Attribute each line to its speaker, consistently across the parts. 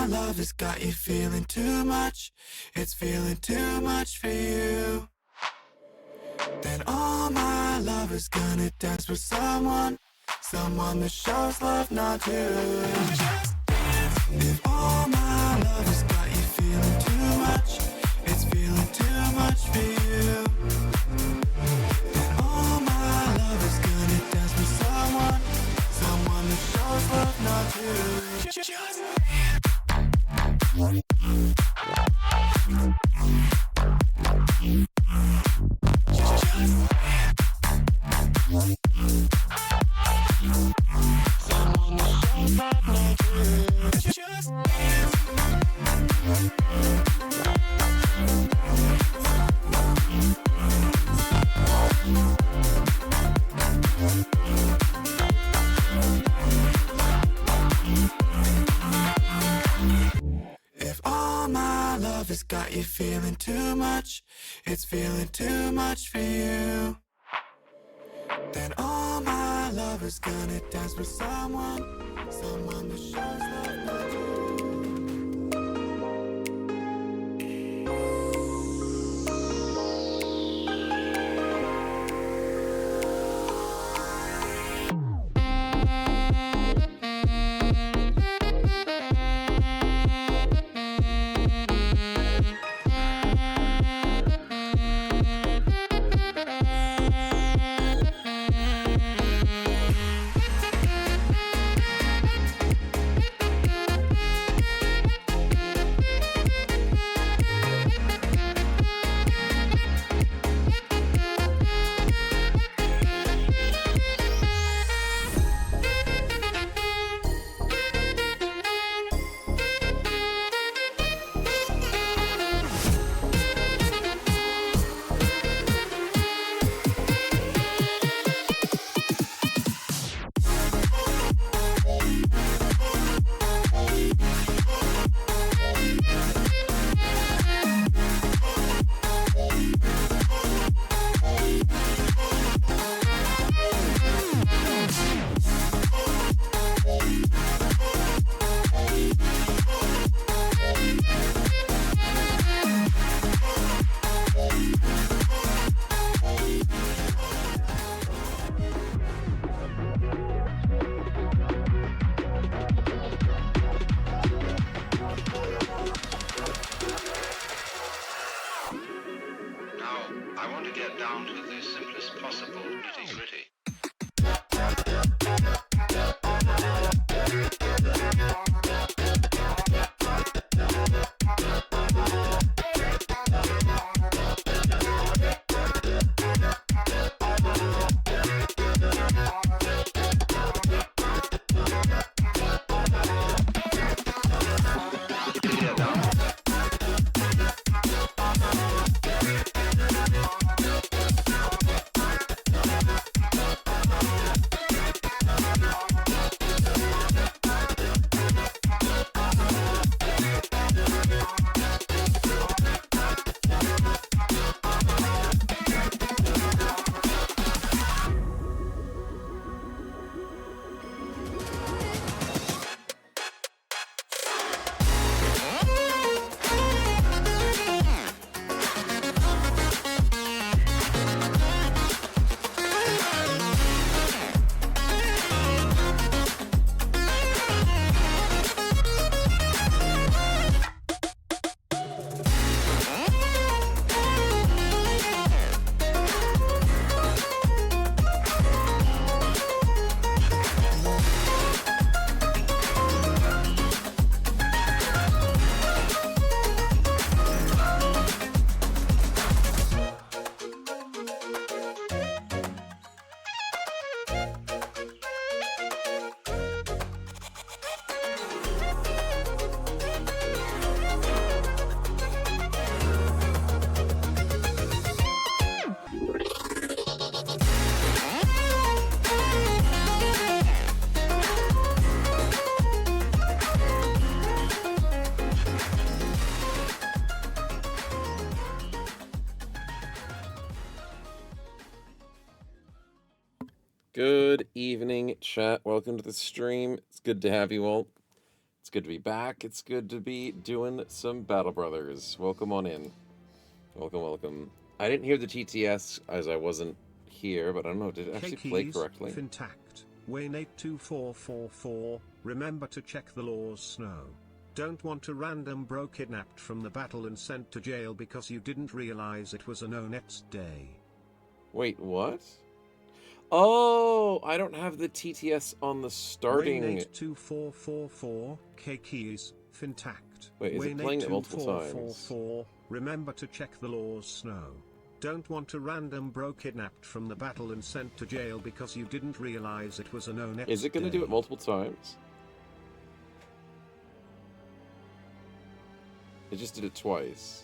Speaker 1: my love has got you feeling too much, it's feeling too much for you, then all my love is gonna dance with someone that shows love, not you. If all my love has got you feeling too much, it's feeling too much for you, then all my love is gonna dance with someone that shows love, not you. If all my love has got you feeling too much, it's feeling too much for you, then all my love is gonna dance with someone that shows love, not you.
Speaker 2: I want to get down to the simplest possible nitty-gritty.
Speaker 3: Good evening, chat. Welcome to the stream. It's good to have you all. It's good to be back. It's good to be doing some Battle Brothers. Welcome on in. Welcome, welcome. I didn't hear the TTS as I wasn't here, but I don't know, did it actually play correctly?
Speaker 4: Fintact, Wayne82444, remember to check the laws Snow. Don't want a random bro kidnapped from the battle and sent to jail because you didn't realize it was a no-nets day.
Speaker 3: Wait, what? Oh, I don't have the TTS on the starting...
Speaker 4: Wayne82444, K-Keys, Fintact.
Speaker 3: Wait, is it playing it multiple times?
Speaker 4: Remember to check the laws Snow. Don't want a random bro kidnapped from the battle and sent to jail because you didn't realize it was a no-nets day.
Speaker 3: Is it going to do it multiple times? It just did it twice.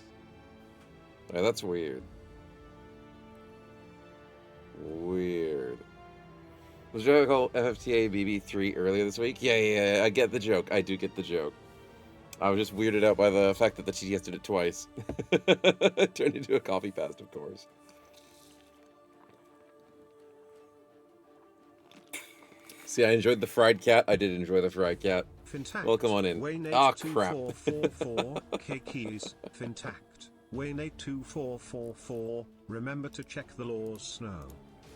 Speaker 3: Yeah, that's weird. Weird. Was I call FFTA BB3 earlier this week? Yeah, I get the joke. I do get the joke. I was just weirded out by the fact that the TTS did it twice. It turned into a copy paste, of course. See, I enjoyed the fried cat. I did enjoy the fried cat.
Speaker 4: Fintact.
Speaker 3: Welcome on in.
Speaker 4: Ah,
Speaker 3: crap.
Speaker 4: K-Keys, Fintact. Wayne82444, remember to check the laws Snow.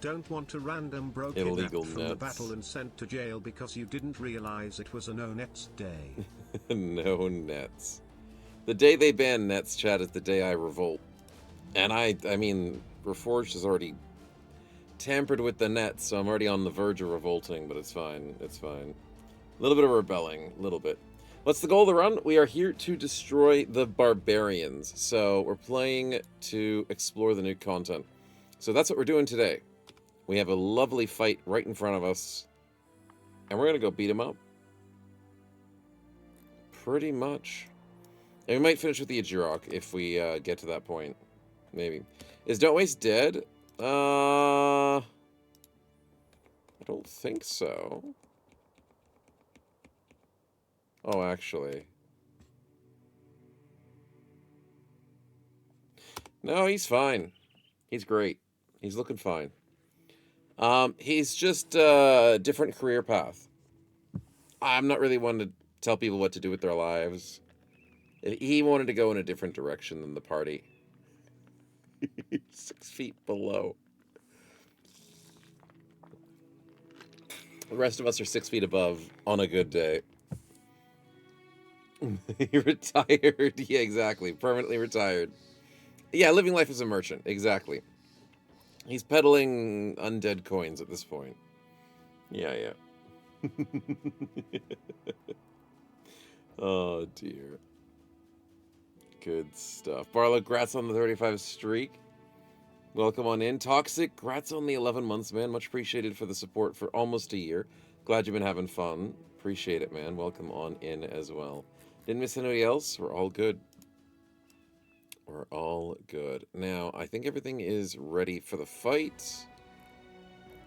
Speaker 4: Don't want a random bro kidnapped from the battle and sent to jail because you didn't realize it was a no-nets day.
Speaker 3: No nets. The day they ban nets, chat, is the day I revolt. And I mean, Reforged has already tampered with the nets, so I'm already on the verge of revolting, but it's fine. It's fine. A little bit of rebelling. A little bit. What's the goal of the run? We are here to destroy the barbarians. So we're playing to explore the new content. So that's what we're doing today. We have a lovely fight right in front of us. And we're going to go beat them up. Pretty much. And we might finish with the Ajirok if we get to that point. Maybe. Is Don't Waste dead? I don't think so. Oh, actually. No, he's fine. He's great. He's looking fine. He's just a different career path. I'm not really one to tell people what to do with their lives. He wanted to go in a different direction than the party. 6 feet below. The rest of us are 6 feet above on a good day. He retired. Yeah, exactly. Permanently retired. Yeah, living life as a merchant. Exactly. He's peddling undead coins at this point. Yeah. Oh, dear. Good stuff. Barlow, grats on the 35 streak. Welcome on in. Toxic, grats on the 11 months, man. Much appreciated for the support for almost a year. Glad you've been having fun. Appreciate it, man. Welcome on in as well. Didn't miss anybody else. We're all good. We're all good. Now, I think everything is ready for the fight.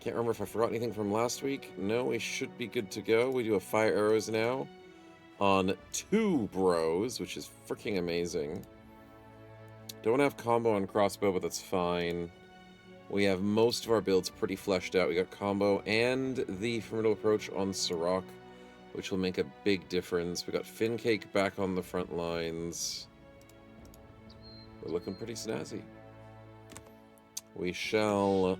Speaker 3: Can't remember if I forgot anything from last week. No, we should be good to go. We do have fire arrows now on 2 bros, which is freaking amazing. Don't have combo on crossbow, but that's fine. We have most of our builds pretty fleshed out. We got combo and the formidable approach on Sirach, which will make a big difference. We got Fincake back on the front lines. We're looking pretty snazzy. We shall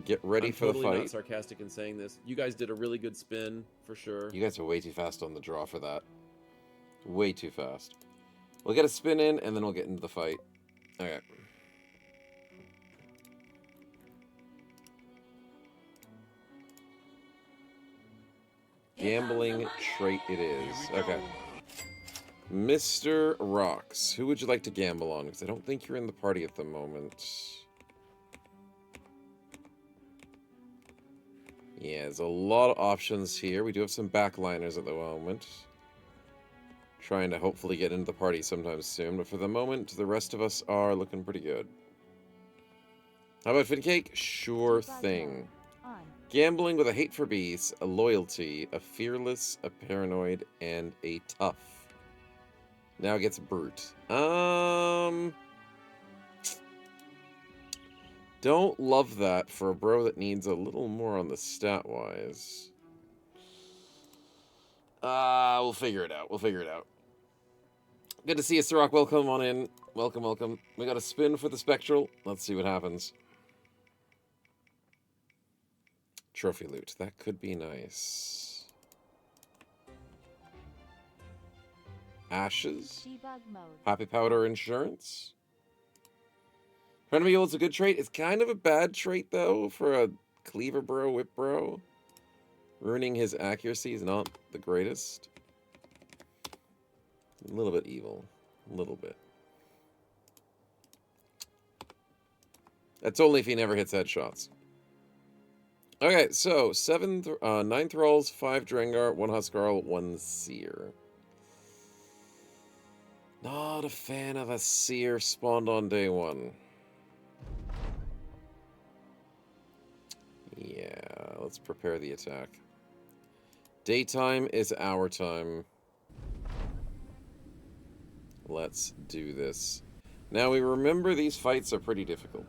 Speaker 3: get ready for the fight. I'm totally not sarcastic in saying this. You guys did a really good spin, for sure. You guys are way too fast on the draw for that. Way too fast. We'll get a spin in, and then we'll get into the fight. Okay. Gambling trait it is. Okay. Mr. Rocks, who would you like to gamble on? Because I don't think you're in the party at the moment. Yeah, there's a lot of options here. We do have some backliners at the moment. Trying to hopefully get into the party sometime soon, but for the moment, the rest of us are looking pretty good. How about Fincake? Sure thing. Gambling with a hate for beasts, a loyalty, a fearless, a paranoid, and a tough. Now it gets brute. Don't love that for a bro that needs a little more on the stat-wise. We'll figure it out. We'll figure it out. Good to see you, Sirach. Welcome on in. Welcome, welcome. We got a spin for the Spectral. Let's see what happens. Trophy loot. That could be nice. Ashes.
Speaker 5: Debug mode.
Speaker 3: Happy Powder Insurance. Enemy Yield's a good trait. It's kind of a bad trait, though, for a Cleaver Bro, Whip Bro. Ruining his accuracy is not the greatest. A little bit evil. A little bit. That's only if he never hits headshots. Okay, so 9 Thralls, 5 Drengar, 1 Huskarl, 1 Seer. Not a fan of a Seer spawned on day 1. Yeah, let's prepare the attack. Daytime is our time. Let's do this. Now we remember these fights are pretty difficult.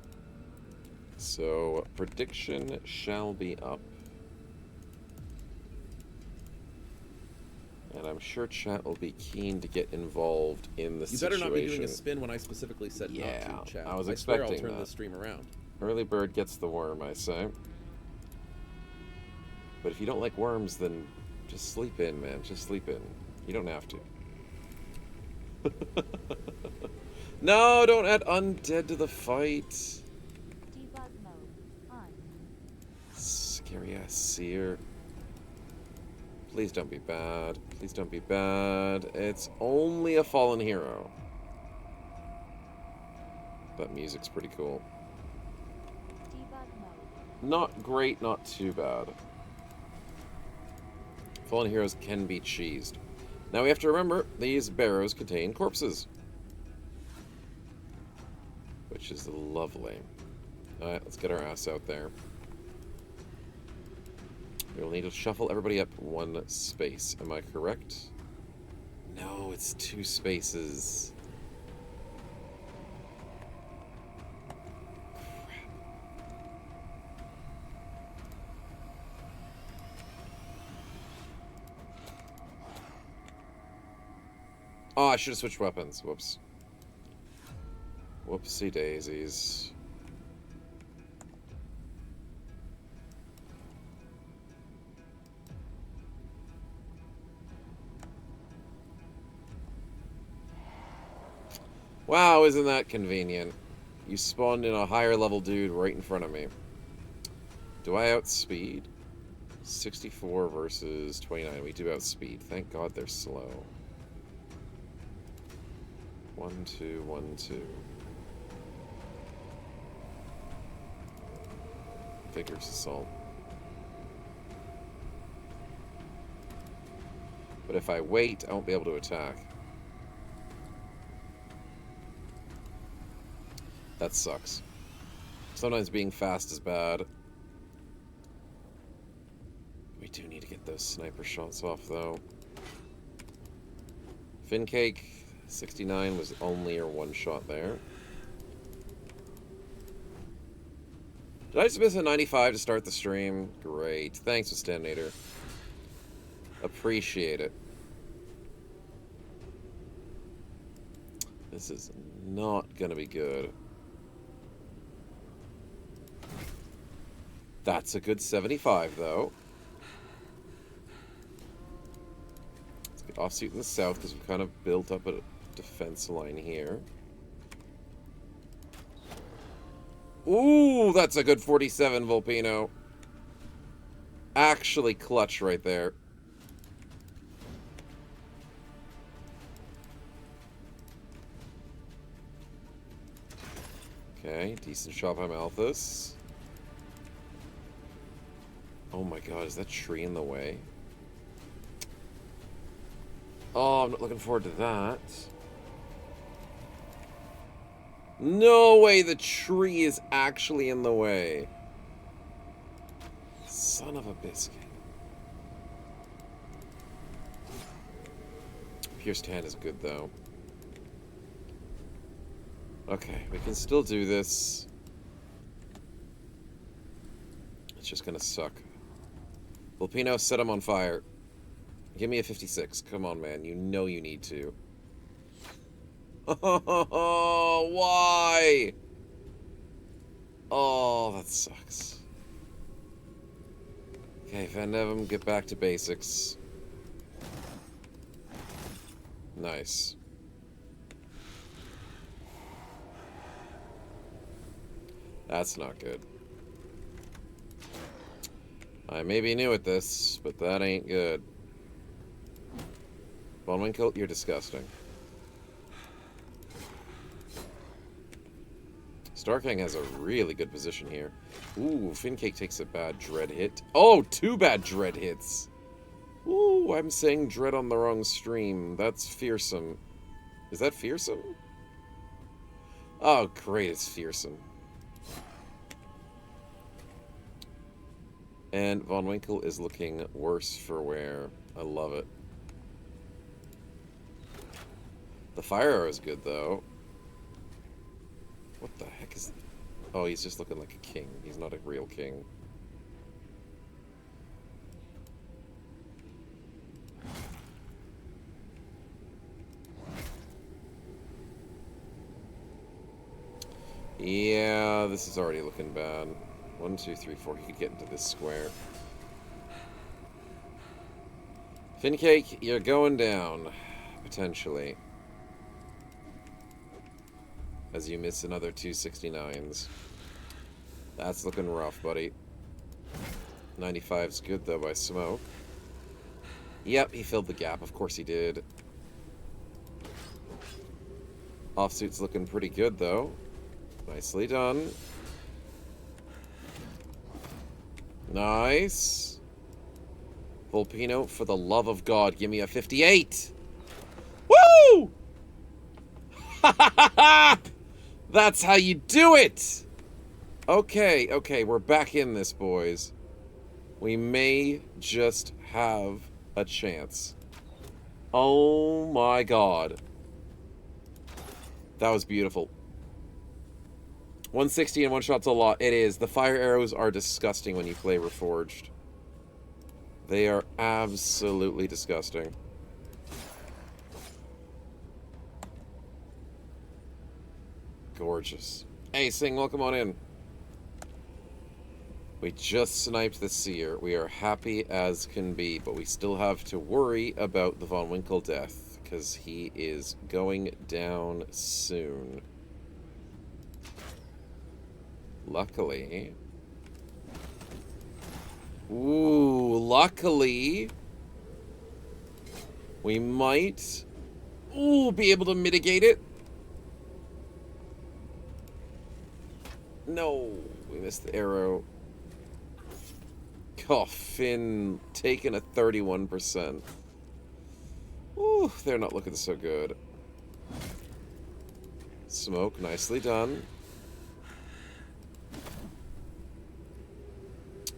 Speaker 3: So, prediction shall be up. And I'm sure chat will be keen to get involved in the situation.
Speaker 6: You better not be doing a spin when I specifically said not to, chat.
Speaker 3: I was
Speaker 6: swear
Speaker 3: expecting
Speaker 6: I'll turn
Speaker 3: that.
Speaker 6: the stream around.
Speaker 3: Early bird gets the worm, I say. But if you don't like worms, then just sleep in, man. Just sleep in. You don't have to. No, don't add undead to the fight.
Speaker 5: Debug mode on.
Speaker 3: Scary ass Seer. Please don't be bad. Please don't be bad. It's only a fallen hero. That music's pretty cool.
Speaker 5: Debug mode.
Speaker 3: Not great, not too bad. Fallen heroes can be cheesed. Now we have to remember, these barrows contain corpses. Which is lovely. Alright, let's get our ass out there. We'll need to shuffle everybody up 1 space. Am I correct? No, it's 2 spaces. Oh, I should have switched weapons. Whoops. Whoopsie daisies. Wow, isn't that convenient? You spawned in a higher level dude right in front of me. Do I outspeed? 64 versus 29. We do outspeed. Thank God they're slow. 1, 2, 1, 2. Vigorous assault. But if I wait, I won't be able to attack. That sucks. Sometimes being fast is bad. We do need to get those sniper shots off, though. Fincake, 69 was only your 1 shot there. Did I just miss a 95 to start the stream? Great. Thanks, Wistanator. Appreciate it. This is not gonna be good. That's a good 75, though. Let's get offsuit in the south, because we've kind of built up a defense line here. Ooh, that's a good 47, Volpino. Actually clutch right there. Okay, decent shot by Malthus. Oh my god, is that tree in the way? Oh, I'm not looking forward to that. No way the tree is actually in the way. Son of a biscuit. Pierced hand is good, though. Okay, we can still do this. It's just gonna suck. Volpino, set him on fire. Give me a 56. Come on, man. You know you need to. Oh, why? Oh, that sucks. Okay, Van Nevem, get back to basics. Nice. That's not good. I may be new at this, but that ain't good. Von Winkle, you're disgusting. Starking has a really good position here. Ooh, Fincake takes a bad dread hit. Oh, 2 bad dread hits. Ooh, I'm saying dread on the wrong stream. That's fearsome. Is that fearsome? Oh, great, it's fearsome. And Von Winkle is looking worse for wear. I love it. The fire arrow is good, though. What the heck is... Oh, he's just looking like a king. He's not a real king. Yeah, this is already looking bad. 1, 2, 3, 4. He could get into this square. Fincake, you're going down. Potentially. As you miss another 269s. That's looking rough, buddy. 95's good, though, by smoke. Yep, he filled the gap. Of course he did. Offsuit's looking pretty good, though. Nicely done. Nice. Volpino, for the love of God, give me a 58. Woo! That's how you do it! Okay, okay, we're back in this, boys. We may just have a chance. Oh my God. That was beautiful. 160 and one shot's a lot. It is. The fire arrows are disgusting when you play Reforged. They are absolutely disgusting. Gorgeous. Hey, Sing, welcome on in. We just sniped the seer. We are happy as can be, but we still have to worry about the Von Winkle death, because he is going down soon. Luckily... Ooh, luckily... we might... Ooh, be able to mitigate it. No, we missed the arrow. Oh, Finn taking a 31%. Ooh, they're not looking so good. Smoke, nicely done.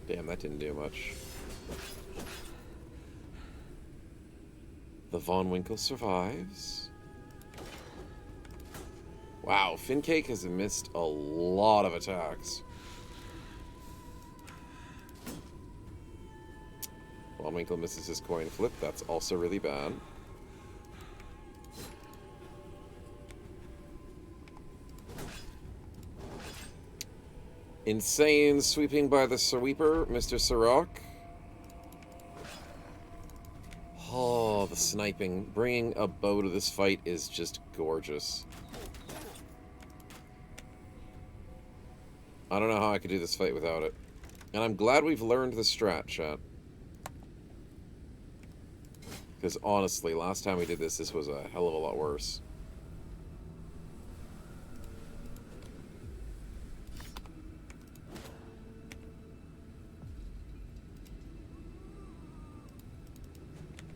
Speaker 3: Damn, that didn't do much. The Von Winkle survives. Wow, Fincake has missed a lot of attacks. Von Winkle misses his coin flip. That's also really bad. Insane sweeping by the sweeper, Mr. Sirach. Oh, the sniping. Bringing a bow to this fight is just gorgeous. I don't know how I could do this fight without it. And I'm glad we've learned the strat, chat. Because honestly, last time we did this, this was a hell of a lot worse.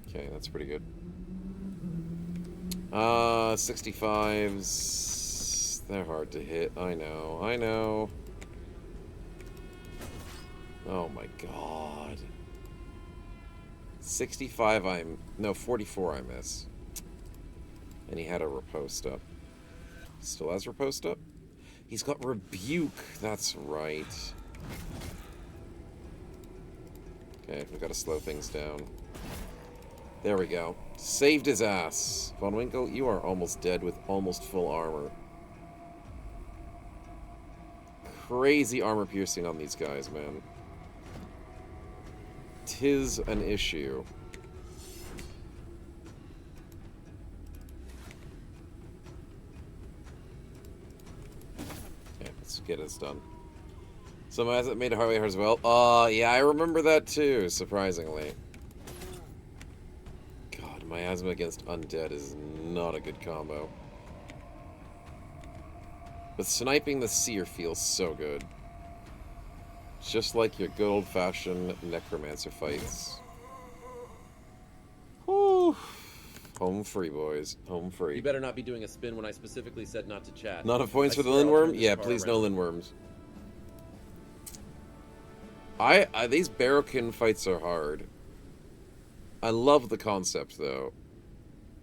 Speaker 3: Okay, that's pretty good. 65s. They're hard to hit. I know. I know. Oh my God. 65 no, 44 I miss. And he had a riposte up. Still has riposte up? He's got rebuke. That's right. Okay, we've got to slow things down. There we go. Saved his ass. Von Winkle, you are almost dead with almost full armor. Crazy armor piercing on these guys, man. 'Tis an issue. Okay, let's get this done. Some has it made a hard as well. Yeah, I remember that too, surprisingly. God, miasma against undead is not a good combo. But sniping the seer feels so good. Just like your good old-fashioned necromancer fights. Whew. Home free, boys. Home free.
Speaker 6: You better not be doing a spin when I specifically said not to chat.
Speaker 3: Not enough points
Speaker 6: I
Speaker 3: for the
Speaker 6: swear I'll
Speaker 3: Lindworm?
Speaker 6: turn this
Speaker 3: Yeah,
Speaker 6: car
Speaker 3: please no
Speaker 6: around.
Speaker 3: Lindworms. These Barrowkin fights are hard. I love the concept, though.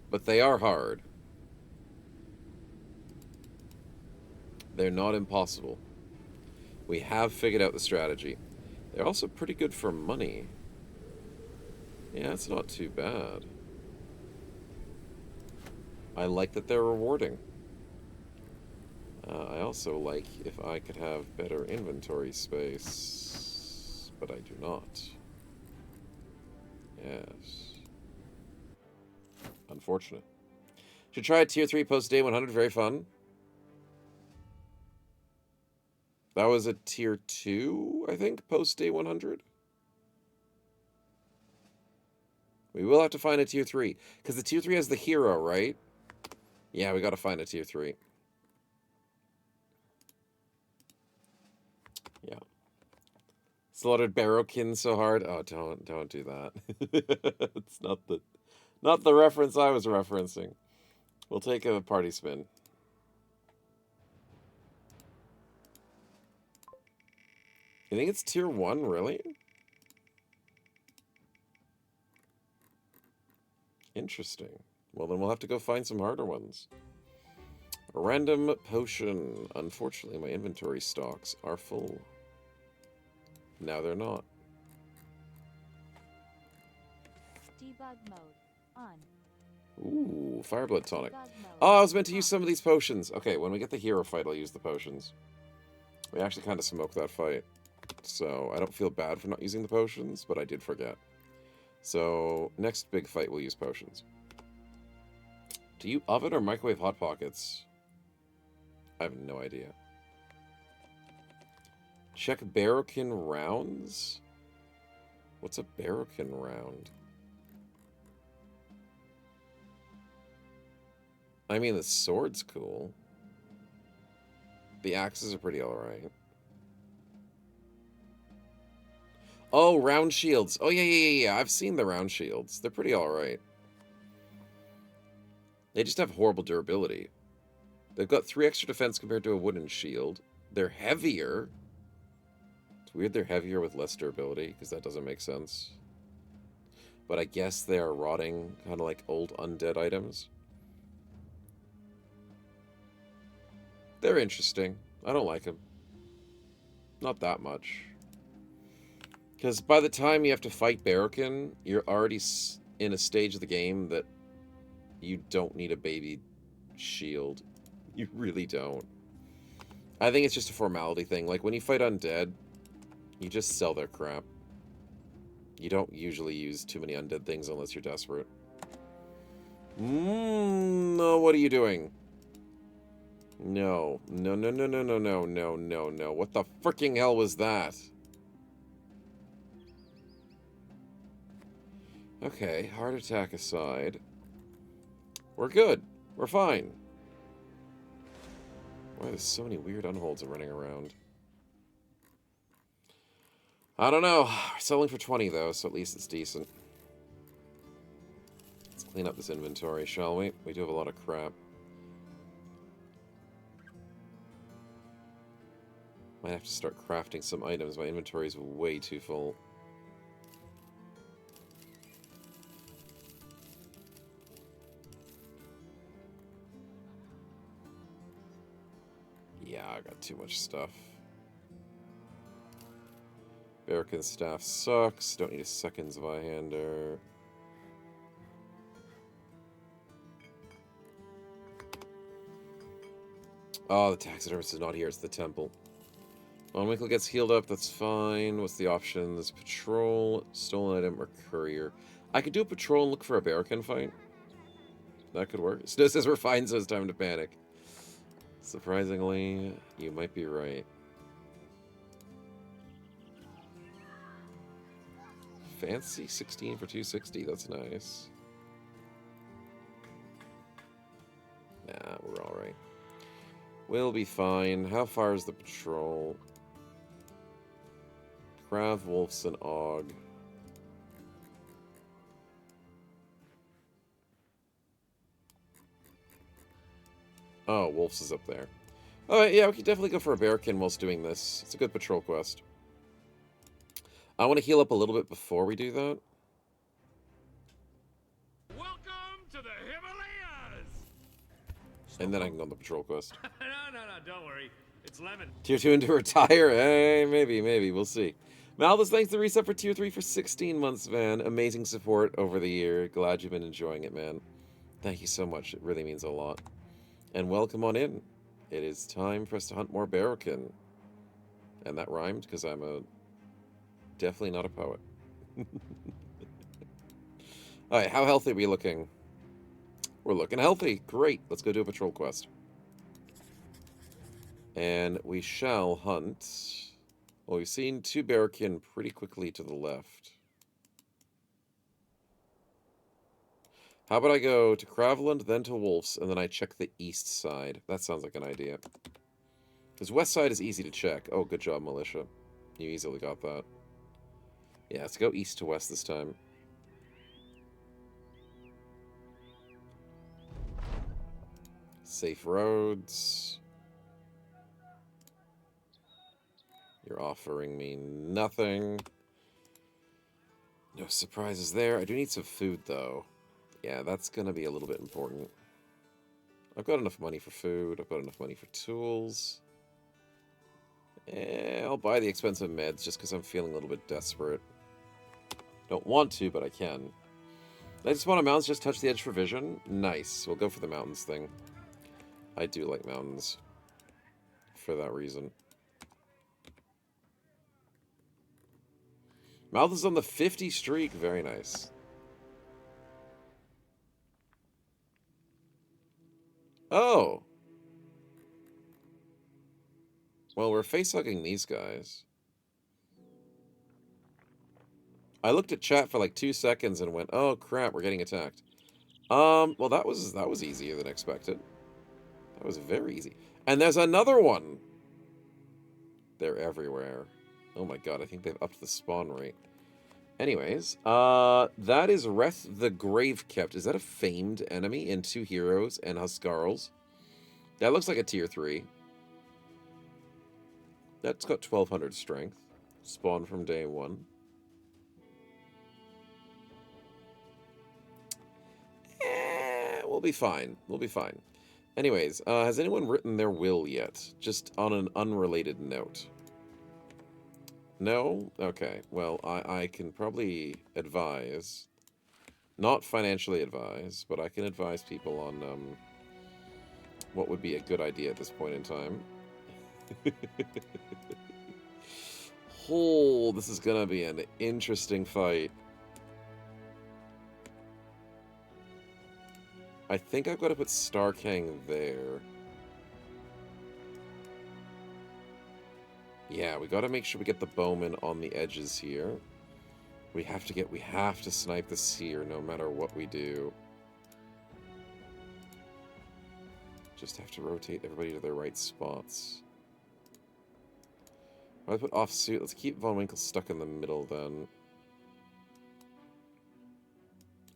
Speaker 3: But they are hard. They're not impossible. We have figured out the strategy. They're also pretty good for money. Yeah, it's not too bad. I like that they're rewarding. I also like if I could have better inventory space, but I do not. Yes. Unfortunate. Should try a tier 3 post day 100, very fun. That was a tier 2, I think, post day 100. We will have to find a tier 3, because the tier 3 has the hero, right? Yeah, we gotta find a tier 3. Yeah. Slaughtered Barrowkin so hard. Oh, don't do that. It's not the reference I was referencing. We'll take a party spin. You think it's tier 1, really? Interesting. Well, then we'll have to go find some harder ones. A random potion. Unfortunately, my inventory stocks are full. Now they're not.
Speaker 5: Debug mode on.
Speaker 3: Ooh, Fireblood Tonic.
Speaker 5: Debug mode
Speaker 3: Oh, I was meant to use
Speaker 5: off.
Speaker 3: some of these potions. Okay, when we get the hero fight, I'll use the potions. We actually kind of smoked that fight. So, I don't feel bad for not using the potions, but I did forget. So, next big fight, we'll use potions. Do you oven or microwave Hot Pockets? I have no idea. Check Barrowkin rounds? What's a Barrowkin round? I mean, the sword's cool. The axes are pretty alright. Oh, round shields. Oh, yeah. I've seen the round shields. They're pretty alright. They just have horrible durability. They've got 3 extra defense compared to a wooden shield. They're heavier. It's weird they're heavier with less durability, because that doesn't make sense. But I guess they are rotting, kind of like old undead items. They're interesting. I don't like them. Not that much. Because by the time you have to fight Barrowkin, you're already in a stage of the game that you don't need a baby shield. You really don't. I think it's just a formality thing. Like, when you fight undead, you just sell their crap. You don't usually use too many undead things unless you're desperate. No, what are you doing? No. No. What the freaking hell was that? Okay, heart attack aside. We're good. We're fine. Why there's so many weird unholds running around? I don't know. We're selling for 20 though, so at least it's decent. Let's clean up this inventory, shall we? We do have a lot of crap. Might have to start crafting some items. My inventory is way too full. Yeah, I got too much stuff. Barrowkin staff sucks. Don't need a second Zweihander. Oh, the taxidermist is not here. It's the temple. Von Winkle gets healed up. That's fine. What's the options? Patrol, stolen item, or courier. I could do a patrol and look for a Barracan fight. That could work. Snow says we're fine, so it's time to panic. Surprisingly, you might be right. Fancy 16 for 260. That's nice. Nah, we're alright. We'll be fine. How far is the patrol? Krav, Wolfs, and Og. Oh, Wolfs is up there. Alright, yeah, we could definitely go for a Bearkin whilst doing this. It's a good patrol quest. I want to heal up a little bit before we do that.
Speaker 7: Welcome to the Himalayas!
Speaker 3: And then I can go on the patrol quest.
Speaker 7: no, don't worry. It's Lemon.
Speaker 3: Tier 2 into retire? Hey, maybe. We'll see. Malthus, thanks to reset for Tier 3 for 16 months, man. Amazing support over the year. Glad you've been enjoying it, man. Thank you so much. It really means a lot. And welcome on in. It is time for us to hunt more Barracan. And that rhymed because I'm definitely not a poet. Alright, how healthy are we looking? We're looking healthy. Great. Let's go do a patrol quest. And we shall hunt. Well, we've seen 2 Barracan pretty quickly to the left. How about I go to Craveland, then to Wolf's, and then I check the east side? That sounds like an idea. Because west side is easy to check. Oh, good job, Militia. You easily got that. Yeah, let's go east to west this time. Safe roads. You're offering me nothing. No surprises there. I do need some food, though. Yeah, that's going to be a little bit important. I've got enough money for food. I've got enough money for tools. I'll buy the expensive meds just because I'm feeling a little bit desperate. Don't want to, but I can. I just want a mountains, just touch the edge for vision. Nice. We'll go for the mountains thing. I do like mountains. For that reason. Mouth is on the 50 streak. Very nice. Oh. Well, we're face-hugging these guys. I looked at chat for like 2 seconds and went, oh crap, we're getting attacked. Well that was easier than expected. That was very easy. And there's another one. They're everywhere. Oh my god, I think they've upped the spawn rate. Anyways, that is Reth the Gravekept. Is that a famed enemy in 2 heroes and Huskarls? That looks like a tier 3. That's got 1200 strength. Spawn from day 1. We'll be fine. We'll be fine. Anyways, has anyone written their will yet? Just on an unrelated note. No? Okay. Well, I can probably advise. Not financially advise, but I can advise people on what would be a good idea at this point in time. Oh, this is gonna be an interesting fight. I think I've got to put Starkang there. Yeah, we got to make sure we get the bowman on the edges here. We have to snipe the seer no matter what we do. Just have to rotate everybody to their right spots. I put offsuit. Let's keep Von Winkle stuck in the middle then.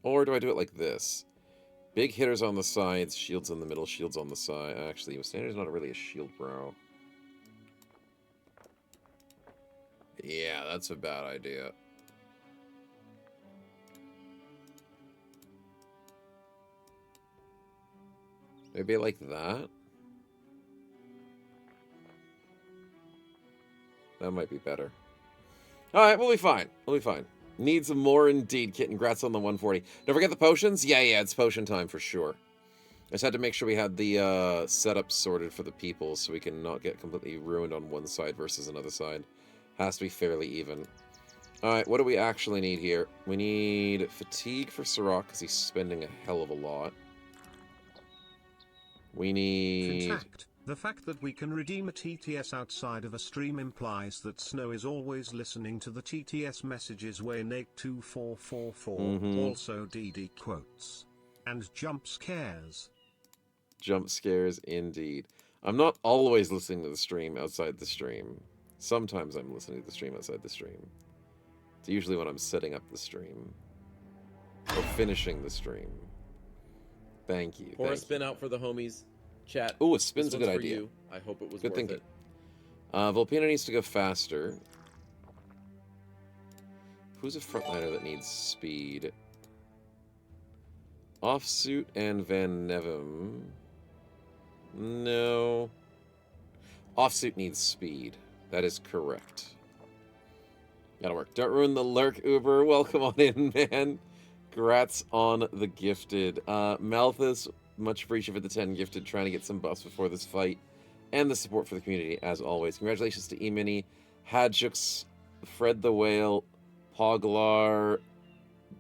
Speaker 3: Or do I do it like this? Big hitters on the sides, shields in the middle, shields on the side. Actually, Standard's not really a shield bro. Yeah, that's a bad idea. Maybe like that? That might be better. Alright, we'll be fine. We'll be fine. Need some more indeed, Kit. Congrats on the 140. Don't forget the potions? Yeah, it's potion time for sure. I just had to make sure we had the setup sorted for the people so we can not get completely ruined on one side versus another side. Has to be fairly even. Alright, what do we actually need here? We need fatigue for Sirach because he's spending a hell of a lot. We need...
Speaker 4: The fact that we can redeem a TTS outside of a stream implies that Snow is always listening to the TTS messages where Nate2444 also DD quotes. And jump scares.
Speaker 3: Jump scares, indeed. I'm not always listening to the stream outside the stream. Sometimes I'm listening to the stream outside the stream. It's usually when I'm setting up the stream. Or finishing the stream. Thank you.
Speaker 6: Or a spin out for the homies. Chat.
Speaker 3: Oh, a spin's a good
Speaker 6: for
Speaker 3: idea.
Speaker 6: You. I hope it was
Speaker 3: good
Speaker 6: worth
Speaker 3: thinking.
Speaker 6: it.
Speaker 3: Volpino needs to go faster. Who's a frontliner that needs speed? Offsuit and Van Nevem. No. Offsuit needs speed. That is correct. Gotta work. Don't ruin the lurk, Uber. Welcome on in, man. Congrats on the gifted. Malthus, much appreciated for the 10 gifted, trying to get some buffs before this fight. And the support for the community, as always. Congratulations to E-Mini, Hadjux, Fred the Whale, Poglar,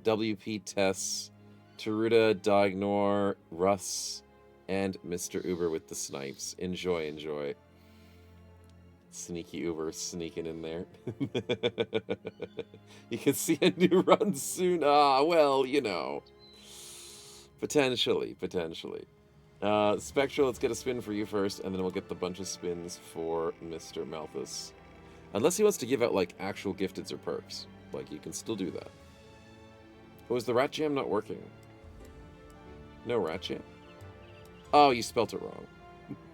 Speaker 3: WP Tess, Taruda, Diagnor, Russ, and Mr. Uber with the snipes. Enjoy, enjoy. Sneaky Uber sneaking in there. You can see a new run soon. Ah, well, you know. Potentially, potentially. Spectral, let's get a spin for you first, and then we'll get the bunch of spins for Mr. Malthus. Unless he wants to give out, like, actual gifteds or perks. Like, you can still do that. Oh, is the Rat Jam not working? No Rat Jam? Oh, you spelt it wrong.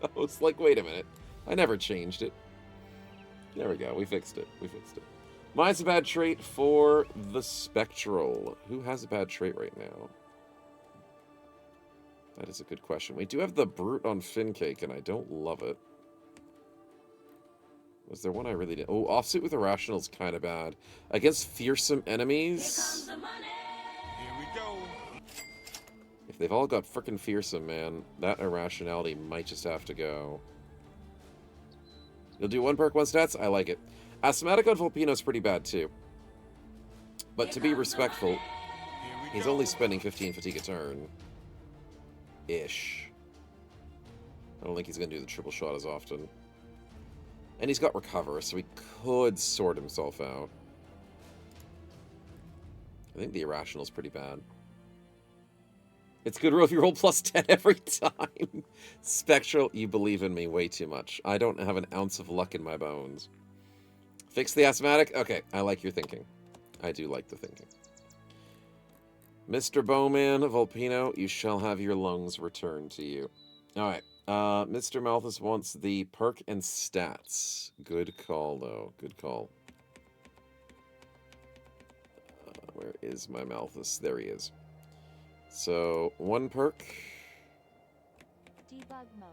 Speaker 3: I was like, wait a minute. I never changed it. There we go. We fixed it. We fixed it. Mine's a bad trait for the Spectral. Who has a bad trait right now? That is a good question. We do have the Brute on Fincake, and I don't love it. Was there one I really did? Oh, Offsuit with Irrational is kind of bad. Against fearsome enemies?
Speaker 1: Here we go.
Speaker 3: If they've all got frickin' fearsome, man, that Irrationality might just have to go. You'll do one perk, one stats? I like it. Asthmatic on Volpino's pretty bad, too. But to be respectful, he's only spending 15 fatigue a turn. Ish. I don't think he's going to do the triple shot as often. And he's got Recover, so he could sort himself out. I think the Irrational's pretty bad. It's good if you roll plus 10 every time. Spectral, you believe in me way too much. I don't have an ounce of luck in my bones. Fix the asthmatic? Okay, I like your thinking. I do like the thinking. Mr. Bowman, Volpino, you shall have your lungs returned to you. Alright, Mr. Malthus wants the perk and stats. Good call, though. Good call. Where is my Malthus? There he is. So, one perk.
Speaker 5: Debug mode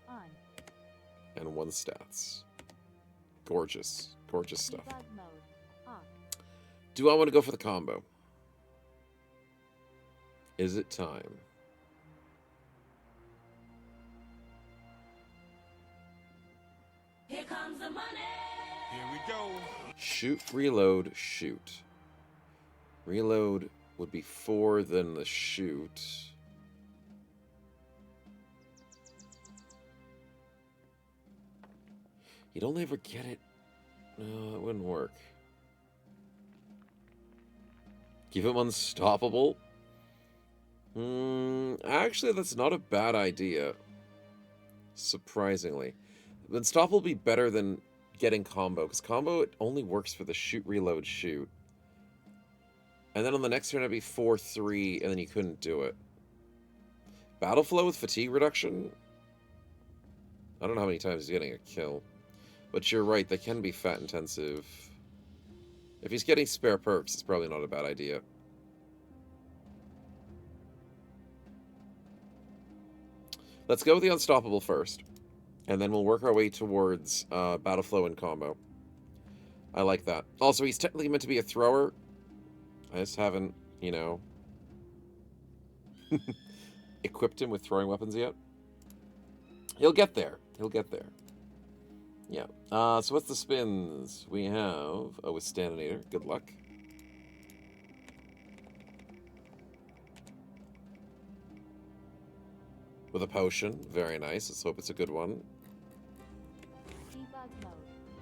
Speaker 5: on.
Speaker 3: And one stats. Gorgeous. Gorgeous stuff.
Speaker 5: Debug mode off.
Speaker 3: Do I want to go for the combo? Is it time?
Speaker 1: Here comes the money. Here we go.
Speaker 3: Shoot, reload, shoot. Reload would be 4 than the shoot. You'd only ever get it. No, it wouldn't work. Give him unstoppable? Actually, that's not a bad idea. Surprisingly. Unstoppable would be better than getting combo, because combo, it only works for the shoot, reload, shoot. And then on the next turn, it'd be 4-3, and then you couldn't do it. Battle flow with fatigue reduction? I don't know how many times he's getting a kill. But you're right, they can be fat intensive. If he's getting spare perks, it's probably not a bad idea. Let's go with the unstoppable first. And then we'll work our way towards battle flow and combo. I like that. Also, he's technically meant to be a thrower. I just haven't, you know, equipped him with throwing weapons yet. He'll get there. He'll get there. Yeah. So what's the spins? We have a Withstandinator. Good luck. With a potion. Very nice. Let's hope it's a good one.
Speaker 5: Debug mode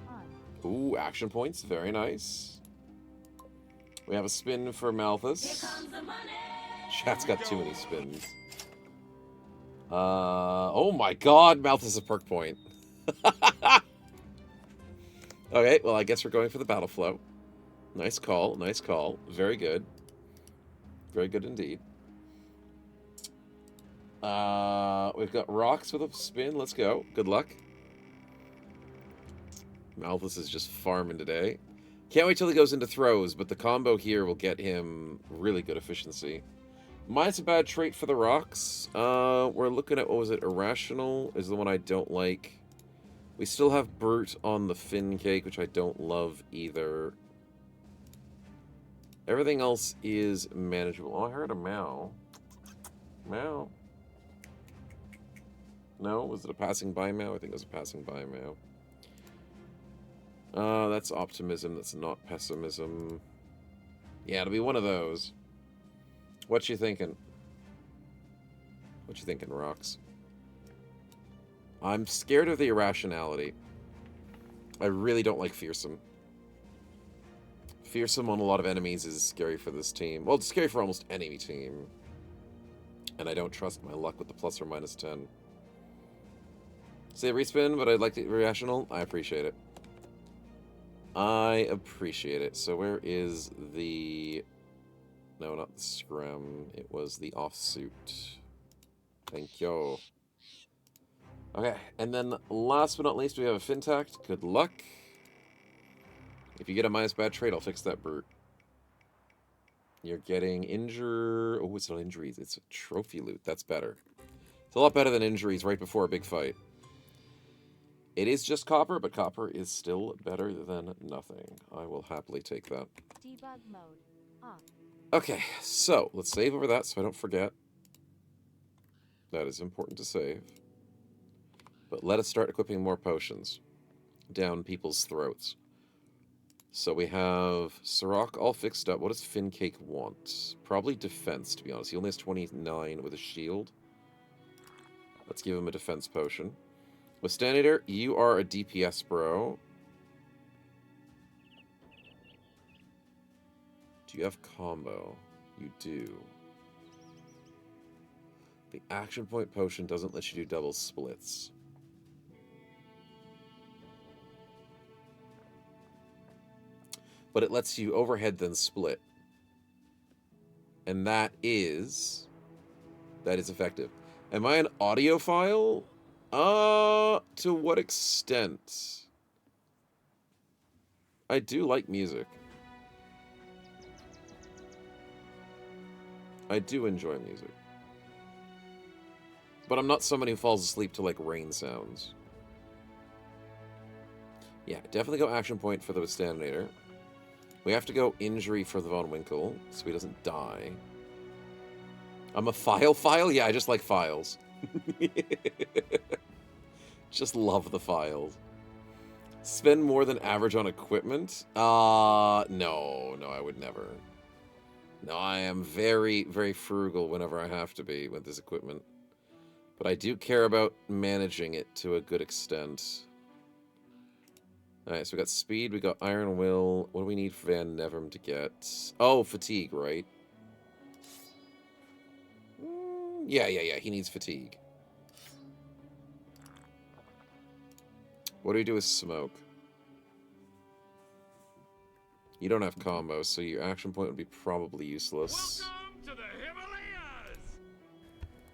Speaker 5: on.
Speaker 3: Ooh, action points. Very nice. We have a spin for Malthus. Chat's got too many spins. Oh my god, Malthus is a perk point. Okay, well, I guess we're going for the battle flow. Nice call, nice call. Very good. Very good indeed. We've got rocks with a spin. Let's go. Good luck. Malthus is just farming today. Can't wait till he goes into throws, but the combo here will get him really good efficiency. Mine's a bad trait for the rocks. We're looking at, what was it? Irrational is the one I don't like. We still have Brute on the Fin Cake, which I don't love either. Everything else is manageable. Oh, I heard a meow. Meow. No? Was it a passing by meow? I think it was a passing by meow. That's optimism. That's not pessimism. Yeah, it'll be one of those. What you thinking? What you thinking, Rocks? I'm scared of the irrationality. I really don't like Fearsome. Fearsome on a lot of enemies is scary for this team. Well, it's scary for almost any team. And I don't trust my luck with the plus or minus 10. Say respin, but I'd like the irrational. I appreciate it. I appreciate it. So where is the... No, not the scrum. It was the offsuit. Thank you. Okay, and then last but not least, we have a Fintact. Good luck. If you get a minus bad trait, I'll fix that Brute. You're getting injure... Oh, it's not injuries. It's a trophy loot. That's better. It's a lot better than injuries right before a big fight. It is just copper, but copper is still better than nothing. I will happily take that.
Speaker 5: Debug mode off.
Speaker 3: Okay, so let's save over that so I don't forget. That is important to save. But let us start equipping more potions down people's throats. So we have Sirach all fixed up. What does Fincake want? Probably defense, to be honest. He only has 29 with a shield. Let's give him a defense potion. Withstandinator, you are a DPS bro. Do you have combo? You do. The action point potion doesn't let you do double splits. But it lets you overhead then split. And that is effective. Am I an audiophile? To what extent? I do like music. I do enjoy music. But I'm not somebody who falls asleep to, like, rain sounds. Yeah, definitely go action point for the Withstandinator. We have to go injury for the Von Winkle, so he doesn't die. I'm a file? Yeah, I just like files. Just love the files. Spend more than average on equipment? No, I would never. No, I am very, very frugal whenever I have to be with this equipment. But I do care about managing it to a good extent. Alright, so we got speed, we got Iron Will. What do we need for Van Nevern to get? Oh, fatigue, right? Yeah, he needs fatigue. What do we do with smoke? You don't have combo, so your action point would be probably useless.
Speaker 7: Welcome to the Himalayas!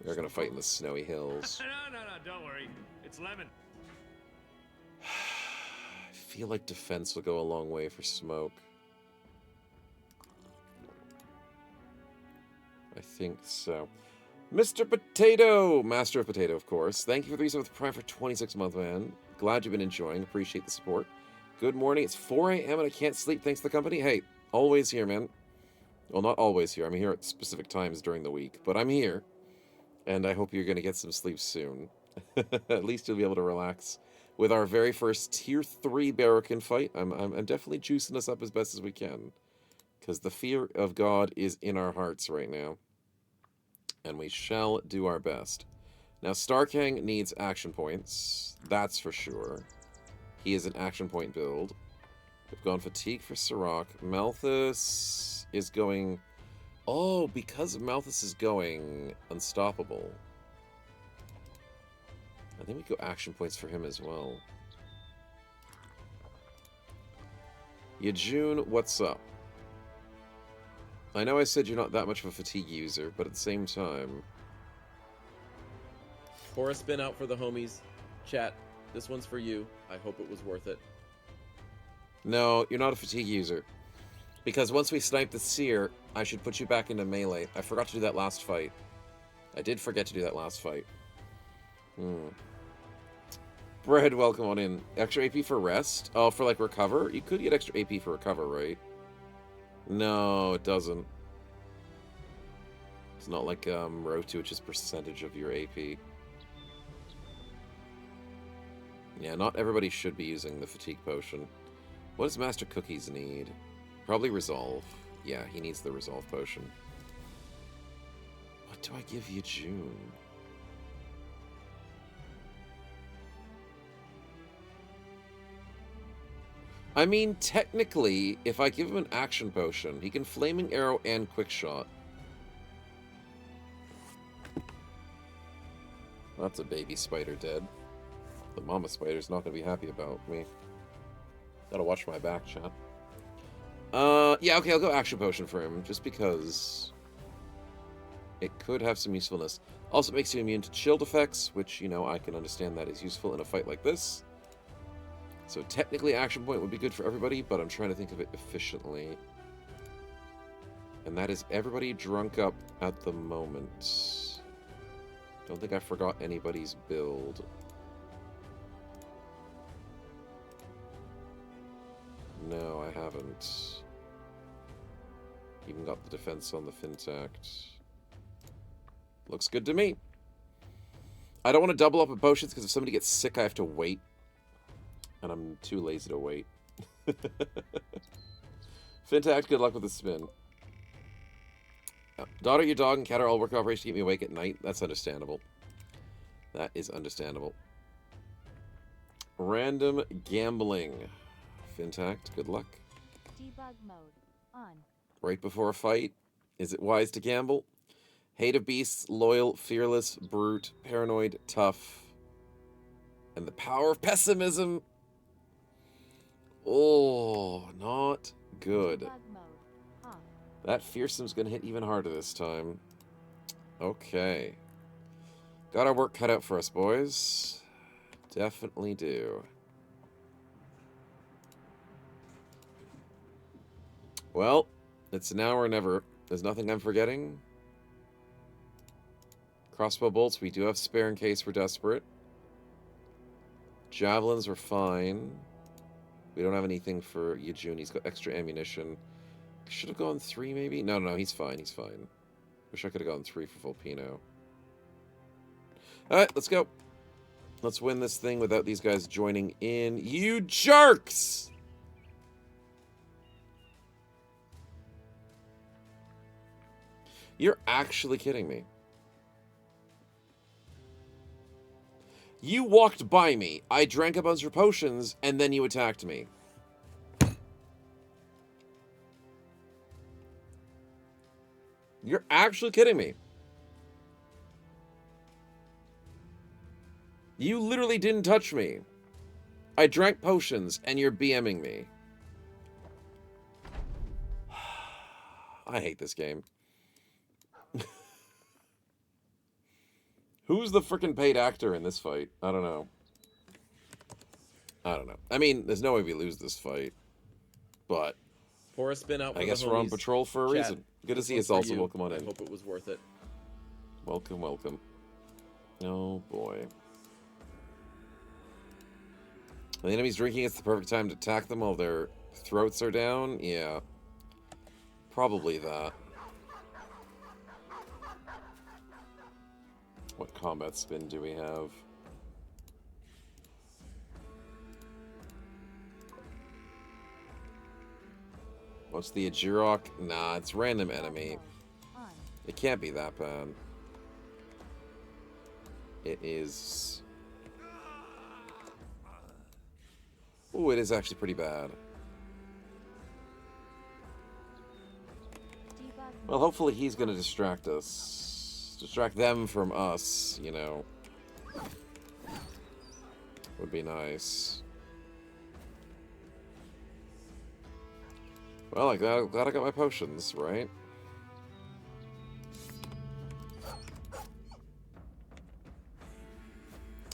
Speaker 3: We're gonna fight in the snowy hills.
Speaker 7: No, don't worry. It's Lemon.
Speaker 3: I feel like defense will go a long way for smoke. I think so. Mr. Potato! Master of Potato, of course. Thank you for the reason with Prime for 26 months, man. Glad you've been enjoying. Appreciate the support. Good morning. It's 4 a.m. and I can't sleep thanks to the company. Hey, always here, man. Well, not always here. I'm here at specific times during the week, but I'm here. And I hope you're going to get some sleep soon. At least you'll be able to relax with our very first Tier 3 Barracan fight. I'm definitely juicing us up as best as we can. Because the fear of God is in our hearts right now. And we shall do our best. Now, Starkang needs action points. That's for sure. He is an action point build. We've gone Fatigue for Sirach. Malthus is going... Oh, because Malthus is going Unstoppable. I think we go action points for him as well. Yajun, what's up? I know I said you're not that much of a fatigue user, but at the same time...
Speaker 6: Pour a spin out for the homies. Chat, this one's for you. I hope it was worth it.
Speaker 3: No, you're not a fatigue user. Because once we snipe the Seer, I should put you back into melee. I forgot to do that last fight. I did forget to do that last fight. Bread, welcome on in. Extra AP for rest? Oh, for like recover? You could get extra AP for recover, right? No, it doesn't. It's not like Row 2, which is percentage of your AP. Yeah, not everybody should be using the fatigue potion. What does Master Cookies need? Probably Resolve. Yeah, he needs the Resolve potion. What do I give you, June? I mean, technically, if I give him an action potion, he can Flaming Arrow and Quick Shot. That's a baby spider dead. The mama spider's not going to be happy about me. Gotta watch my back, chat. Yeah, okay, I'll go action potion for him, just because it could have some usefulness. Also, it makes you immune to shield effects, which, you know, I can understand that is useful in a fight like this. So technically, action point would be good for everybody, but I'm trying to think of it efficiently. And that is everybody drunk up at the moment. Don't think I forgot anybody's build. No, I haven't. Even got the defense on the Fintact. Looks good to me. I don't want to double up with potions because if somebody gets sick, I have to wait. And I'm too lazy to wait. Fintact, good luck with the spin. Daughter, your dog, and cat are all working operation to keep me awake at night. That's understandable. That is understandable. Random gambling. Fintact, good luck.
Speaker 5: Debug mode on.
Speaker 3: Right before a fight, is it wise to gamble? Hate of beasts, loyal, fearless, brute, paranoid, tough, and the power of pessimism. Oh, not good.
Speaker 5: Debug mode off.
Speaker 3: That fearsome's gonna hit even harder this time. Okay. Got our work cut out for us, boys. Definitely do. Well, it's now or never. There's nothing I'm forgetting. Crossbow bolts, we do have spare in case we're desperate. Javelins are fine. We don't have anything for Yajun. He's got extra ammunition. Should have gone 3, maybe? No, he's fine. He's fine. Wish I could have gone 3 for Volpino. Alright, let's go. Let's win this thing without these guys joining in. You jerks! You're actually kidding me. You walked by me, I drank a bunch of your potions, and then you attacked me. You're actually kidding me. You literally didn't touch me. I drank potions, and you're BMing me. I hate this game. Who's the freaking paid actor in this fight? I don't know. I mean, there's no way we lose this fight. But
Speaker 6: Pour a spin out for
Speaker 3: I guess
Speaker 6: the
Speaker 3: we're on
Speaker 6: homies.
Speaker 3: patrol for a
Speaker 6: Chat,
Speaker 3: reason. Good to
Speaker 6: this
Speaker 3: see
Speaker 6: one's
Speaker 3: us
Speaker 6: for
Speaker 3: also.
Speaker 6: you.
Speaker 3: Welcome on
Speaker 6: I
Speaker 3: in.
Speaker 6: hope it was worth it.
Speaker 3: Welcome, welcome. Oh, boy. The enemy's drinking, it's the perfect time to attack them while their throats are down? Yeah. Probably that. What combat spin do we have? What's the Ajirok? Nah, it's random enemy.
Speaker 5: On.
Speaker 3: It can't be that bad. It is... Ooh, it is actually pretty bad.
Speaker 5: Debug
Speaker 3: Well,
Speaker 5: mode.
Speaker 3: hopefully he's gonna distract us. Distract them from us, you know. Would be nice. Well, glad I got my potions, right?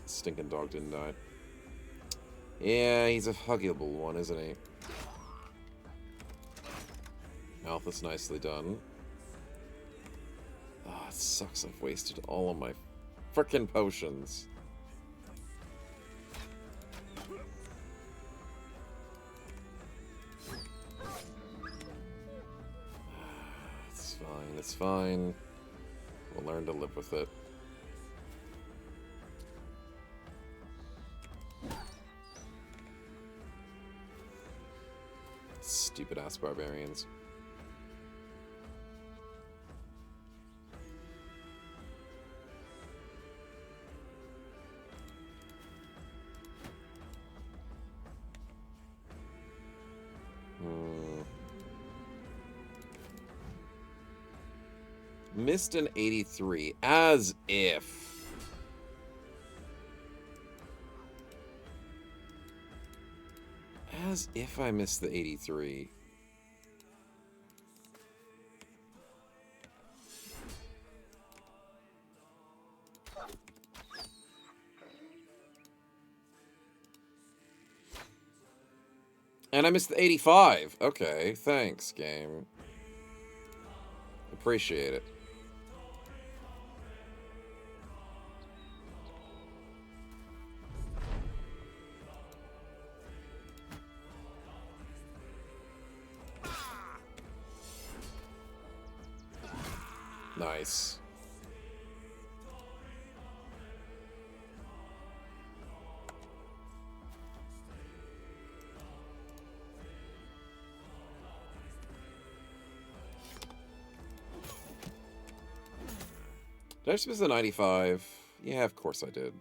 Speaker 3: Stinking dog didn't die. Yeah, he's a huggable one, isn't he? Mouth is nicely done. Ah, it sucks I've wasted all of my frickin' potions. It's fine, it's fine. We'll learn to live with it. Stupid ass barbarians. Missed an 83. As if. As if I missed the 83. And I missed the 85. Okay, thanks, game. Appreciate it. Nice. Did I just miss the 95? Yeah, of course I did.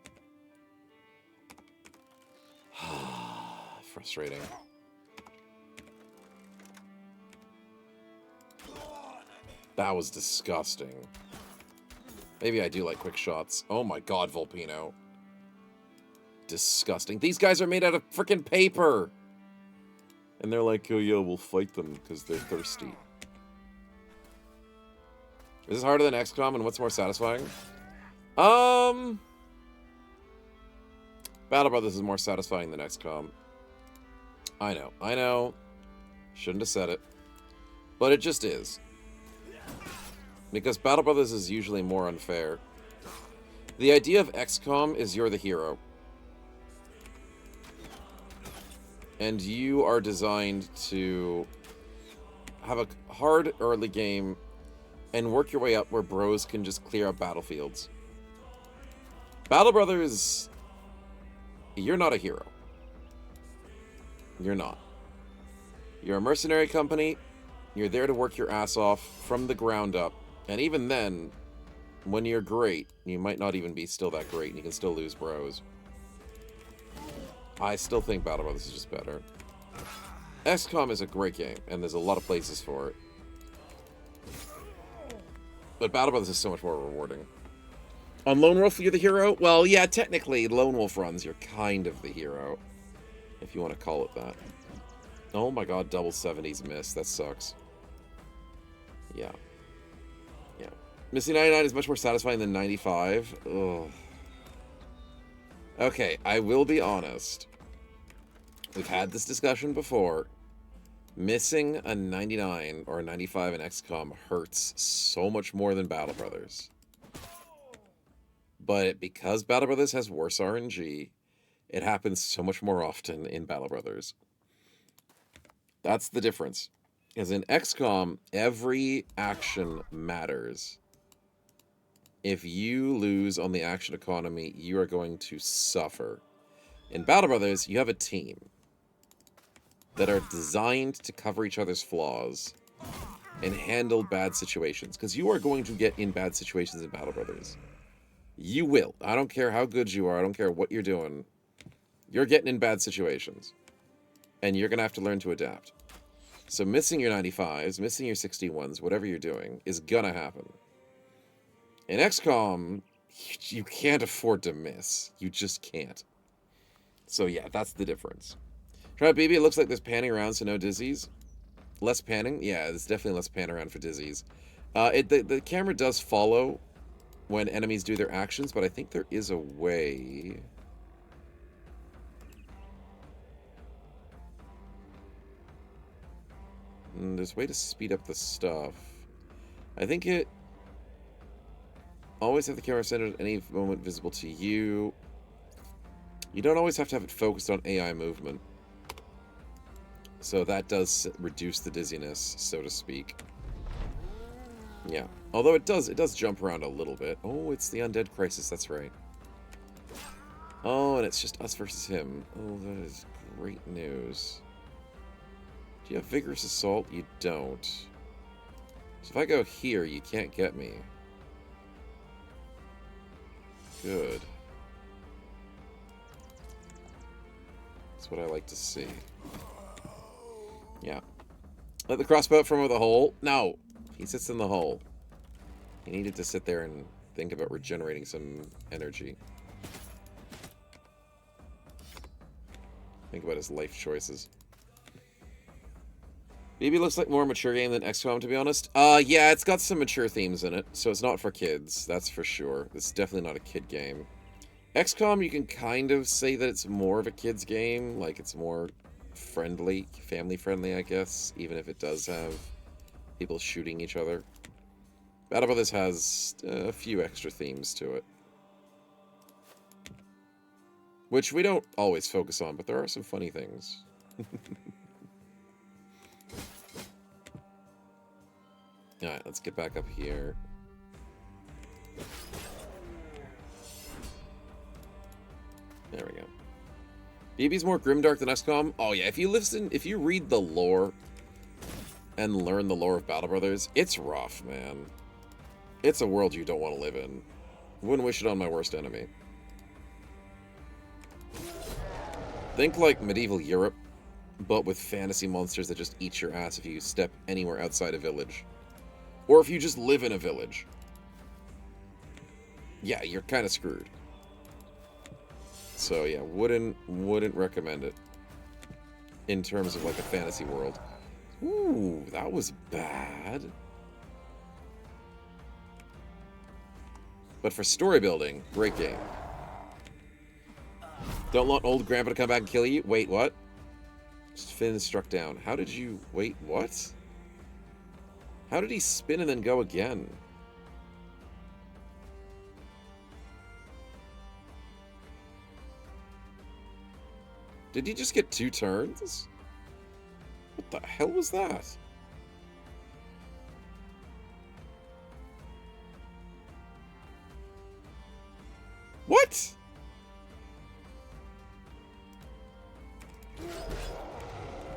Speaker 3: Frustrating. That was disgusting. Maybe I do like quick shots. Oh my god, Volpino. Disgusting. These guys are made out of freaking paper! And they're like, oh yeah, we'll fight them because they're thirsty. Is this harder than XCOM, and what's more satisfying? Battle Brothers is more satisfying than XCOM. I know. Shouldn't have said it. But it just is. Because Battle Brothers is usually more unfair. The idea of XCOM is you're the hero. And you are designed to have a hard early game and work your way up where bros can just clear up battlefields. Battle Brothers, you're not a hero. You're not. You're a mercenary company. You're there to work your ass off from the ground up. And even then, when you're great, you might not even be still that great, and you can still lose bros. I still think Battle Brothers is just better. XCOM is a great game, and there's a lot of places for it. But Battle Brothers is so much more rewarding. On Lone Wolf, you're the hero? Well, yeah, technically, Lone Wolf runs, you're kind of the hero. If you want to call it that. Oh my god, double 70s miss. That sucks. Yeah. Yeah. Missing 99 is much more satisfying than 95. Ugh. Okay, I will be honest. We've had this discussion before. Missing a 99 or a 95 in XCOM hurts so much more than Battle Brothers. But because Battle Brothers has worse RNG, it happens so much more often in Battle Brothers. That's the difference. Because in XCOM, every action matters If you lose on the action economy, you are going to suffer. In Battle Brothers, you have a team that are designed to cover each other's flaws and handle bad situations, because you are going to get in bad situations in Battle Brothers. You will. I don't care how good you are. I don't care what you're doing. You're getting in bad situations. And you're going to have to learn to adapt. So missing your 95s, missing your 61s, whatever you're doing, is going to happen. In XCOM, you can't afford to miss. You just can't. So yeah, that's the difference. Try BB, it looks like there's panning around, so no dizzies. Less panning? Yeah, there's definitely less pan around for dizzies. The camera does follow when enemies do their actions, but I think there is a way. There's a way to speed up the stuff. I think it... Always have the camera centered at any moment visible to you. You don't always have to have it focused on AI movement. So that does reduce the dizziness, so to speak. Yeah. Although it does jump around a little bit. Oh, it's the Undead Crisis, that's right. Oh, and it's just us versus him. Oh, that is great news. Do you have Vigorous Assault? You don't. So if I go here, you can't get me. Good. That's what I like to see. Yeah. Let the crossbow from over the hole. No! He sits in the hole. He needed to sit there and think about regenerating some energy. Think about his life choices. Maybe it looks like more a mature game than XCOM, to be honest. Yeah, it's got some mature themes in it, so it's not for kids, that's for sure. It's definitely not a kid game. XCOM, you can kind of say that it's more of a kid's game, like it's more friendly, family-friendly, I guess, even if it does have people shooting each other. Battle Brothers has a few extra themes to it. Which we don't always focus on, but there are some funny things. Alright, let's get back up here. There we go. BB's more grimdark than XCOM? Oh yeah, if you read the lore and learn the lore of Battle Brothers, it's rough, man. It's a world you don't want to live in. Wouldn't wish it on my worst enemy. Think like medieval Europe, but with fantasy monsters that just eat your ass if you step anywhere outside a village. Or if you just live in a village. Yeah, you're kind of screwed. So yeah, wouldn't recommend it. In terms of like a fantasy world. Ooh, that was bad. But for story building, great game. Don't want old grandpa to come back and kill you. Wait, what? Finn struck down. How did you... Wait, what? How did he spin and then go again? Did he just get 2 turns? What the hell was that? What?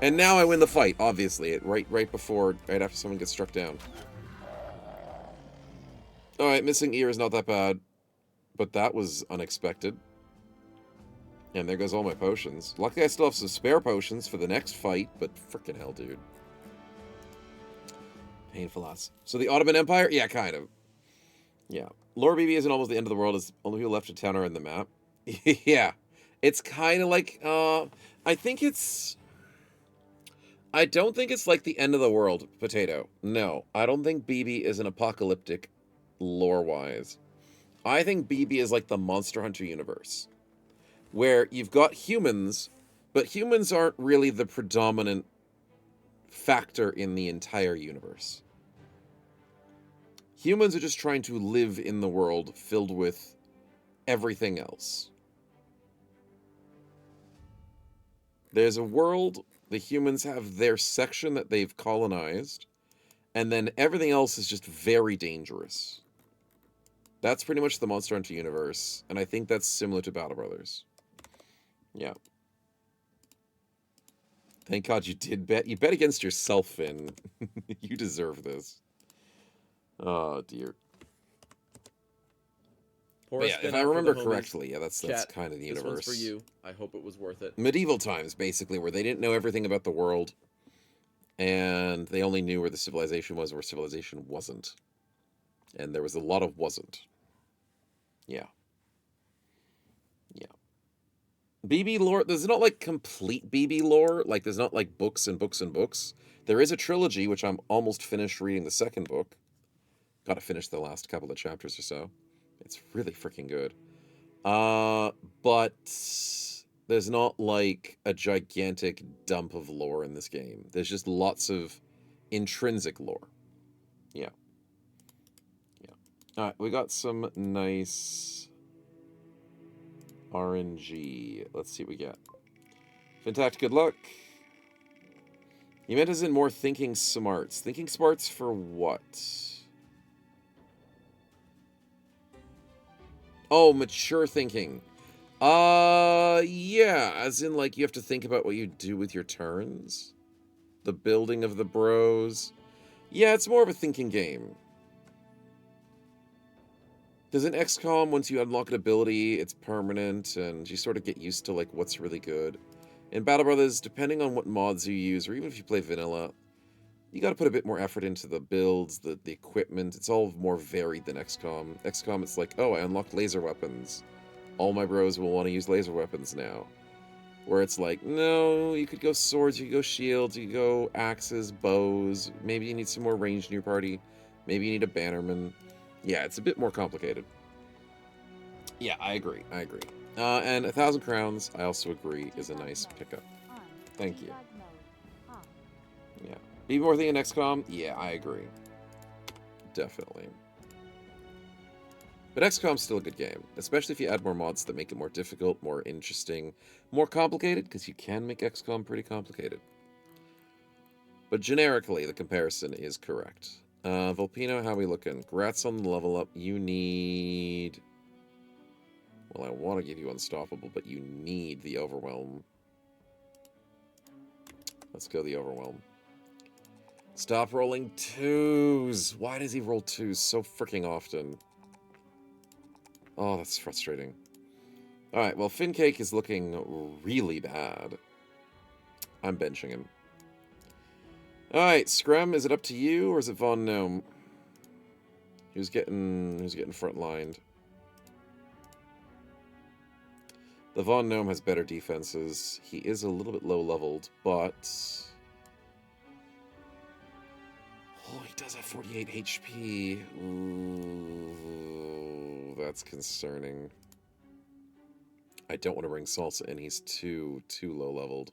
Speaker 3: And now I win the fight, obviously, right after someone gets struck down. Alright, missing ear is not that bad. But that was unexpected. And there goes all my potions. Luckily I still have some spare potions for the next fight, but frickin' hell, dude. Painful ass. So the Ottoman Empire? Yeah, kind of. Yeah. Lore BB isn't almost the end of the world, as only people left to town are in the map. Yeah. It's kind of like, I don't think it's like the end of the world, Potato. No, I don't think BB is an apocalyptic lore-wise. I think BB is like the Monster Hunter universe, where you've got humans, but humans aren't really the predominant factor in the entire universe. Humans are just trying to live in the world filled with everything else. There's a world, the humans have their section that they've colonized, and then everything else is just very dangerous. That's pretty much the Monster Hunter universe, and I think that's similar to Battle Brothers. Yeah. Thank God you did bet. You bet against yourself, Finn. You deserve this. Oh, dear.
Speaker 6: Pour
Speaker 3: But
Speaker 6: a
Speaker 3: yeah,
Speaker 6: spin
Speaker 3: if I
Speaker 6: out for
Speaker 3: remember
Speaker 6: the homies.
Speaker 3: correctly, yeah, that's
Speaker 6: Chat,
Speaker 3: kind of the
Speaker 6: this
Speaker 3: universe.
Speaker 6: one's for you. I hope it was worth it.
Speaker 3: Medieval times, basically, where they didn't know everything about the world, and they only knew where the civilization was, where civilization wasn't. And there was a lot of wasn't. Yeah. Yeah. BB lore, there's not like complete BB lore. Like, there's not like books and books and books. There is a trilogy, which I'm almost finished reading the second book. Gotta finish the last couple of chapters or so. It's really freaking good. But there's not like a gigantic dump of lore in this game. There's just lots of intrinsic lore. Yeah. Yeah. Alright, we got some nice RNG. Let's see what we get. Fintact, good luck. You meant as in more thinking smarts. Thinking smarts for what? Oh, mature thinking. Yeah, as in, like, you have to think about what you do with your turns. The building of the bros. Yeah, it's more of a thinking game. Because in XCOM, once you unlock an ability, it's permanent, and you sort of get used to, like, what's really good. In Battle Brothers, depending on what mods you use, or even if you play vanilla, you gotta put a bit more effort into the builds, the equipment. It's all more varied than XCOM. XCOM, it's like, oh, I unlocked laser weapons. All my bros will want to use laser weapons now. Where it's like, no, you could go swords, you could go shields, you could go axes, bows. Maybe you need some more range in your party. Maybe you need a bannerman. Yeah, it's a bit more complicated. Yeah, I agree. I agree. And 1,000 crowns, I also agree, is a nice pickup. Thank you. Yeah. Be more thinking XCOM? Yeah, I agree. Definitely. But XCOM's still a good game, especially if you add more mods that make it more difficult, more interesting, more complicated, because you can make XCOM pretty complicated. But generically, the comparison is correct. Volpino, how we looking? Grats on the level up. You need... Well, I want to give you Unstoppable, but you need the Overwhelm. Let's go the Overwhelm. Stop rolling twos! Why does he roll twos so freaking often? Oh, that's frustrating. Alright, well, Fincake is looking really bad. I'm benching him. Alright, Scrum, is it up to you, or is it Von Gnome? Who's getting front-lined? The Von Gnome has better defenses. He is a little bit low-leveled, but... Oh, he does have 48 HP. Ooh, that's concerning. I don't want to bring Salsa in. He's too low-leveled.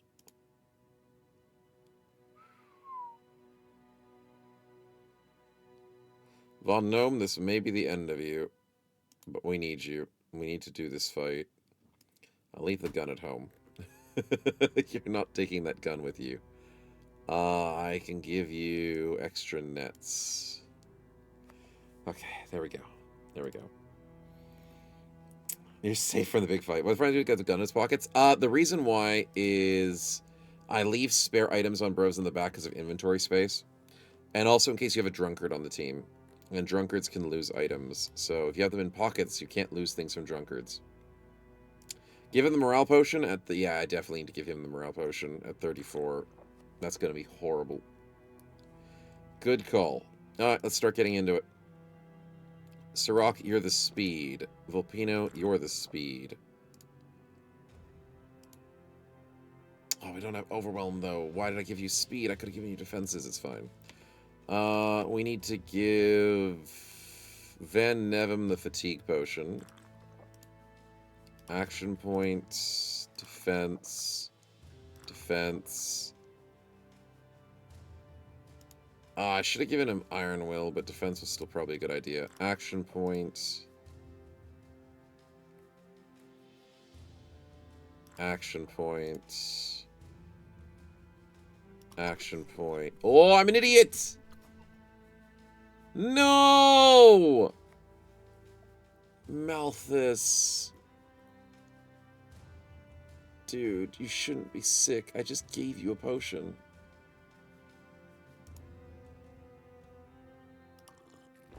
Speaker 3: Von Gnome, this may be the end of you, but we need you. We need to do this fight. I'll leave the gun at home. You're not taking that gun with you. I can give you extra nets. Okay, there we go. There we go. You're safe from the big fight. My friend got the gun in his pockets. The reason why is I leave spare items on bros in the back because of inventory space. And also in case you have a drunkard on the team. And drunkards can lose items. So if you have them in pockets, you can't lose things from drunkards. Give him the morale potion at the... Yeah, I definitely need to give him the morale potion at 34. That's going to be horrible. Good call. Alright, let's start getting into it. Sirach, you're the speed. Volpino, you're the speed. Oh, we don't have Overwhelm, though. Why did I give you speed? I could have given you defenses. It's fine. We need to give Van Nevem the fatigue potion. Action point. Defense. Defense. I should have given him Iron Will, but defense was still probably a good idea. Action point. Action point. Action point. Oh, I'm an idiot! No! Malthus. Dude, you shouldn't be sick. I just gave you a potion.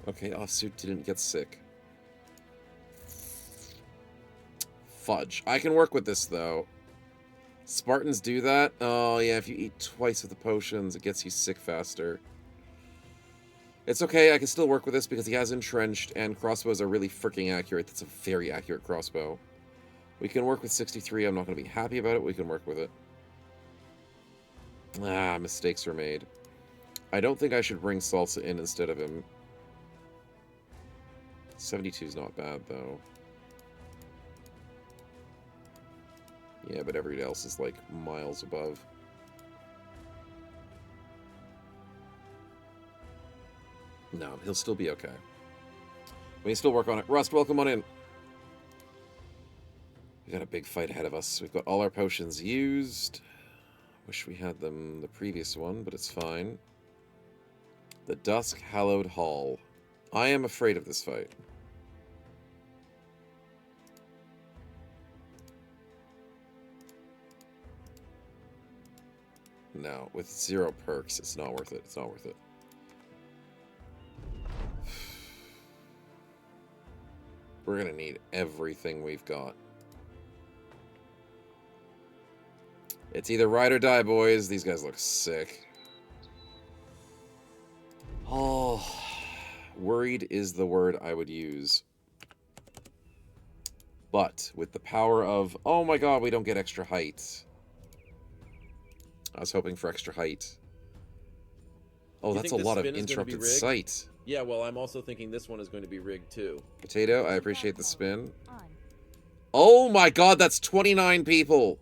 Speaker 3: Okay, Offsuit didn't get sick. Fudge. I can work with this, though. Spartans do that? Oh, yeah, if you eat twice of the potions, it gets you sick faster. It's okay, I can still work with this because he has Entrenched, and crossbows are really freaking accurate. That's a very accurate crossbow. We can work with 63. I'm not going to be happy about it. We can work with it. Ah, mistakes were made. I don't think I should bring Salsa in instead of him. 72 is not bad, though. Yeah, but everybody else is, like, miles above. No, he'll still be okay. We can still work on it. Rust, welcome on in. We got a big fight ahead of us. We've got all our potions used. Wish we had them the previous one, but it's fine. The Dusk Hallowed Hall. I am afraid of this fight. No, with 0 perks, it's not worth it. It's not worth it. We're gonna need everything we've got. It's either ride or die, boys. These guys look sick. Oh, worried is the word I would use. But with the power of, oh my god, we don't get extra height. I was hoping for extra height. Oh, that's a lot of interrupted sight.
Speaker 6: Yeah, well, I'm also thinking this one is going to be rigged too.
Speaker 3: Potato, I appreciate the spin.
Speaker 5: On.
Speaker 3: Oh my god, that's 29 people!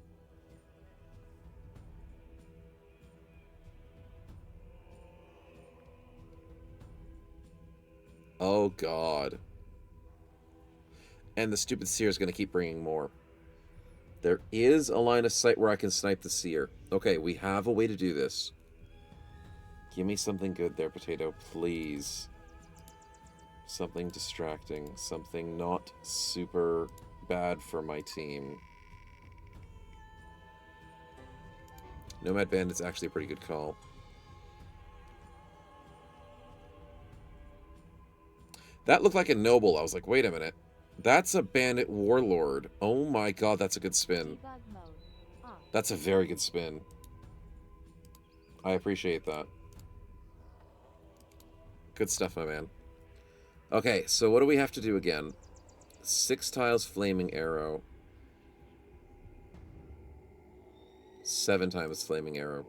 Speaker 3: Oh god. And the stupid seer is going to keep bringing more. There is a line of sight where I can snipe the seer. Okay, we have a way to do this. Give me something good there, Potato, please. Something distracting. Something not super bad for my team. Nomad Bandit's actually a pretty good call. That looked like a noble. I was like, wait a minute. That's a bandit warlord. Oh my god, that's a good spin.
Speaker 5: Debug mode. Off.
Speaker 3: That's a very good spin. I appreciate that. Good stuff, my man. Okay, so what do we have to do again? 6 tiles Flaming Arrow. 7 times Flaming Arrow.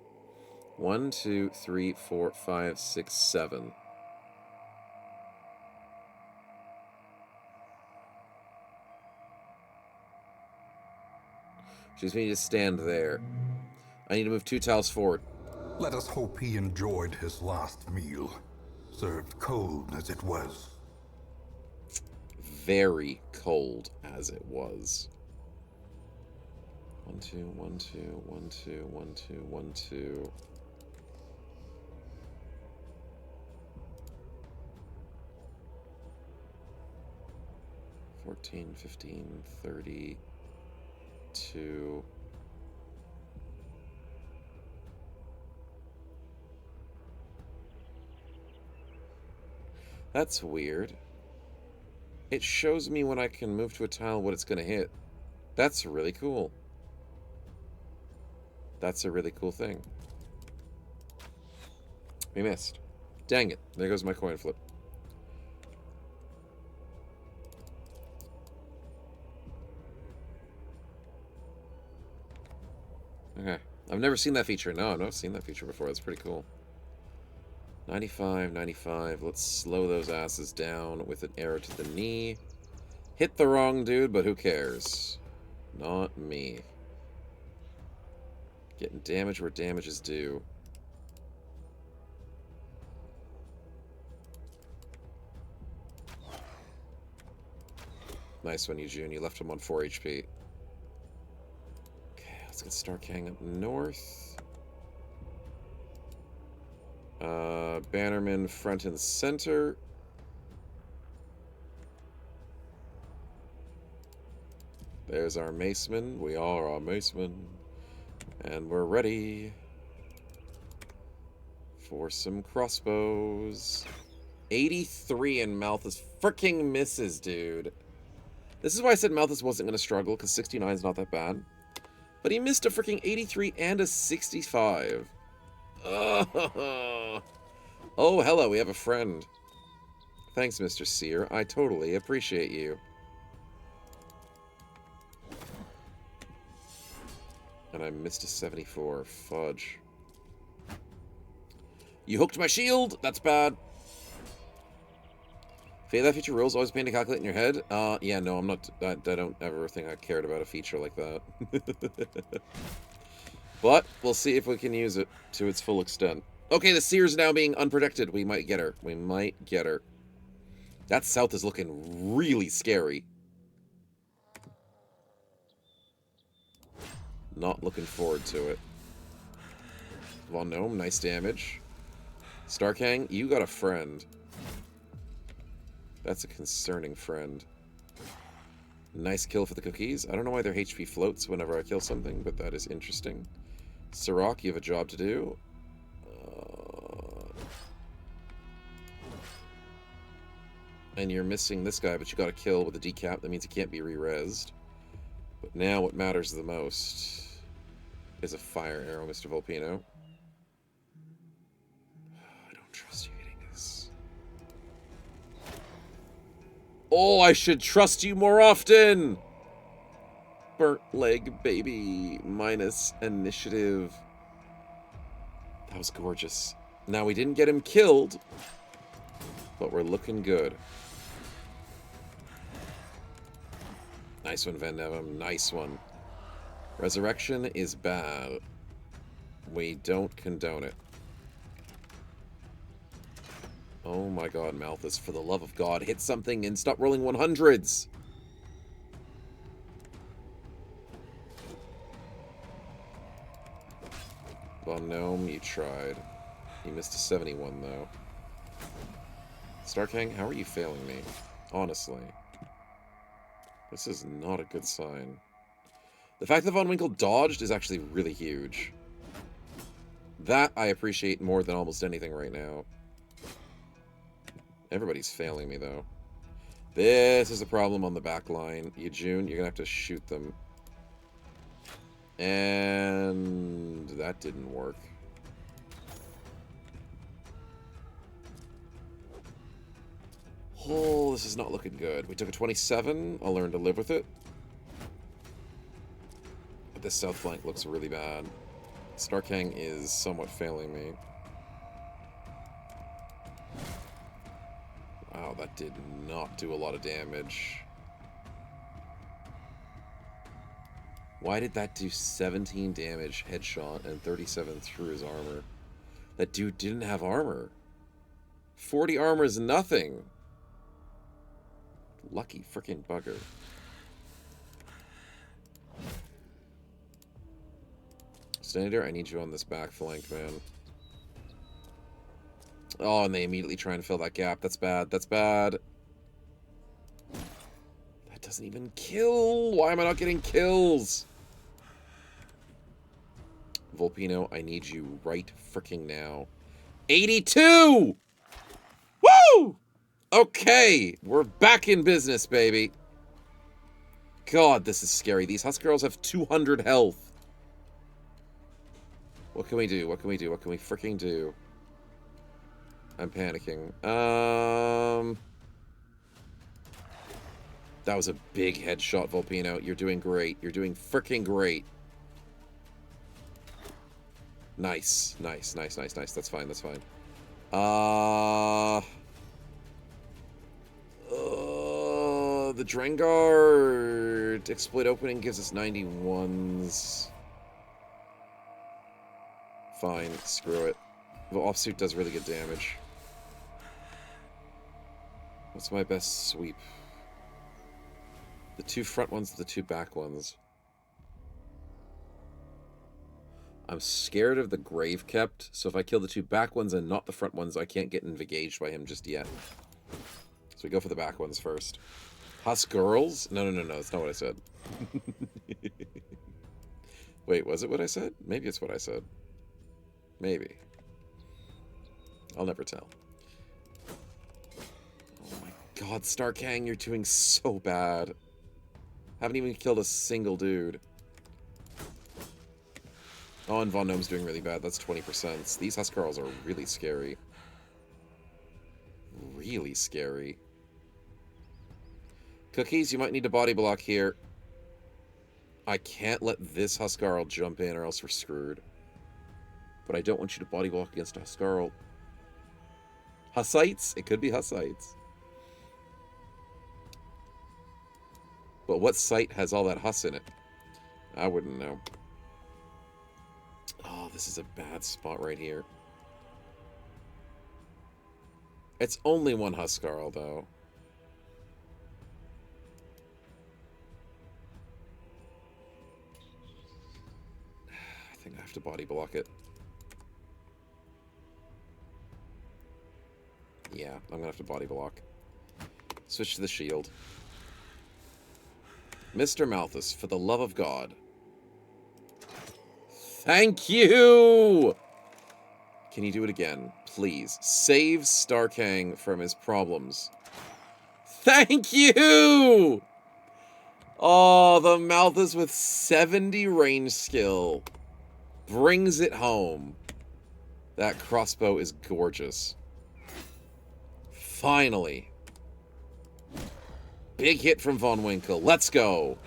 Speaker 3: 1, 2, 3, 4, 5, 6, 7. Just need to stand there. I need to move 2 tiles forward.
Speaker 8: Let us hope he enjoyed his last meal, served cold as it was.
Speaker 3: Very cold as it was. 1, 2, 1, 2, 1, 2, 1, 2, 1, 2. $14, $15, $32. That's weird. It shows me when I can move to a tile what it's going to hit. That's really cool. That's a really cool thing. We missed. Dang it. There goes my coin flip. Okay. I've never seen that feature. No, I've not seen that feature before. That's pretty cool. 95, 95. Let's slow those asses down with an arrow to the knee. Hit the wrong dude, but who cares? Not me. Getting damage where damage is due. Nice one, Eugene. You left him on 4 HP. Okay, let's get Starkang up north. Bannerman front and center. There's our maceman. We are our maceman. And we're ready for some crossbows. 83 and Malthus freaking misses, dude. This is why I said Malthus wasn't going to struggle, because 69 is not that bad. But he missed a freaking 83 and a 65. Oh, hello, we have a friend. Thanks, Mr. Seer. I totally appreciate you. And I missed a 74. Fudge. You hooked my shield! That's bad. Fate that feature rules always pain to calculate in your head? Yeah, no, I'm not. I don't ever think I cared about a feature like that. But we'll see if we can use it to its full extent. Okay, the Seer's now being unprotected. We might get her. We might get her. That south is looking really scary. Not looking forward to it. Von Gnome, nice damage. Starkhang, you got a friend. That's a concerning friend. Nice kill for the cookies. I don't know why their HP floats whenever I kill something, but that is interesting. Sirach, you have a job to do. And you're missing this guy, but you got a kill with a decap. That means he can't be re-rezzed. But now what matters the most is a fire arrow, Mr. Volpino. I don't trust you hitting this. Oh, I should trust you more often! Burnt leg, baby. Minus initiative. That was gorgeous. Now, we didn't get him killed, but we're looking good. Nice one, Van Nevem. Nice one. Resurrection is bad. We don't condone it. Oh my god, Malthus, for the love of God, hit something and stop rolling 100s! Well, Gnome, you tried. You missed a 71, though. Starkhang, how are you failing me? Honestly. This is not a good sign. The fact that Von Winkle dodged is actually really huge. That I appreciate more than almost anything right now. Everybody's failing me, though. This is a problem on the back line. Yejun, you're gonna have to shoot them. And that didn't work. Oh, this is not looking good. We took a 27. I'll learn to live with it. But this south flank looks really bad. Starkhang is somewhat failing me. Wow, that did not do a lot of damage. Why did that do 17 damage headshot and 37 through his armor? That dude didn't have armor. 40 armor is nothing. Lucky freaking bugger. Senator, I need you on this back flank, man. Oh, and they immediately try and fill that gap. That's bad. That's bad. That doesn't even kill. Why am I not getting kills? Volpino, I need you right freaking now. 82! Woo! Okay, we're back in business, baby. God, this is scary. These Husk girls have 200 health. What can we do? What can we do? What can we freaking do? I'm panicking. That was a big headshot, Volpino. You're doing great. You're doing freaking great. Nice. Nice, nice, nice, nice. That's fine, that's fine. The Drengard exploit opening gives us 91s. Fine, screw it. The offsuit does really good damage. What's my best sweep? The two front ones, the two back ones. I'm scared of the Grave Kept, so if I kill the two back ones and not the front ones, I can't get engaged by him just yet. So we go for the back ones first. Husk girls? No, that's not what I said. Wait, was it what I said? Maybe it's what I said. Maybe. I'll never tell. Oh my god, Starkang, you're doing so bad. Haven't even killed a single dude. Oh, and Von Gnome's doing really bad. That's 20%. These Huskarls are really scary. Really scary. Cookies, you might need to body block here. I can't let this Huskarl jump in or else we're screwed. But I don't want you to body block against a Huskarl. Hussites? It could be Hussites. But what site has all that Huss in it? I wouldn't know. Oh, this is a bad spot right here. It's only one Huskarl, though. I think I have to body block it. Yeah, I'm gonna have to body block. Switch to the shield. Mr. Malthus, for the love of God. Thank you! Can you do it again, please? Save Starkang from his problems. Thank you! Oh, the Malthus with 70 range skill brings it home. That crossbow is gorgeous. Finally. Big hit from Von Winkle. Let's go.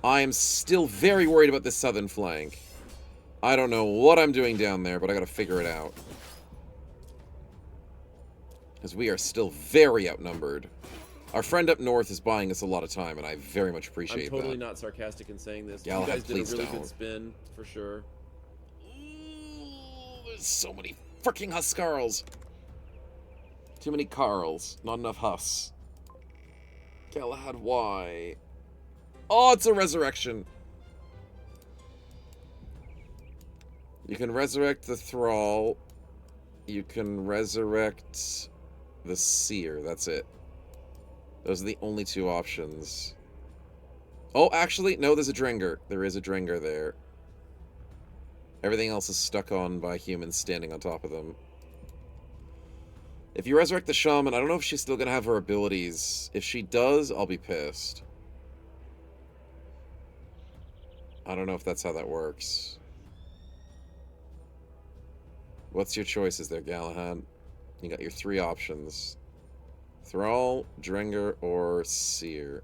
Speaker 3: I am still very worried about this southern flank. I don't know what I'm doing down there, but I gotta figure it out. Because we are still very outnumbered. Our friend up north is buying us a lot of time, and I very much appreciate that.
Speaker 6: I'm totally not sarcastic in saying this.
Speaker 3: Galahad,
Speaker 6: you guys did a
Speaker 3: please
Speaker 6: really
Speaker 3: don't.
Speaker 6: good spin, for sure.
Speaker 3: Ooh, there's so many freaking Huskarls. Too many Carls. Not enough Huss. Galahad, why? Oh, it's a resurrection. You can resurrect the Thrall. You can resurrect the Seer. That's it. Those are the only two options. Oh, actually, no, there's a Drenger. There is a Drenger there. Everything else is stuck on by humans standing on top of them. If you resurrect the Shaman, I don't know if she's still going to have her abilities. If she does, I'll be pissed. I don't know if that's how that works. What's your choices there, Galahad? You got your three options. Thrall, Drenger, or Seer.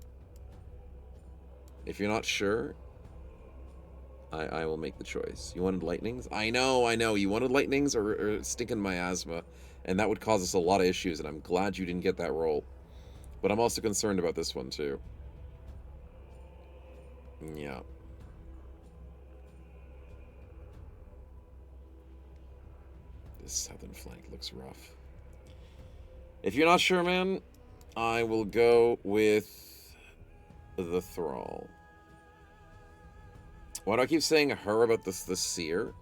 Speaker 3: If you're not sure, I will make the choice. You wanted lightnings? I know. You wanted lightnings or stinking miasma, and that would cause us a lot of issues, and I'm glad you didn't get that roll. But I'm also concerned about this one, too. Yeah. This southern flank looks rough. If you're not sure, man, I will go with the Thrall. Why do I keep saying her about the Seer?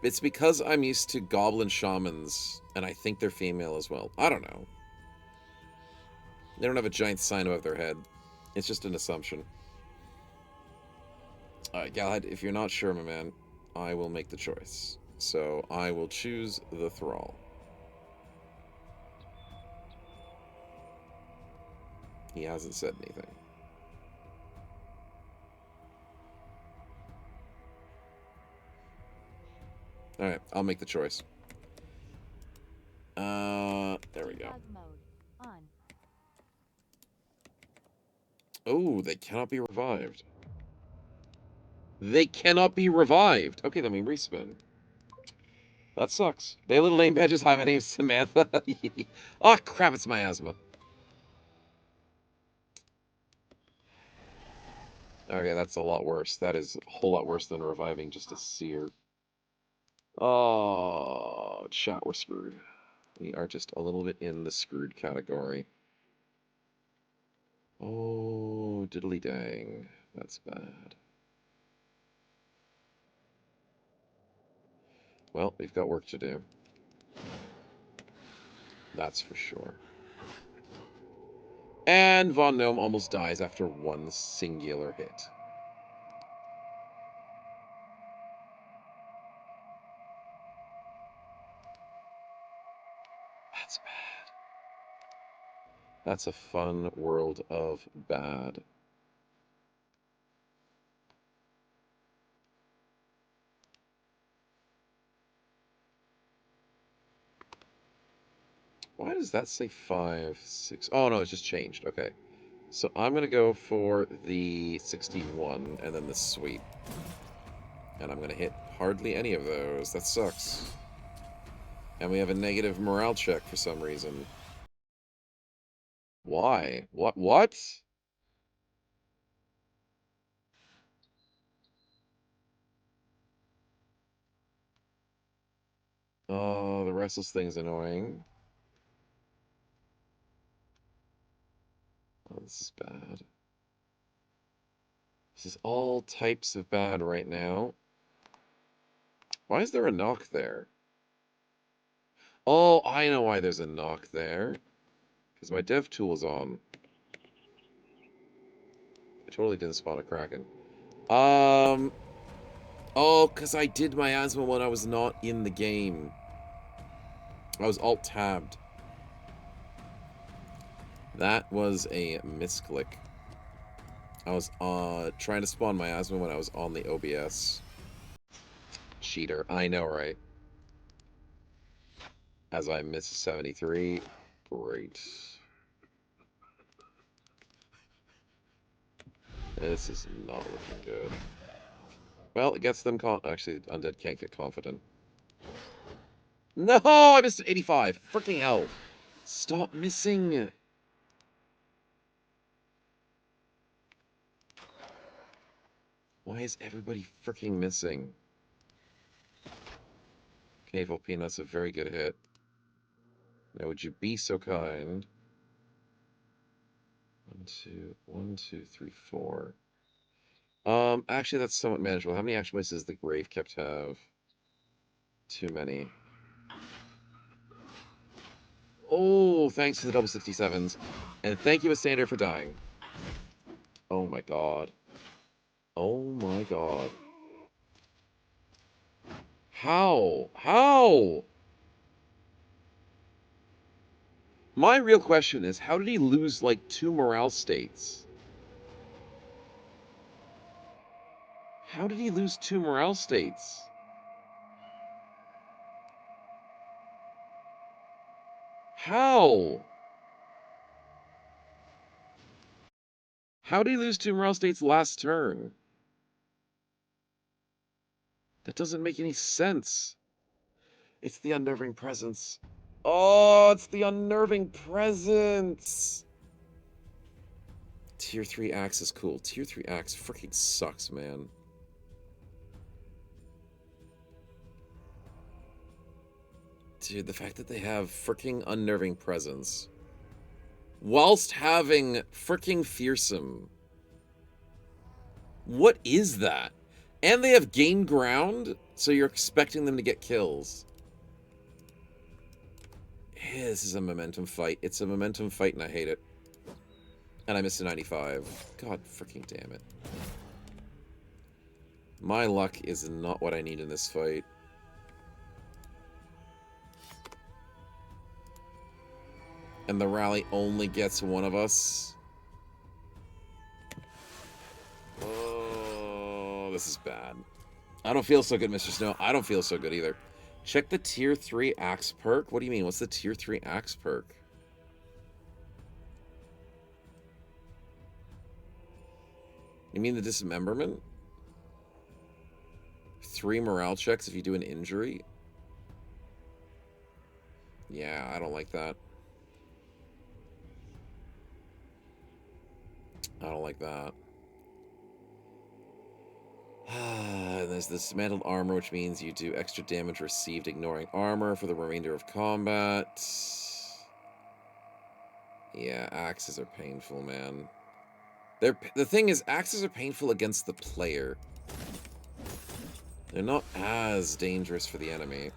Speaker 3: It's because I'm used to Goblin Shamans, and I think they're female as well. I don't know. They don't have a giant sign above their head. It's just an assumption. Alright, Galahad, if you're not sure, my man, I will make the choice. So, I will choose the Thrall. He hasn't said anything. Alright, I'll make the choice. There we go.
Speaker 5: Debug mode on.
Speaker 3: Oh, they cannot be revived. They cannot be revived! Okay, let me respin. That sucks. They little name badges. Hi, my name's Samantha. Oh, crap, it's miasma. Okay, that's a lot worse. That is a whole lot worse than reviving just a Seer. Oh, chat, we're screwed. We are just a little bit in the screwed category. Oh, diddly dang. That's bad. Well, we've got work to do. That's for sure. And Von Gnome almost dies after one singular hit. That's bad. That's a fun world of bad. Why does that say 5, 6? Oh, no, it's just changed. Okay. So I'm going to go for the 61 and then the sweep. And I'm going to hit hardly any of those. That sucks. And we have a negative morale check for some reason. Why? What? Oh, the restless thing's annoying. Oh, this is bad. This is all types of bad right now. Why is there a knock there? Oh, I know why there's a knock there. Because my dev tool is on. I totally didn't spot a Kraken. Oh, because I did miasma when I was not in the game. I was alt-tabbed. That was a misclick. I was trying to spawn miasma when I was on the OBS. Cheater. I know, right? As I miss 73. Great. This is not looking good. Well, it gets them actually, Undead can't get confident. No, I missed 85. Freaking hell. Stop missing. Why is everybody freaking missing? Naval Peanut's a very good hit. Now, would you be so kind? 1, 2, 3, 4. Actually, that's somewhat manageable. How many action points does the Grave Kept have? Too many. Oh, thanks to the double 67s. And thank you, Sander, for dying. Oh my god. Oh my god. How? How? My real question is, how did he lose, like, 2 morale states? How did he lose 2 morale states? How? How did he lose 2 morale states last turn? That doesn't make any sense. It's the unnerving presence. Oh, it's the unnerving presence. Tier 3 axe is cool. Tier 3 axe freaking sucks, man. Dude, the fact that they have freaking unnerving presence whilst having freaking fearsome. What is that? And they have gained ground, so you're expecting them to get kills. Yeah, this is a momentum fight. It's a momentum fight, and I hate it. And I missed a 95. God freaking damn it. My luck is not what I need in this fight. And the rally only gets one of us. Oh, this is bad. I don't feel so good, Mr. Snow. I don't feel so good either. Check the tier 3 axe perk. What do you mean? What's the tier 3 axe perk? You mean the dismemberment? 3 morale checks if you do an injury? Yeah, I don't like that. I don't like that. There's the dismantled armor, which means you do extra damage received ignoring armor for the remainder of combat. Yeah, axes are painful, man. The thing is, axes are painful against the player. They're not as dangerous for the enemy.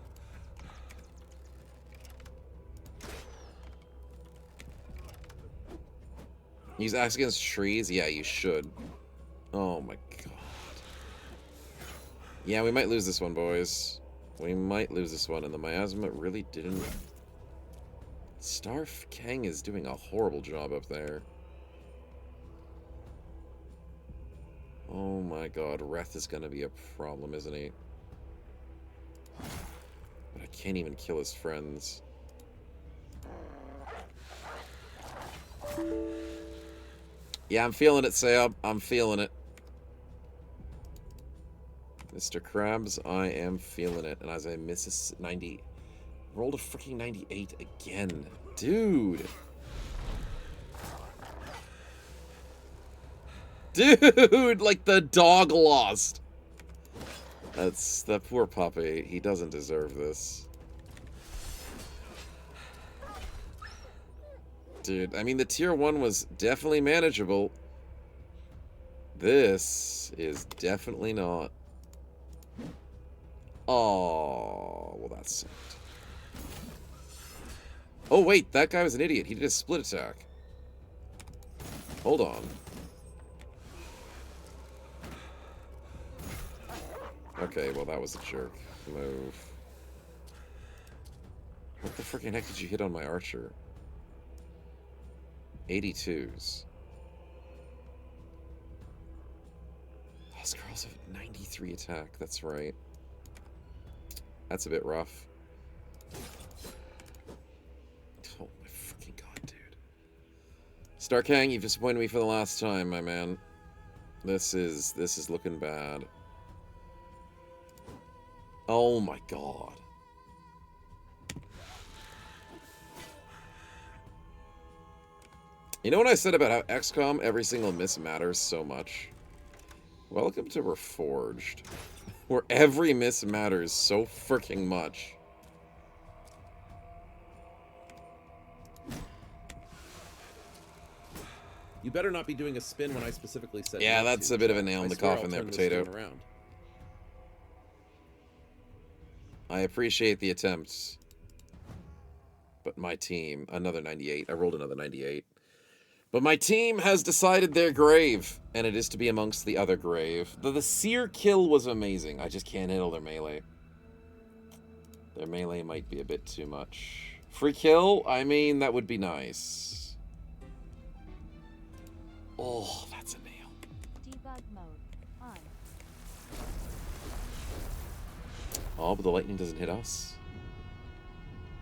Speaker 3: Use axe against trees? Yeah, you should. Oh my god. Yeah, we might lose this one, boys. We might lose this one, and the miasma really didn't... Starf Kang is doing a horrible job up there. Oh my god, Reth is gonna be a problem, isn't he? But I can't even kill his friends. Yeah, I'm feeling it, Sayab. I'm feeling it. Mr. Krabs, I am feeling it. And as I miss a 90... Rolled a freaking 98 again. Dude! Dude! Like the dog lost! That's... That poor puppy. He doesn't deserve this. Dude, I mean, the tier 1 was definitely manageable. This is definitely not. Oh, well, that sucked. Oh, wait, that guy was an idiot. He did a split attack. Hold on. Okay, well, that was a jerk move. What the freaking heck did you hit on my archer? 82s. Oh, Skrulls have 93 attack. That's right. That's a bit rough. Oh my freaking god, dude. Starkang, you've disappointed me for the last time, my man. This is looking bad. Oh my god. You know what I said about how XCOM, every single miss matters so much? Welcome to Reforged, where every miss matters so freaking much.
Speaker 6: You better not be doing a spin when I specifically said.
Speaker 3: Yeah, that's a bit of a nail in the coffin there, Potato. I appreciate the attempts, but my team, another 98. I rolled another 98. But my team has decided their grave, and it is to be amongst the other grave. The Seer kill was amazing. I just can't handle their melee. Their melee might be a bit too much. Free kill? I mean, that would be nice. Oh, that's a nail.
Speaker 5: Debug mode on.
Speaker 3: Oh, but the lightning doesn't hit us.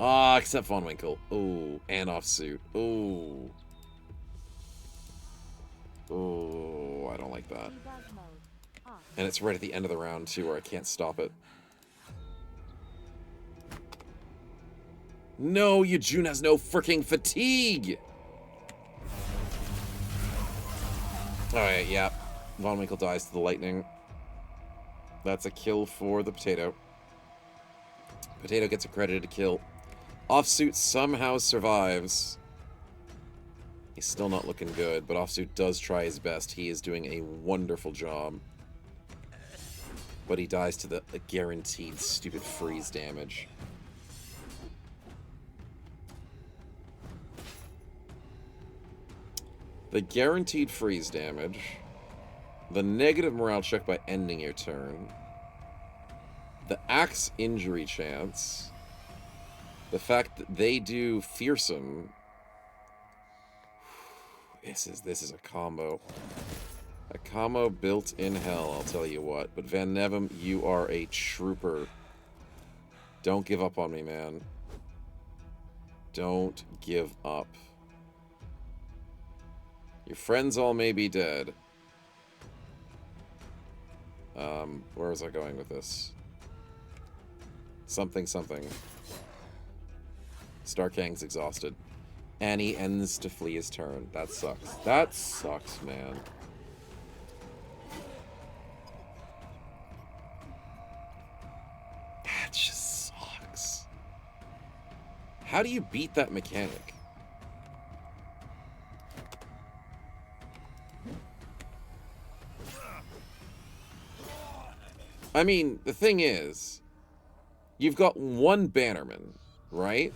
Speaker 3: Ah, except Von Winkle. Ooh, and offsuit. Ooh. Oh, I don't like that.
Speaker 5: Debug mode off.
Speaker 3: And it's right at the end of the round, too, where I can't stop it. No, Yujun has no freaking fatigue! Alright, yeah. Von Winkle dies to the lightning. That's a kill for the Potato. Potato gets a credited kill. Offsuit somehow survives. He's still not looking good, but Offsuit does try his best. He is doing a wonderful job. But he dies to the guaranteed stupid freeze damage. The guaranteed freeze damage. The negative morale check by ending your turn. The axe injury chance. The fact that they do fearsome. This is a combo. A combo built in hell, I'll tell you what. But Van Nevem, you are a trooper. Don't give up on me, man. Don't give up. Your friends all may be dead. Where was I going with this? Something. Starkang's exhausted. And he ends to flee his turn. That sucks. That sucks, man. That just sucks. How do you beat that mechanic? I mean, the thing is, you've got one Bannerman, right?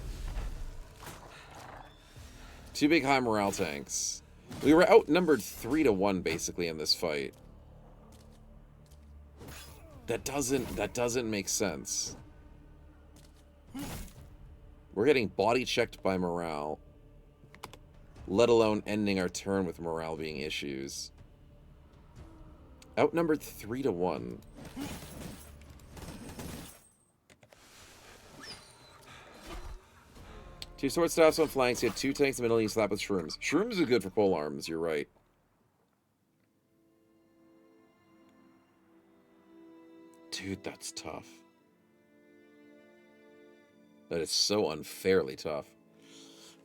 Speaker 3: Two big high morale tanks. We were outnumbered 3-1 basically in this fight. That doesn't make sense. We're getting body checked by morale, let alone ending our turn with morale being issues. Outnumbered 3-1. Two sword staffs on flanks. You had 2 tanks in the middle. And you slap with shrooms. Shrooms are good for pole arms. You're right. Dude, that's tough. That is so unfairly tough.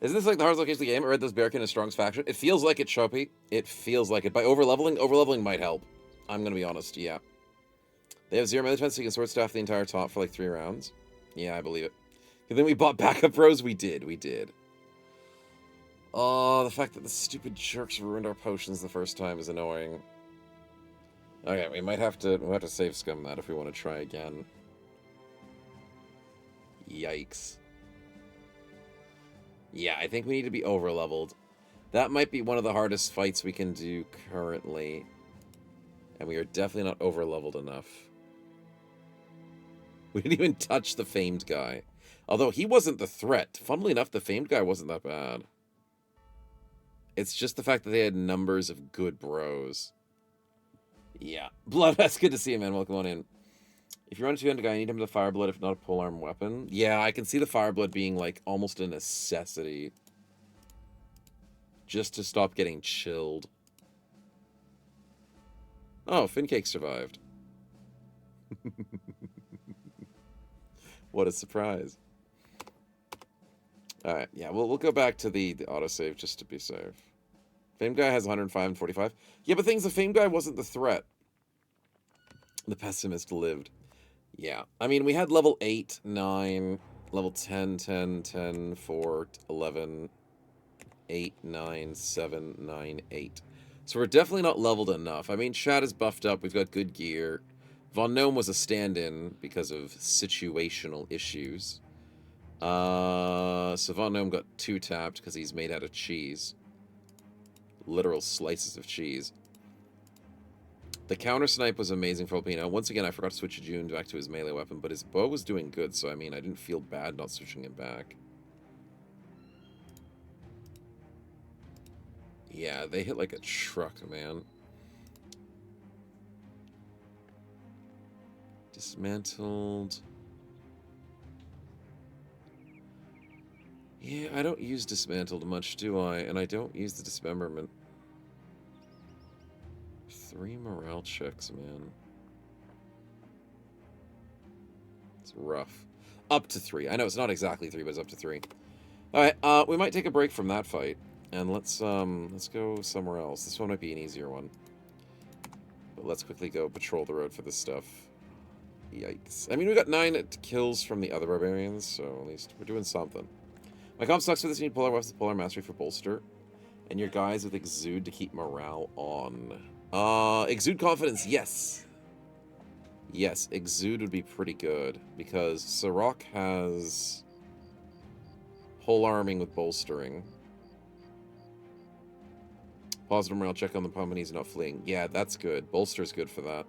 Speaker 3: Isn't this like the hardest location of the game? I read this Bearkin is Strong's faction. It feels like it, Choppy. It feels like it. By overleveling might help. I'm gonna be honest, yeah. They have 0 melee defense, so you can sword staff the entire top for like 3 rounds. Yeah, I believe it. And then we bought backup bros. We did. Oh, the fact that the stupid jerks ruined our potions the first time is annoying. Okay, we might have to save scum that if we want to try again. Yikes. Yeah, I think we need to be overleveled. That might be one of the hardest fights we can do currently. And we are definitely not overleveled enough. We didn't even touch the famed guy. Although he wasn't the threat. Funnily enough, the famed guy wasn't that bad. It's just the fact that they had numbers of good bros. Yeah. Blood, that's good to see you, man. Welcome on in. If you run a 200 guy, you need him to Fireblood, if not a polearm weapon. Yeah, I can see the Fireblood being, like, almost a necessity. Just to stop getting chilled. Oh, Fincake survived. What a surprise. Alright, yeah, we'll go back to the autosave just to be safe. Fame guy has 105 and 45. Yeah, but the Fame guy wasn't the threat. The pessimist lived. Yeah, I mean, we had level 8, 9, level 10, 10, 10, 4, 11, 8, 9, 7, 9, 8. So we're definitely not leveled enough. I mean, Chad is buffed up. We've got good gear. Von Gnome was a stand-in because of situational issues. So Von Gnome got 2 tapped because he's made out of cheese. Literal slices of cheese. The counter snipe was amazing for Alpino. Once again, I forgot to switch June back to his melee weapon, but his bow was doing good, so I mean, I didn't feel bad not switching it back. Yeah, they hit like a truck, man. Dismantled. Yeah, I don't use dismantled much, do I? And I don't use the dismemberment. 3 morale checks, man. It's rough. Up to 3. I know it's not exactly 3, but it's up to 3. Alright, we might take a break from that fight. And let's go somewhere else. This one might be an easier one. But let's quickly go patrol the road for this stuff. Yikes. I mean, we got 9 kills from the other barbarians, so at least we're doing something. My comp sucks for this. You need polar weapons, polar mastery for bolster. And your guys with exude to keep morale on. Exude confidence, yes. Yes, exude would be pretty good. Because Sirach has pole arming with bolstering. Positive morale check on the palm when he's not fleeing. Yeah, that's good. Bolster's good for that.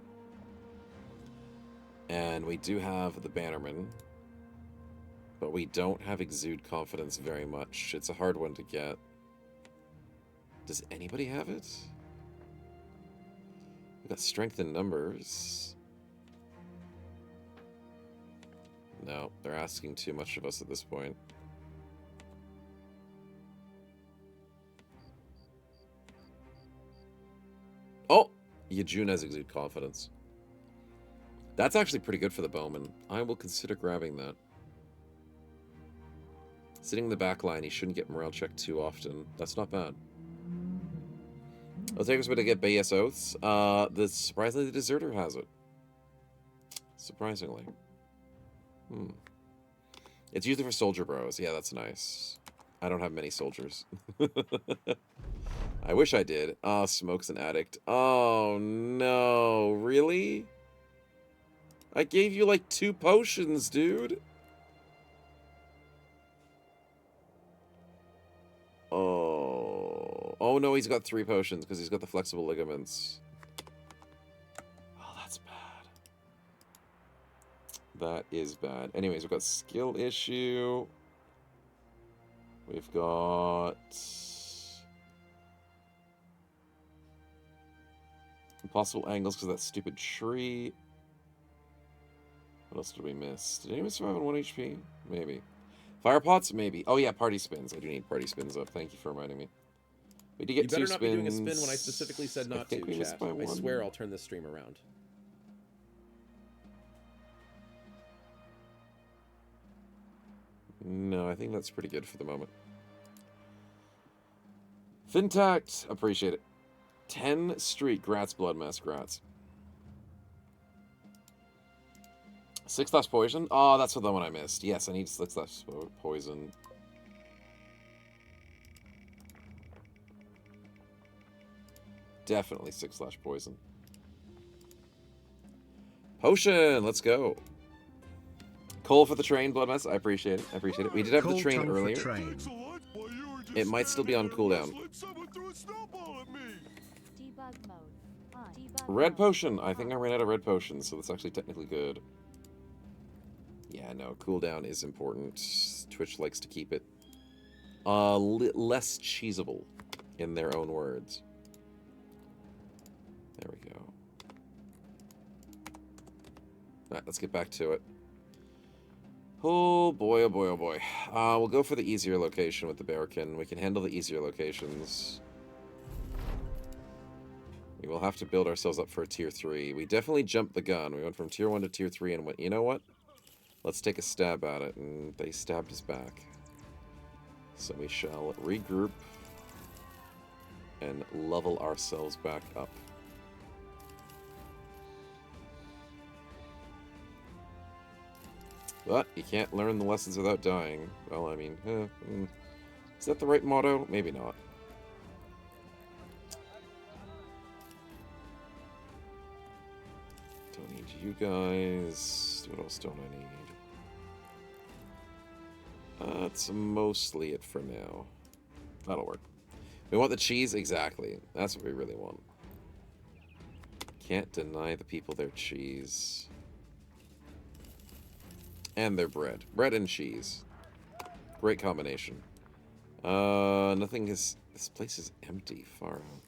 Speaker 3: And we do have the Bannerman. But we don't have exude confidence very much. It's a hard one to get. Does anybody have it? We've got strength in numbers. No, they're asking too much of us at this point. Oh! Yajun has exude confidence. That's actually pretty good for the bowman. I will consider grabbing that. Sitting in the back line, he shouldn't get morale checked too often. That's not bad. It'll take us a bit to get Bayes Oaths. Surprisingly, the Deserter has it. Surprisingly. It's usually for soldier bros. Yeah, that's nice. I don't have many soldiers. I wish I did. Oh, Smoke's an addict. Oh, no. Really? I gave you like 2 potions, dude. Oh. Oh no, he's got 3 potions because he's got the flexible ligaments. Oh, that's bad. That is bad. Anyways, we've got skill issue. We've got impossible angles because of that stupid tree. What else did we miss? Did anyone survive on 1 HP? Maybe. Fire pots? Maybe. Oh yeah, party spins. I do need party spins up. Thank you for reminding me. We did get
Speaker 6: You
Speaker 3: 2
Speaker 6: better
Speaker 3: spins.
Speaker 6: not be doing a spin when I specifically said not to,
Speaker 3: we missed
Speaker 6: chat.
Speaker 3: by
Speaker 6: I
Speaker 3: 1.
Speaker 6: swear I'll turn this stream around.
Speaker 3: No, I think that's pretty good for the moment. Fintact, appreciate it. 10 streak, grats, blood mass, grats. 6 poison. Oh, that's the one I missed. Yes, I need 6 poison. Definitely 6 poison. Potion, let's go. Coal for the train, blood mass. I appreciate it. I appreciate it. We did have the train earlier. It might still be on cooldown.
Speaker 5: Debug mode. On. Debug
Speaker 3: Red
Speaker 5: mode.
Speaker 3: potion. I think I ran out of red potions, so that's actually technically good. Yeah, no, cooldown is important. Twitch likes to keep it less cheesable, in their own words. There we go. Alright, let's get back to it. Oh boy, oh boy, oh boy. We'll go for the easier location with the Bearkin. We can handle the easier locations. We will have to build ourselves up for a tier 3. We definitely jumped the gun. We went from tier 1 to tier 3 and went, you know what? Let's take a stab at it. And they stabbed us back. So we shall regroup and level ourselves back up. But you can't learn the lessons without dying. Well, I mean, is that the right motto? Maybe not. Don't need you guys. What else don't I need? That's mostly it for now. That'll work. We want the cheese? Exactly. That's what we really want. Can't deny the people their cheese. And their bread. Bread and cheese. Great combination. Nothing is... This place is empty. Far out.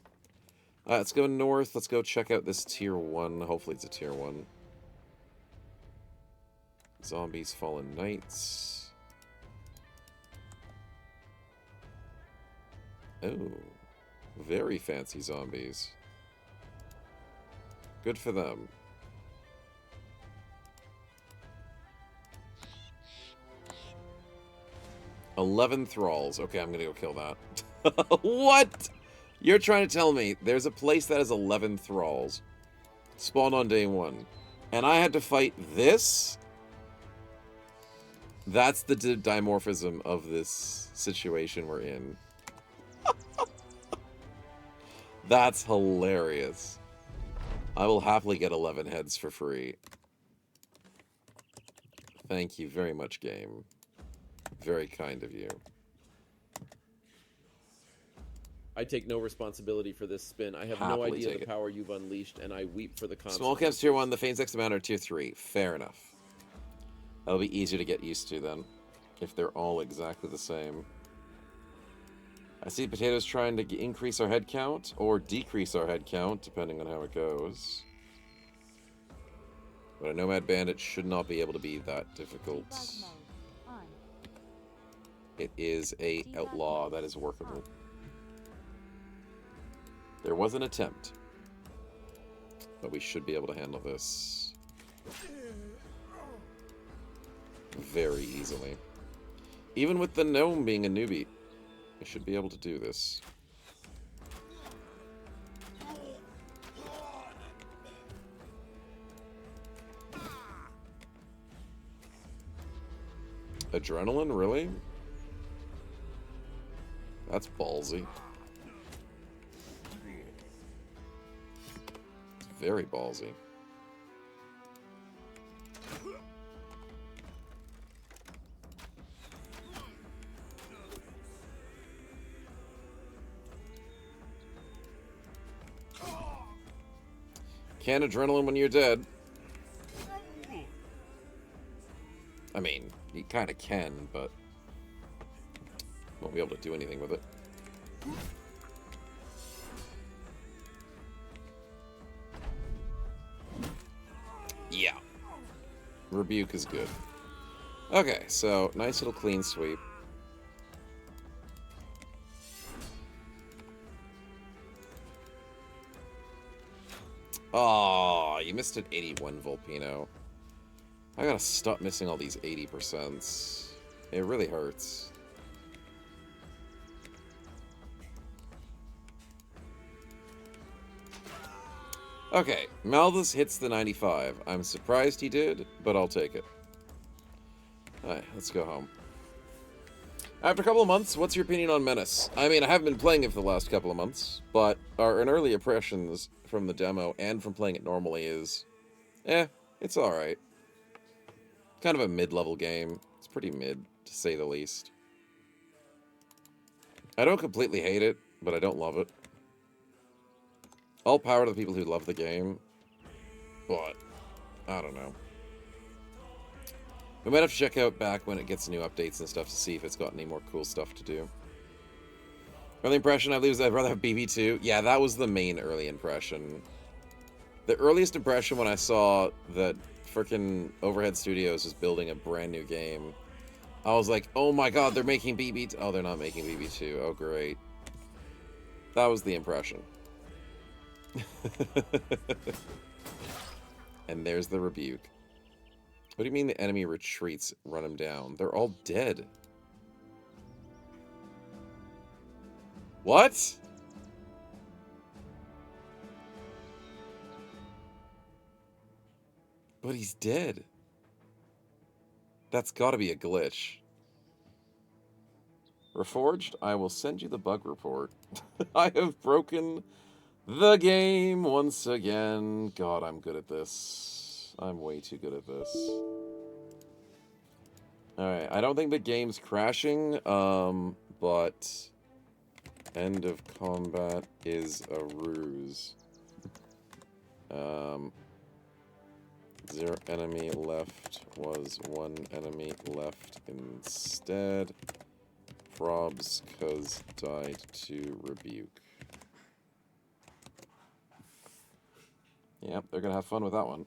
Speaker 3: Let's go north. Let's go check out this tier 1. Hopefully it's a tier 1. Zombies, fallen knights. Oh. Very fancy zombies. Good for them. 11 thralls. Okay, I'm gonna go kill that. What? You're trying to tell me there's a place that has 11 thralls. Spawned on day 1. And I had to fight this? That's the dimorphism of this situation we're in. That's hilarious. I will happily get 11 heads for free. Thank you very much, game. Very kind of you.
Speaker 6: I take no responsibility for this spin. I have no
Speaker 3: Happily
Speaker 6: idea
Speaker 3: take
Speaker 6: the
Speaker 3: it.
Speaker 6: power you've unleashed, and I weep for the consequences.
Speaker 3: Small caps tier 1, the Fane's X amount are tier 3. Fair enough. That'll be easier to get used to then. If they're all exactly the same. I see potatoes trying to increase our head count or decrease our head count, depending on how it goes. But a Nomad Bandit should not be able to be that difficult.
Speaker 5: Debug mode. On.
Speaker 3: It is a outlaw that is workable. There was an attempt, but we should be able to handle this very easily. Even with the gnome being a newbie, I should be able to do this. Adrenaline, really? That's ballsy. It's very ballsy. Can adrenaline when you're dead. I mean, you kind of can, but won't be able to do anything with it. Yeah. Rebuke is good. Okay, so nice little clean sweep. Oh, you missed an 81 Volpino. I gotta stop missing all these 80%. It really hurts. Okay, Malthus hits the 95. I'm surprised he did, but I'll take it. Alright, let's go home. After a couple of months, what's your opinion on Menace? I mean, I haven't been playing it for the last couple of months, but our early impressions from the demo and from playing it normally is, it's alright. Kind of a mid-level game. It's pretty mid, to say the least. I don't completely hate it, but I don't love it. All power to the people who love the game, but I don't know. We might have to check out back when it gets new updates and stuff to see if it's got any more cool stuff to do. Early impression I believe is I'd rather have BB2. Yeah, that was the main early impression. The earliest impression when I saw that frickin' Overhead Studios was building a brand new game, I was like, oh my god, they're making BB2. Oh, they're not making BB2. Oh, great. That was the impression. And there's the rebuke. What do you mean the enemy retreats? Run him down. They're all dead. What? But he's dead. That's gotta be a glitch. Reforged, I will send you the bug report. I have broken the game once again. God, I'm good at this. I'm way too good at this. Alright, I don't think the game's crashing, but end of combat is a ruse. 0 enemy left was 1 enemy left instead. Probs cuz died to rebuke. Yep, they're gonna have fun with that one.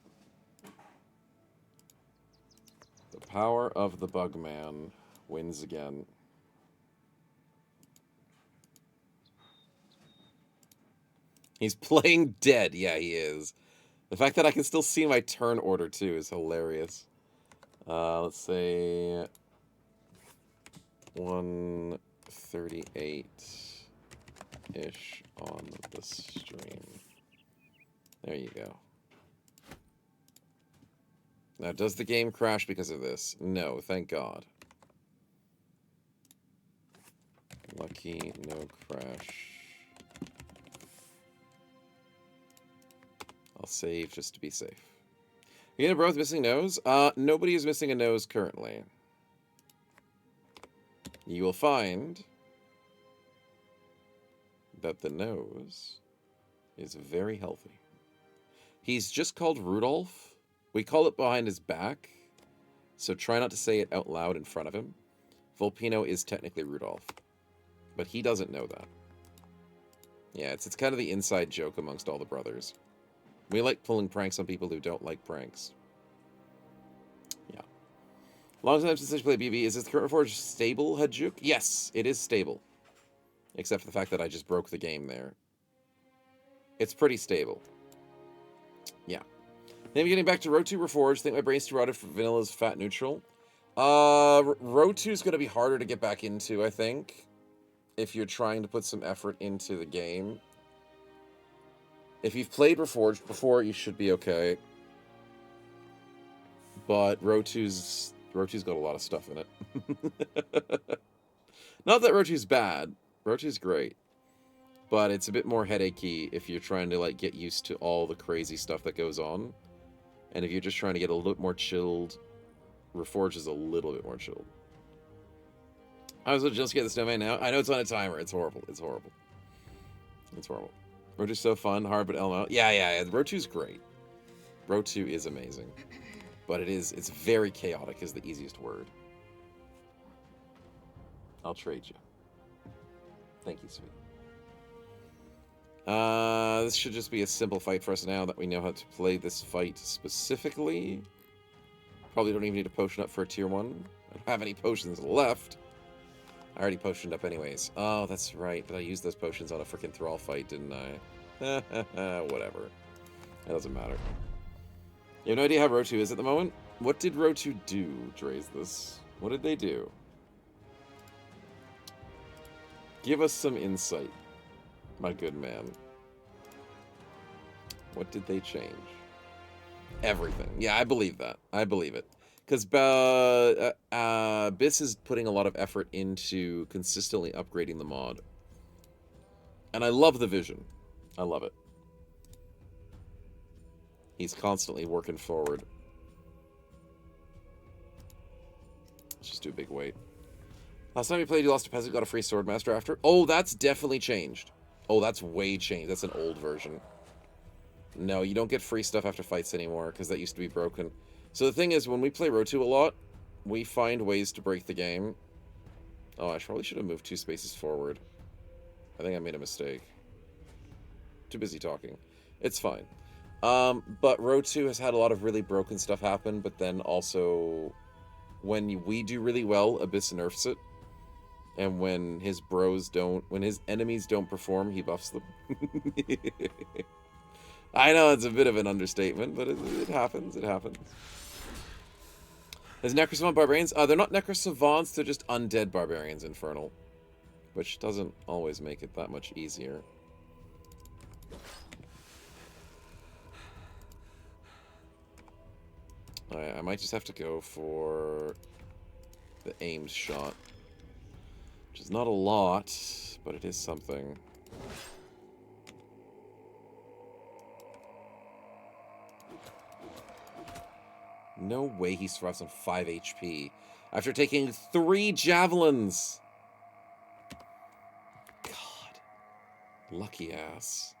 Speaker 3: The power of the Bugman wins again. He's playing dead. Yeah, he is. The fact that I can still see my turn order, too, is hilarious. Let's say 138-ish on the stream. There you go. Now, does the game crash because of this? No, thank God. Lucky, no crash. I'll save just to be safe. You gonna bro with missing nose? Nobody is missing a nose currently. You will find that the nose is very healthy. He's just called Rudolph. We call it behind his back, so try not to say it out loud in front of him. Volpino is technically Rudolph, but he doesn't know that. Yeah, it's kind of the inside joke amongst all the brothers. We like pulling pranks on people who don't like pranks. Yeah. Long time since I played BB. Is this current Reforged stable, Hajuk? Yes, it is stable. Except for the fact that I just broke the game there. It's pretty stable. Yeah. Maybe getting back to Row 2 Reforged. Think my brain's too rotted for Vanilla's fat neutral. Row 2 is going to be harder to get back into, I think. If you're trying to put some effort into the game. If you've played Reforged before, you should be okay. But Row 2's got a lot of stuff in it. Not that Row 2's bad. Row 2's great. But it's a bit more headachy if you're trying to like get used to all the crazy stuff that goes on. And if you're just trying to get a little bit more chilled, Reforged is a little bit more chilled. I was just get the snowman now. I know it's on a timer. It's horrible. It's horrible. It's horrible. Row 2's so fun, hard, but LML. Yeah. Row 2's great. Row 2 is amazing. But it's very chaotic is the easiest word. I'll trade you. Thank you, sweet. This should just be a simple fight for us now that we know how to play this fight specifically. Probably don't even need a potion up for a tier 1. I don't have any potions left. I already potioned up anyways. Oh, that's right. But I used those potions on a freaking thrall fight, didn't I? Whatever. That doesn't matter. You have no idea how Row 2 is at the moment? What did Row 2 do, Dre's this? What did they do? Give us some insight, my good man. What did they change? Everything. Yeah, I believe that. I believe it. Because Biss is putting a lot of effort into consistently upgrading the mod. And I love the vision. I love it. He's constantly working forward. Let's just do a big wait. Last time you played, you lost a peasant, got a free swordmaster after. Oh, that's definitely changed. Oh, that's way changed. That's an old version. No, you don't get free stuff after fights anymore, because that used to be broken. So the thing is, when we play Row 2 a lot, we find ways to break the game. Oh, I probably should have moved 2 spaces forward. I think I made a mistake. Too busy talking. It's fine. But Row 2 has had a lot of really broken stuff happen, but then also, when we do really well, Abyss nerfs it. And when his when his enemies don't perform, he buffs them. I know it's a bit of an understatement, but it happens. It happens. There's Necrosavant Barbarians. They're not Necrosavants, they're just undead Barbarians, Infernal. Which doesn't always make it that much easier. Alright, I might just have to go for the aimed shot. Which is not a lot, but it is something. No way he survives on 5 HP after taking 3 javelins. God. Lucky ass.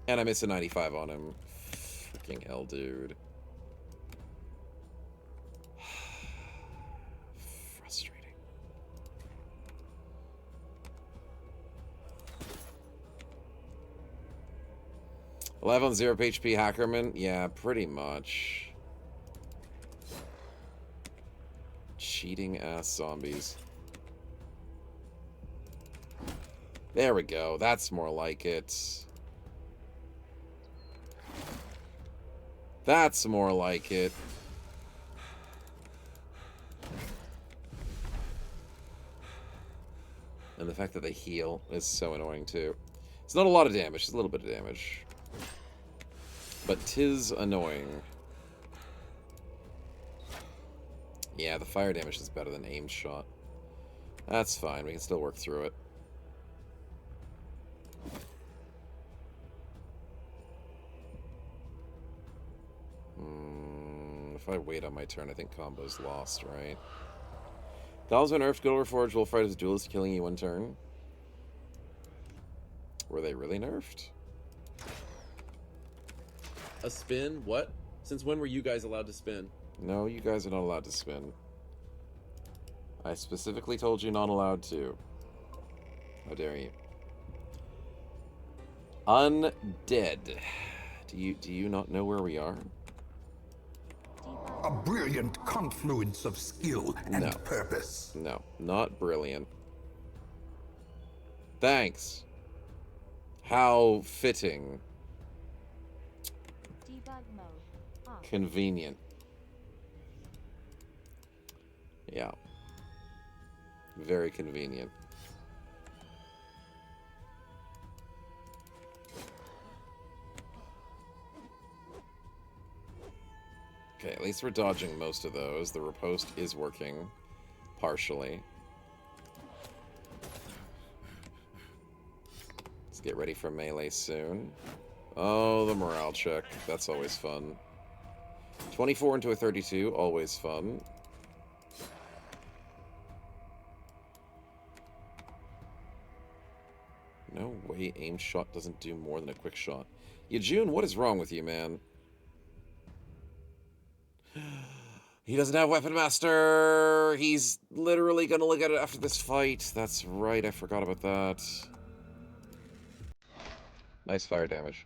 Speaker 3: And I miss a 95 on him. Freaking hell, dude. Frustrating. Alive on 0 HP Hackerman? Yeah, pretty much. Cheating ass zombies. There we go. That's more like it. That's more like it. And the fact that they heal is so annoying too. It's not a lot of damage, it's a little bit of damage. But 'tis annoying. Yeah, the fire damage is better than aimed shot. That's fine, we can still work through it. If I wait on my turn, I think combo's lost, right? Golems been nerfed, To Reforged will fight as a duelist, killing you one turn. Were they really nerfed?
Speaker 6: A spin? What? Since when were you guys allowed to spin?
Speaker 3: No, you guys are not allowed to spin. I specifically told you not allowed to. How dare you? Undead. Do you not know where we are?
Speaker 8: A brilliant confluence of skill and
Speaker 3: No.
Speaker 8: purpose.
Speaker 3: No, not brilliant. Thanks. How fitting.
Speaker 5: Debug mode off.
Speaker 3: Convenient. Yeah. Very convenient. Okay, at least we're dodging most of those. The riposte is working. Partially. Let's get ready for melee soon. Oh, the morale check. That's always fun. 24 into a 32, always fun. No way aimed shot doesn't do more than a quick shot. June, what is wrong with you, man? He doesn't have Weapon Master! He's literally gonna look at it after this fight. That's right, I forgot about that. Nice fire damage.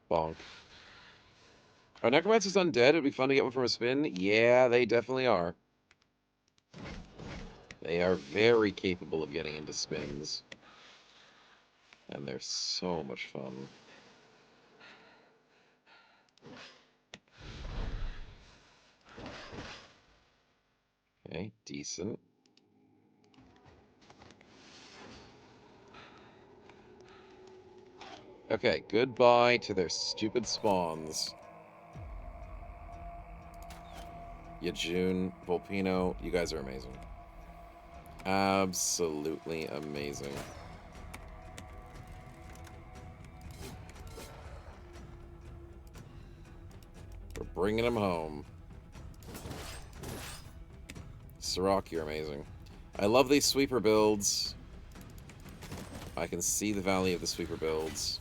Speaker 3: Bonk. Are Necromancers undead? It'd be fun to get one from a spin. Yeah, they definitely are. They are very capable of getting into spins. And they're so much fun. Okay, decent. Okay, goodbye to their stupid spawns. June, Volpino, you guys are amazing. Absolutely amazing. We're bringing them home. Sirach, you're amazing. I love these sweeper builds. I can see the value of the sweeper builds.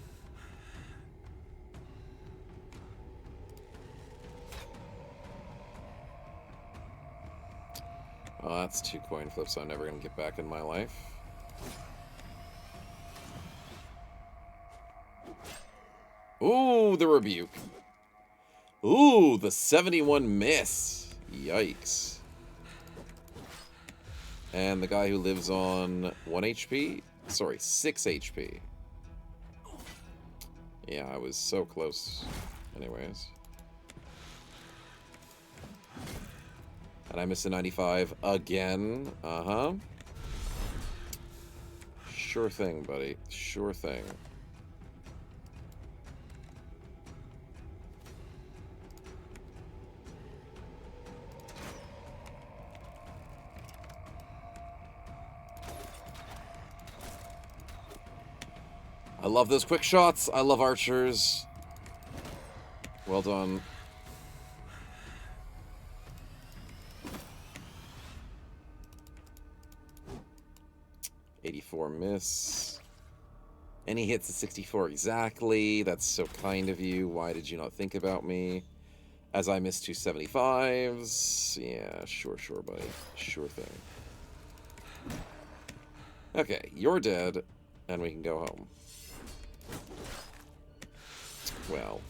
Speaker 3: Oh, that's 2 coin flips I'm never going to get back in my life. Ooh, the rebuke. Ooh, the 71 miss. Yikes. And the guy who lives on 1 HP? Sorry, 6 HP. Yeah, I was so close. Anyways. And I missed a 95 again. Uh-huh. Sure thing, buddy. Sure thing. I love those quick shots. I love archers. Well done. .84 miss. And he hits a 64 exactly. That's so kind of you. Why did you not think about me? As I missed 2 75s. Yeah, sure, buddy. Sure thing. Okay, you're dead, and we can go home. Well.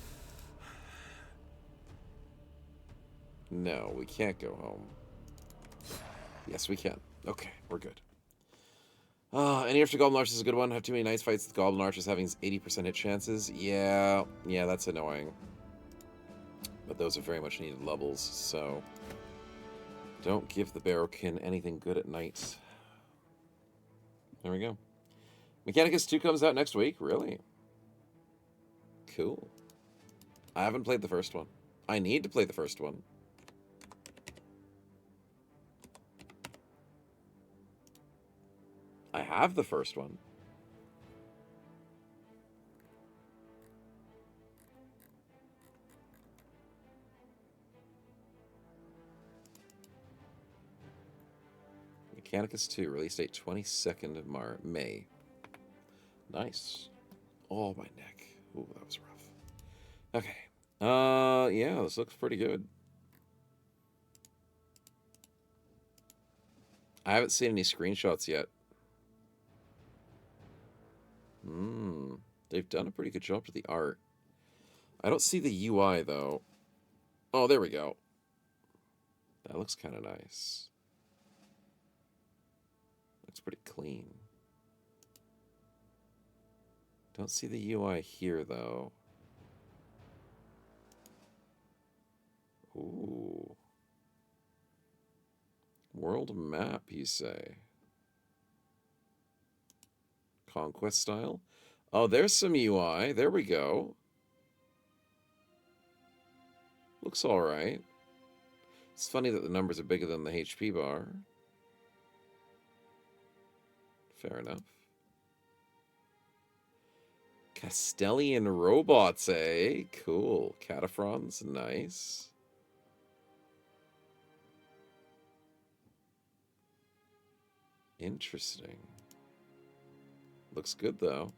Speaker 3: No, we can't go home. Yes, we can. Okay, we're good. Any after Goblin Archers is a good one. Have too many nice fights with Goblin Archers having 80% hit chances. Yeah, that's annoying. But those are very much needed levels, so don't give the Barrowkin anything good at night. There we go. Mechanicus 2 comes out next week? Really? Cool. I haven't played the first one. I need to play the first one. I have the first one. Mechanicus 2, release date 22nd of May. Nice. Oh, my neck. Ooh, that was rough. Okay. Yeah, this looks pretty good. I haven't seen any screenshots yet. They've done a pretty good job to the art. I don't see the UI, though. Oh, there we go. That looks kind of nice. Looks pretty clean. Don't see the UI here, though. Ooh. World map, you say? Conquest style? Oh, there's some UI. There we go. Looks alright. It's funny that the numbers are bigger than the HP bar. Fair enough. Castellian robots, eh? Cool. Cataphrons, nice. Interesting. Looks good, though.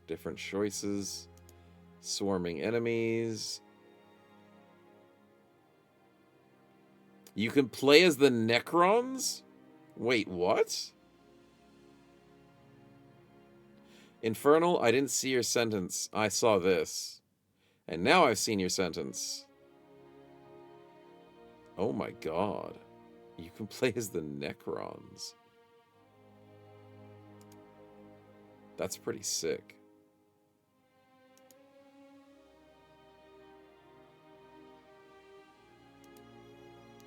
Speaker 3: Different choices. Swarming enemies. You can play as the Necrons? Wait, what? Infernal, I didn't see your sentence. I saw this. And now I've seen your sentence. Oh my god. You can play as the Necrons. That's pretty sick.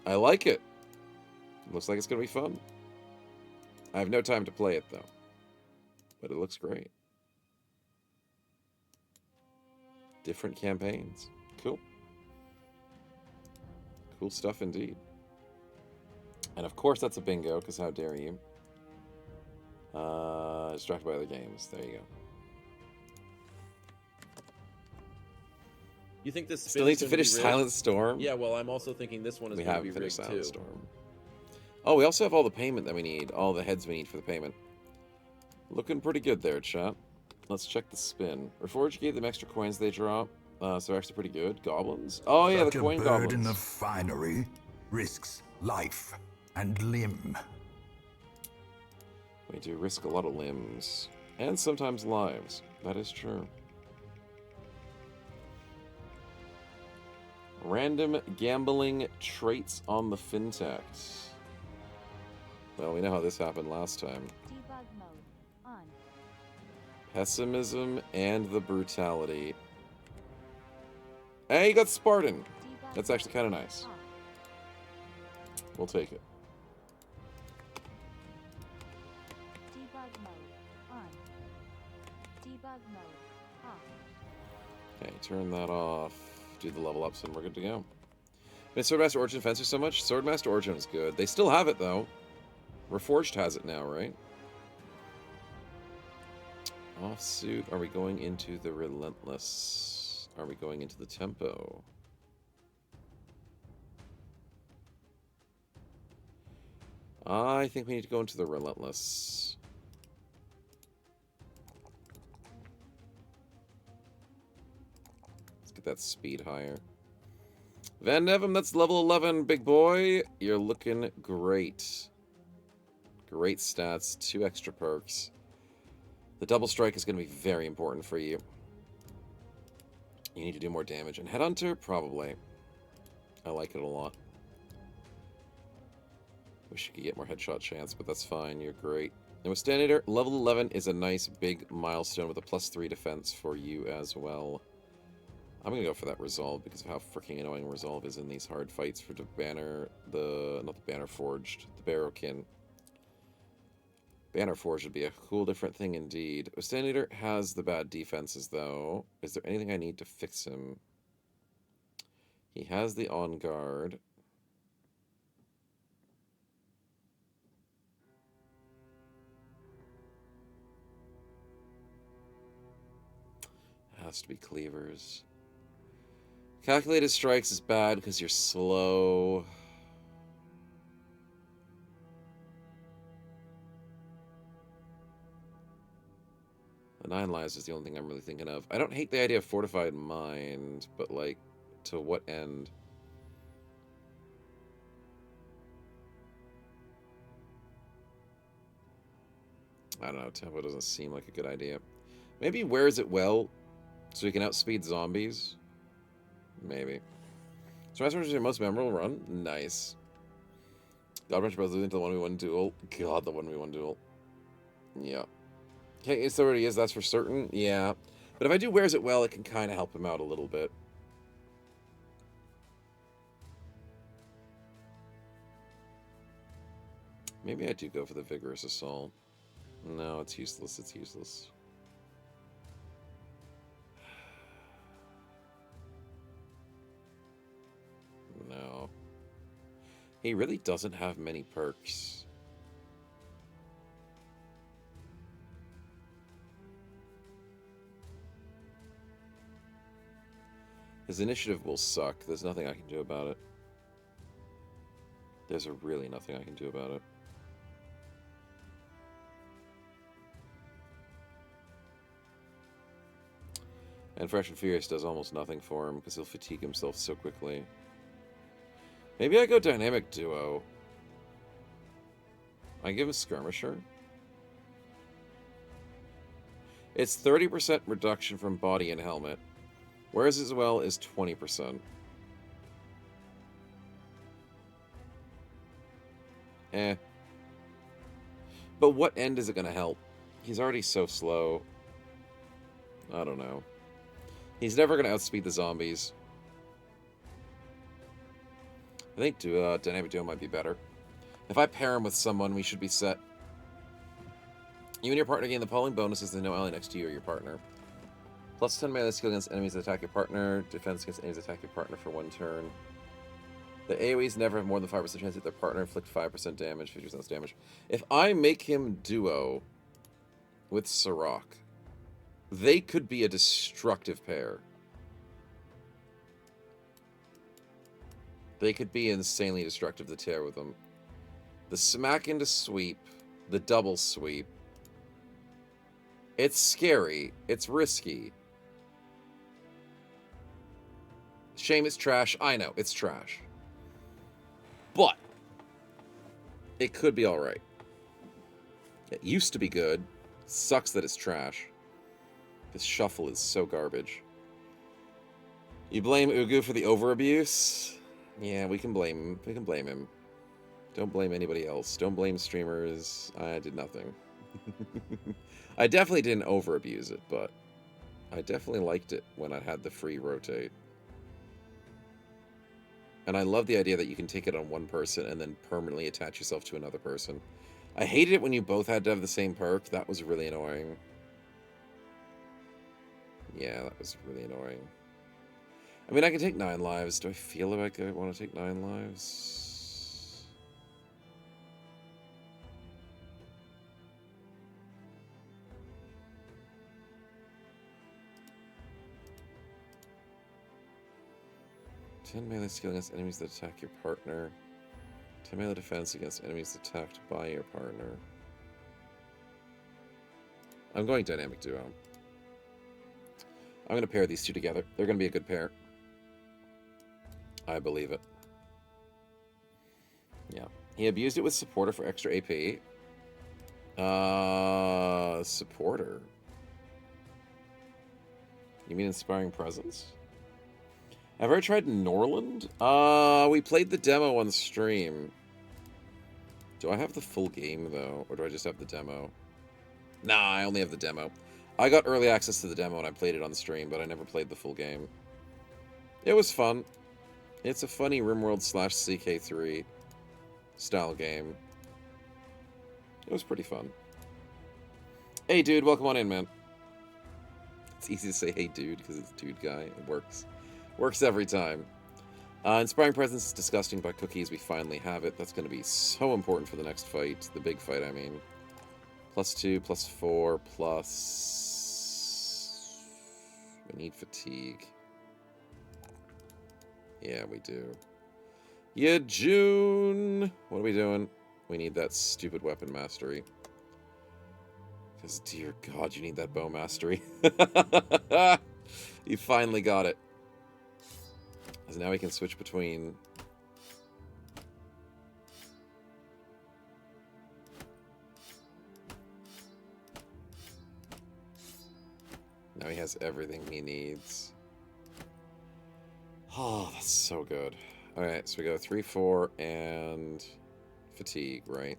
Speaker 3: I like it. Looks like it's going to be fun. I have no time to play it, though. But it looks great. Different campaigns. Cool. Cool stuff indeed. And of course that's a bingo, because how dare you. Distracted by other games. There you go.
Speaker 6: You think this
Speaker 3: Still need to
Speaker 6: spin's
Speaker 3: finish
Speaker 6: gonna be rigged?
Speaker 3: Silent Storm?
Speaker 6: Yeah, well, I'm also thinking this one is
Speaker 3: We
Speaker 6: going to
Speaker 3: haven't
Speaker 6: be rigged
Speaker 3: finished
Speaker 6: too.
Speaker 3: Silent Storm. Oh, we also have all the payment that we need. All the heads we need for the payment. Looking pretty good there, chat. Let's check the spin. Reforged gave them extra coins they drop. So they're actually pretty good. Goblins? Oh yeah,
Speaker 8: Such
Speaker 3: the
Speaker 8: a
Speaker 3: coin
Speaker 8: burden
Speaker 3: goblins.
Speaker 8: of finery risks life and limb.
Speaker 3: We do risk a lot of limbs. And sometimes lives. That is true. Random gambling traits on the fintech. Well, we know how this happened last time.
Speaker 5: Debug mode on.
Speaker 3: Pessimism and the brutality. Hey, you got Spartan.
Speaker 5: Debug
Speaker 3: That's
Speaker 5: mode
Speaker 3: actually kind of nice.
Speaker 5: off.
Speaker 3: We'll take it.
Speaker 5: Debug mode on. Debug mode off.
Speaker 3: Okay, turn that off. Do the level ups and we're good to go. Made Swordmaster Origin Fencer so much? Swordmaster Origin is good. They still have it though. Reforged has it now, right? Offsuit. Are we going into the Relentless? Are we going into the Tempo? I think we need to go into the Relentless. Let's get that speed higher. Van Nevem, that's level 11, big boy. You're looking great. Great stats, 2 extra perks. The double strike is going to be very important for you. You need to do more damage. And Headhunter, probably. I like it a lot. Wish you could get more headshot chance, but that's fine. You're great. And with Standard, level 11 is a nice big milestone with a +3 defense for you as well. I'm going to go for that Resolve because of how freaking annoying Resolve is in these hard fights for the Banner, not the Banner Forged, the Barrowkin. Banner Forged would be a cool different thing indeed. Ostanator has the bad defenses though. Is there anything I need to fix him? He has the On Guard. Has to be Cleavers. Calculated Strikes is bad because you're slow. The 9 Lives is the only thing I'm really thinking of. I don't hate the idea of Fortified Mind, but like, to what end? I don't know, Tempo doesn't seem like a good idea. Maybe Wears It Well, so we can outspeed zombies? Maybe. So Master is your most memorable run? Nice. Godbranch Bros losing to the 1v1 duel. God, the 1v1 duel. Yeah. Okay, it already is, that's for certain. Yeah. But if I do Wears It Well, it can kind of help him out a little bit. Maybe I do go for the Vigorous Assault. No, it's useless, it's useless. No. He really doesn't have many perks. His initiative will suck. There's nothing I can do about it. There's really nothing I can do about it. And Fresh and Furious does almost nothing for him because he'll fatigue himself so quickly. Maybe I go Dynamic Duo. I give him Skirmisher. It's 30% reduction from body and helmet, whereas as well is 20%. Eh. But what end is it going to help? He's already so slow. I don't know. He's never going to outspeed the zombies. I think Dynamic Duo might be better. If I pair him with someone, we should be set. You and your partner gain the following bonuses and no ally next to you or your partner. Plus 10 melee skill against enemies that attack your partner. Defense against enemies that attack your partner for 1 turn. The AoEs never have more than 5% chance to hit their partner. Inflict 5% damage, 50% less damage. If I make him duo with Sirach, they could be a destructive pair. They could be insanely destructive to tear with them. The smack into sweep, the double sweep. It's scary. It's risky. Shame it's trash. I know, it's trash. But it could be alright. It used to be good. Sucks that it's trash. This shuffle is so garbage. You blame Ugu for the overabuse? Yeah, we can blame him. We can blame him. Don't blame anybody else. Don't blame streamers. I did nothing. I definitely didn't overabuse it, but I definitely liked it when I had the free rotate. And I love the idea that you can take it on one person and then permanently attach yourself to another person. I hated it when you both had to have the same perk. That was really annoying. Yeah, that was really annoying. I mean, I can take 9 lives. Do I feel like I want to take 9 lives? Ten melee skill against enemies that attack your partner. 10 melee defense against enemies attacked by your partner. I'm going Dynamic Duo. I'm going to pair these two together. They're going to be a good pair. I believe it. Yeah. He abused it with Supporter for extra AP. Supporter? You mean Inspiring Presence? Have I ever tried Norland? We played the demo on stream. Do I have the full game, though? Or do I just have the demo? Nah, I only have the demo. I got early access to the demo and I played it on stream, but I never played the full game. It was fun. It's a funny RimWorld / CK3 style game. It was pretty fun. Hey, dude, welcome on in, man. It's easy to say hey, dude, because it's dude guy. It works. Works every time. Inspiring Presence is disgusting, but cookies, we finally have it. That's going to be so important for the next fight. The big fight, I mean. +2, +4, plus... We need fatigue. Yeah, we do. Yeah, June! What are we doing? We need that stupid weapon mastery. Because, dear God, you need that bow mastery. You finally got it. Because now we can switch between... Now he has everything he needs. Oh, that's so good. Alright, so we go 3, 4, and fatigue, right?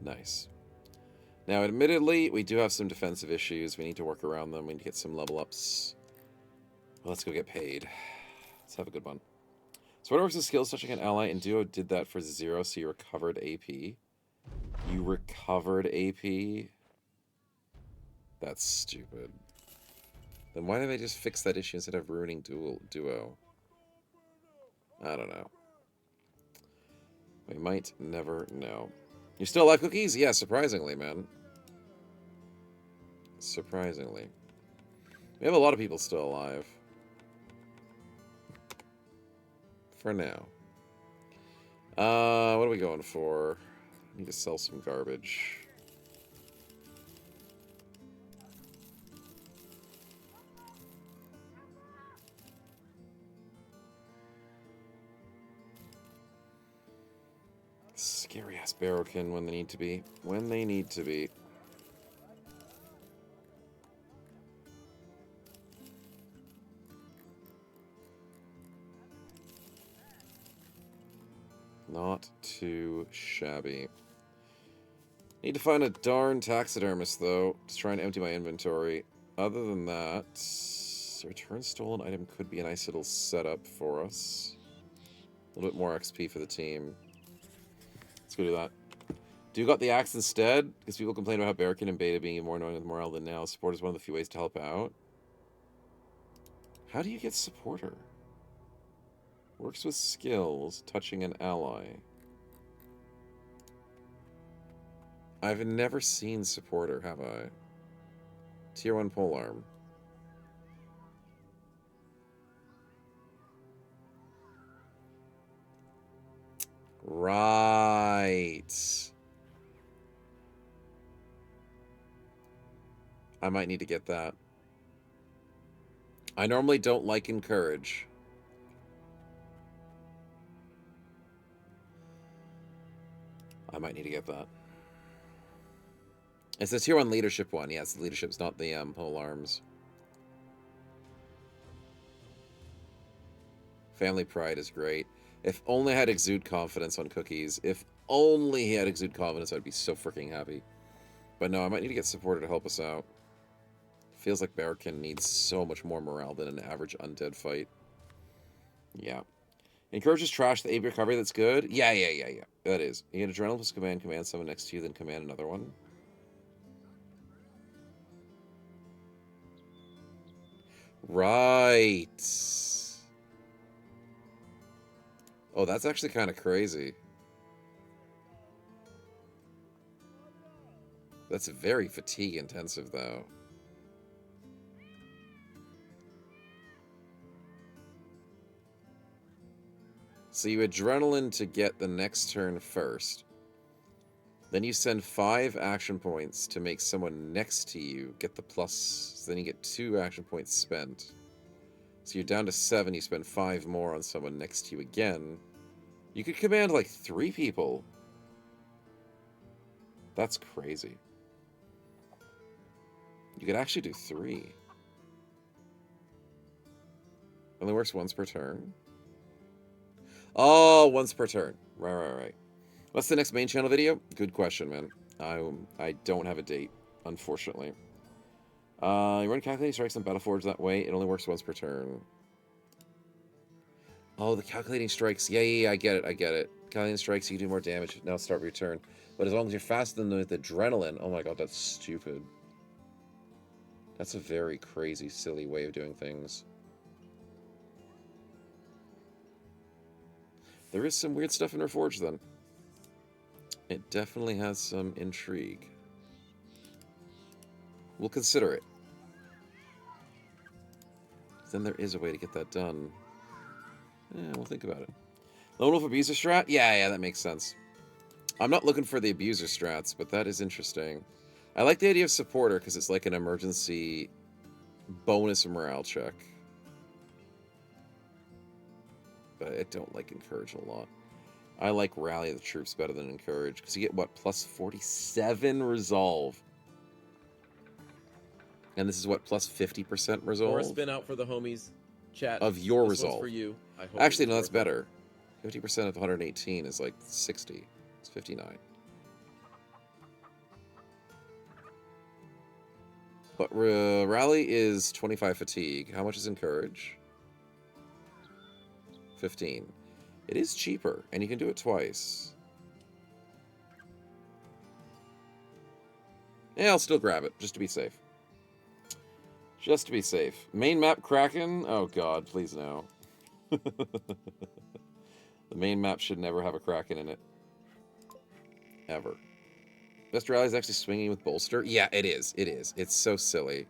Speaker 3: Nice. Now, admittedly, we do have some defensive issues. We need to work around them. We need to get some level ups. Well, let's go get paid. Let's have a good one. So what works with skills touching an ally, and Duo did that for 0, so you recovered AP. You recovered AP? That's stupid. Then why didn't they just fix that issue instead of ruining Duo? I don't know. We might never know. You still alive, Cookies? Yeah, surprisingly, man. Surprisingly. We have a lot of people still alive. for now. What are we going for? Need to sell some garbage. Scary ass Barrowkin when they need to be. When they need to be. Not too shabby. Need to find a darn taxidermist, though, to try and empty my inventory. Other than that, return stolen item could be a nice little setup for us. A little bit more XP for the team. Let's go do that. Do you got the axe instead? Because people complain about Barrakin and Beta being more annoying with morale than now. Support is one of the few ways to help out. How do you get supporter? Works with skills, touching an ally. I've never seen supporter, have I? Tier 1 polearm. Right. I might need to get that. I normally don't like encourage. I might need to get that. It's the tier 1 leadership one. Yes, the leadership's not the pole arms. Family pride is great. If only I had exude confidence on cookies. If only he had exude confidence, I'd be so freaking happy. But no, I might need to get supporter to help us out. Feels like Barrakin needs so much more morale than an average undead fight. Yeah. Encourage is trash. The AP recovery, that's good. Yeah. That is. You get adrenaline plus command someone next to you, then command another one. Right. Oh, that's actually kind of crazy. That's very fatigue intensive, though. So you adrenaline to get the next turn first. Then you send 5 action points to make someone next to you get the plus. So then you get 2 action points spent. So you're down to 7. You spend 5 more on someone next to you again. You could command like 3 people. That's crazy. You could actually do 3. Only works once per turn. Oh, once per turn. Right. What's the next main channel video? Good question, man. I don't have a date, unfortunately. You run calculating strikes on Battleforge that way. It only works once per turn. Oh, the calculating strikes. Yeah, I get it. Calculating strikes, you can do more damage. Now start your turn. But as long as you're faster than with adrenaline, oh my god, that's stupid. That's a very crazy, silly way of doing things. There is some weird stuff in Reforged, then. It definitely has some intrigue. We'll consider it. Then there is a way to get that done. Yeah, we'll think about it. Lone Wolf Abuser strat? Yeah, that makes sense. I'm not looking for the Abuser strats, but that is interesting. I like the idea of Supporter, because it's like an emergency bonus morale check. But I don't like Encourage a lot. I like Rally the Troops better than Encourage, because you get, what, plus 47 Resolve. And this is, what, plus 50% Resolve?
Speaker 6: Or a spin out for the homies. Chat.
Speaker 3: Of your
Speaker 6: this
Speaker 3: Resolve.
Speaker 6: One's for you. I hope
Speaker 3: Actually, no,
Speaker 6: it's
Speaker 3: that's
Speaker 6: worth it.
Speaker 3: better. 50% of 118 is like 60. It's 59. But Rally is 25 fatigue. How much is Encourage? 15. It is cheaper, and you can do it twice. Yeah, I'll still grab it, just to be safe. Just to be safe. Main map Kraken? Oh god, please no. The main map should never have a Kraken in it. Ever. Best Rally is actually swinging with Bolster? Yeah, it is. It is. It's so silly.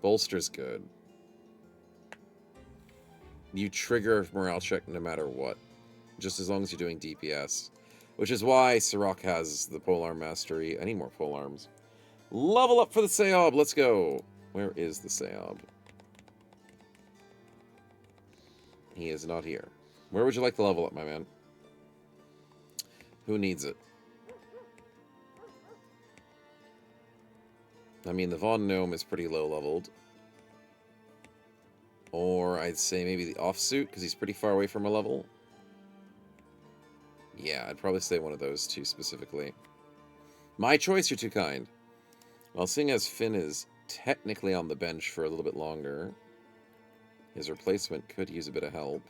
Speaker 3: Bolster's good. You trigger a morale check no matter what, just as long as you're doing DPS. Which is why Sirach has the polearm mastery. I need more polearms. Level up for the Seob. Let's go. Where is the Seob? He is not here. Where would you like to level up, my man? Who needs it? I mean, the Von Gnome is pretty low leveled. Or I'd say maybe the Offsuit, because he's pretty far away from a level. Yeah, I'd probably say one of those two specifically. My choice, you're too kind. Well, seeing as Finn is technically on the bench for a little bit longer, his replacement could use a bit of help.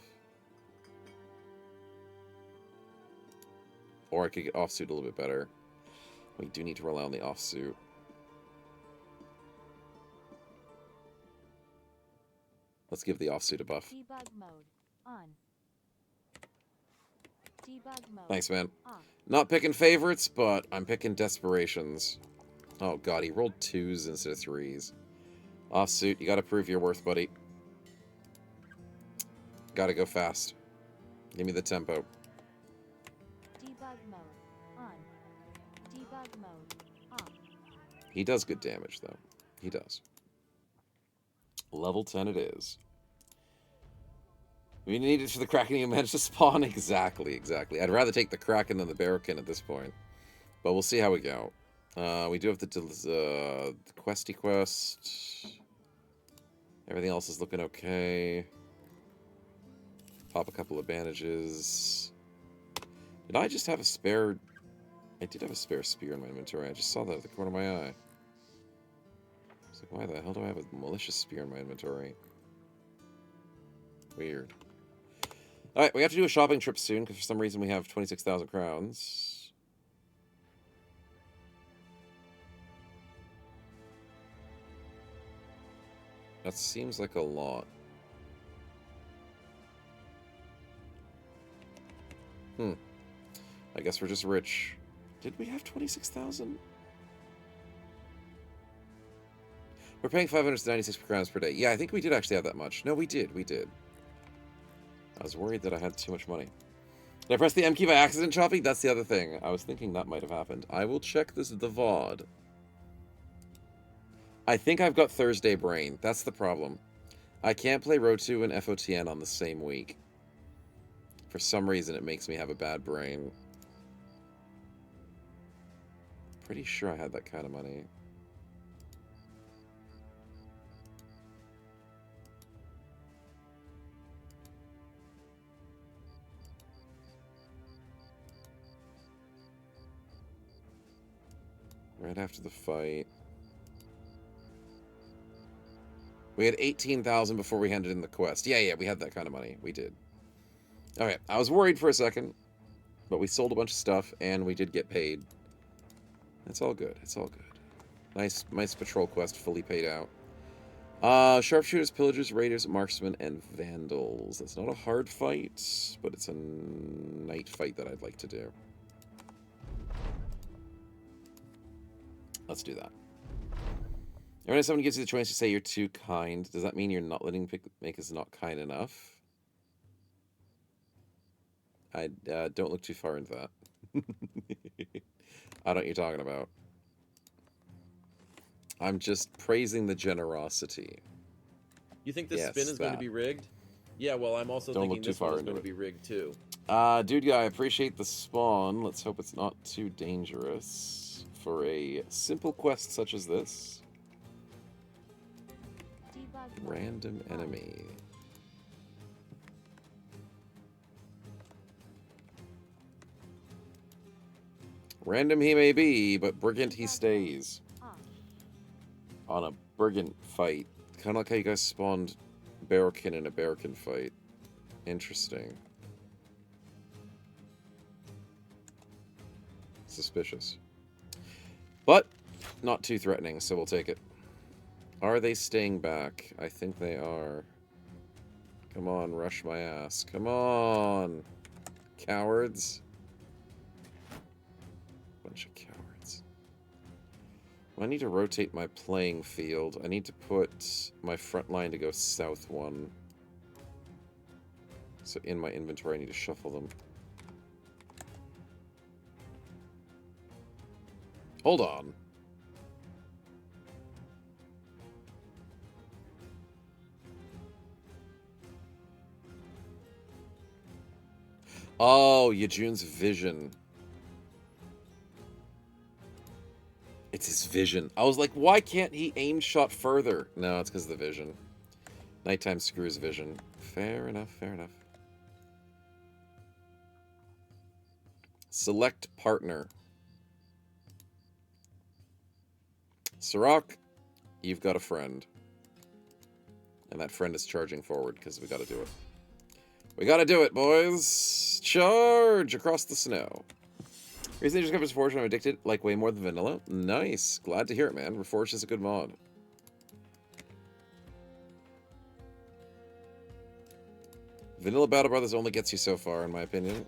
Speaker 3: Or I could get Offsuit a little bit better. We do need to rely on the Offsuit. Let's give the Offsuit a buff.
Speaker 5: Debug mode on. Debug mode.
Speaker 3: Thanks, man.
Speaker 5: Off.
Speaker 3: Not picking favorites, but I'm picking desperations. Oh god, he rolled 2s instead of 3s. Offsuit, you gotta prove your worth, buddy. Gotta go fast. Give me the tempo.
Speaker 5: Debug mode on. Debug mode off.
Speaker 3: He does good damage, though. He does. Level 10 it is. We need it for the Kraken you managed to spawn? Exactly. I'd rather take the Kraken than the Barrakin at this point. But we'll see how we go. We do have the questy quest. Everything else is looking okay. Pop a couple of bandages. Did I just have a spare... I did have a spare spear in my inventory. I just saw that at the corner of my eye. I was like, why the hell do I have a malicious spear in my inventory? Weird. Alright, we have to do a shopping trip soon, because for some reason we have 26,000 crowns. That seems like a lot. I guess we're just rich. Did we have 26,000? We're paying 596 crowns per day. Yeah, I think we did actually have that much. No, we did. I was worried that I had too much money. Did I press the M key by accident, Choppy? That's the other thing. I was thinking that might have happened. I will check the VOD. I think I've got Thursday brain. That's the problem. I can't play Rotu and FOTN on the same week. For some reason, it makes me have a bad brain. Pretty sure I had that kind of money. Right after the fight. We had 18,000 before we handed in the quest. Yeah, we had that kind of money. We did. Okay, I was worried for a second, but we sold a bunch of stuff, and we did get paid. It's all good. Nice patrol quest, fully paid out. Sharpshooters, pillagers, raiders, marksmen, and vandals. That's not a hard fight, but it's a night fight that I'd like to do. Let's do that. Every time someone gives you the choice to say you're too kind, does that mean you're not letting make us not kind enough? I don't look too far into that. I don't know what you're talking about. I'm just praising the generosity.
Speaker 6: You think this spin is going to be rigged? Yeah, well, I'm also
Speaker 3: Don't
Speaker 6: thinking
Speaker 3: look too
Speaker 6: this
Speaker 3: far
Speaker 6: one is
Speaker 3: into
Speaker 6: going to
Speaker 3: it.
Speaker 6: be rigged too.
Speaker 3: Dude guy, I appreciate the spawn. Let's hope it's not too dangerous for a simple quest such as this.
Speaker 5: Debug mode
Speaker 3: Random enemy. Random he may be, but Brigand he stays.
Speaker 5: off.
Speaker 3: On a Brigand fight. Kind of like how you guys spawned Barrakin in a Barrakin fight. Interesting. Suspicious. But, not too threatening, so we'll take it. Are they staying back? I think they are. Come on, rush my ass. Come on! Cowards. Bunch of cowards. I need to rotate my playing field. I need to put my front line to go south one. So in my inventory, I need to shuffle them. Hold on. Oh, Yejun's vision. It's his vision. I was like, why can't he aim shot further? No, it's because of the vision. Nighttime screws vision. Fair enough, fair enough. Select partner. Sirach, you've got a friend. And that friend is charging forward because we gotta do it. We gotta do it, boys! Charge across the snow. Recently discovered Reforged and I'm addicted, like way more than vanilla. Nice. Glad to hear it, man. Reforged is a good mod. Vanilla Battle Brothers only gets you so far, in my opinion.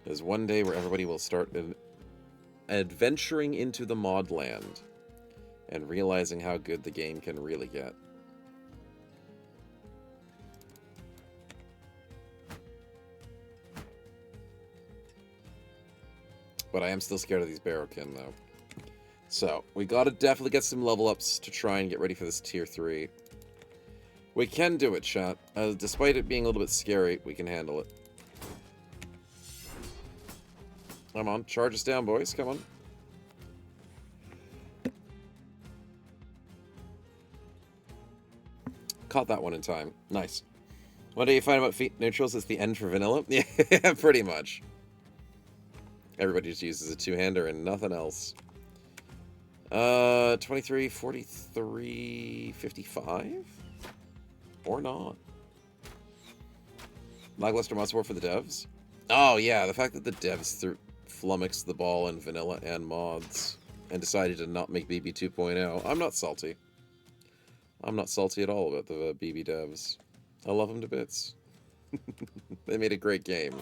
Speaker 3: There's one day where everybody will start adventuring into the mod land and realizing how good the game can really get. But I am still scared of these Barrowkin, though. So, we gotta definitely get some level ups to try and get ready for this tier 3. We can do it, chat. Despite it being a little bit scary, we can handle it. Come on, charge us down, boys. Come on. Caught that one in time. Nice. One day you find about feet neutrals, it's the end for vanilla? Yeah, pretty much. Everybody just uses a two-hander and nothing else. 23, 43, 55? Or not. Lackluster mod support for the devs? Oh, yeah, the fact that the devs flummoxed the ball in vanilla and mods and decided to not make BB 2.0. I'm not salty. I'm not salty at all about the BB devs. I love them to bits. They made a great game.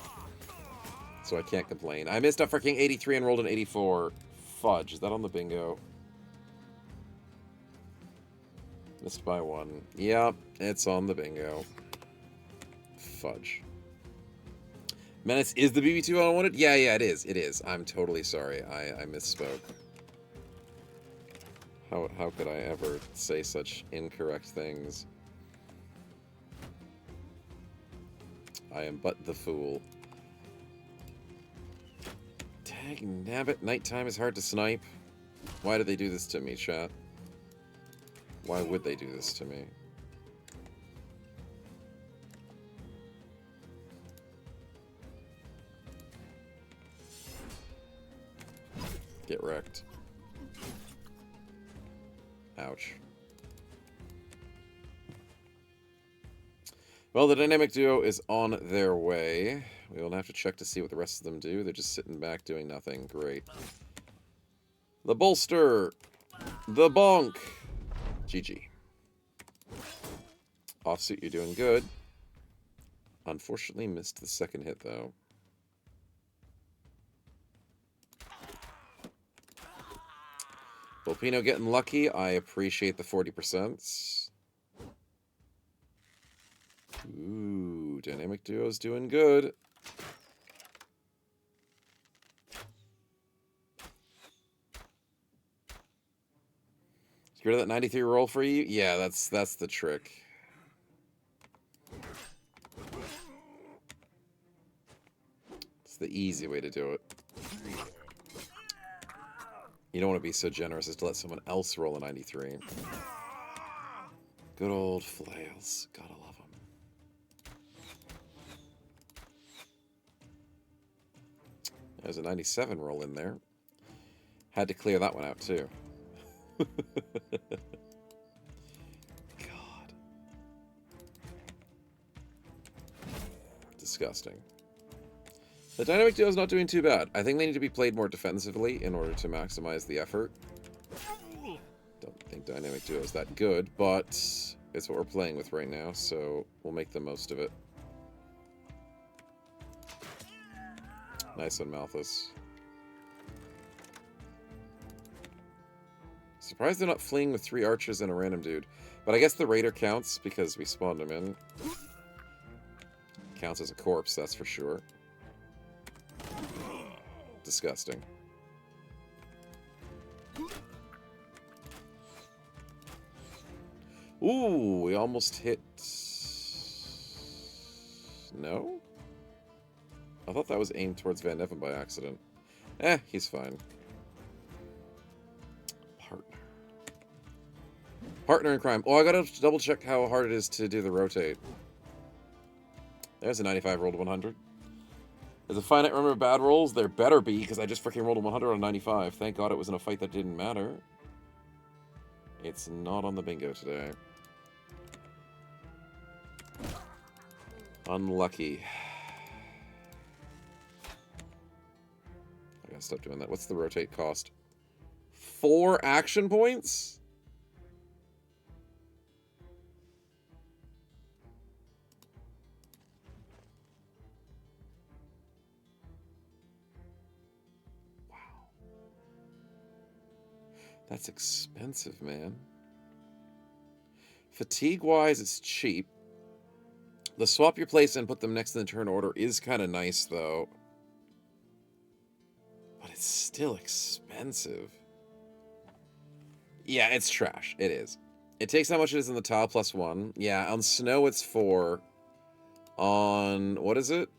Speaker 3: So I can't complain. I missed a freaking 83 and rolled an 84. Fudge, is that on the bingo? Missed by 1. Yep, it's on the bingo. Fudge. Menace is the BB2 I wanted? Yeah, it is. It is. I'm totally sorry. I misspoke. How could I ever say such incorrect things? I am but the fool. Dang nabbit, nighttime is hard to snipe. Why do they do this to me, chat? Why would they do this to me? Get wrecked. Ouch. Well, the dynamic duo is on their way. We will have to check to see what the rest of them do. They're just sitting back doing nothing. Great. The bolster. The bonk. GG. Offsuit, you're doing good. Unfortunately, missed the second hit, though. Volpino getting lucky. I appreciate the 40%. Ooh, dynamic duo's doing good. Get rid of that 93 roll for you? Yeah, that's the trick. It's the easy way to do it. You don't want to be so generous as to let someone else roll a 93. Good old flails. Gotta love them. There's a 97 roll in there. Had to clear that one out, too. God. Disgusting. The dynamic duo is not doing too bad. I think they need to be played more defensively in order to maximize the effort. Don't think dynamic duo is that good, but it's what we're playing with right now, so we'll make the most of it. Nice one, Malthus. Surprised they're not fleeing with 3 archers and a random dude. But I guess the raider counts because we spawned him in. Counts as a corpse, that's for sure. Disgusting. Ooh, we almost hit... No? I thought that was aimed towards Van Neven by accident. He's fine. Partner. Partner in crime. Oh, I gotta double check how hard it is to do the rotate. There's a 95 rolled 100. There's a finite number of bad rolls. There better be, because I just freaking rolled a 100 on 95. Thank God it was in a fight that didn't matter. It's not on the bingo today. Unlucky. I gotta stop doing that. What's the rotate cost? 4 action points? Wow. That's expensive, man. Fatigue-wise, it's cheap. The swap your place and put them next to the turn order is kind of nice, though. But it's still expensive. Yeah, it's trash. It is. It takes how much it is in the tile plus 1. Yeah, on snow it's 4. On... what is it?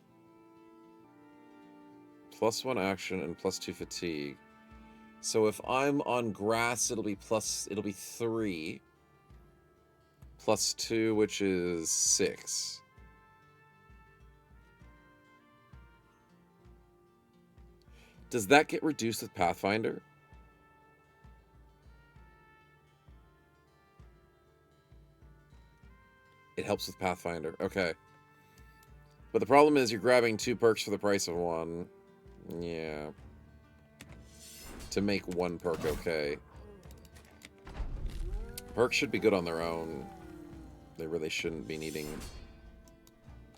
Speaker 3: Plus 1 action and plus 2 fatigue. So if I'm on grass, it'll be 3. Plus 2, which is 6. Does that get reduced with Pathfinder? It helps with Pathfinder. Okay. But the problem is you're grabbing 2 perks for the price of 1. Yeah. To make 1 perk okay. Perks should be good on their own. They really shouldn't be needing,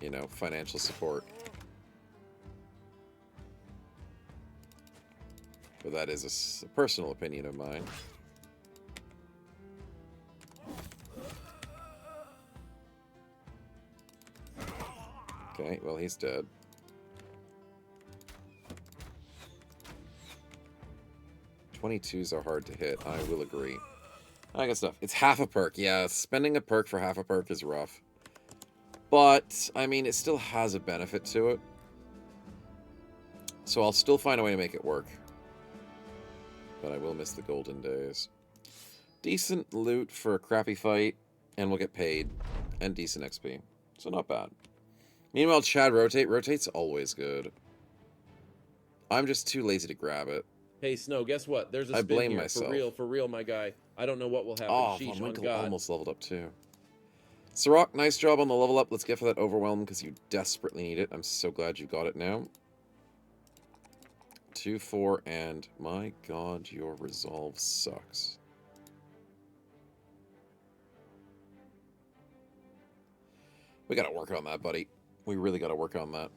Speaker 3: you know, financial support. But that is a personal opinion of mine. Okay, well, he's dead. '22s are hard to hit, I will agree. I got stuff. It's half a perk. Yeah, spending a perk for half a perk is rough. But, I mean, it still has a benefit to it. So I'll still find a way to make it work. But I will miss the golden days. Decent loot for a crappy fight, and we'll get paid. And decent XP. So not bad. Meanwhile, Chad rotate. Rotate's always good. I'm just too lazy to grab it.
Speaker 6: Hey, Snow, guess what? There's a
Speaker 3: I
Speaker 6: spin
Speaker 3: blame
Speaker 6: here.
Speaker 3: myself.
Speaker 6: For real, my guy. I don't know what will happen.
Speaker 3: Oh,
Speaker 6: Sheesh,
Speaker 3: Von
Speaker 6: on
Speaker 3: Winkle
Speaker 6: God.
Speaker 3: almost leveled up too. Sirach, nice job on the level up. Let's get for that overwhelm because you desperately need it. I'm so glad you got it now. 2, 4, and my God, your resolve sucks. We gotta work on that, buddy. We really gotta work on that.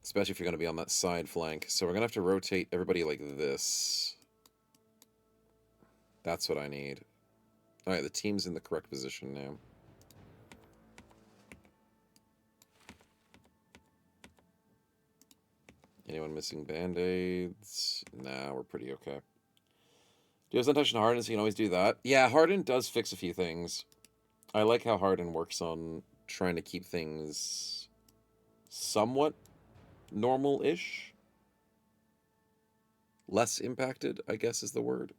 Speaker 3: Especially if you're gonna be on that side flank. So we're gonna have to rotate everybody like this. That's what I need. Alright, the team's in the correct position now. Anyone missing band-aids? Nah, we're pretty okay. Do you have Untouched and Harden, so you can always do that? Yeah, Harden does fix a few things. I like how Harden works on trying to keep things somewhat normal-ish. Less impacted, I guess is the word.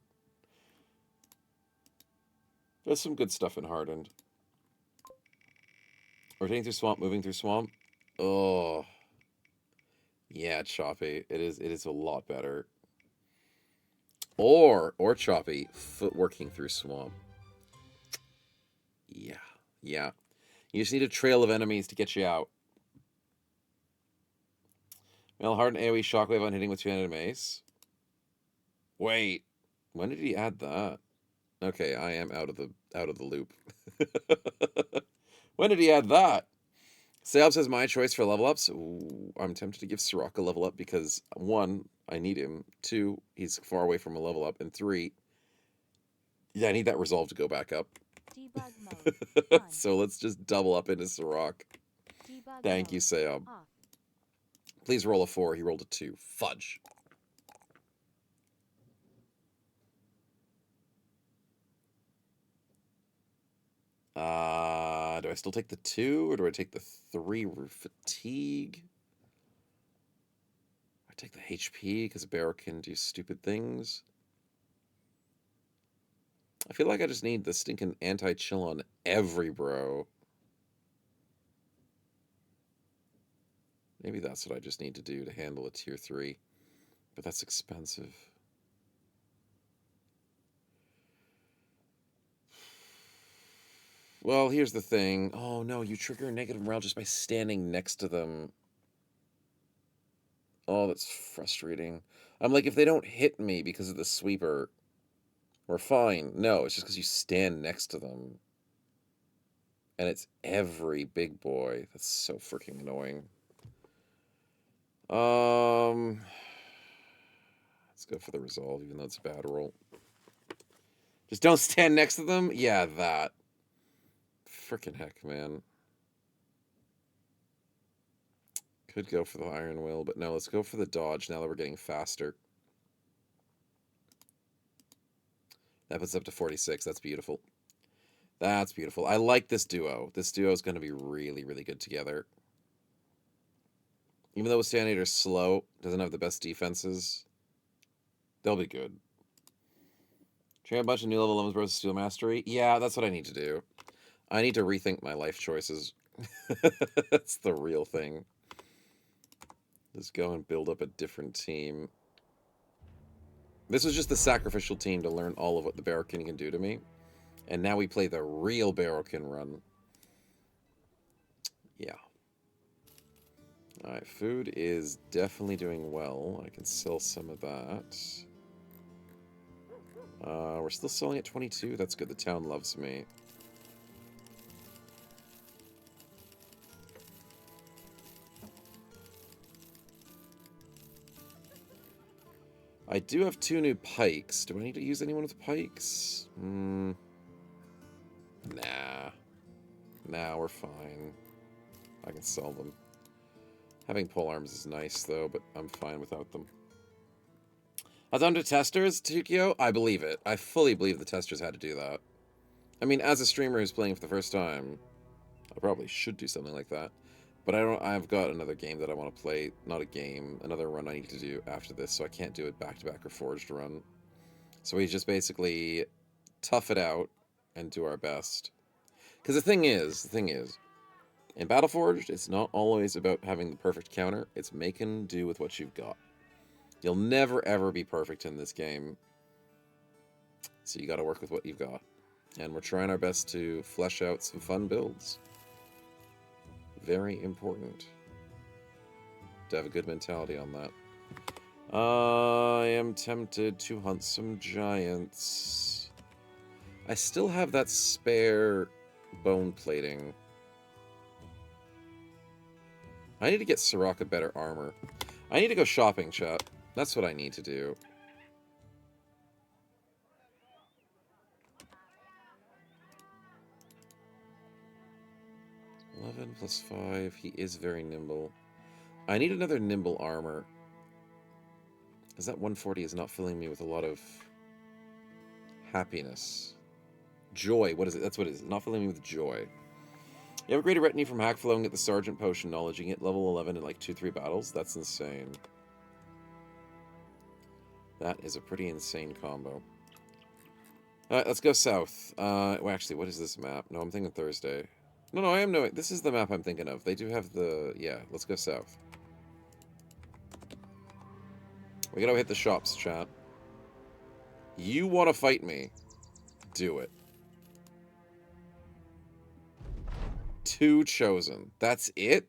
Speaker 3: There's some good stuff in Hardened. Rotating through swamp, moving through swamp. Oh. Yeah, choppy. It is a lot better. Or choppy, footworking through swamp. Yeah. Yeah. You just need a trail of enemies to get you out. Well, Hardened AoE shockwave on hitting with 2-handed mace. Wait. When did he add that? Okay, I am out of the loop. When did he add that? Salb says my choice for level ups. Ooh, I'm tempted to give Sirach a level up because 1, I need him. 2, he's far away from a level up. And 3, yeah, I need that resolve to go back up.
Speaker 5: Debug mode. On.
Speaker 3: So let's just double up into Sirach.
Speaker 5: Debug
Speaker 3: Thank you,
Speaker 5: mode.
Speaker 3: Sayab.
Speaker 5: Off.
Speaker 3: Please roll a 4. He rolled a 2. Fudge. Do I still take the 2 or do I take the 3 fatigue? I take the HP because Barrow can do stupid things. I feel like I just need the stinking anti-chill on every bro. Maybe that's what I just need to do to handle a tier 3. But that's expensive. Well, here's the thing. Oh no, you trigger a negative morale just by standing next to them. Oh, that's frustrating. I'm like, if they don't hit me because of the sweeper, we're fine. No, it's just because you stand next to them. And it's every big boy. That's so freaking annoying. Let's go for the resolve, even though it's a bad roll. Just don't stand next to them? Yeah, that. Frickin' heck, man. Could go for the Iron Will, but no, let's go for the dodge now that we're getting faster. That puts up to 46. That's beautiful. That's beautiful. I like this duo. This duo is going to be really, really good together. Even though Withstandinator's slow, doesn't have the best defenses, they'll be good. Train a bunch of new level 11s versus Steel Mastery. Yeah, that's what I need to do. I need to rethink my life choices. That's the real thing. Just go and build up a different team. This was just the sacrificial team to learn all of what the Barrow-kin can do to me. And now we play the real Barrow-kin run. Yeah. Alright, food is definitely doing well. I can sell some of that. We're still selling at 22. That's good. The town loves me. I do have 2 new pikes. Do I need to use anyone with pikes? Nah. Nah, we're fine. I can sell them. Having pole arms is nice, though, but I'm fine without them. I was under testers, Tukio? I believe it. I fully believe the testers had to do that. I mean, as a streamer who's playing for the first time, I probably should do something like that. But I've got another game that I want to play. Not a game, another run I need to do after this, so I can't do it back-to-back or Forged run. So we just basically tough it out and do our best. Because the thing is, in Battleforged, it's not always about having the perfect counter. It's making do with what you've got. You'll never, ever be perfect in this game. So you got to work with what you've got. And we're trying our best to flesh out some fun builds. Very important to have a good mentality on that. I am tempted to hunt some giants. I still have that spare bone plating. I need to get Soraka better armor. I need to go shopping, chat. That's what I need to do. (11 plus 5). He is very nimble. I need another nimble armor. Because that 140 is not filling me with a lot of happiness. Joy. What is it? That's what it is. Not filling me with joy. You upgrade a retinue from Hackflow and get the Sergeant Potion knowledge. You get level 11 in like 2-3 battles. That's insane. That is a pretty insane combo. Alright, let's go south. Well, actually, what is this map? No, I'm thinking Thursday. No, I am knowing. This is the map I'm thinking of. They do have the... Yeah, let's go south. We gotta hit the shops, chat. You want to fight me? Do it. 2 chosen. That's it?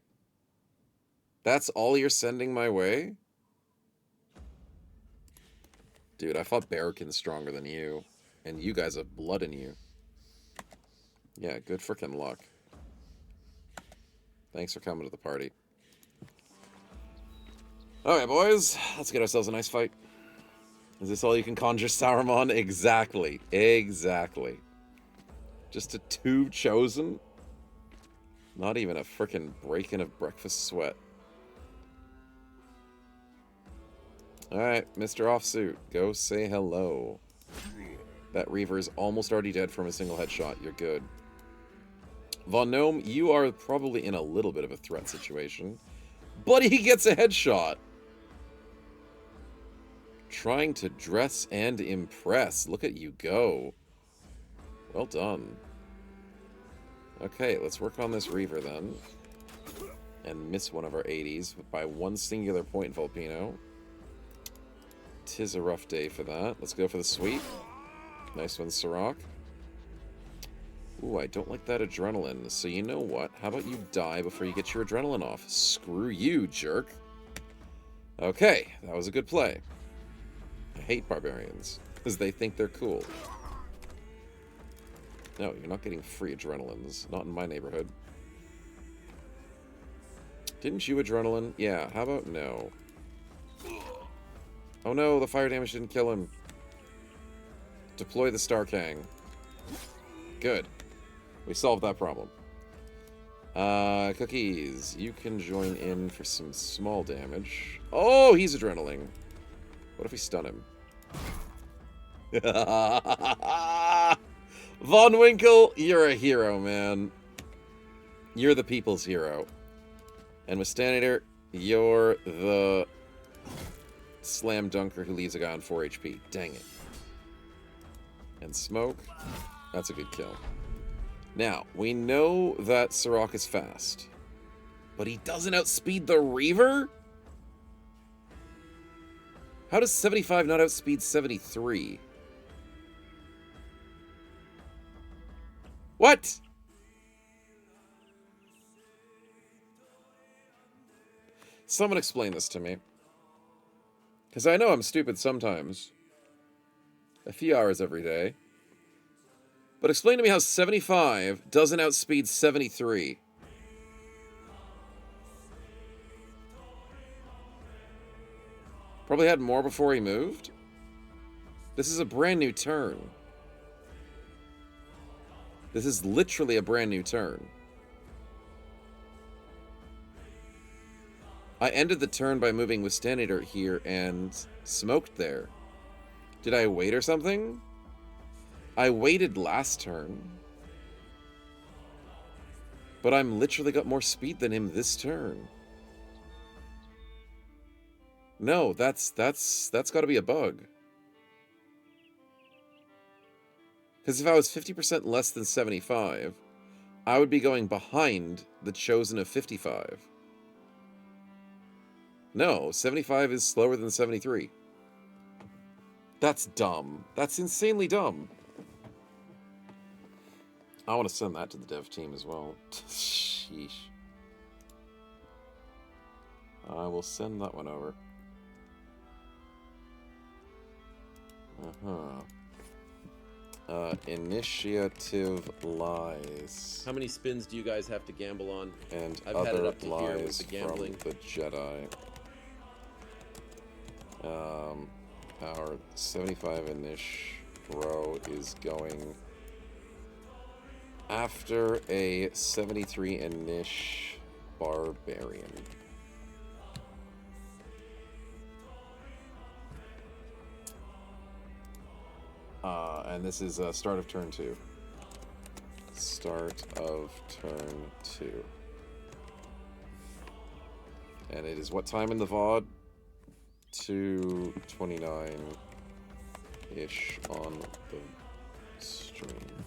Speaker 3: That's all you're sending my way? Dude, I thought Barrakin's stronger than you. And you guys have blood in you. Yeah, good frickin' luck. Thanks for coming to the party. Alright, boys. Let's get ourselves a nice fight. Is this all you can conjure, Saruman? Exactly. Exactly. Just a 2 chosen? Not even a frickin' break-in of breakfast sweat. Alright, Mr. Offsuit, go say hello. That Reaver is almost already dead from a single headshot. You're good. Von Gnome, you are probably in a little bit of a threat situation. But he gets a headshot. Trying to dress and impress. Look at you go. Well done. Okay, let's work on this Reaver then. And miss one of our 80s by one singular point, Volpino. 'Tis a rough day for that. Let's go for the sweep. Nice one, Sirach. Ooh, I don't like that adrenaline. So you know what? How about you die before you get your adrenaline off? Screw you, jerk. Okay, that was a good play. I hate barbarians, because they think they're cool. No, you're not getting free adrenalines. Not in my neighborhood. Didn't you adrenaline? Yeah, how about no? Oh no, the fire damage didn't kill him. Deploy the Star Kang. Good. We solved that problem. Cookies, you can join in for some small damage. Oh, he's adrenaline. What if we stun him? Von Winkle, you're a hero, man. You're the people's hero. And with Stanator, you're the slam dunker who leaves a guy on 4 HP. Dang it. And Smoke, that's a good kill. Now, we know that Sirach is fast. But he doesn't outspeed the Reaver? How does 75 not outspeed 73? What? Someone explain this to me. Because I know I'm stupid sometimes. A few hours every day. But explain to me how 75 doesn't outspeed 73. Probably had more before he moved? This is a brand new turn. This is literally a brand new turn. I ended the turn by moving with Stanator here and smoked there. Did I wait or something? I waited last turn. But I'm literally got more speed than him this turn. No, that's got to be a bug. Because if I was 50% less than 75, I would be going behind the chosen of 55. No, 75 is slower than 73. That's dumb. That's insanely dumb. I want to send that to the dev team as well. Sheesh. I will send that one over. Initiative lies.
Speaker 6: How many spins do you guys have to gamble on?
Speaker 3: And
Speaker 6: I've
Speaker 3: other
Speaker 6: had it up to here with
Speaker 3: lies
Speaker 6: the
Speaker 3: from
Speaker 6: gambling.
Speaker 3: the Jedi. Our 75 Inish row is going after a 73 Inish Barbarian. And this is start of turn 2. Start of turn 2. And it is what time in the VOD? 2:29-ish on the stream.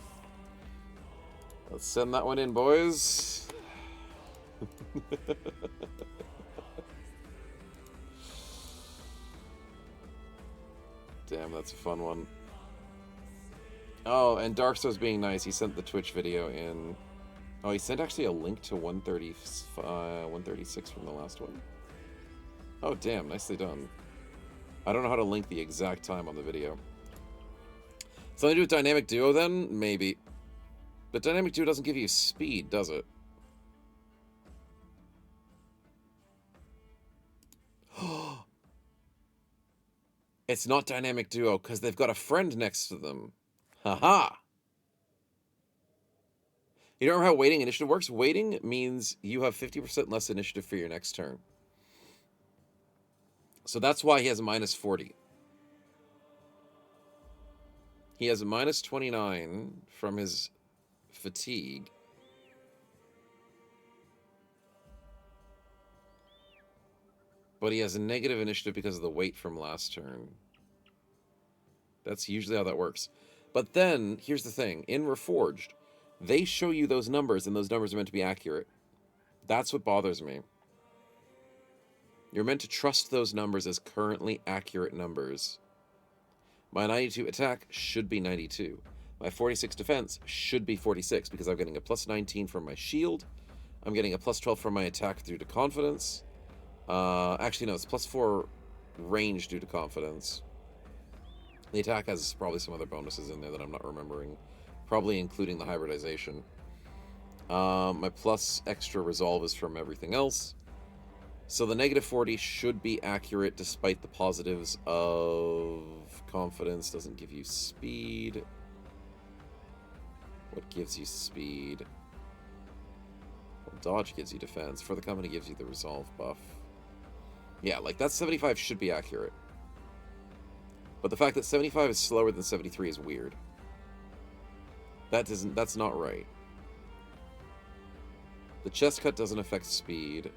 Speaker 3: Let's send that one in, boys. Damn, that's a fun one. Oh, and Darkstow's being nice. He sent the Twitch video in. Oh, he sent actually a link to 136 from the last one. Oh, damn. Nicely done. I don't know how to link the exact time on the video. Something to do with Dynamic Duo, then? Maybe. But Dynamic Duo doesn't give you speed, does it? It's not Dynamic Duo, because they've got a friend next to them. Haha! You don't remember how waiting initiative works? Waiting means you have 50% less initiative for your next turn. So that's why he has a minus 40. He has a minus 29 from his fatigue. But he has a negative initiative because of the wait from last turn. That's usually how that works. But then, here's the thing. In Reforged, they show you those numbers, and those numbers are meant to be accurate. That's what bothers me. You're meant to trust those numbers as currently accurate numbers. My 92 attack should be 92. My 46 defense should be 46 because I'm getting a plus 19 from my shield. I'm getting a plus 12 from my attack due to confidence. Actually, no, it's plus 4 range due to confidence. The attack has probably some other bonuses in there that I'm not remembering. Probably including the hybridization. My plus extra resolve is from everything else. So the negative 40 should be accurate despite the positives of confidence. Doesn't give you speed. What gives you speed? Well, dodge gives you defense. For the company gives you the resolve buff. Yeah, like that 75 should be accurate. But the fact that 75 is slower than 73 is weird. That's not right. The chest cut doesn't affect speed.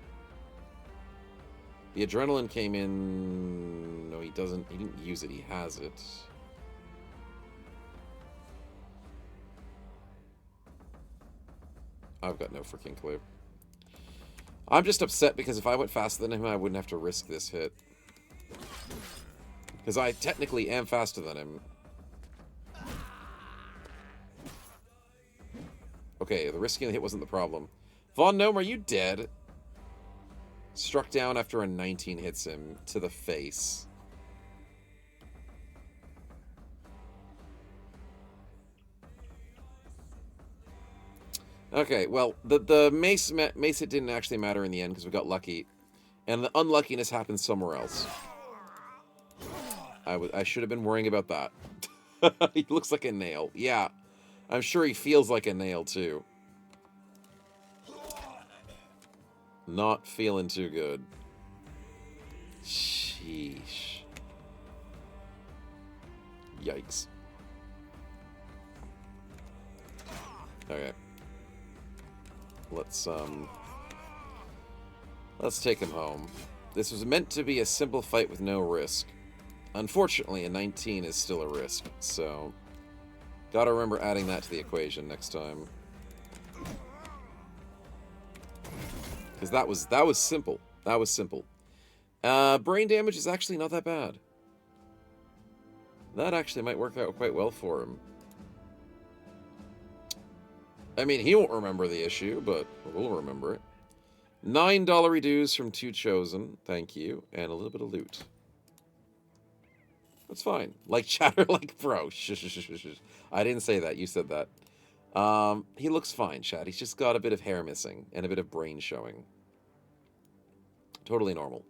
Speaker 3: The adrenaline came in... No, he doesn't. He didn't use it. He has it. I've got no freaking clue. I'm just upset because if I went faster than him, I wouldn't have to risk this hit. Because I technically am faster than him. Okay, the risking the hit wasn't the problem. Von Gnome, are you dead? Struck down after a 19 hits him to the face. Okay, well, the mace hit didn't actually matter in the end because we got lucky. And the unluckiness happened somewhere else. I should have been worrying about that. He looks like a nail. Yeah, I'm sure he feels like a nail, too. Not feeling too good. Sheesh. Yikes. Okay. Let's take him home. This was meant to be a simple fight with no risk. Unfortunately, a 19 is still a risk, so gotta remember adding that to the equation next time. Because that was simple. That was simple. Brain damage is actually not that bad. That actually might work out quite well for him. I mean, he won't remember the issue, but we'll remember it. $9 dues from 2 chosen. Thank you. And a little bit of loot. That's fine. Like chatter, like bro. I didn't say that. You said that. He looks fine, chat. He's just got a bit of hair missing and a bit of brain showing. Totally normal.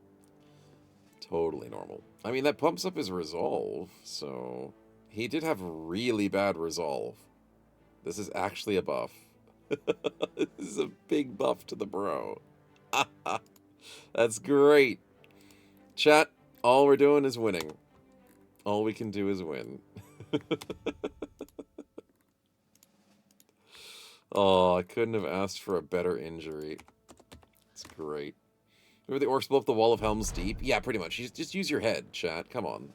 Speaker 3: Totally normal. I mean, that pumps up his resolve, so... He did have really bad resolve. This is actually a buff. This is a big buff to the bro. That's great. Chat, all we're doing is winning. All we can do is win. Oh, I couldn't have asked for a better injury. It's great. Remember the orcs blow up the wall of Helm's Deep? Yeah, pretty much. Just use your head, chat. Come on.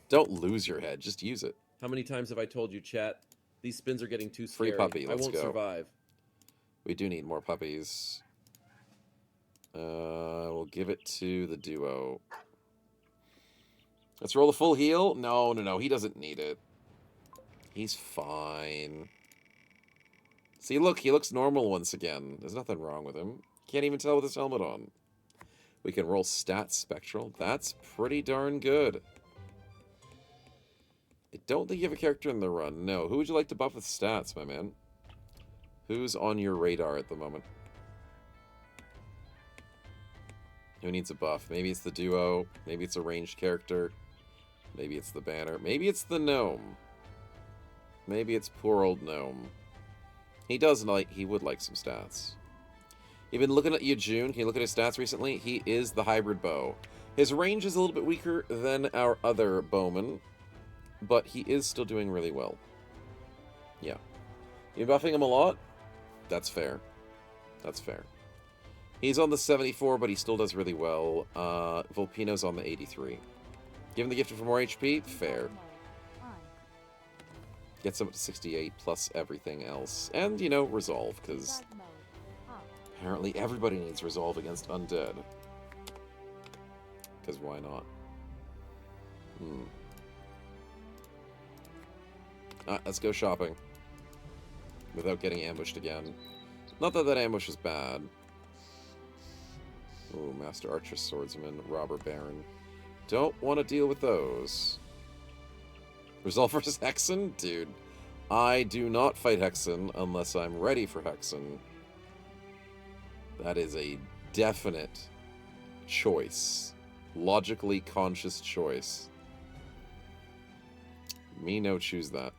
Speaker 3: Don't lose your head. Just use it.
Speaker 6: How many times have I told you, chat? These spins are getting too
Speaker 3: Free
Speaker 6: scary.
Speaker 3: puppy,
Speaker 6: I
Speaker 3: let's
Speaker 6: won't
Speaker 3: go.
Speaker 6: survive.
Speaker 3: We do need more puppies. We'll give it to the duo. Let's roll a full heal. No. He doesn't need it. He's fine. See, look. He looks normal once again. There's nothing wrong with him. Can't even tell with his helmet on. We can roll stats spectral. That's pretty darn good. I don't think you have a character in the run. No. Who would you like to buff with stats, my man? Who's on your radar at the moment? Who needs a buff? Maybe it's the duo. Maybe it's a ranged character. Maybe it's the banner. Maybe it's the gnome. Maybe it's poor old gnome. He does like, he would like some stats. You've been looking at June. Can you look at his stats recently? He is the hybrid bow. His range is a little bit weaker than our other bowman, but he is still doing really well. Yeah. You're buffing him a lot? That's fair. That's fair. He's on the 74, but he still does really well. Volpino's on the 83. Give him the gift for more HP? Fair.
Speaker 5: On.
Speaker 3: Gets him up to 68 plus everything else. And, you know, resolve, because
Speaker 5: Debug mode. Off.
Speaker 3: apparently everybody needs resolve against undead. Because why not? Let's go shopping. Without getting ambushed again. Not that that ambush was bad. Ooh, Master Archer Swordsman, Robber Baron. Don't want to deal with those. Resolve versus Hexen? Dude, I do not fight Hexen unless I'm ready for Hexen. That is a definite choice. Logically conscious choice. Me no choose that.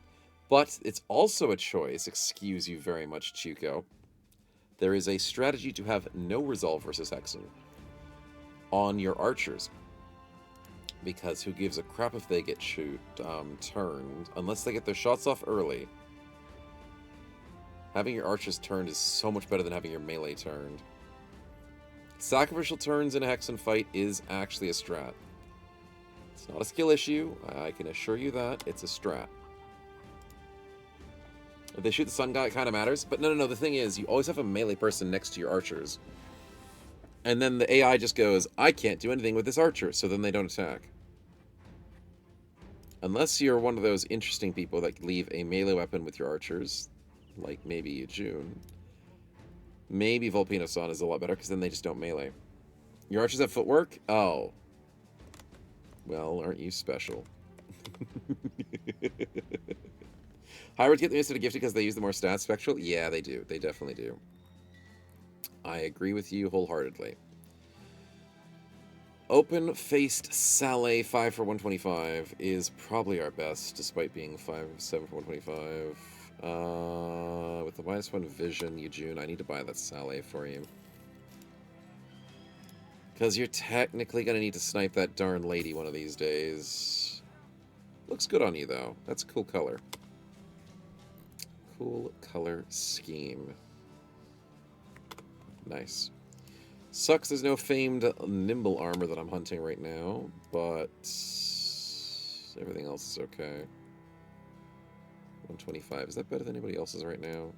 Speaker 3: But it's also a choice, excuse you very much, Chuko. There is a strategy to have no resolve versus Hexen on your archers. Because who gives a crap if they get turned, unless they get their shots off early. Having your archers turned is so much better than having your melee turned. Sacrificial turns in a Hexen fight is actually a strat. It's not a skill issue, I can assure you that, it's a strat. If they shoot the sun guy, it kind of matters. But no, the thing is, you always have a melee person next to your archers. And then the AI just goes, I can't do anything with this archer, so then they don't attack. Unless you're one of those interesting people that leave a melee weapon with your archers, like maybe June. Maybe Volpino-san is a lot better, because then they just don't melee. Your archers have footwork? Oh. Well, aren't you special? Hybrids get the instead of gifted because they use the more stats spectral? Yeah, they do. They definitely do. I agree with you wholeheartedly. Open-faced Saleh 5 for 125 is probably our best, despite being 5-7 for 125. With the -1 vision, June, I need to buy that Saleh for you. Because you're technically going to need to snipe that darn lady one of these days. Looks good on you, though. That's a cool color. Cool color scheme. Nice. Sucks there's no famed nimble armor that I'm hunting right now, but everything else is okay. 125. Is that better than anybody else's right now?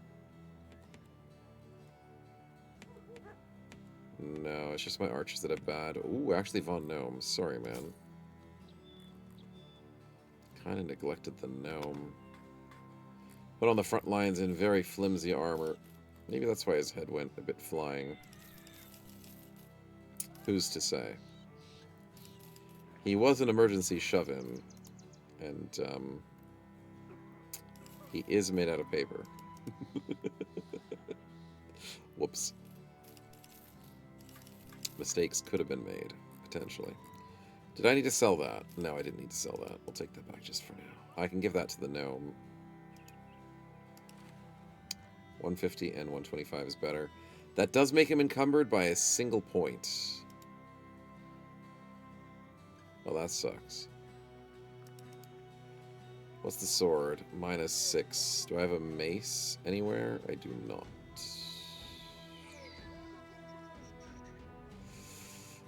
Speaker 3: No, it's just my archers that are bad. Ooh, actually Von Gnome. Sorry, man. Kind of neglected the gnome. Put on the front lines in very flimsy armor. Maybe that's why his head went a bit flying. Who's to say? He was an emergency shove-in. And, he is made out of paper. Whoops. Mistakes could have been made, potentially. Did I need to sell that? No, I didn't need to sell that. I'll take that back just for now. I can give that to the gnome. 150 and 125 is better. That does make him encumbered by a single point. Well, that sucks. What's the sword? -6. Do I have a mace anywhere? I do not.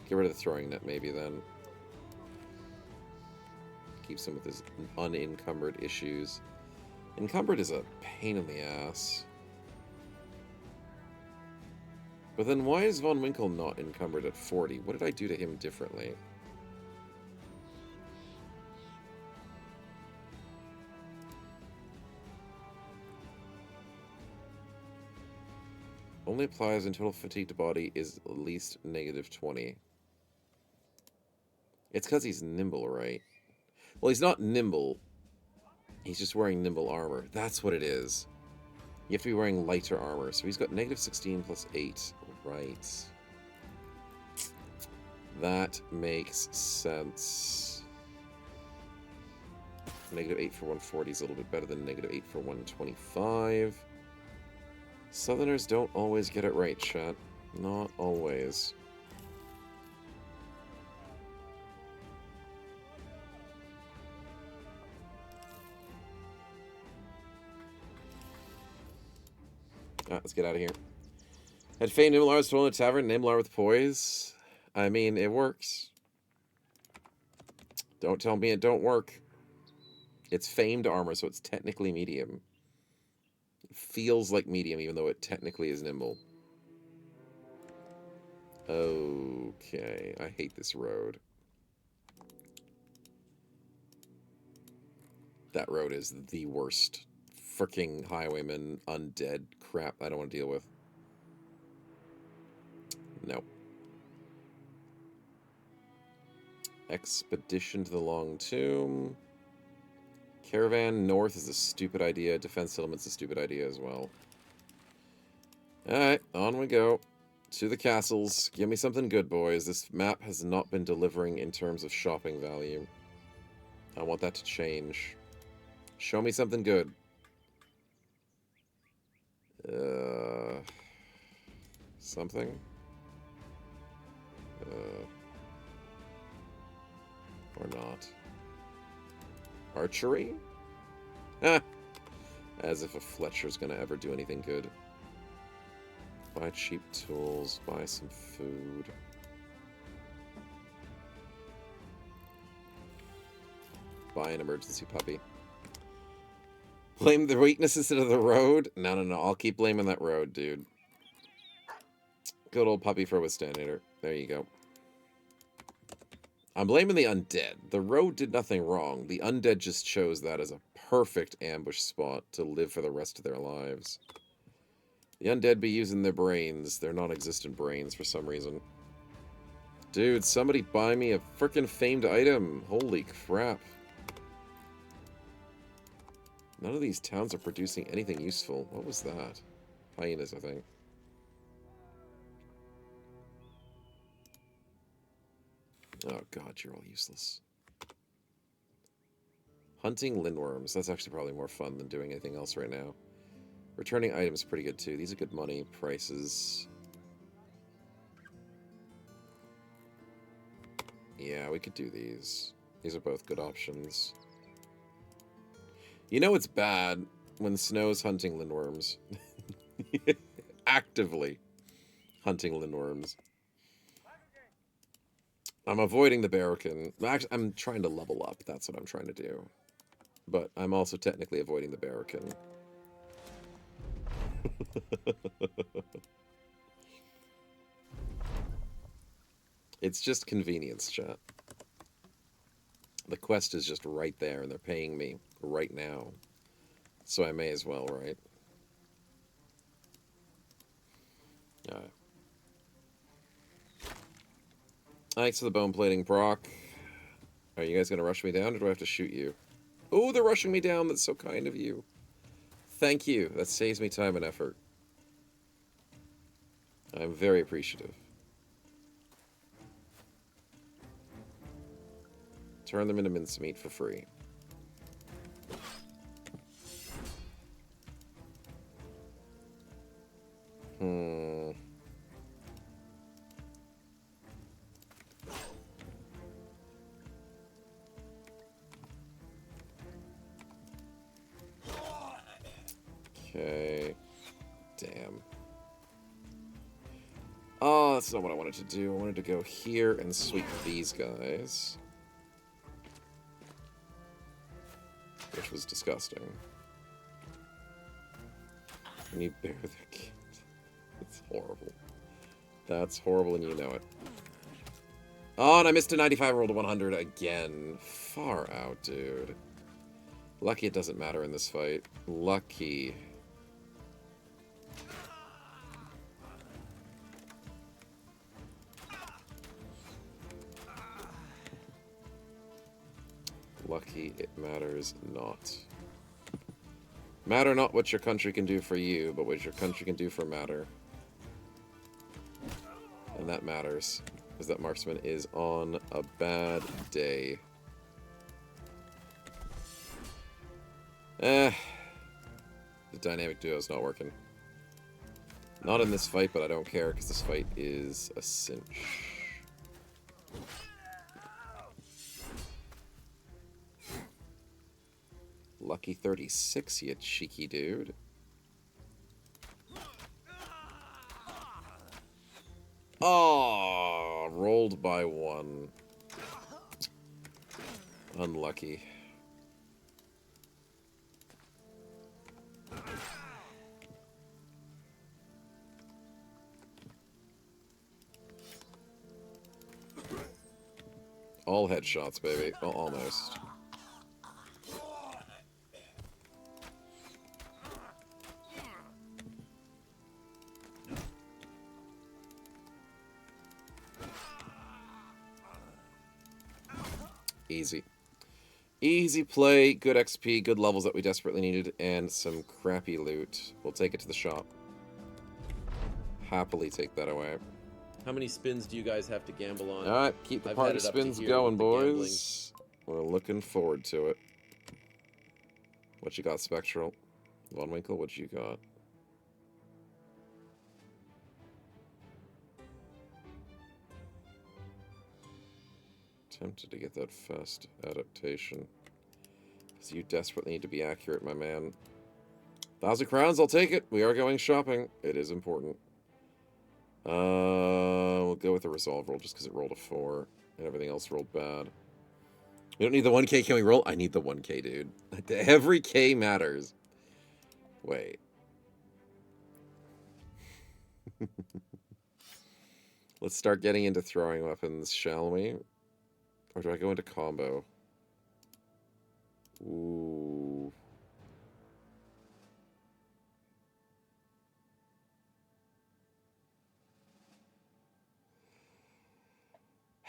Speaker 3: Get rid of the throwing net, maybe, then. Keeps him with his unencumbered issues. Encumbered is a pain in the ass. But then why is Von Winkle not encumbered at 40? What did I do to him differently? Only applies when total fatigue to body is at least -20. It's because he's nimble, right? Well, he's not nimble. He's just wearing nimble armor. That's what it is. You have to be wearing lighter armor. So he's got -16 plus 8. Right. That makes sense. -8 for 140 is a little bit better than -8 for 125. Southerners don't always get it right, chat. Not always. Let's get out of here. Had famed Nimlar was stolen in a tavern, Nimlar with poise. I mean, it works. Don't tell me it don't work. It's famed armor, so it's technically medium. It feels like medium, even though it technically is nimble. Okay, I hate this road. That road is the worst. Freaking highwayman, undead crap I don't want to deal with. No. Expedition to the Long Tomb. Caravan north is a stupid idea. Defense settlement's a stupid idea as well. Alright, on we go. To the castles. Give me something good, boys. This map has not been delivering in terms of shopping value. I want that to change. Show me something good. Something? Or not. Archery? Ah! As if a Fletcher's gonna ever do anything good. Buy cheap tools, buy some food. Buy an emergency puppy. Blame the weaknesses of the road? No, no, no. I'll keep blaming that road, dude. Good old puppy for withstanding. There you go. I'm blaming the undead. The road did nothing wrong. The undead just chose that as a perfect ambush spot to live for the rest of their lives. The undead be using their brains, their non-existent brains for some reason. Dude, somebody buy me a frickin' famed item. Holy crap. None of these towns are producing anything useful. What was that? Hyenas, I think. Oh god, you're all useless. Hunting lindworms. That's actually probably more fun than doing anything else right now. Returning items is pretty good too. These are good money. Prices. Yeah, we could do these. These are both good options. You know it's bad when Snow's hunting lindworms. Actively hunting lindworms. I'm avoiding the Barracan. Actually, I'm trying to level up. That's what I'm trying to do. But I'm also technically avoiding the Barracan. It's just convenience, chat. The quest is just right there, and they're paying me right now. So I may as well, right? Alright. Thanks for the bone plating, Brock. Are you guys going to rush me down, or do I have to shoot you? Oh, they're rushing me down. That's so kind of you. Thank you. That saves me time and effort. I'm very appreciative. Turn them into mincemeat for free. Okay. Damn. Oh, that's not what I wanted to do. I wanted to go here and sweep these guys. Which was disgusting. And you bear their kid. That's horrible. That's horrible and you know it. Oh, and I missed a 95 roll to 100 again. Far out, dude. Lucky it doesn't matter in this fight. Lucky. Lucky it matters not. Matter not what your country can do for you, but what your country can do for matter. And that matters, because that marksman is on a bad day. The dynamic duo is not working. Not in this fight, but I don't care because this fight is a cinch. Lucky 36, you cheeky dude. Oh, rolled by 1. Unlucky. All headshots, baby. Well, almost. Easy. Easy play, good XP, good levels that we desperately needed, and some crappy loot. We'll take it to the shop. Happily take that away.
Speaker 6: How many spins do you guys have to gamble on?
Speaker 3: Alright, keep the
Speaker 6: I've
Speaker 3: party
Speaker 6: had it up to
Speaker 3: spins
Speaker 6: here
Speaker 3: going,
Speaker 6: with the gambling.
Speaker 3: boys. We're looking forward to it. What you got, Spectral? Von Winkle, what you got? Tempted to get that fast adaptation. Because you desperately need to be accurate, my man. 1,000 crowns, I'll take it. We are going shopping. It is important. We'll go with the resolve roll just because it rolled a 4 and everything else rolled bad. We don't need the 1k. Can we roll? I need the 1k, dude. Every k matters. Wait. Let's start getting into throwing weapons, shall we? Or do I go into combo? Ooh.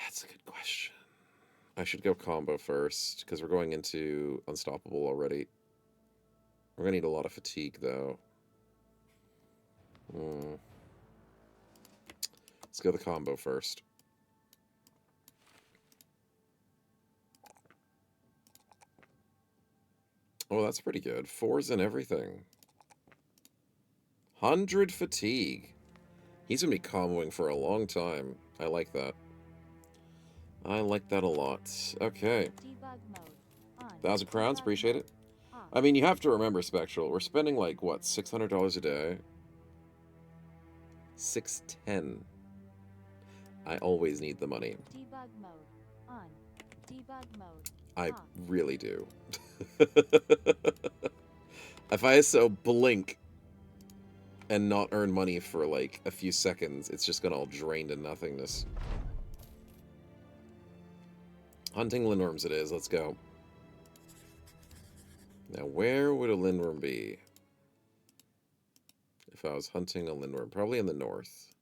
Speaker 3: That's a good question. I should go combo first, because we're going into Unstoppable already. We're going to need a lot of fatigue, though. Let's go the combo first. Oh, that's pretty good. 4s and everything. 100 fatigue. He's going to be comboing for a long time. I like that. I like that a lot. Okay.
Speaker 5: Debug mode. On.
Speaker 3: 1,000 crowns,
Speaker 5: Debug
Speaker 3: appreciate
Speaker 5: mode.
Speaker 3: it.
Speaker 5: Off.
Speaker 3: I mean, you have to remember, Spectral, we're spending like, what, $600 a day? 610. I always need the money.
Speaker 5: Debug mode. On. Debug mode.
Speaker 3: I
Speaker 5: off.
Speaker 3: really do. If I so blink and not earn money for like a few seconds, it's just gonna all drain to nothingness. Hunting lindworms it is, let's go. Now where would a lindworm be? If I was hunting a lindworm, probably in the north.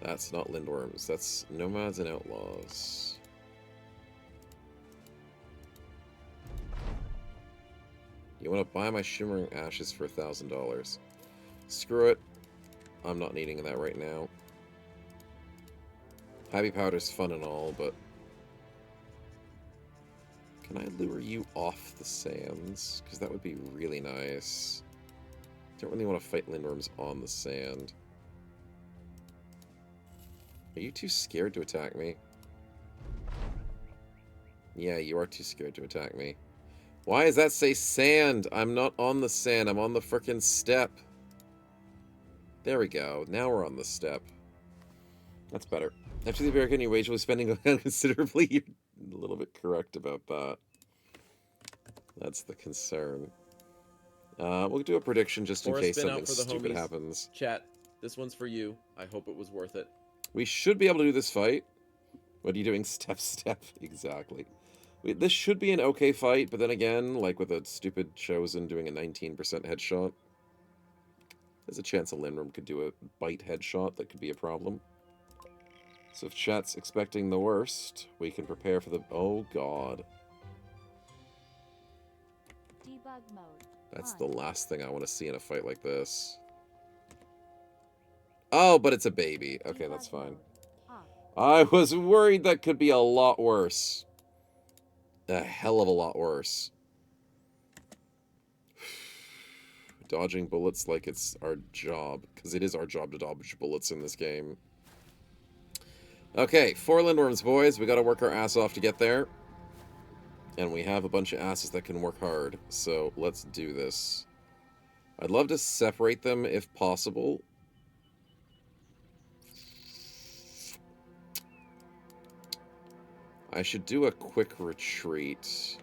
Speaker 3: That's not lindworms, that's nomads and outlaws. You want to buy my shimmering ashes for $1,000. Screw it. I'm not needing that right now. Happy powder's fun and all, but... Can I lure you off the sands? Because that would be really nice. Don't really want to fight lindworms on the sand. Are you too scared to attack me? Yeah, you are too scared to attack me. Why does that say sand? I'm not on the sand. I'm on the frickin' step. There we go. Now we're on the step. That's better. After the American, your wage was spending considerably. You're a little bit correct about that. That's the concern. We'll do a prediction just in
Speaker 6: Or a
Speaker 3: case
Speaker 6: spin out
Speaker 3: something
Speaker 6: for the
Speaker 3: stupid
Speaker 6: homies.
Speaker 3: happens.
Speaker 6: Chat, this one's for you. I hope it was worth it.
Speaker 3: We should be able to do this fight. What are you doing? Step, step. Exactly. This should be an okay fight, but then again, like with a stupid Chosen doing a 19% headshot, there's a chance a Lindworm could do a bite headshot that could be a problem. So if chat's expecting the worst, we can prepare for the... Oh, God.
Speaker 5: Debug mode.
Speaker 3: That's
Speaker 5: on.
Speaker 3: the last thing I want to see in a fight like this. Oh, but it's a baby. Okay,
Speaker 5: Debug
Speaker 3: that's fine.
Speaker 5: mode. Off.
Speaker 3: I was worried that could be a lot worse. A hell of a lot worse. dodging bullets like it's our job, because it is our job to dodge bullets in this game. Okay, 4 Lindworms, boys. We gotta work our ass off to get there. And we have a bunch of asses that can work hard, so let's do this. I'd love to separate them if possible. I should do a quick retreat.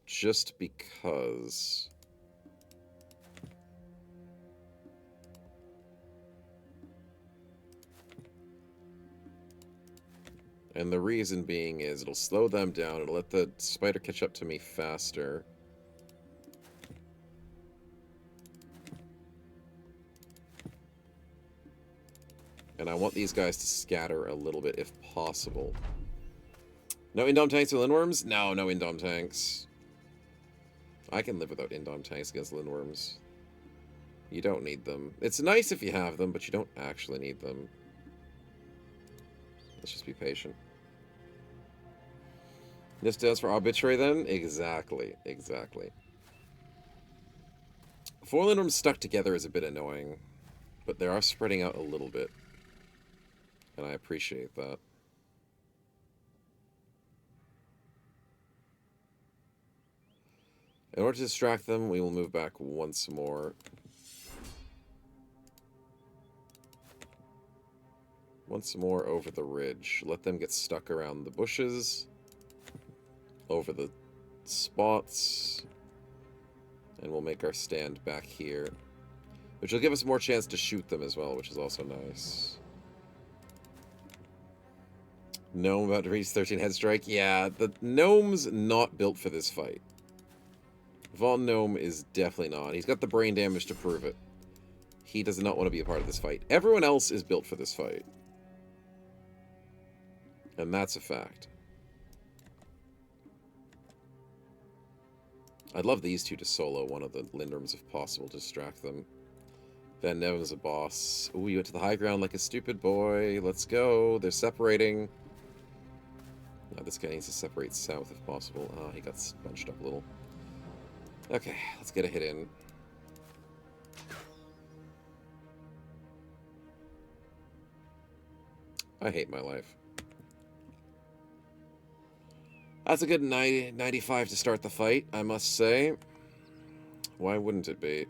Speaker 3: Just because. And the reason being is it'll slow them down, it'll let the spider catch up to me faster. And I want these guys to scatter a little bit if possible. No Indom tanks or Lindworms? No, no Indom tanks. I can live without Indom tanks against Lindworms. You don't need them. It's nice if you have them, but you don't actually need them. Let's just be patient. This does for arbitrary then? Exactly, exactly. 4 Lindworms stuck together is a bit annoying, but they are spreading out a little bit. And I appreciate that. In order to distract them, we will move back once more. Once more over the ridge. Let them get stuck around the bushes. Over the spots. And we'll make our stand back here. Which will give us more chance to shoot them as well, which is also nice. Gnome about to reach 13 head strike. Yeah, the gnome's not built for this fight. Von Gnome is definitely not. He's got the brain damage to prove it. He does not want to be a part of this fight. Everyone else is built for this fight. And that's a fact. I'd love these two to solo one of the Lindworms if possible to distract them. Van Neven's a boss. Ooh, you went to the high ground like a stupid boy. Let's go. They're separating. Now this guy needs to separate south if possible. Ah, he got bunched up a little. Okay, let's get a hit in. I hate my life. That's a good 95 to start the fight, I must say. Why wouldn't it be?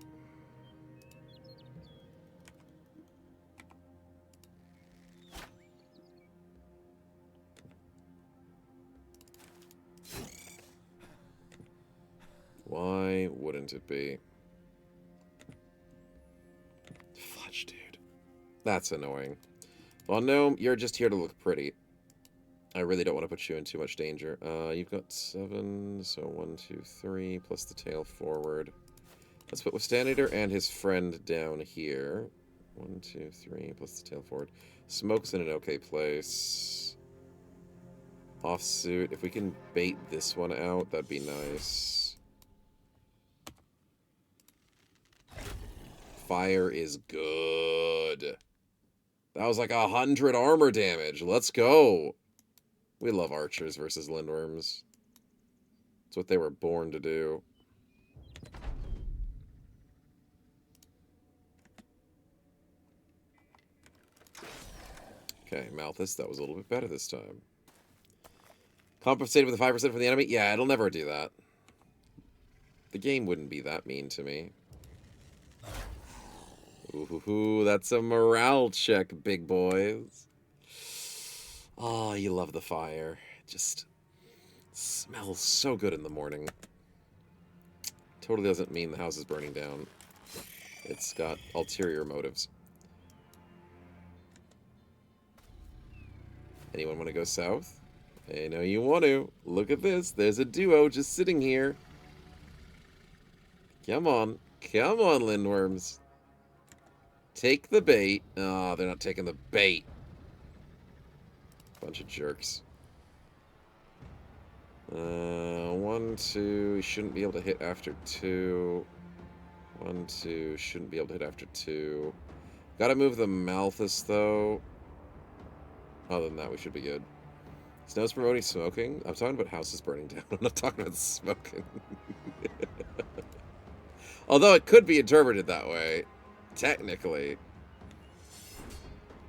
Speaker 3: Why wouldn't it be? Fudge, dude. That's annoying. Well, no, you're just here to look pretty. I really don't want to put you in too much danger. You've got 7, so 1, 2, 3, plus the tail forward. Let's put Withstanator and his friend down here. 1, 2, 3, plus the tail forward. Smoke's in an okay place. Offsuit. If we can bait this one out, that'd be nice. Fire is good. That was like 100 armor damage. Let's go. We love archers versus Lindworms. It's what they were born to do. Okay, Malthus, that was a little bit better this time. Compensated with a 5% for the enemy? Yeah, it'll never do that. The game wouldn't be that mean to me. Ooh, that's a morale check, big boys. Oh, you love the fire. It just smells so good in the morning. Totally doesn't mean the house is burning down. It's got ulterior motives. Anyone want to go south? I know you want to. Look at this. There's a duo just sitting here. Come on. Come on, Lindworms. Take the bait. Oh, they're not taking the bait. Bunch of jerks. 1, 2. Shouldn't be able to hit after 2. 1, 2. Shouldn't be able to hit after 2. Gotta move the Malthus, though. Other than that, we should be good. Snow's promoting smoking? I'm talking about houses burning down. I'm not talking about smoking. Although it could be interpreted that way. Technically. It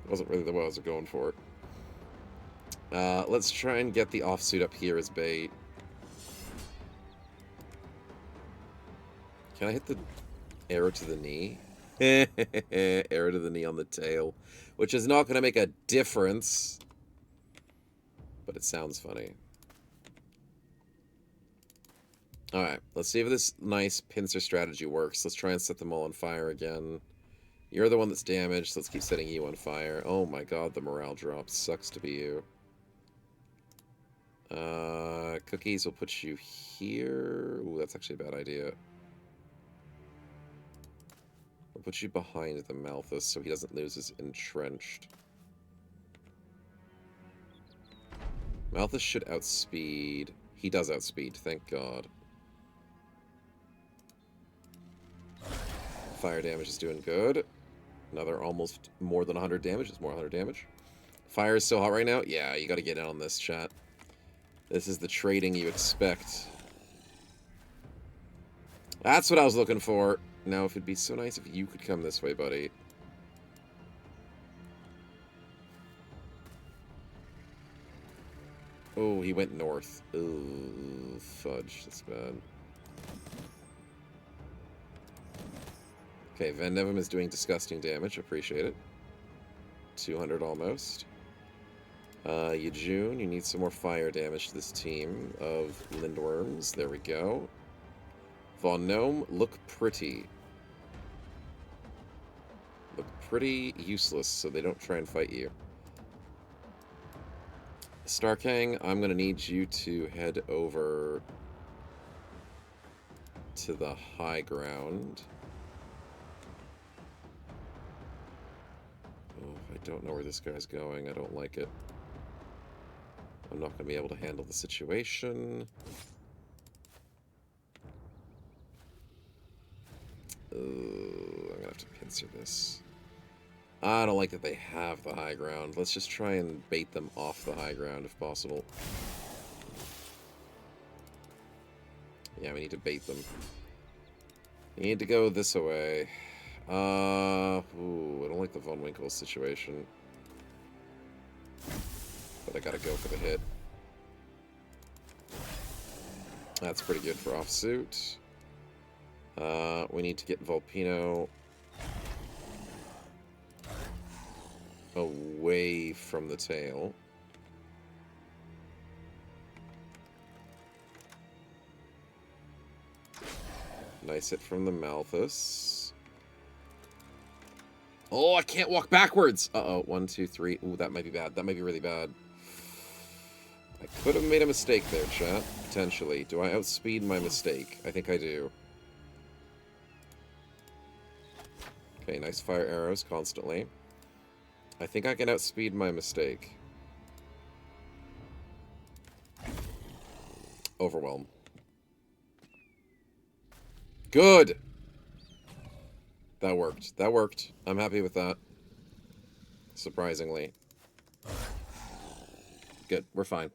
Speaker 3: wasn't really the way I was going for it. Let's try and get the offsuit up here as bait. Can I hit the arrow to the knee? Arrow to the knee on the tail. Which is not going to make a difference. But it sounds funny. Alright, let's see if this nice pincer strategy works. Let's try and set them all on fire again. You're the one that's damaged, so let's keep setting you on fire. Oh my god, the morale drop. Sucks to be you. Cookies will put you here. Ooh, that's actually a bad idea. We'll put you behind the Malthus so he doesn't lose his entrenched. Malthus should outspeed. He does outspeed, thank god. Fire damage is doing good. Another almost more than 100 damage. It's more 100 damage. Fire is so hot right now. Yeah, you gotta get in on this, chat. This is the trading you expect. That's what I was looking for. Now, if it'd be so nice if you could come this way, buddy. Oh, he went north. Ooh, fudge. That's bad. Okay, Van Nevem is doing disgusting damage. Appreciate it. 200 almost. Yejun, you need some more fire damage to this team of Lindworms. There we go. Von Gnome, look pretty. Look pretty useless so they don't try and fight you. Starkang, I'm going to need you to head over to the high ground. Oh, I don't know where this guy's going. I don't like it. I'm not going to be able to handle the situation. I'm going to have to pincer this. I don't like that they have the high ground. Let's just try and bait them off the high ground if possible. Yeah, we need to bait them. We need to go this way. Ooh, I don't like the Von Winkle situation. But I gotta go for the hit. That's pretty good for offsuit. We need to get Volpino away from the tail. Nice hit from the Malthus. Oh, I can't walk backwards! Uh-oh, 1, 2, 3. Ooh, that might be bad. That might be really bad. I could have made a mistake there, chat. Potentially. Do I outspeed my mistake? I think I do. Okay, nice fire arrows constantly. I think I can outspeed my mistake. Overwhelm. Good! That worked. That worked. I'm happy with that. Surprisingly. Good. We're fine.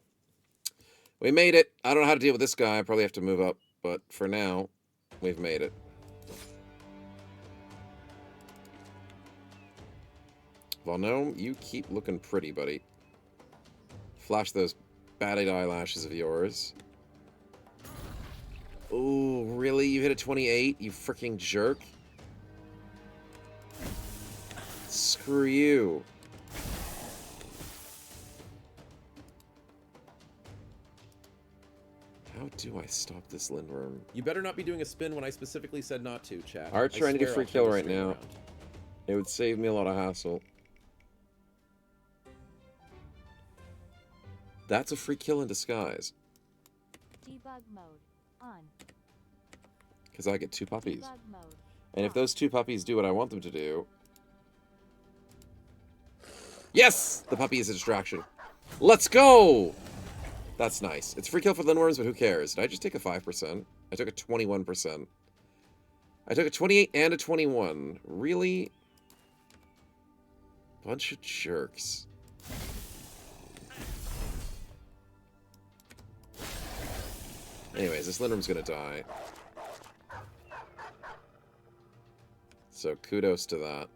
Speaker 3: We made it. I don't know how to deal with this guy. I probably have to move up. But for now, we've made it. Von Gnome, you keep looking pretty, buddy. Flash those batted eyelashes of yours. Ooh, really? You hit a 28? You freaking jerk? Screw you. How do I stop this Lindworm?
Speaker 6: You better not be doing a spin when I specifically said not to, chat.
Speaker 3: Art
Speaker 6: I
Speaker 3: trying to do
Speaker 6: swear
Speaker 3: free
Speaker 6: I'll turn
Speaker 3: kill
Speaker 6: the
Speaker 3: right
Speaker 6: stream
Speaker 3: now.
Speaker 6: around.
Speaker 3: It would save me a lot of hassle. That's a free kill in disguise.
Speaker 5: Debug mode on.
Speaker 3: Because I get 2 puppies.
Speaker 5: Debug mode.
Speaker 3: And if those 2 puppies do what I want them to do... Yes! The puppy is a distraction. Let's go! That's nice. It's free kill for Lindworms, but who cares? Did I just take a 5%? I took a 21%. I took a 28 and a 21. Really? Bunch of jerks. Anyways, this Lindworm's gonna die. So kudos to that.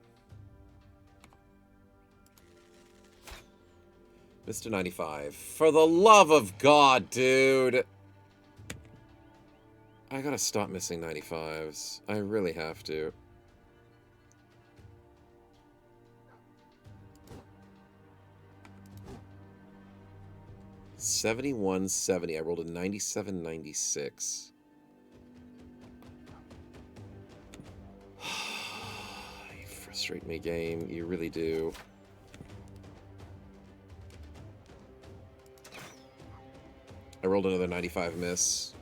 Speaker 3: Mr. 95. For the love of God, dude! I gotta stop missing 95s. I really have to. $71.70. I rolled a $97.96. You frustrate me, game. You really do. I rolled another 95 miss.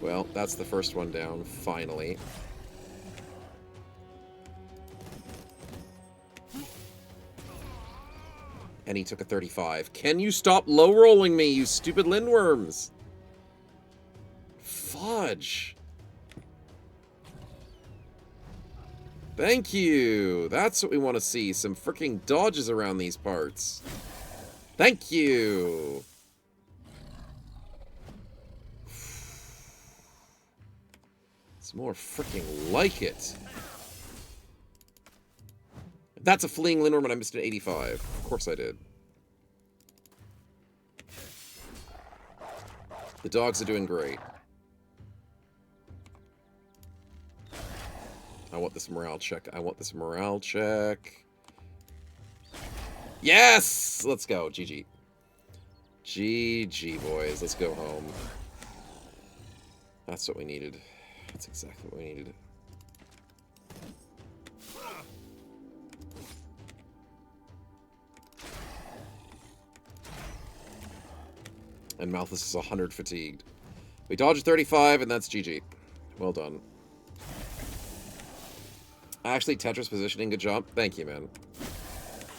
Speaker 3: Well, that's the first one down, finally. And he took a 35. Can you stop low-rolling me, you stupid Lindworms? Fudge. Thank you. That's what we want to see. Some freaking dodges around these parts. Thank you. It's more freaking like it. That's a fleeing Lindworm and I missed an 85. Of course I did. The dogs are doing great. I want this morale check. I want this morale check. Yes! Let's go. GG. GG, boys. Let's go home. That's what we needed. That's exactly what we needed. And Malthus is 100 fatigued. We dodged 35, and that's GG. Well done. Actually, Tetris positioning, good job. Thank you, man.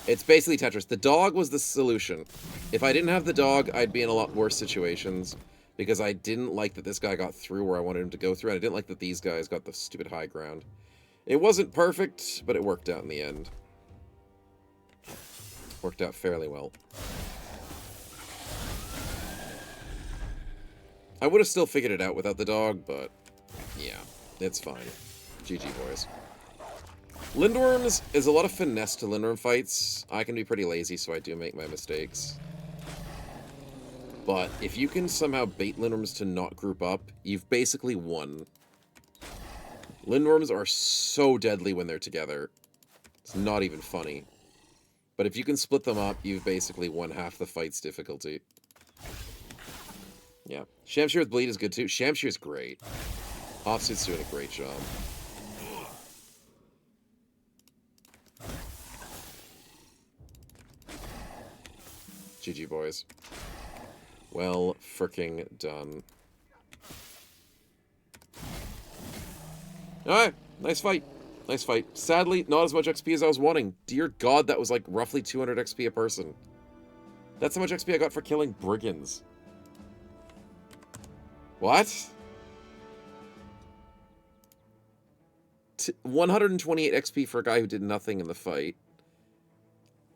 Speaker 3: It's basically Tetris. The dog was the solution. If I didn't have the dog, I'd be in a lot worse situations. Because I didn't like that this guy got through where I wanted him to go through, and I didn't like that these guys got the stupid high ground. It wasn't perfect, but it worked out in the end. Worked out fairly well. I would have still figured it out without the dog, but yeah, it's fine. GG, boys. Lindworms is a lot of finesse to Lindworm fights. I can be pretty lazy, so I do make my mistakes. But if you can somehow bait Lindworms to not group up, you've basically won. Lindworms are so deadly when they're together. It's not even funny. But if you can split them up, you've basically won half the fight's difficulty. Yeah. Shamshir with Bleed is good too. Shamshir's great. Offsuit's doing a great job. GG, boys. Well fricking done. Alright, nice fight. Nice fight. Sadly, not as much XP as I was wanting. Dear God, that was like roughly 200 XP a person. That's how much XP I got for killing brigands. What? 128 XP for a guy who did nothing in the fight.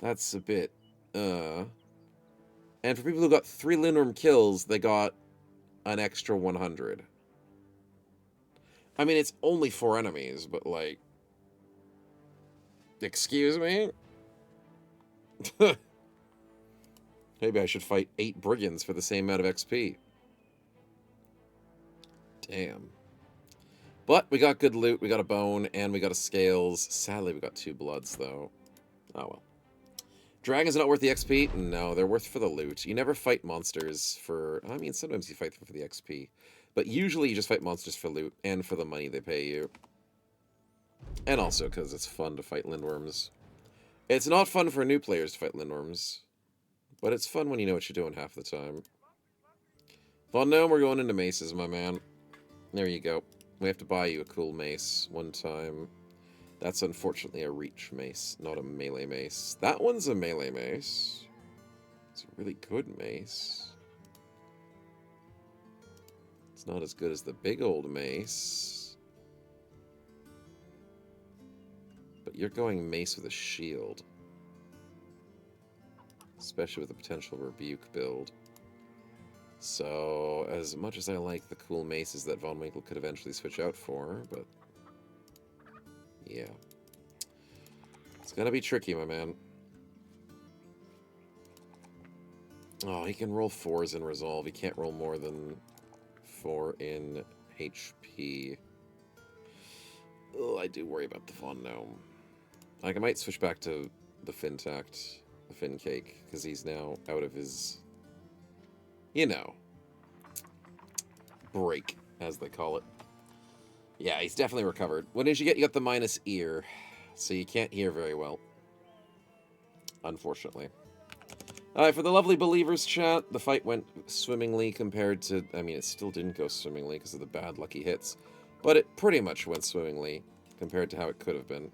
Speaker 3: That's a bit, And for people who got 3 Lindworm kills, they got an extra 100. I mean, it's only 4 enemies, but like... Excuse me? Maybe I should fight 8 brigands for the same amount of XP. Damn. But we got good loot, we got a bone, and we got a scales. Sadly, we got 2 bloods, though. Oh well. Dragons are not worth the XP? No, they're worth for the loot. You never fight monsters for... I mean, sometimes you fight them for the XP. But usually you just fight monsters for loot and for the money they pay you. And also because it's fun to fight Lindworms. It's not fun for new players to fight Lindworms. But it's fun when you know what you're doing half the time. Well, now we're going into maces, my man. There you go. We have to buy you a cool mace one time. That's unfortunately a reach mace, not a melee mace. That one's a melee mace. It's a really good mace. It's not as good as the big old mace. but you're going mace with a shield. Especially with the potential rebuke build. So, as much as I like the cool maces that Von Winkle could eventually switch out for, but... yeah. It's gonna be tricky, my man. Oh, he can roll 4s in Resolve. He can't roll more than 4 in HP. Oh, I do worry about the Von Gnome. Like, I might switch back to the Fintact, the Fin Cake, because he's now out of his, you know, break, as they call it. Yeah, he's definitely recovered. What did you get? You got the minus ear, so you can't hear very well. Unfortunately. Alright, for the lovely believers chat, the fight went swimmingly compared to... I mean, it still didn't go swimmingly because of the bad lucky hits. But it pretty much went swimmingly compared to how it could have been.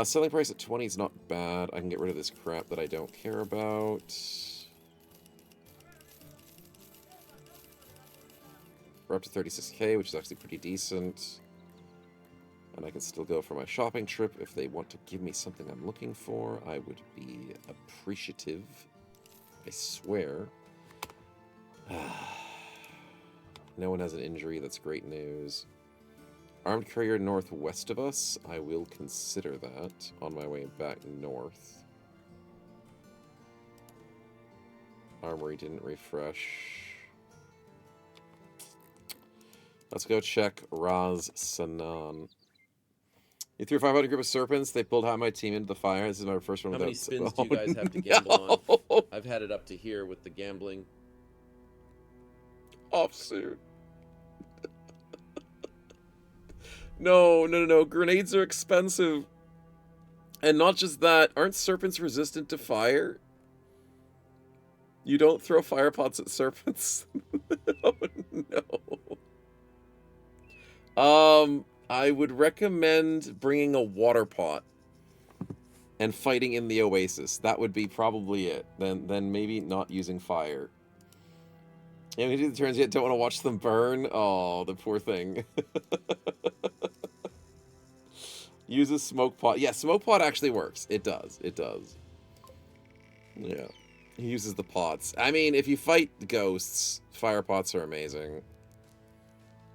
Speaker 3: Selling price at 20 is not bad. I can get rid of this crap that I don't care about. We're up to 36k, which is actually pretty decent. And I can still go for my shopping trip. If they want to give me something I'm looking for, I would be appreciative. I swear. No one has an injury. That's great news. Armed courier northwest of us. I will consider that on my way back north. Armory didn't refresh. Let's go check Raz Sanan. You threw a 500 group of serpents. They pulled half my team into the fire. This is my first one
Speaker 6: How
Speaker 3: without...
Speaker 6: many spins do you guys have to gamble on? I've had it up to here with the gambling.
Speaker 3: Offsuit. No. Grenades are expensive. And not just that. Aren't serpents resistant to fire? You don't throw fire pots at serpents? Oh, no. I would recommend bringing a water pot and fighting in the oasis. That would be probably it. Then maybe not using fire. Yeah, we do the turns yet. Don't want to watch them burn. Oh, the poor thing. Use a smoke pot. Yeah, smoke pot actually works. It does. It does. Yeah. He uses the pots. I mean, if you fight ghosts, fire pots are amazing.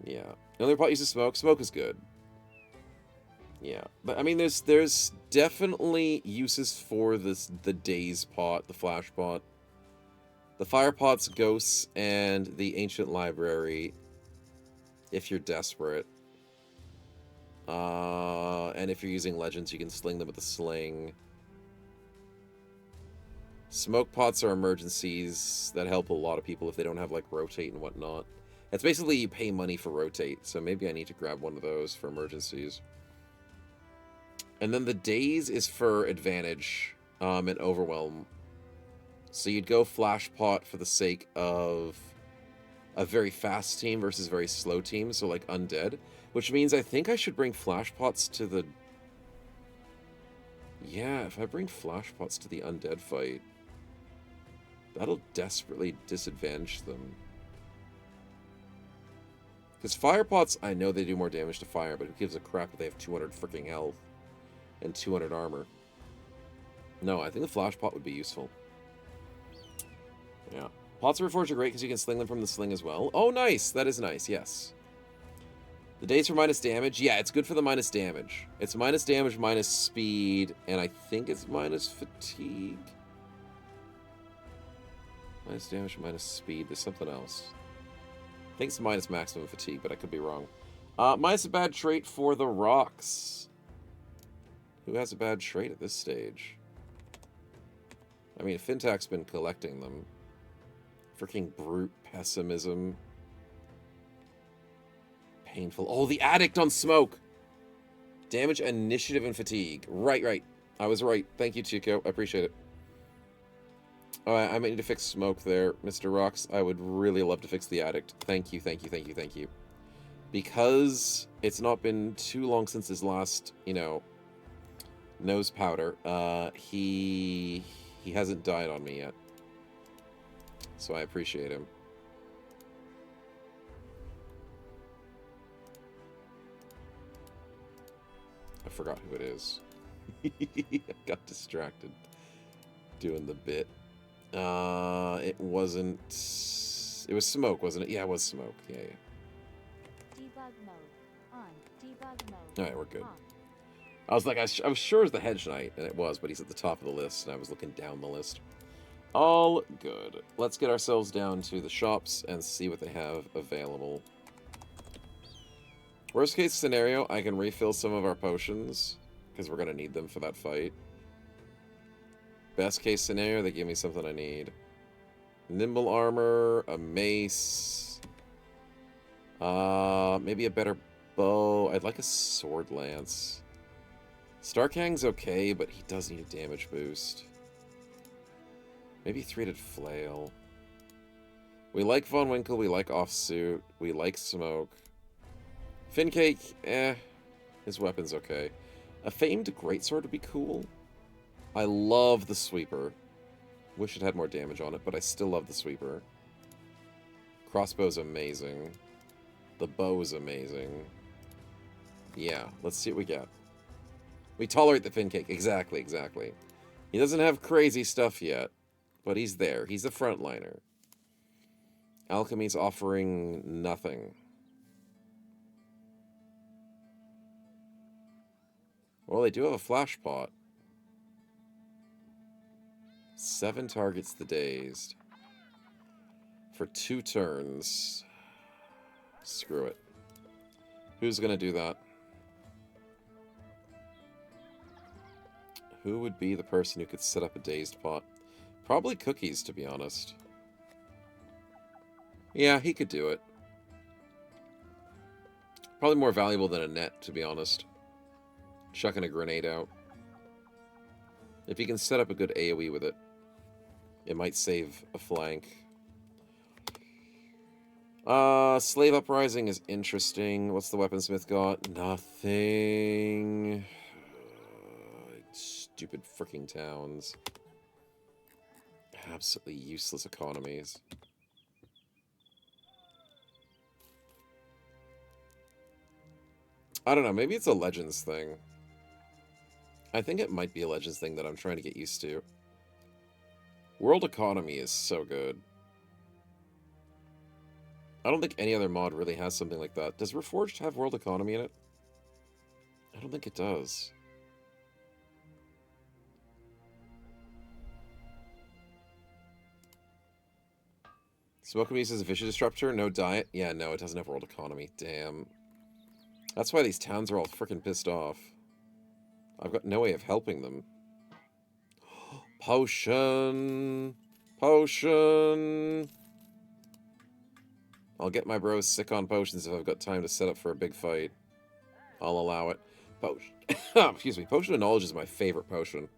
Speaker 3: Yeah. Another pot uses smoke. Smoke is good. Yeah. But, I mean, there's definitely uses for the daze pot, the flash pot. The fire pots, ghosts, and the ancient library, if you're desperate. And if you're using legends, you can sling them with a sling. Smoke pots are emergencies that help a lot of people if they don't have, like, rotate and whatnot. It's basically you pay money for rotate, so maybe I need to grab one of those for emergencies. And then the daze is for advantage and overwhelm. So you'd go flash pot for the sake of a very fast team versus very slow team, so like undead. Which means I think I should bring flash pots to the... Yeah, if I bring flash pots to the undead fight, that'll desperately disadvantage them. Because fire pots, I know they do more damage to fire, but who gives a crap if they have 200 freaking health and 200 armor? No, I think the flash pot would be useful. Yeah. Pots of Reforged are great because you can sling them from the sling as well. Oh, nice! That is nice, yes. The daze for minus damage. Yeah, it's good for the minus damage. It's minus damage, minus speed, and I think it's minus fatigue. Minus damage, minus speed. There's something else. I think it's minus maximum fatigue, but I could be wrong. Minus a bad trait for the rocks. Who has a bad trait at this stage? I mean, Fintach's been collecting them. Freaking brute pessimism. Painful. Oh, the addict on smoke. Damage, initiative, and fatigue. Right. I was right. Thank you, Chico. I appreciate it. I might need to fix smoke there, Mr. Rocks. I would really love to fix the addict. Thank you. Because it's not been too long since his last, nose powder. He hasn't died on me yet. So I appreciate him. forgot who it is. I got distracted doing the bit. It wasn't... It was Smoke, wasn't it? Yeah, it was Smoke. Yeah.
Speaker 5: Debug mode. On. Debug mode.
Speaker 3: Alright, we're good.
Speaker 5: Off.
Speaker 3: I was like, I was sure it was the Hedge Knight, and it was, but he's at the top of the list, and I was looking down the list. All good. Let's get ourselves down to the shops and see what they have available. Worst case scenario, I can refill some of our potions, because we're going to need them for that fight. Best case scenario, they give me something I need. Nimble armor, a mace, maybe a better bow. I'd like a sword lance. Starkhang's okay, but he does need a damage boost. Maybe three-headed flail. We like Von Winkle, we like Offsuit, we like Smoke. Fincake, his weapon's okay. A famed greatsword would be cool. I love the sweeper. Wish it had more damage on it, but I still love the sweeper. Crossbow's amazing. The bow's amazing. Yeah, let's see what we get. We tolerate the Fincake. Exactly, exactly. He doesn't have crazy stuff yet, but he's there. He's a frontliner. Alchemy's offering nothing. Well, they do have a flash pot. 7 targets the dazed. For 2 turns. Screw it. Who's gonna do that? Who would be the person who could set up a dazed pot? Probably Cookies, to be honest. Yeah, he could do it. Probably more valuable than a net, to be honest. Chucking a grenade out. If he can set up a good AoE with it, it might save a flank. Slave Uprising is interesting. What's the weaponsmith got? Nothing. Stupid freaking towns. Absolutely useless economies. I don't know, maybe it's a Legends thing. I think it might be a Legends thing that I'm trying to get used to. World economy is so good. I don't think any other mod really has something like that. Does Reforged have world economy in it? I don't think it does. Smoke Abuse is a Vicious Disruptor, no diet? Yeah, no, it doesn't have world economy. Damn. That's why these towns are all freaking pissed off. I've got no way of helping them. Potion! Potion! I'll get my bros sick on potions if I've got time to set up for a big fight. I'll allow it. Potion. Excuse me. Potion of Knowledge is my favorite potion.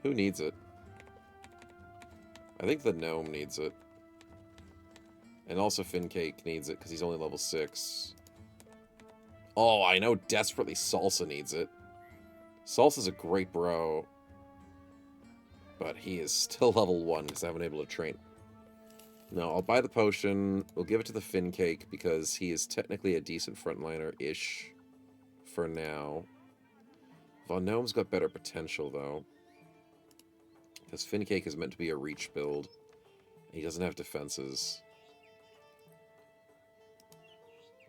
Speaker 3: Who needs it? I think the gnome needs it. And also Fincake needs it because he's only level 6. Oh, I know desperately Salsa needs it. Salsa's a great bro. But he is still level 1 because I haven't been able to train. No, I'll buy the potion. We'll give it to the Fincake because he is technically a decent frontliner-ish for now. Von Gnome's got better potential, though. Because Fincake is meant to be a reach build. He doesn't have defenses.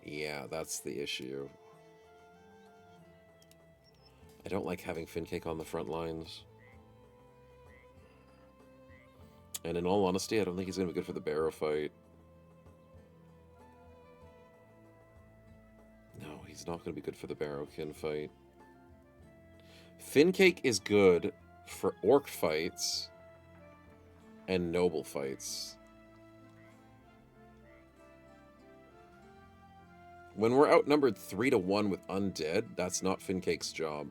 Speaker 3: Yeah, that's the issue. I don't like having Fincake on the front lines. And in all honesty, I don't think he's going to be good for the Barrow fight. No, he's not going to be good for the Barrowkin fight. Fincake is good for Orc fights and Noble fights. When we're outnumbered 3-1 with Undead, that's not Fincake's job.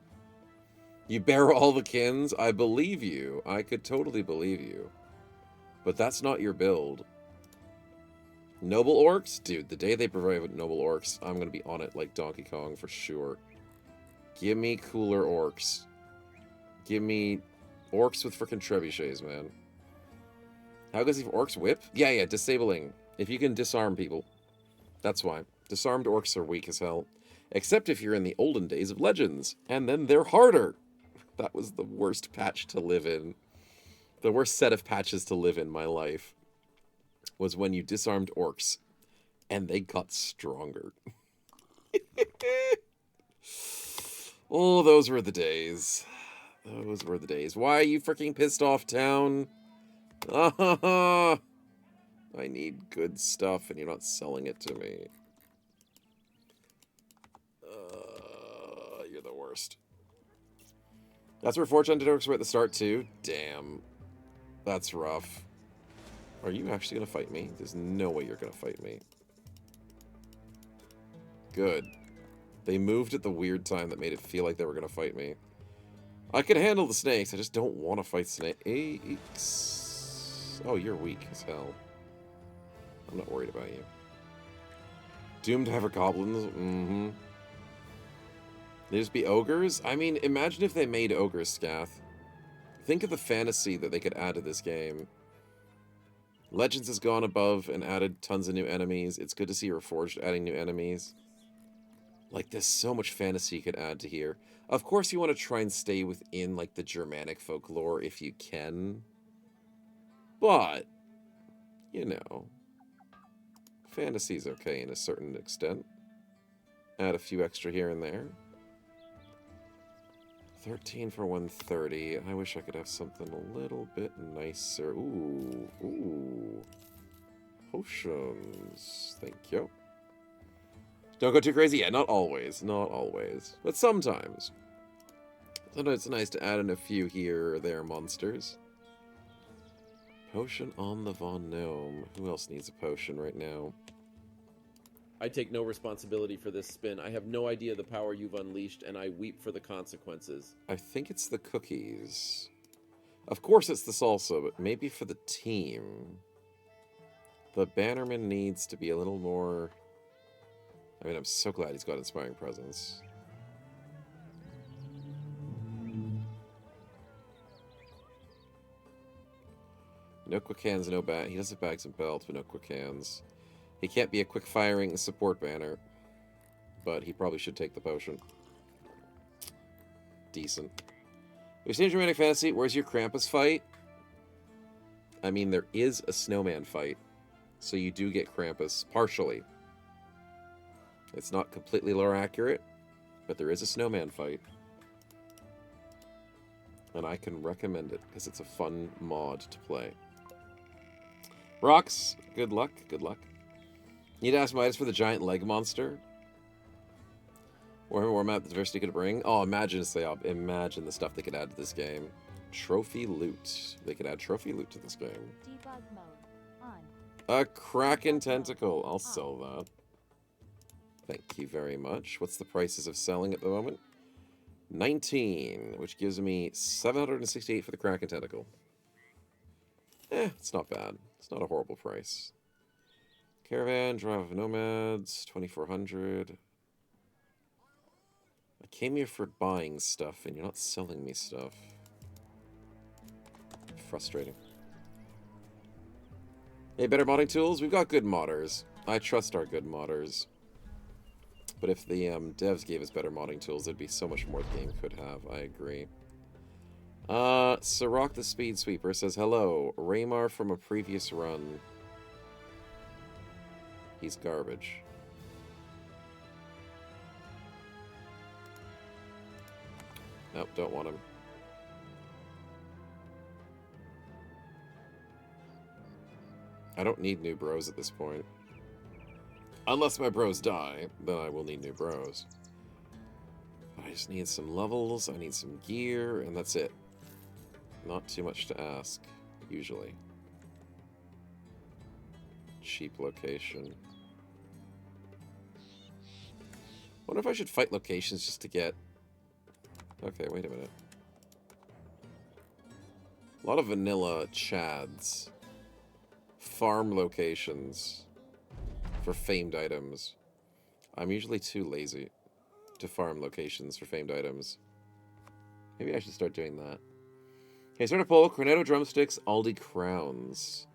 Speaker 3: You Barrow all the kins? I believe you. I could totally believe you. But that's not your build. Noble Orcs? Dude, the day they provide with Noble Orcs, I'm going to be on it like Donkey Kong for sure. Give me cooler Orcs. Give me Orcs with frickin' trebuchets, man. How does he have Orcs whip? Yeah, disabling. If you can disarm people. That's why. Disarmed Orcs are weak as hell. Except if you're in the olden days of Legends, and then they're harder. That was the worst patch to live in. The worst set of patches to live in my life was when you disarmed orcs, and they got stronger. Oh, those were the days. Those were the days. Why are you freaking pissed off, town? I need good stuff, and you're not selling it to me. You're the worst. That's where Forge Underdogs were at the start, too? Damn. That's rough. Are you actually going to fight me? There's no way you're going to fight me. Good. They moved at the weird time that made it feel like they were going to fight me. I can handle the snakes. I just don't want to fight snakes. Oh, you're weak as hell. I'm not worried about you. Doomed to have goblins? Mm-hmm. They just be ogres? I mean, imagine if they made ogres, Scath. Think of the fantasy that they could add to this game. Legends has gone above and added tons of new enemies. It's good to see Reforged adding new enemies. Like, there's so much fantasy you could add to here. Of course, you want to try and stay within, like, the Germanic folklore if you can. But, you know, fantasy's okay in a certain extent. Add a few extra here and there. 13 for 130. I wish I could have something a little bit nicer. Ooh. Potions. Thank you. Don't go too crazy. Yeah, not always. Not always. But sometimes. Sometimes it's nice to add in a few here or there monsters. Potion on the Von Gnome. Who else needs a potion right now?
Speaker 6: I take no responsibility for this spin. I have no idea the power you've unleashed, and I weep for the consequences.
Speaker 3: I think it's the cookies. Of course it's the salsa, but maybe for the team. The Bannerman needs to be a little more... I mean, I'm so glad he's got Inspiring Presence. No quick hands, no bat. He does have bags and belts, but no quick hands. He can't be a quick firing support banner, but he probably should take the potion. Decent. We've seen Germanic Fantasy. Where's your Krampus fight? I mean, there is a snowman fight, so you do get Krampus partially. It's not completely lore accurate, but there is a snowman fight. And I can recommend it, because it's a fun mod to play. Rocks, good luck, good luck. Need to ask Midas for the giant leg monster. Or map the diversity could bring. Oh, imagine the stuff they could add to this game. Trophy loot. They could add trophy loot to this game.
Speaker 5: Debug mode on.
Speaker 3: A Kraken tentacle. I'll sell that. Thank you very much. What's the prices of selling at the moment? 19, which gives me 768 for the Kraken tentacle. It's not bad. It's not a horrible price. Caravan, Drive of Nomads, 2400. I came here for buying stuff, and you're not selling me stuff. Frustrating. Hey, better modding tools? We've got good modders. I trust our good modders. But if the devs gave us better modding tools, there'd be so much more the game could have. I agree. Sirach the Speed Sweeper says, hello, Raymar from a previous run. He's garbage. Nope, don't want him. I don't need new bros at this point. Unless my bros die, then I will need new bros. But I just need some levels, I need some gear, and that's it. Not too much to ask, usually. Cheap location. Wonder if I should fight locations just to get... Okay, wait a minute. A lot of vanilla chads. Farm locations for famed items. I'm usually too lazy to farm locations for famed items. Maybe I should start doing that. Okay, start a poll. Cornetto drumsticks, Aldi crowns.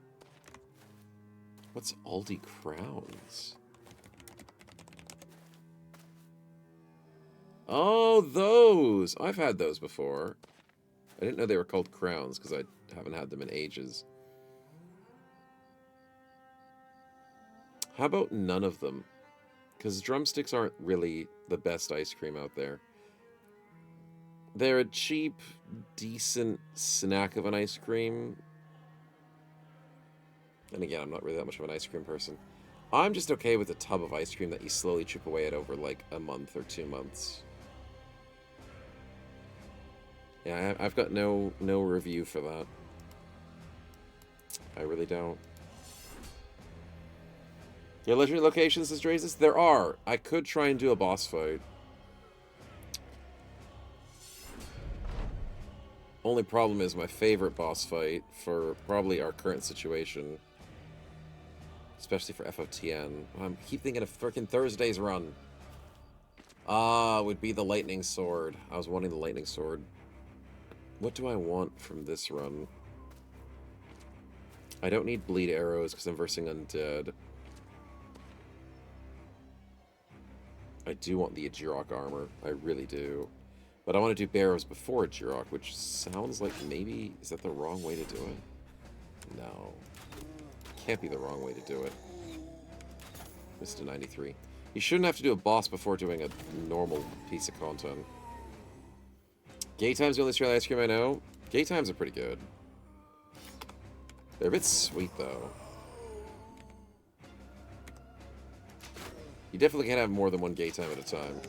Speaker 3: What's Aldi crowns? Oh, those! I've had those before. I didn't know they were called crowns, because I haven't had them in ages. How about none of them? Because drumsticks aren't really the best ice cream out there. They're a cheap, decent snack of an ice cream. And again, I'm not really that much of an ice cream person. I'm just okay with a tub of ice cream that you slowly chip away at over like a month or 2 months. Yeah, I've got no review for that. I really don't. Your legendary locations, says Drazis? There are. I could try and do a boss fight. Only problem is my favorite boss fight for probably our current situation, especially for FOTN. I keep thinking of frickin' Thursday's run. Would be the lightning sword. I was wanting the lightning sword. What do I want from this run? I don't need bleed arrows because I'm versing undead. I do want the Ajirok armor. I really do. But I want to do barrows before Ajirok, which sounds like maybe... Is that the wrong way to do it? No. Can't be the wrong way to do it. Missed a 93. You shouldn't have to do a boss before doing a normal piece of content. Gay Time's the only Australian ice cream I know. Gay Times are pretty good. They're a bit sweet, though. You definitely can't have more than one Gay Time at a time.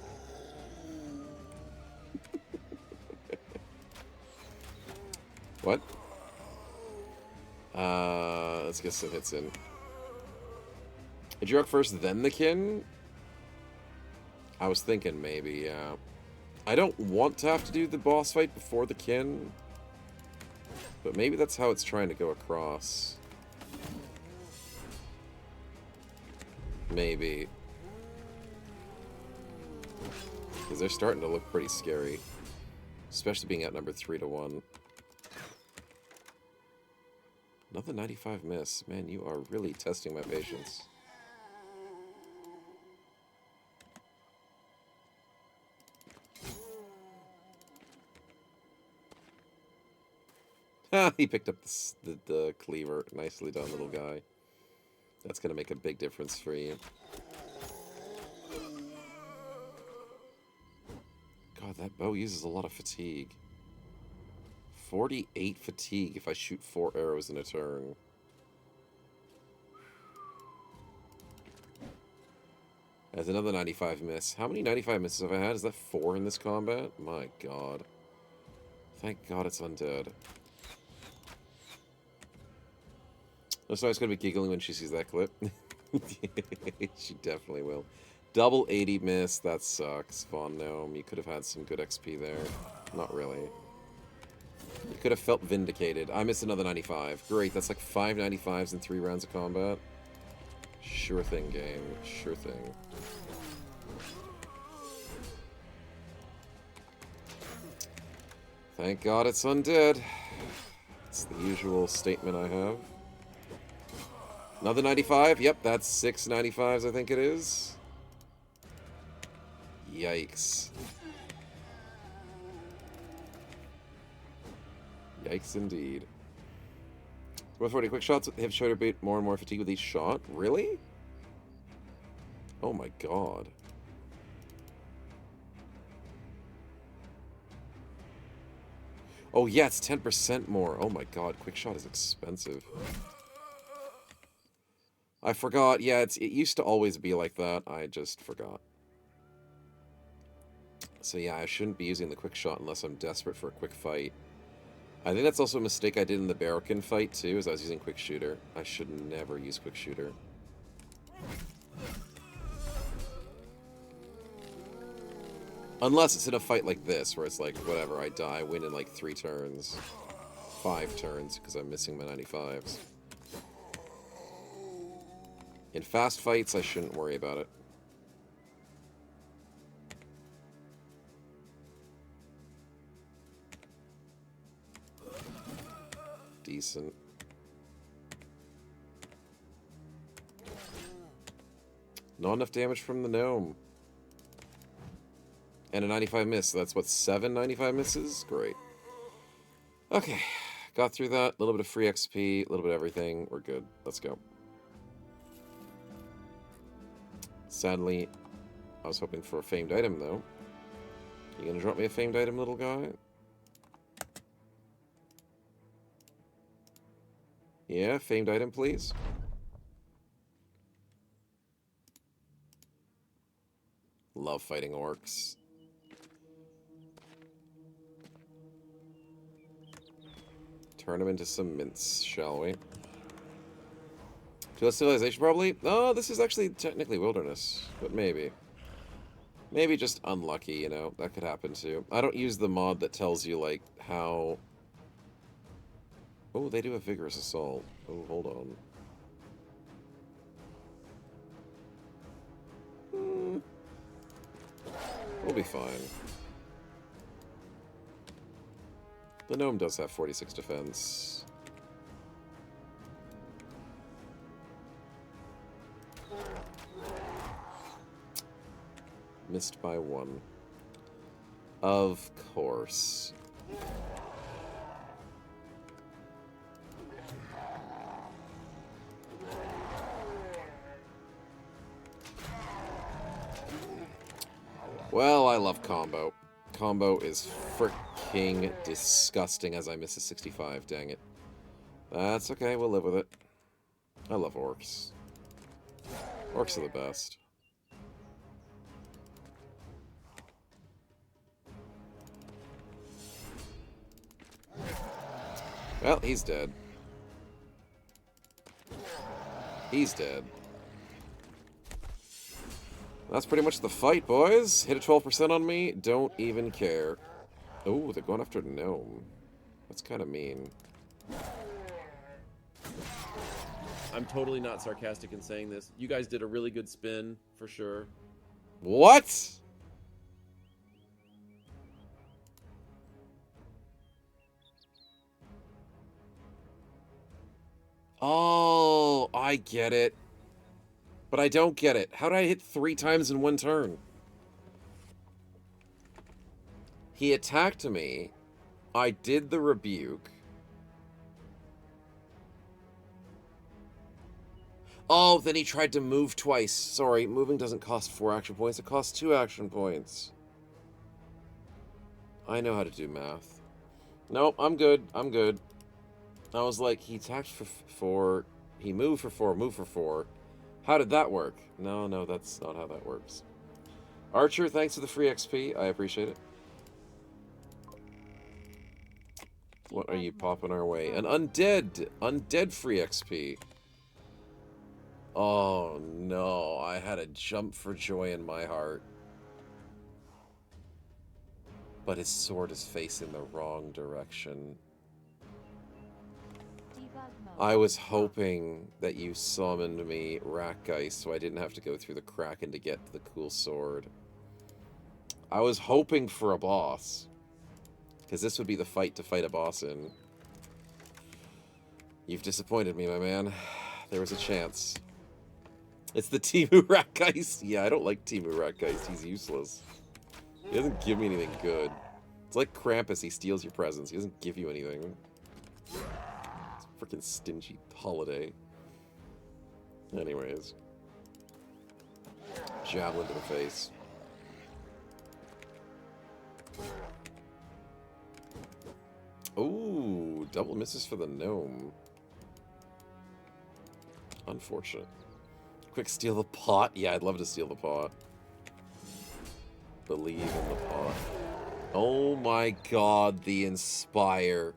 Speaker 3: What? Let's get some hits in. Ajirok first, then the kin? I was thinking maybe, yeah. I don't want to have to do the boss fight before the kin, but maybe that's how it's trying to go across. Maybe. Because they're starting to look pretty scary. Especially being outnumbered 3-1. Another 95 miss. Man, you are really testing my patience. He picked up the cleaver. Nicely done, little guy. That's going to make a big difference for you. God, that bow uses a lot of fatigue. 48 fatigue if I shoot 4 arrows in a turn. That's another 95 miss. How many 95 misses have I had? Is that 4 in this combat? My god. Thank god it's undead. Nozoi's gonna be giggling when she sees that clip. She definitely will. Double 80 miss, that sucks. Von Gnome, you could have had some good XP there. Not really. You could have felt vindicated. I missed another 95. Great, that's like 5 95s in 3 rounds of combat. Sure thing, game. Sure thing. Thank God it's undead. It's the usual statement I have. Another 95? Yep, that's 6 95s, I think it is. Yikes. Yikes indeed. 140 quick shots have showed a bit more and more fatigue with each shot. Really? Oh my god. Oh yeah, it's 10% more. Oh my god, quick shot is expensive. I forgot. Yeah, it used to always be like that. I just forgot. So yeah, I shouldn't be using the quick shot unless I'm desperate for a quick fight. I think that's also a mistake I did in the Barokin fight too, is I was using quick shooter. I should never use quick shooter. Unless it's in a fight like this, where it's like, whatever, I die, win in like 3 turns. 5 turns, because I'm missing my 95s. In fast fights, I shouldn't worry about it. Decent. Not enough damage from the gnome. And a 95 miss. So that's what, 7 95 misses? Great. Okay. Got through that. A little bit of free XP, a little bit of everything. We're good. Let's go. Sadly, I was hoping for a famed item, though. You gonna drop me a famed item, little guy? Yeah, famed item, please. Love fighting orcs. Turn them into some mints, shall we? To civilization, probably? Oh, this is actually technically wilderness, but maybe. Maybe just unlucky, you know? That could happen too. I don't use the mod that tells you, like, how... Oh, they do a vigorous assault. Oh, hold on. We'll be fine. The gnome does have 46 defense. Missed by 1. Of course. Well, I love combo. Combo is freaking disgusting as I miss a 65, dang it. That's okay, we'll live with it. I love orcs. Orcs are the best. Well, he's dead. He's dead. That's pretty much the fight, boys. Hit a 12% on me, don't even care. Oh, they're going after gnome. That's kind of mean.
Speaker 6: I'm totally not sarcastic in saying this. You guys did a really good spin, for sure.
Speaker 3: What? Oh, I get it. But I don't get it. How did I hit 3 times in 1 turn? He attacked me. I did the rebuke. Oh, then he tried to move twice. Sorry, moving doesn't cost 4 action points. It costs 2 action points. I know how to do math. Nope, I'm good. I'm good. I was like, he attacked for 4. He moved for 4, moved for 4. How did that work? No, no, that's not how that works. Archer, thanks for the free XP. I appreciate it. What are you popping our way? An undead! Undead free XP. Oh, no. I had a jump for joy in my heart. But his sword is facing the wrong direction. I was hoping that you summoned me Rakgeist so I didn't have to go through the Kraken to get the cool sword. I was hoping for a boss. Because this would be the fight to fight a boss in. You've disappointed me, my man. There was a chance. It's the Timu Rakgeist. Yeah, I don't like Timu Rakgeist. He's useless. He doesn't give me anything good. It's like Krampus. He steals your presents. He doesn't give you anything. Freaking stingy holiday. Anyways. Javelin to the face. Ooh, double misses for the gnome. Unfortunate. Quick, steal the pot? Yeah, I'd love to steal the pot. Believe in the pot. Oh my god, the Inspire.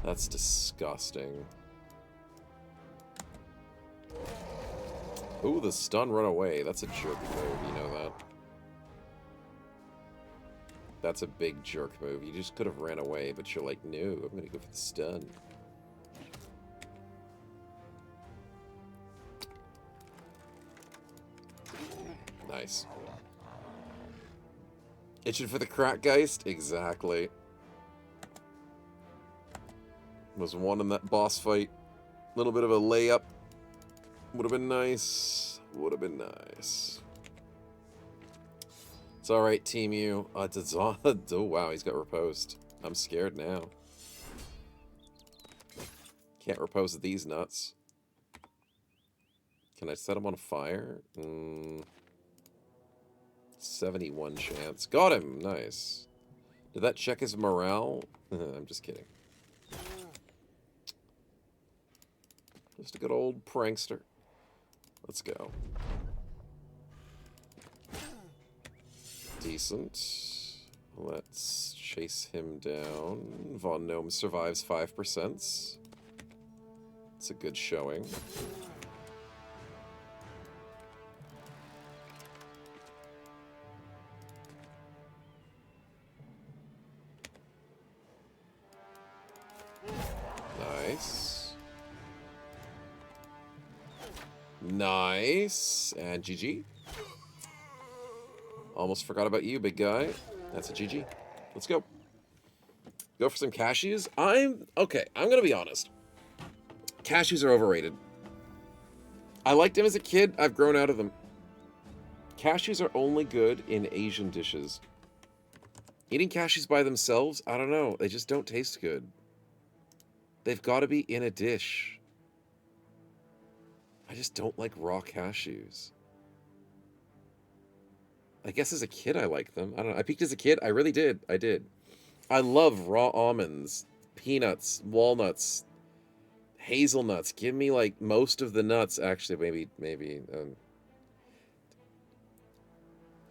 Speaker 3: That's disgusting. Ooh, the stun run away. That's a jerk move, you know that? That's a big jerk move. You just could have ran away, but you're like, no, I'm gonna go for the stun. Nice. Itching for the Krakgeist? Exactly. Was one in that boss fight. A little bit of a layup. Would have been nice. Would have been nice. It's alright, Team U. It's on. Oh, wow, he's got riposte. I'm scared now. Can't riposte these nuts. Can I set him on fire? 71 chance. Got him! Nice. Did that check his morale? I'm just kidding. Just a good old prankster. Let's go. Decent. Let's chase him down. Von Gnome survives 5%. It's a good showing. Nice. Nice. And GG. Almost forgot about you, big guy. That's a GG. Let's go. Go for some cashews. Okay, I'm gonna be honest. Cashews are overrated. I liked them as a kid. I've grown out of them. Cashews are only good in Asian dishes. Eating cashews by themselves, I don't know. They just don't taste good. They've got to be in a dish. I just don't like raw cashews. I guess as a kid I liked them. I don't know. I peaked as a kid. I really did. I did. I love raw almonds, peanuts, walnuts, hazelnuts. Give me like most of the nuts. Actually, maybe.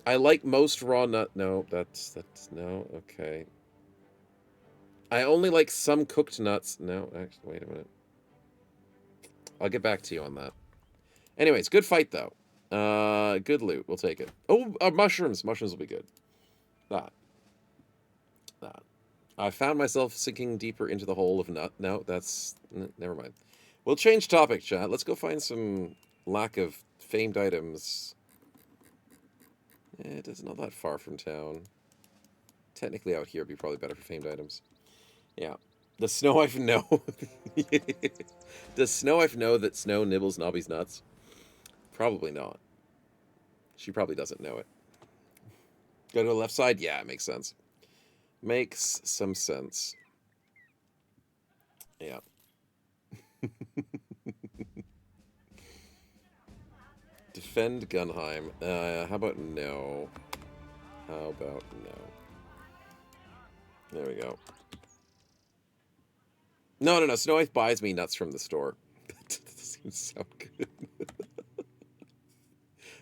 Speaker 3: I like most raw nut. No, that's no. Okay. I only like some cooked nuts. No, actually, wait a minute. I'll get back to you on that. Anyways, good fight though. Good loot. We'll take it. Oh, mushrooms. Mushrooms will be good. That. I found myself sinking deeper into the hole of nut. No, that's... never mind. We'll change topic, chat. Let's go find some lack of famed items. It is not that far from town. Technically out here would be probably better for famed items. Yeah. Does Snowwife know? Does Snowwife know that Snow nibbles Nobby's nuts? Probably not. She probably doesn't know it. Go to the left side? Yeah, it makes sense. Makes some sense. Yeah. Defend Gunheim. How about no? How about no? There we go. No. Snowwife buys me nuts from the store. That seems so good.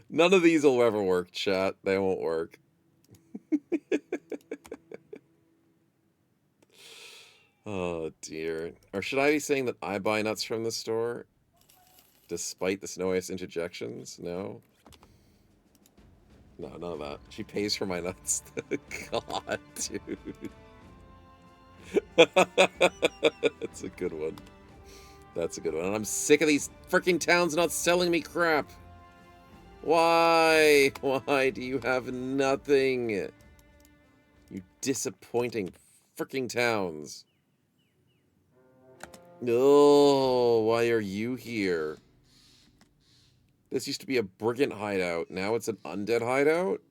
Speaker 3: None of these will ever work, chat. They won't work. Oh, dear. Or should I be saying that I buy nuts from the store? Despite the Snowwife's interjections? No? No, none of that. She pays for my nuts. God, dude. That's a good one. That's a good one. And I'm sick of these freaking towns not selling me crap. Why? Why do you have nothing? You disappointing freaking towns. Oh, why are you here? This used to be a brigand hideout. Now it's an undead hideout?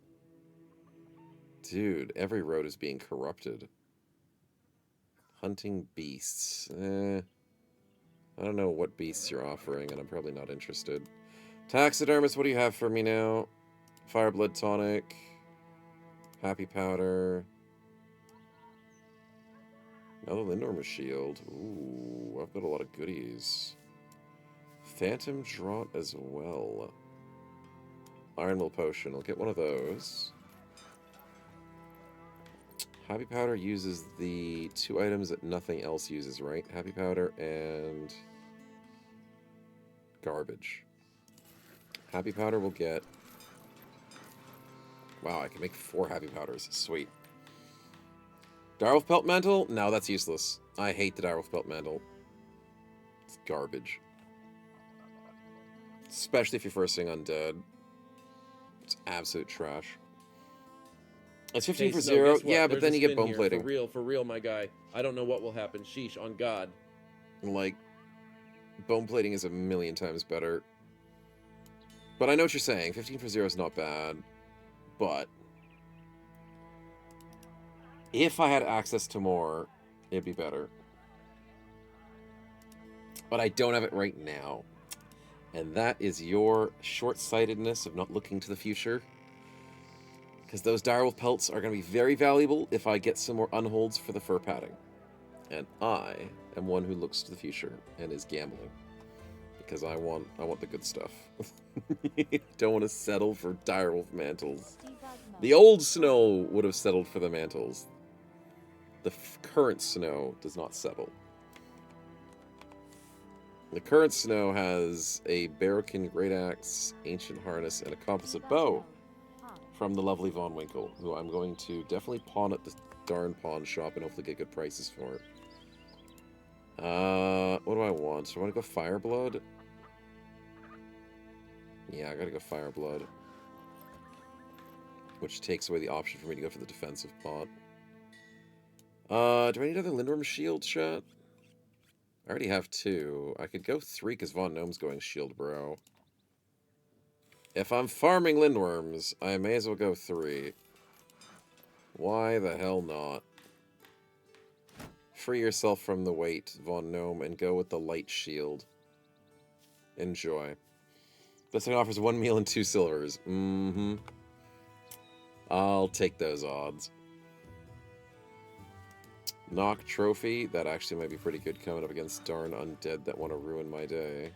Speaker 3: Dude, every road is being corrupted. Hunting beasts. I don't know what beasts you're offering, and I'm probably not interested. Taxidermist, what do you have for me now? Fireblood tonic. Happy powder. Another Lindorm shield. Ooh, I've got a lot of goodies. Phantom Draught as well. Iron Will Potion. I'll get one of those. Happy Powder uses the 2 items that nothing else uses, right? Happy Powder and... garbage. Happy Powder will get... Wow, I can make 4 Happy Powders. Sweet. Direwolf Pelt Mantle? No, that's useless. I hate the Direwolf Pelt Mantle. It's garbage. Especially if you're firsting undead. It's absolute trash. It's 15 for 0. Yeah, but then you get bone plating.
Speaker 6: For real, my guy. I don't know what will happen. Sheesh, on God.
Speaker 3: Like, bone plating is a million times better. But I know what you're saying. 15 for 0 is not bad. But If I had access to more, it'd be better. But I don't have it right now. And that is your short-sightedness of not looking to the future. Because those direwolf pelts are going to be very valuable if I get some more unholds for the fur padding. And I am one who looks to the future and is gambling. Because I want the good stuff. Don't want to settle for direwolf mantles.
Speaker 5: Debug mode.
Speaker 3: The old snow would have settled for the mantles. The current snow does not settle. The current snow has a Barrocan Great Axe, Ancient Harness, and a Composite
Speaker 5: Debug
Speaker 3: Bow
Speaker 5: mode. On.
Speaker 3: from the lovely Von Winkle, who I'm going to definitely pawn at the darn pawn shop and hopefully get good prices for it. What do I want? Do I want to go Fireblood? Yeah, I gotta go Fireblood. Which takes away the option for me to go for the defensive pawn. Do I need another Lindworm shield, chat? I already have 2. I could go 3 because Von Gnome's going shield, bro. If I'm farming Lindworms, I may as well go 3. Why the hell not? Free yourself from the weight, Von Gnome, and go with the light shield. Enjoy. This thing offers 1 meal and 2 silvers. Mm-hmm. I'll take those odds. Knock trophy. That actually might be pretty good coming up against darn undead that want to ruin my day.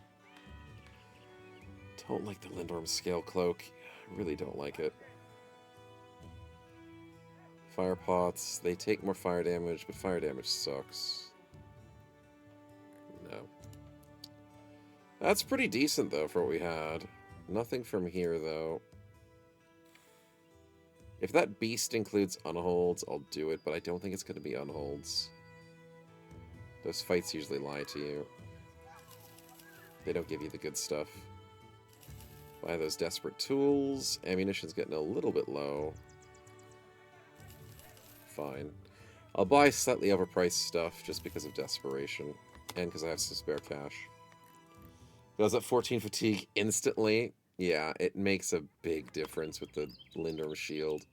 Speaker 3: Don't like the Lindworm Scale Cloak. I really don't like it. Fire pots. They take more fire damage, but fire damage sucks. No. That's pretty decent, though, for what we had. Nothing from here, though. If that beast includes unholds, I'll do it, but I don't think it's going to be unholds. Those fights usually lie to you. They don't give you the good stuff. Buy those desperate tools. Ammunition's getting a little bit low. Fine. I'll buy slightly overpriced stuff just because of desperation. And because I have some spare cash. Goes up 14 fatigue instantly. Yeah, it makes a big difference with the Lindworm shield.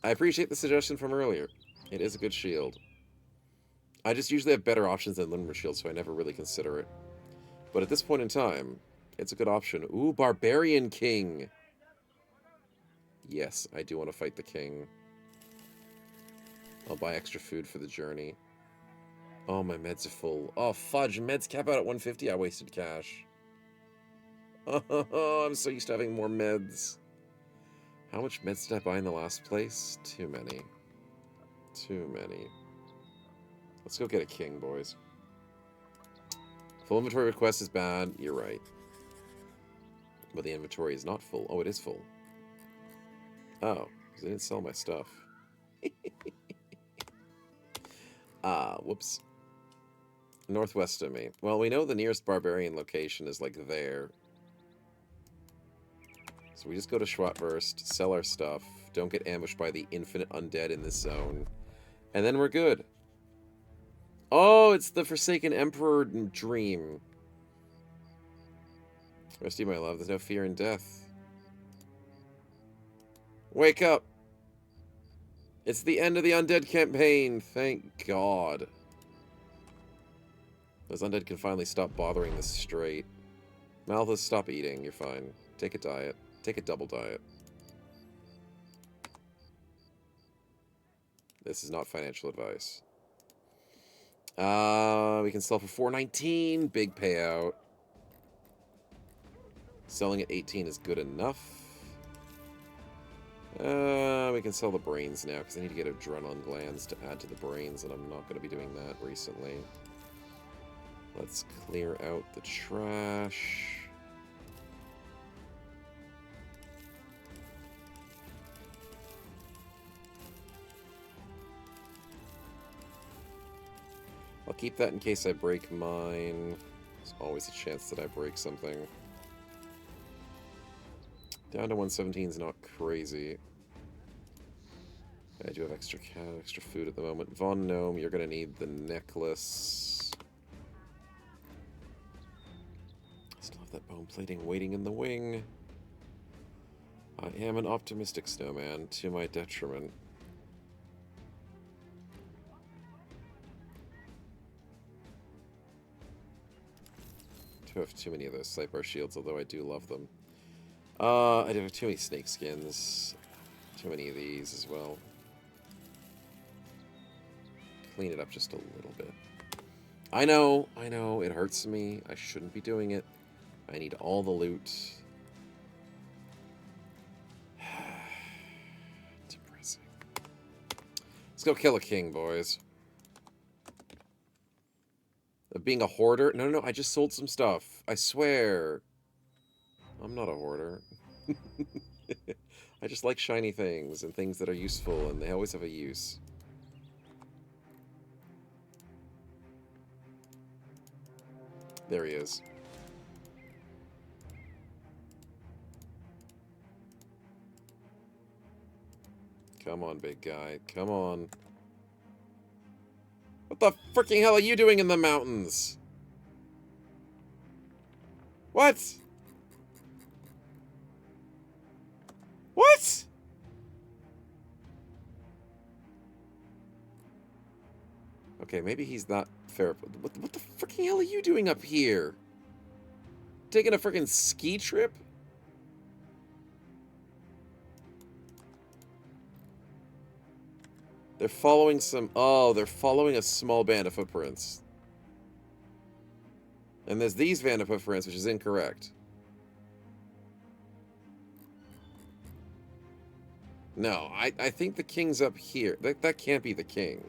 Speaker 3: I appreciate the suggestion from earlier. It is a good shield. I just usually have better options than Lindworm shield, so I never really consider it. But at this point in time, it's a good option. Ooh, Barbarian King! Yes, I do want to fight the king. I'll buy extra food for the journey. Oh, my meds are full. Oh, fudge, meds cap out at 150? I wasted cash. Oh, I'm so used to having more meds. How much meds did I buy in the last place? Too many. Too many. Let's go get a king, boys. Full inventory request is bad. You're right. But the inventory is not full. Oh, it is full. Oh, because I didn't sell my stuff. Whoops. Northwest of me. Well, we know the nearest barbarian location is, like, there. So we just go to Schwattwurst, sell our stuff, don't get ambushed by the infinite undead in this zone, and then we're good. Oh, it's the Forsaken Emperor dream. Rest of you, my love, there's no fear in death. Wake up! It's the end of the undead campaign, thank God. Those undead can finally stop bothering this straight. Malthus, stop eating, you're fine. Take a diet. Take a double diet. This is not financial advice. We can sell for 419. Big payout. Selling at 18 is good enough. We can sell the brains now, because I need to get adrenaline glands to add to the brains, and I'm not going to be doing that recently. Let's clear out the trash. I'll keep that in case I break mine. There's always a chance that I break something. Down to 117 is not crazy. I do have extra food at the moment. Von Gnome, you're going to need the necklace. I still have that bone plating waiting in the wing. I am an optimistic snowman, to my detriment. do have too many of those sidebar shields, although I do love them. I do have too many snake skins. Too many of these as well. Clean it up just a little bit. I know, it hurts me. I shouldn't be doing it. I need all the loot. Depressing. Let's go kill a king, boys. Being a hoarder? No, I just sold some stuff. I swear. I'm not a hoarder. I just like shiny things and things that are useful, and they always have a use. There he is. Come on, big guy. Come on. What the freaking hell are you doing in the mountains? What? What? Okay, maybe he's not fair. What the freaking hell are you doing up here? Taking a freaking ski trip? They're following some... Oh, they're following a small band of footprints. And there's these band of footprints, which is incorrect. No, I think the king's up here. That can't be the king.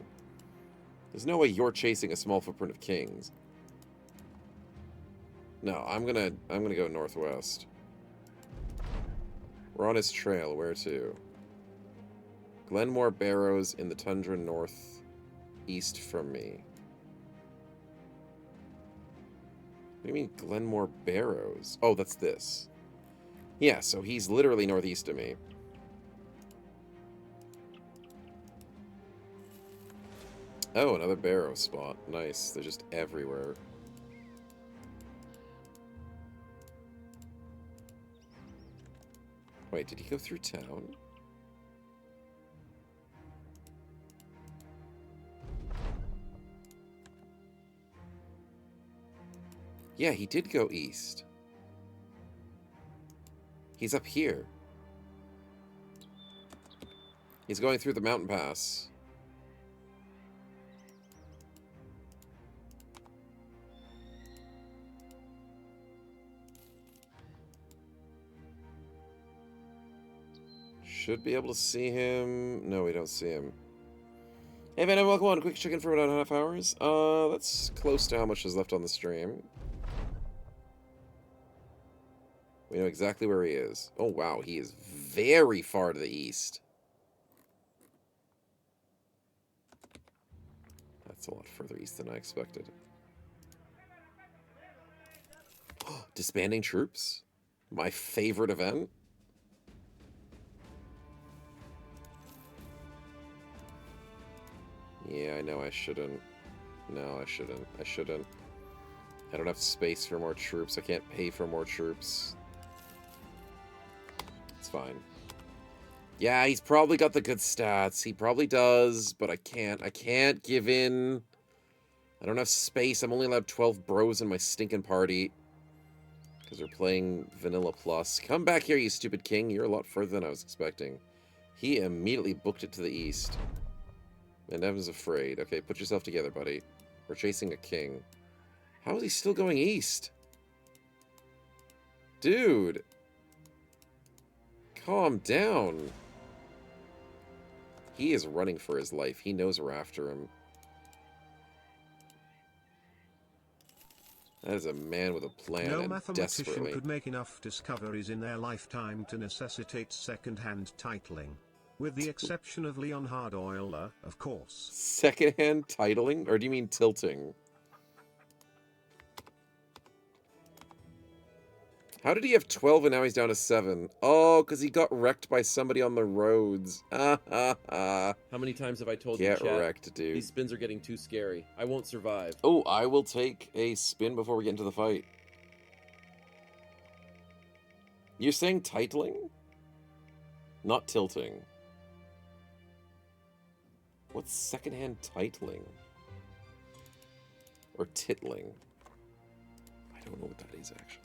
Speaker 3: There's no way you're chasing a small footprint of kings. No, I'm gonna go northwest. We're on his trail. Where to? Glenmore Barrows in the tundra northeast from me. What do you mean Glenmore Barrows? Oh, that's this. Yeah, so he's literally northeast of me. Oh, another barrow spot. Nice. They're just everywhere. Wait, did he go through town? Yeah, he did go east. He's up here. He's going through the mountain pass. Should be able to see him. No, we don't see him. Hey, Venom, welcome on. Quick check-in for about 1.5 hours. That's close to how much is left on the stream. We know exactly where he is. Oh, wow. He is very far to the east. That's a lot further east than I expected. Disbanding troops? My favorite event? Yeah, I know I shouldn't. No, I shouldn't. I shouldn't. I don't have space for more troops. I can't pay for more troops. It's fine. Yeah, he's probably got the good stats. He probably does, but I can't. I can't give in. I don't have space. I'm only allowed 12 bros in my stinking party. Because we're playing Vanilla Plus. Come back here, you stupid king. You're a lot further than I was expecting. He immediately booked it to the east. And Evan's afraid. Okay, put yourself together, buddy. We're chasing a king. How is he still going east? Dude. Calm down. He is running for his life. He knows we're after him. That is a man with a plan,
Speaker 4: No
Speaker 3: and
Speaker 4: mathematician
Speaker 3: desperately.
Speaker 4: could make enough discoveries in their lifetime to necessitate second-hand titling. With the exception of Leon Hardoiler, of course.
Speaker 3: Secondhand titling? Or do you mean tilting? How did he have 12 and now he's down to 7? Oh, because he got wrecked by somebody on the roads.
Speaker 6: How many times have I told you,
Speaker 3: Get
Speaker 6: chat?
Speaker 3: wrecked, dude.
Speaker 6: These spins are getting too scary. I won't survive.
Speaker 3: Oh, I will take a spin before we get into the fight. You're saying titling? Not tilting. What's secondhand titling? Or titling? I don't know what that is, actually.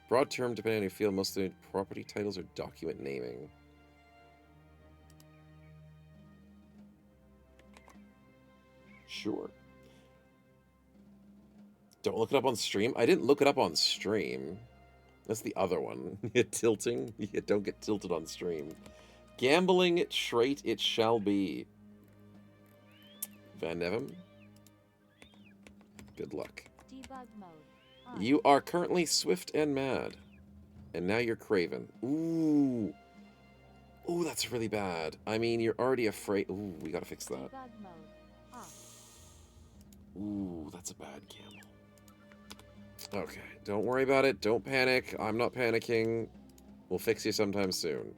Speaker 3: Broad term, depending on your field, mostly property titles or document naming. Sure. Don't look it up on stream. I didn't look it up on stream. That's the other one. Tilting. Yeah, don't get tilted on stream. Gambling trait it shall be. Van Nevem. Good luck.
Speaker 5: Debug mode. On.
Speaker 3: You are currently swift and mad. And now you're craven. Ooh. Ooh, that's really bad. I mean, you're already afraid. Ooh, we gotta fix that.
Speaker 5: Debug mode. Off.
Speaker 3: Ooh, that's a bad gamble. Okay, don't worry about it. Don't panic. I'm not panicking. We'll fix you sometime soon.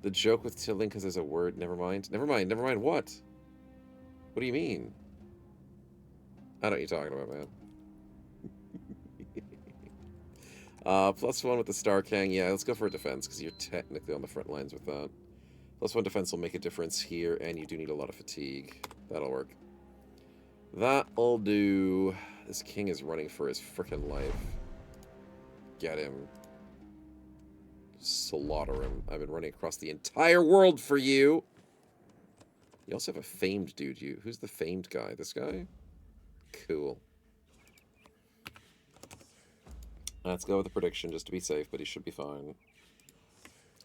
Speaker 3: The joke with tilting because there's a word. Never mind. Never mind. Never mind. What? What do you mean? I know what you're talking about, man. +1 with the Star King. Yeah, let's go for a defense because you're technically on the front lines with that. +1 defense will make a difference here, and you do need a lot of fatigue. That'll work. That'll do. This king is running for his frickin' life. Get him. Slaughter him. I've been running across the entire world for you. You also have a famed dude. Who's the famed guy? This guy? Cool. Let's go with the prediction just to be safe, but he should be fine.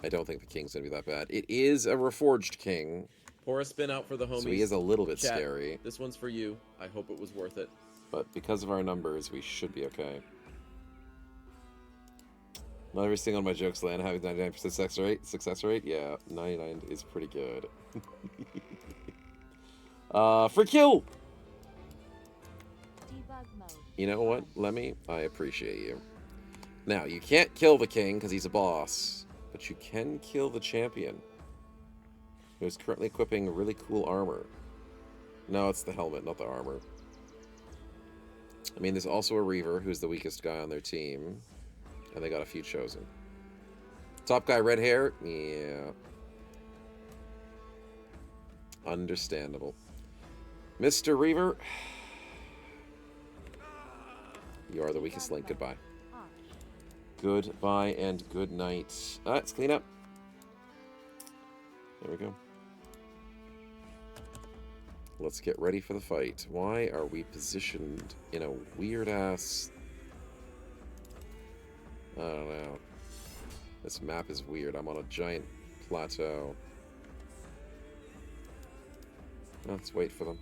Speaker 3: I don't think the king's gonna be that bad. It is a reforged king.
Speaker 6: Pour a spin out for the homies.
Speaker 3: So he is a little bit
Speaker 6: Chat,
Speaker 3: scary.
Speaker 6: This one's for you. I hope it was worth it.
Speaker 3: But because of our numbers, we should be okay. Not every single one of my jokes land having 99% success rate. Yeah, 99 is pretty good. For kill!
Speaker 5: Debug mode.
Speaker 3: You know what, Lemmy? I appreciate you. Now, you can't kill the king because he's a boss, but you can kill the champion, who is currently equipping really cool armor. No, it's the helmet, not the armor. I mean, there's also a Reaver, who's the weakest guy on their team, and they got a few chosen. Top guy, red hair? Yeah. Understandable. Mr. Reaver, you are the weakest link. Goodbye.
Speaker 5: Off.
Speaker 3: Goodbye and good night. Let's clean up. There we go. Let's get ready for the fight. Why are we positioned in a weird-ass... I don't know. This map is weird. I'm on a giant plateau. Let's wait for them.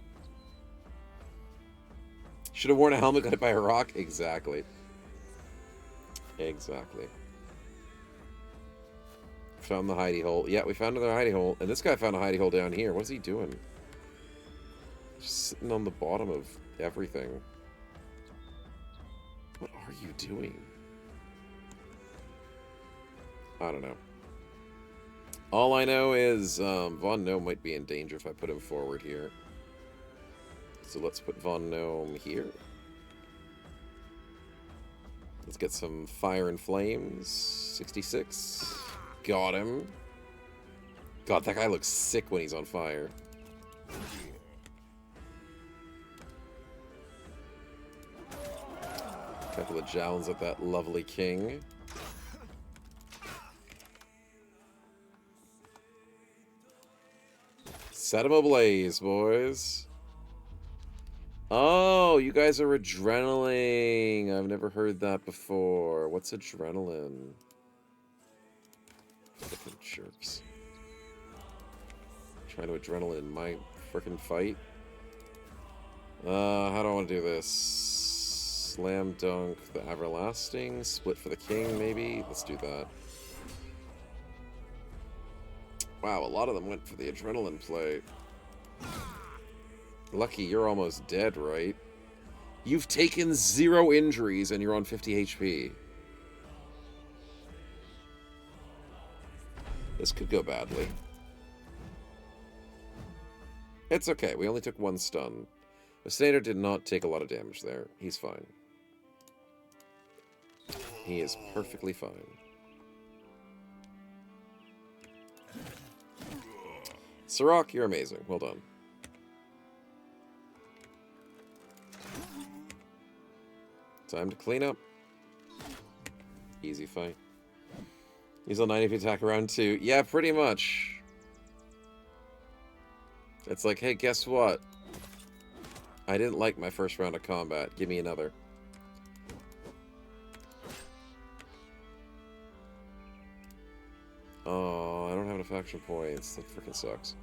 Speaker 3: Should have worn a helmet, got hit by a rock? Exactly. Exactly. Found the hidey hole. Yeah, we found another hidey hole. And this guy found a hidey hole down here. What is he doing? Just sitting on the bottom of everything. What are you doing? I don't know. All I know is Von Gnome might be in danger if I put him forward here. So let's put Von Gnome here. Let's get some fire and flames. 66. Got him. God, that guy looks sick when he's on fire. Couple of jowls at that lovely king. Set him ablaze, boys. Oh, you guys are adrenaline. I've never heard that before. What's adrenaline? Frickin' jerks. Trying to adrenaline my frickin' fight. How do I want to do this? Slam dunk the everlasting. Split for the king, maybe? Let's do that. Wow, a lot of them went for the adrenaline play. Lucky, you're almost dead, right? You've taken 0 injuries and you're on 50 HP. This could go badly. It's okay, we only took 1 stun. The Snader did not take a lot of damage there. He's fine. He is perfectly fine. Sirach, you're amazing. Well done. Time to clean up. Easy fight. He's on 90 if you attack around 2. Yeah, pretty much. It's like, hey, guess what? I didn't like my first round of combat. Give me another. Oh, I don't have enough action points. That freaking sucks.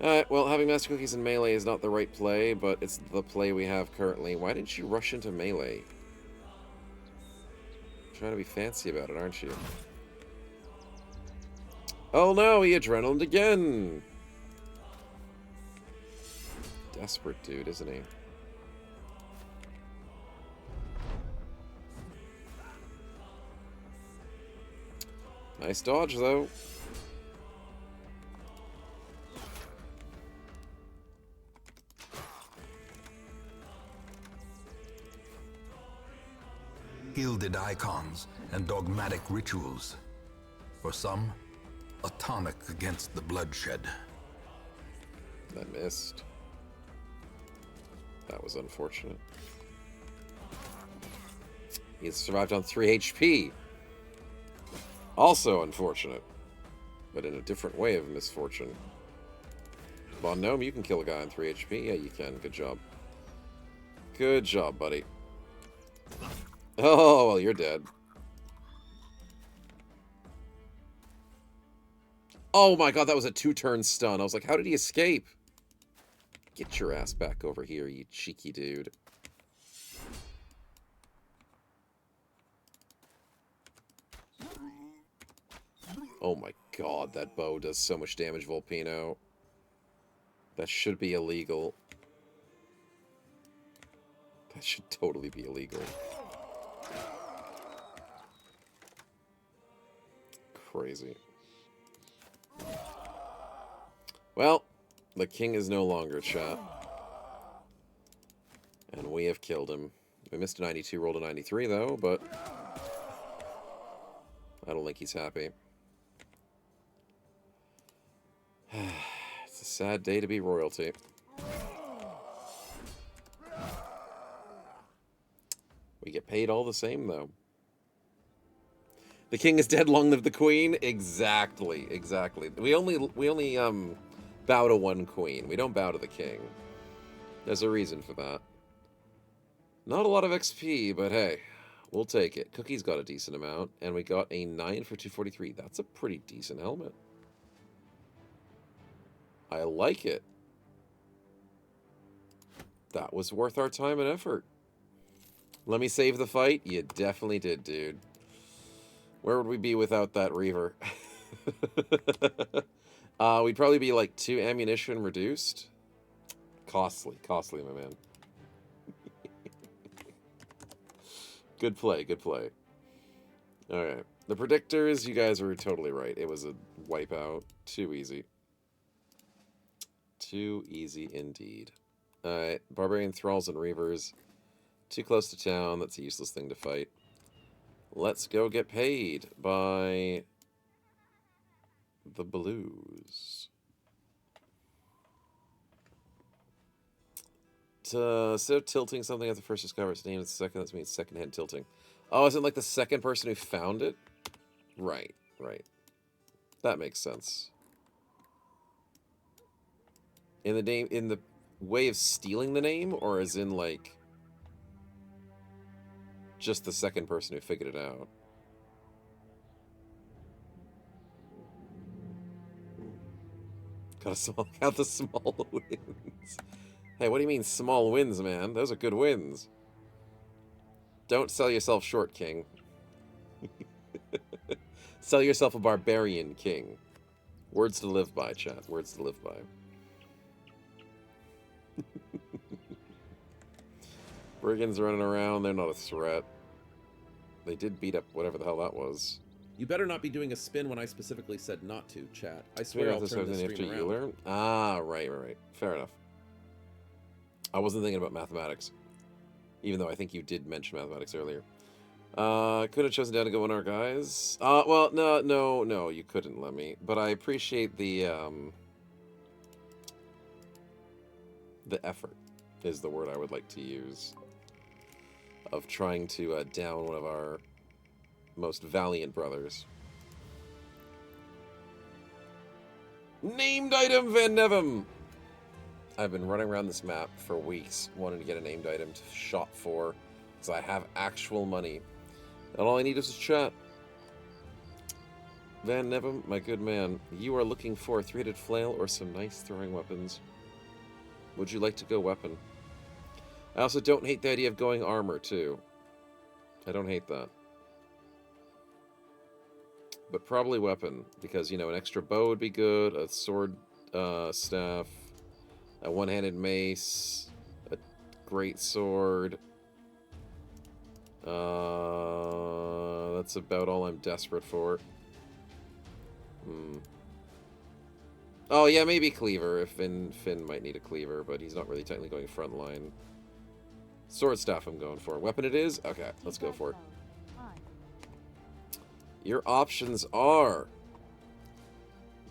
Speaker 3: Alright, well, having Master Cookies in melee is not the right play, but it's the play we have currently. Why didn't you rush into melee? Trying to be fancy about it, aren't you? Oh no, he adrenalined again! Desperate dude, isn't he? Nice dodge, though.
Speaker 8: Gilded icons and dogmatic rituals. For some, a tonic against the bloodshed.
Speaker 3: That missed. That was unfortunate. He survived on 3 HP. Also unfortunate. But in a different way of misfortune. Bon Gnome, you can kill a guy on 3 HP. Yeah, you can. Good job. Good job, buddy. Oh, well, you're dead. Oh my god, that was a 2-turn stun. I was like, how did he escape? Get your ass back over here, you cheeky dude. Oh my god, that bow does so much damage, Volpino. That should be illegal. That should totally be illegal. Crazy. Well, the king is no longer, chat. And we have killed him. We missed a 92, rolled a 93, though, but I don't think he's happy. It's a sad day to be royalty. We get paid all the same, though. The king is dead, long live the queen. Exactly, exactly. We only bow to one queen. We don't bow to the king. There's a reason for that. Not a lot of XP, but hey, we'll take it. Cookie's got a decent amount, and we got a 9 for 243. That's a pretty decent helmet. I like it. That was worth our time and effort. Let me save the fight? You definitely did, dude. Where would we be without that Reaver? We'd probably be like 2 ammunition reduced. Costly, my man. Good play, good play. Alright. The predictors, you guys were totally right. It was a wipeout. Too easy. Too easy indeed. Alright. Barbarian Thralls and Reavers. Too close to town. That's a useless thing to fight. Let's go get paid by the Blues. Instead of tilting something at the first discover its name, it's second. That means second-hand tilting. Oh, isn't like the second person who found it? Right, right. That makes sense. In the name, in the way of stealing the name, or as in like just the second person who figured it out? Gotta count the small wins. Hey, what do you mean small wins, man? Those are good wins. Don't sell yourself short, king. Sell yourself a barbarian, king. Words to live by, chat. Words to live by. Brigands running around. They're not a threat. They did beat up whatever the hell that was.
Speaker 6: You better not be doing a spin when I specifically said not to, chat. I swear I'll turn this stream around.
Speaker 3: Euler? Ah, right. Fair enough. I wasn't thinking about mathematics. Even though I think you did mention mathematics earlier. Could have chosen down to go on our guys. Well, no, you couldn't let me. But I appreciate the effort is the word I would like to use. of trying to down one of our most valiant brothers. Named item Van Nevem! I've been running around this map for weeks wanting to get a named item to shop for, because I have actual money. And all I need is a chat. Van Nevem, my good man, you are looking for a three-headed flail or some nice throwing weapons. Would you like to go weapon? I also don't hate the idea of going armor, too. I don't hate that. But probably weapon, because, you know, an extra bow would be good, a sword staff, a one-handed mace, a great sword. That's about all I'm desperate for. Oh, yeah, maybe cleaver, if Finn might need a cleaver, but he's not really technically going front line. Sword staff I'm going for. Weapon it is? Okay, let's go for it. Your options are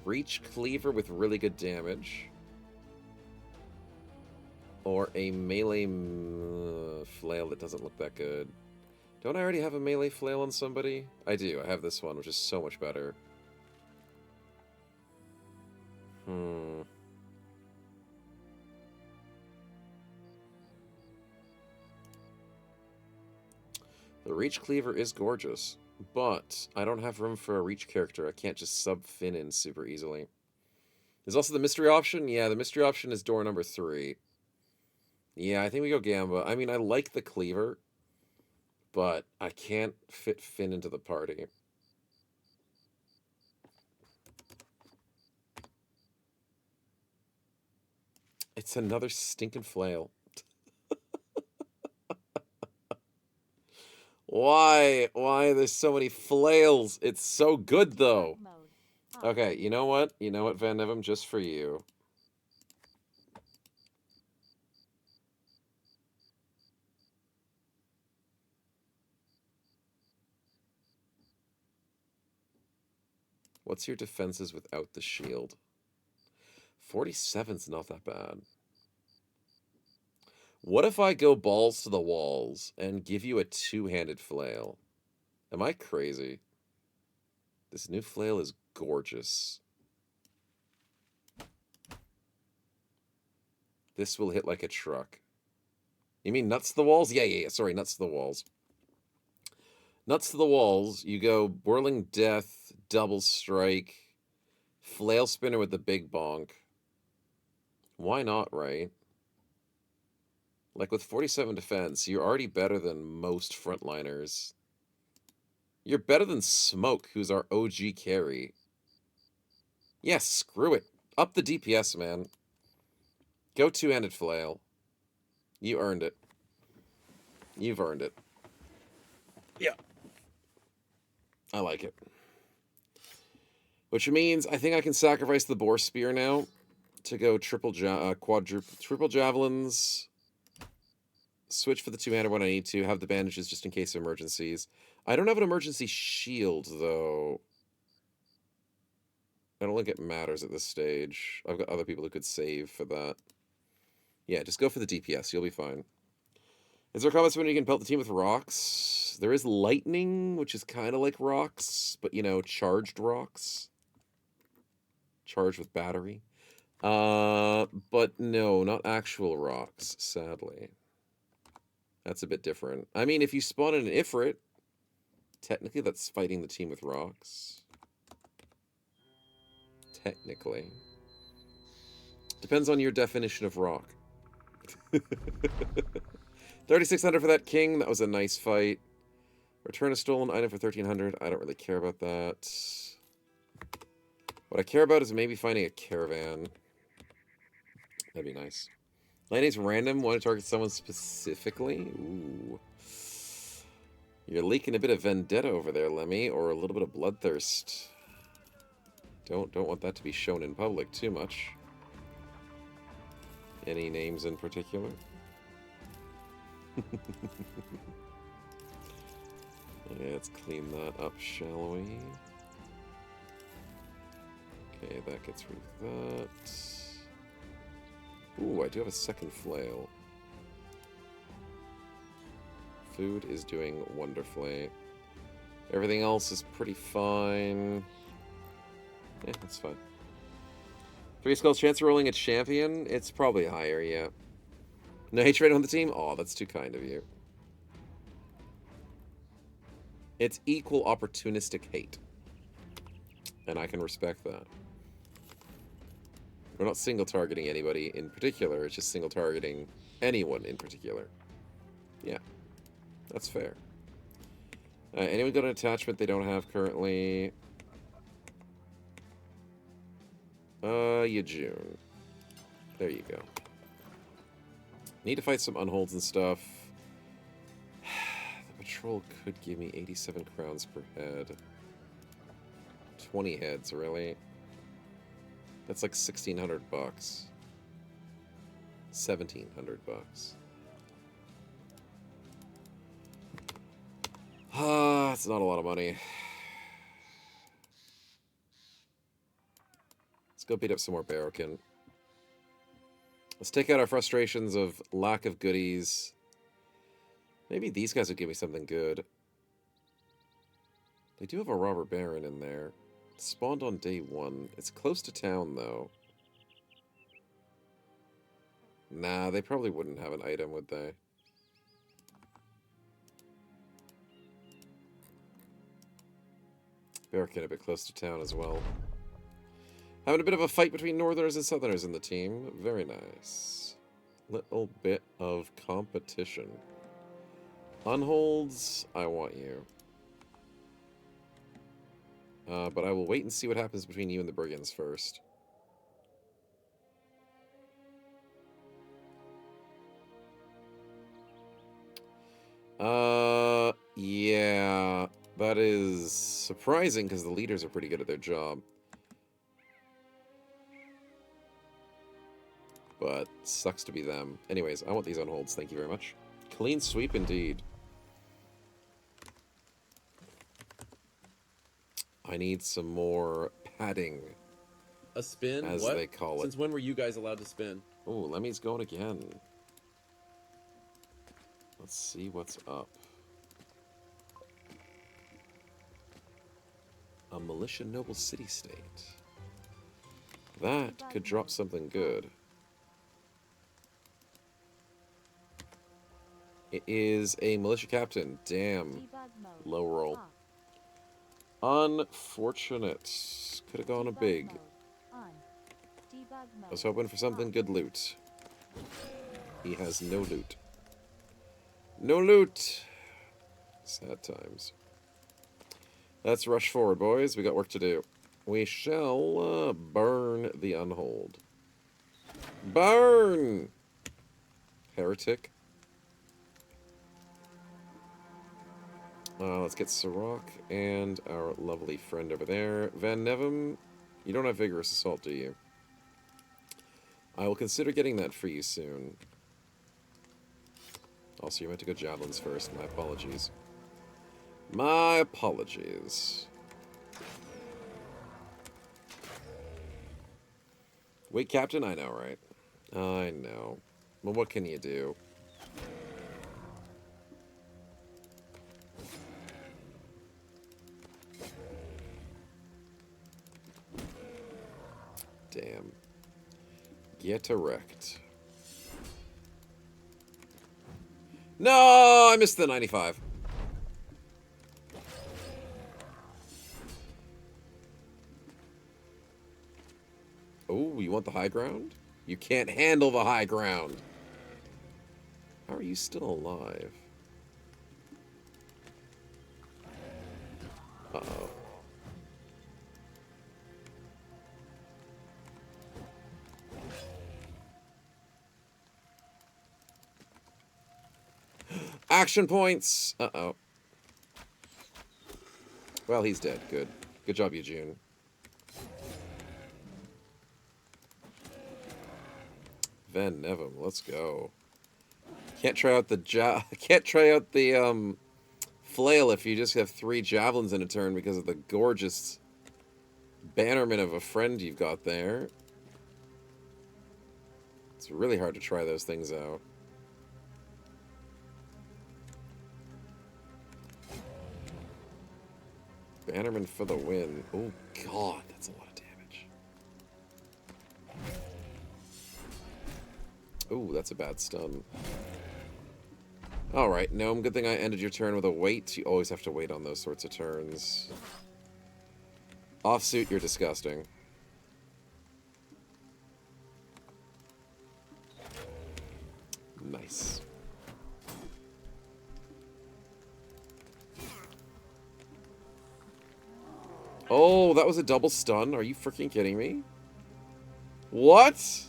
Speaker 3: reach cleaver with really good damage, or a melee flail that doesn't look that good. Don't I already have a melee flail on somebody? I do. I have this one, which is so much better. The reach cleaver is gorgeous, but I don't have room for a reach character. I can't just sub Finn in super easily. There's also the mystery option. Yeah, the mystery option is door number 3. Yeah, I think we go Gamba. I mean, I like the cleaver, but I can't fit Finn into the party. It's another stinking flail. Why? Why there's so many flails? It's so good, though. Okay, you know what? You know what, Van Nevem? Just for you. What's your defenses without the shield? 47's not that bad. What if I go balls to the walls and give you a two-handed flail? Am I crazy? This new flail is gorgeous. This will hit like a truck. You mean nuts to the walls? Yeah. Sorry, nuts to the walls. Nuts to the walls. You go Whirling Death, Double Strike, Flail Spinner with the big bonk. Why not, right? Like, with 47 defense, you're already better than most frontliners. You're better than Smoke, who's our OG carry. Yeah, screw it. Up the DPS, man. Go two-handed flail. You earned it. You've earned it. Yeah. I like it. Which means I think I can sacrifice the Boar Spear now to go triple javelins. Switch for the two-handed when I need to. Have the bandages just in case of emergencies. I don't have an emergency shield, though. I don't think it matters at this stage. I've got other people who could save for that. Yeah, just go for the DPS. You'll be fine. Is there a combat when you can pelt the team with rocks? There is lightning, which is kind of like rocks, but, you know, charged rocks. Charged with battery. But no, not actual rocks, sadly. That's a bit different. I mean, if you spawn in an Ifrit, technically that's fighting the team with rocks. Technically. Depends on your definition of rock. 3,600 for that king. That was a nice fight. Return a stolen item for 1,300. I don't really care about that. What I care about is maybe finding a caravan. That'd be nice. Landing's random. Want to target someone specifically? Ooh. You're leaking a bit of vendetta over there, Lemmy, or a little bit of bloodthirst. Don't want that to be shown in public too much. Any names in particular? Yeah, let's clean that up, shall we? Okay, that gets rid of that. Ooh, I do have a second flail. Food is doing wonderfully. Everything else is pretty fine. Yeah, that's fine. 3 skulls chance of rolling a champion? It's probably higher, yeah. No hatred on the team? Oh, that's too kind of you. It's equal opportunistic hate. And I can respect that. We're not single targeting anybody in particular, it's just single targeting anyone in particular. Yeah, that's fair. Anyone got an attachment they don't have currently? June. There you go. Need to fight some unholds and stuff. The patrol could give me 87 crowns per head. 20 heads, really? That's like 1,600 bucks. 1,700 bucks. Ah, it's not a lot of money. Let's go beat up some more Barokin. Let's take out our frustrations of lack of goodies. Maybe these guys would give me something good. They do have a robber baron in there. Spawned on day 1. It's close to town, though. Nah, they probably wouldn't have an item, would they? Barokin a bit close to town as well. Having a bit of a fight between northerners and southerners in the team. Very nice. Little bit of competition. Unholds, I want you. But I will wait and see what happens between you and the brigands first. Yeah. That is surprising because the leaders are pretty good at their job. But sucks to be them. Anyways, I want these on holds. Thank you very much. Clean sweep indeed. I need some more padding.
Speaker 6: A spin?
Speaker 3: As
Speaker 6: what?
Speaker 3: they call it.
Speaker 6: Since when were you guys allowed to spin?
Speaker 3: Oh, Lemmy's going again. Let's see what's up. A militia noble city-state. That could drop something good. It is a militia captain. Damn.
Speaker 5: Debug mode.
Speaker 3: Low roll.
Speaker 5: Off.
Speaker 3: Unfortunate. Could have gone a
Speaker 5: Debug
Speaker 3: big.
Speaker 5: mode. On. Debug mode.
Speaker 3: I was hoping for something
Speaker 5: Off.
Speaker 3: good loot. He has no loot. No loot! Sad times. Let's rush forward, boys. We got work to do. We shall burn the unhold. Burn! Heretic. Let's get Sirach and our lovely friend over there. Van Nevem, you don't have Vigorous Assault, do you? I will consider getting that for you soon. Also, you meant to go Javelins first. My apologies. My apologies. Wait, Captain? I know, right? I know. Well, what can you do? Damn. Get erect. No, I missed the 95. Oh, you want the high ground? You can't handle the high ground. How are you still alive? Uh-oh. Action points! Uh-oh. Well, he's dead. Good. Good job, Eugene. Van Nevem, let's go. Can't try out the flail if you just have 3 javelins in a turn because of the gorgeous bannerman of a friend you've got there. It's really hard to try those things out. Bannerman for the win. Oh, God, that's a lot of damage. Oh, that's a bad stun. Alright, Gnome, good thing I ended your turn with a wait. You always have to wait on those sorts of turns. Offsuit, you're disgusting. Nice. Oh, that was a double stun? Are you freaking kidding me? What?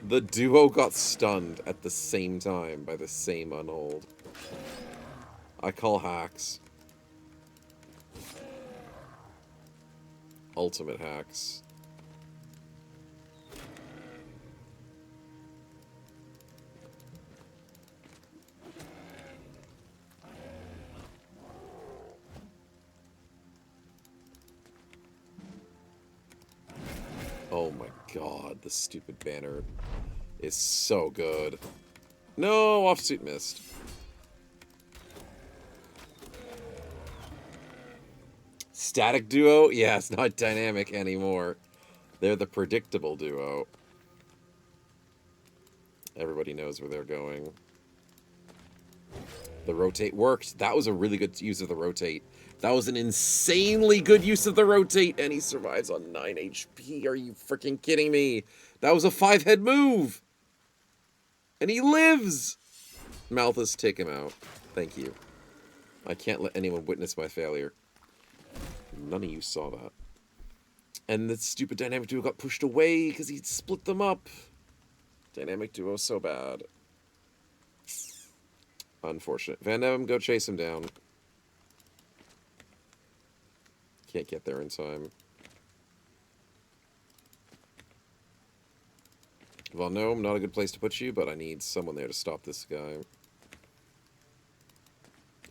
Speaker 3: The duo got stunned at the same time by the same unhold. I call hacks. Ultimate hacks. Oh my god, the stupid banner is so good. No, offsuit missed. Static duo? Yeah, it's not dynamic anymore. They're the predictable duo. Everybody knows where they're going. The rotate worked. That was a really good use of the rotate. That was an insanely good use of the rotate, and he survives on 9 HP. Are you freaking kidding me? That was a 5-head move! And he lives! Malthus, take him out. Thank you. I can't let anyone witness my failure. None of you saw that. And the stupid dynamic duo got pushed away because he split them up. Dynamic duo so bad. Unfortunate. Van Nevem, go chase him down. Can't get there in time. Well, no, not a good place to put you, but I need someone there to stop this guy.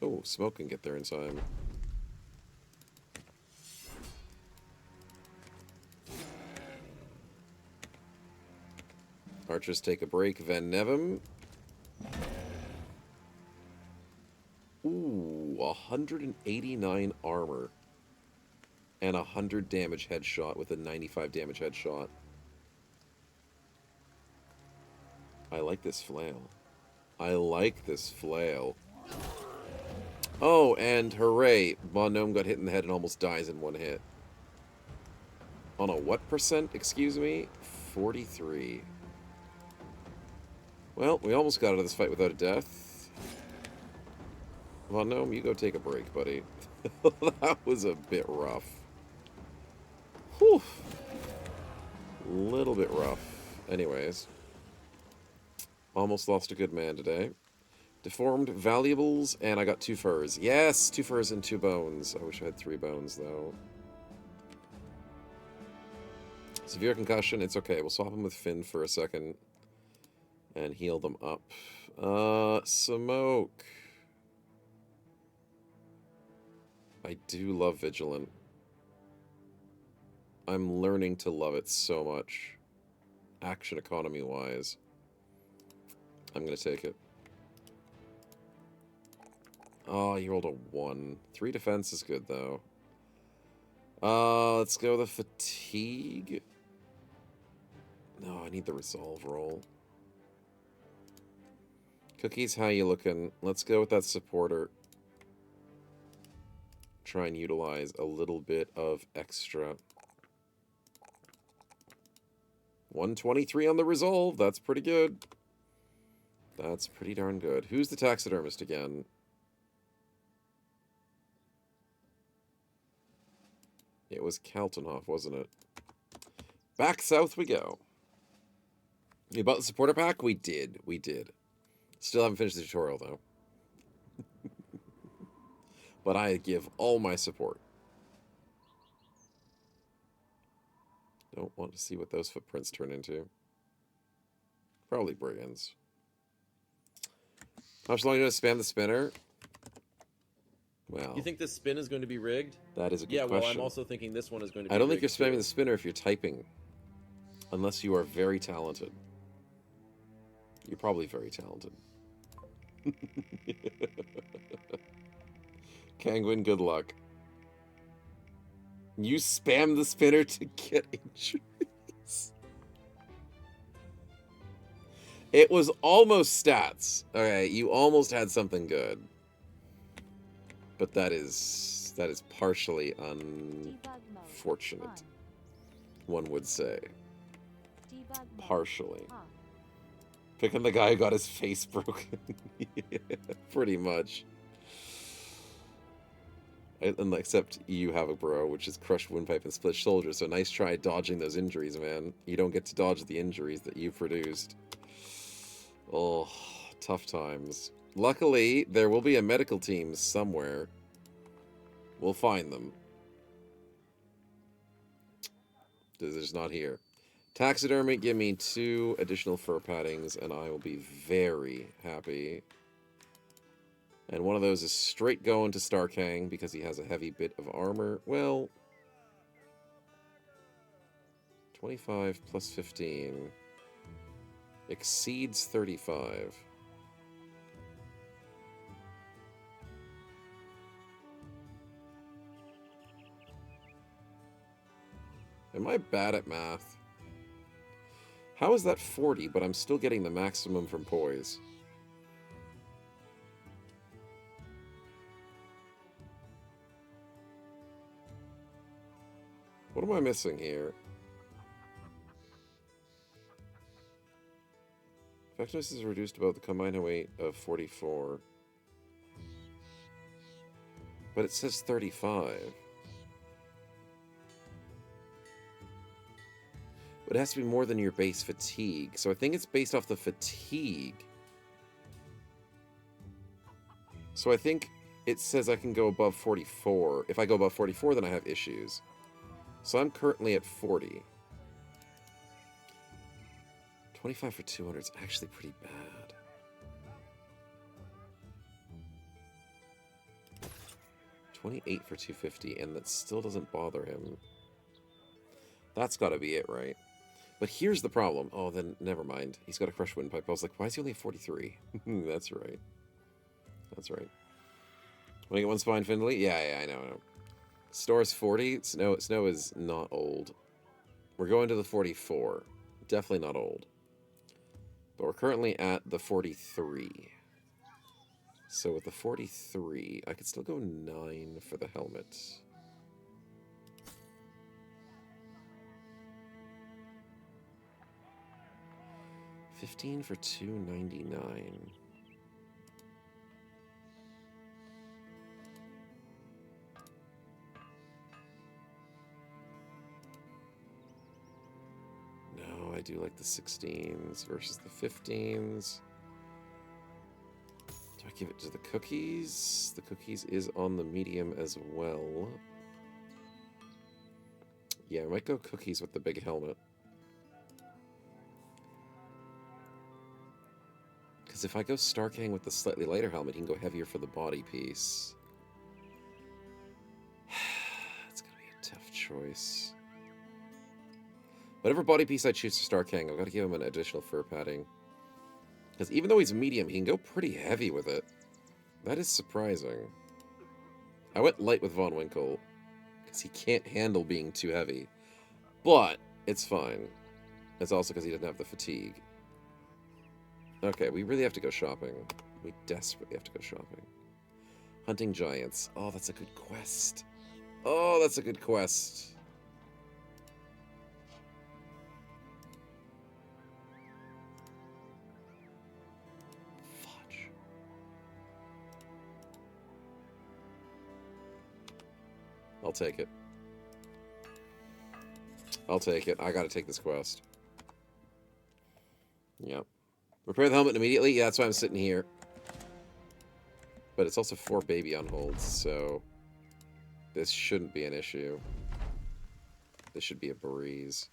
Speaker 3: Oh, Smoke can get there in time. Archers take a break. Van Nevem. Ooh, 189 armor. And 100 damage headshot with a 95 damage headshot. I like this flail. I like this flail. Oh, and hooray, Von Gnome got hit in the head and almost dies in one hit. On a what percent, excuse me? 43. Well, we almost got out of this fight without a death. Von Gnome, you go take a break, buddy. That was a bit rough. Whew. Little bit rough. Anyways. Almost lost a good man today. Deformed valuables, and I got 2 furs. Yes, 2 furs and 2 bones. I wish I had 3 bones, though. Severe concussion, it's okay. We'll swap him with Finn for a second. And heal them up. Smoke. I do love Vigilant. I'm learning to love it so much. Action economy-wise. I'm gonna take it. Oh, you rolled a 1. 3 defense is good, though. Let's go with the fatigue. No, I need the resolve roll. Cookies, how you looking? Let's go with that supporter. Try and utilize a little bit of extra. 123 on the resolve. That's pretty good. That's pretty darn good. Who's the taxidermist again? It was Kaltenhoff, wasn't it? Back south we go. You bought the supporter pack? We did. We did. Still haven't finished the tutorial, though. But I give all my support. Don't want to see what those footprints turn into. Probably brigands. How much longer do I spam the spinner? Well,
Speaker 6: You think this spin is going to be rigged?
Speaker 3: that is a good
Speaker 6: Yeah,
Speaker 3: question.
Speaker 6: well, I'm also thinking this one is going to be
Speaker 3: I don't think you're
Speaker 6: rigged,
Speaker 3: spamming
Speaker 6: too.
Speaker 3: the spinner if you're typing. Unless you are very talented. You're probably very talented. Kangwin, good luck. You spam the spinner to get injuries. It was almost stats. Okay, you almost had something good. But that is partially unfortunate, one would say. Partially. Picking the guy who got his face broken. Yeah, pretty much. And except you have a bro, which is crushed windpipe and split shoulder, so nice try dodging those injuries, man. You don't get to dodge the injuries that you produced. Oh, tough times. Luckily, there will be a medical team somewhere. We'll find them. They're just not here. Taxidermy, give me 2 additional fur paddings, and I will be very happy. And one of those is straight going to Starkang because he has a heavy bit of armor. Well, 25 plus 15 exceeds 35. Am I bad at math? How is that 40, but I'm still getting the maximum from poise? What am I missing here? Effectiveness is reduced about the combined weight of 44. But it says 35. But it has to be more than your base fatigue. So I think it's based off the fatigue. So I think it says I can go above 44. If I go above 44, then I have issues. So I'm currently at 40. 25 for 200 is actually pretty bad. $28 for 250, and that still doesn't bother him. That's got to be it, right? But here's the problem. Oh, then never mind. He's got a crushed windpipe. I was like, why is he only 43? That's right. That's right. Want to get one spine, Findlay? Yeah, I know. Store's 40. Snow is not old. We're going to the 44. Definitely not old. But we're currently at the 43. So with the 43, I could still go 9 for the helmet. $15 for $299. No, I do like the 16s versus the 15s. Do I give it to the cookies? The cookies is on the medium as well. Yeah, I might go cookies with the big helmet. Because if I go Starkang with the slightly lighter helmet, he can go heavier for the body piece. It's going to be a tough choice. Whatever body piece I choose for Starkang, I've got to give him an additional fur padding. Because even though he's medium, he can go pretty heavy with it. That is surprising. I went light with Von Winkle, because he can't handle being too heavy. But, it's fine. It's also because he doesn't have the fatigue. Okay, we really have to go shopping. We desperately have to go shopping. Hunting giants. Oh, that's a good quest. Oh, that's a good quest. Fudge. I'll take it. I'll take it. I gotta take this quest. Yep. Repair the helmet immediately? Yeah, that's why I'm sitting here. But it's also 4 baby on hold, so this shouldn't be an issue. This should be a breeze.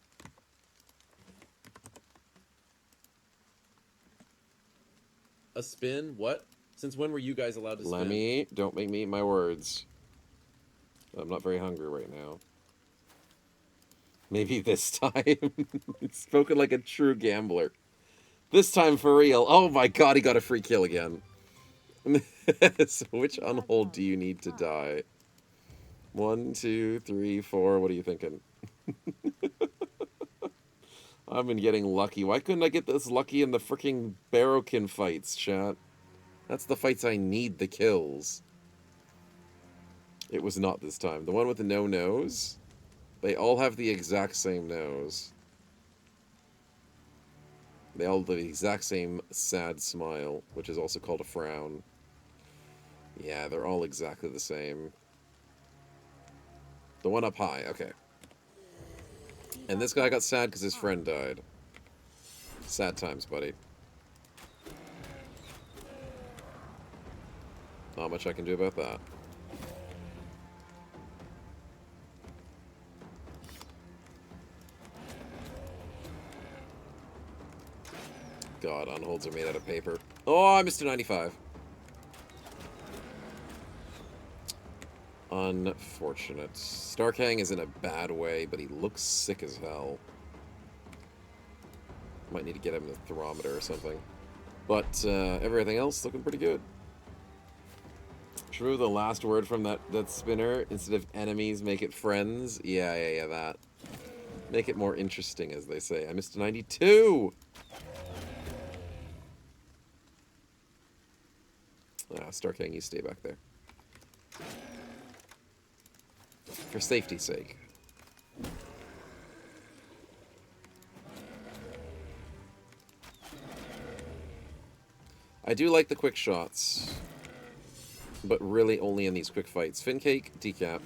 Speaker 6: A spin? What? Since when were you guys allowed to spin?
Speaker 3: Lemmy, don't make me eat my words. I'm not very hungry right now. Maybe this time. Spoken like a true gambler. This time for real. Oh my god, he got a free kill again. So which unhold do you need to die? 1, 2, 3, 4. What are you thinking? I've been getting lucky. Why couldn't I get this lucky in the freaking Barrowkin fights, chat? That's the fights I need the kills. It was not this time. The one with the no nose, they all have the exact same nose. They all have the exact same sad smile, which is also called a frown. Yeah, they're all exactly the same. The one up high, okay. And this guy got sad because his friend died. Sad times, buddy. Not much I can do about that. God, unholds are made out of paper. Oh, I missed a 95. Unfortunate. Starkhang is in a bad way, but he looks sick as hell. Might need to get him a thermometer or something. But everything else looking pretty good. True, the last word from that spinner, instead of enemies, make it friends. Yeah, that. Make it more interesting, as they say. I missed a 92! Starking, you stay back there. For safety's sake. I do like the quick shots, but really only in these quick fights. Fin cake, decap.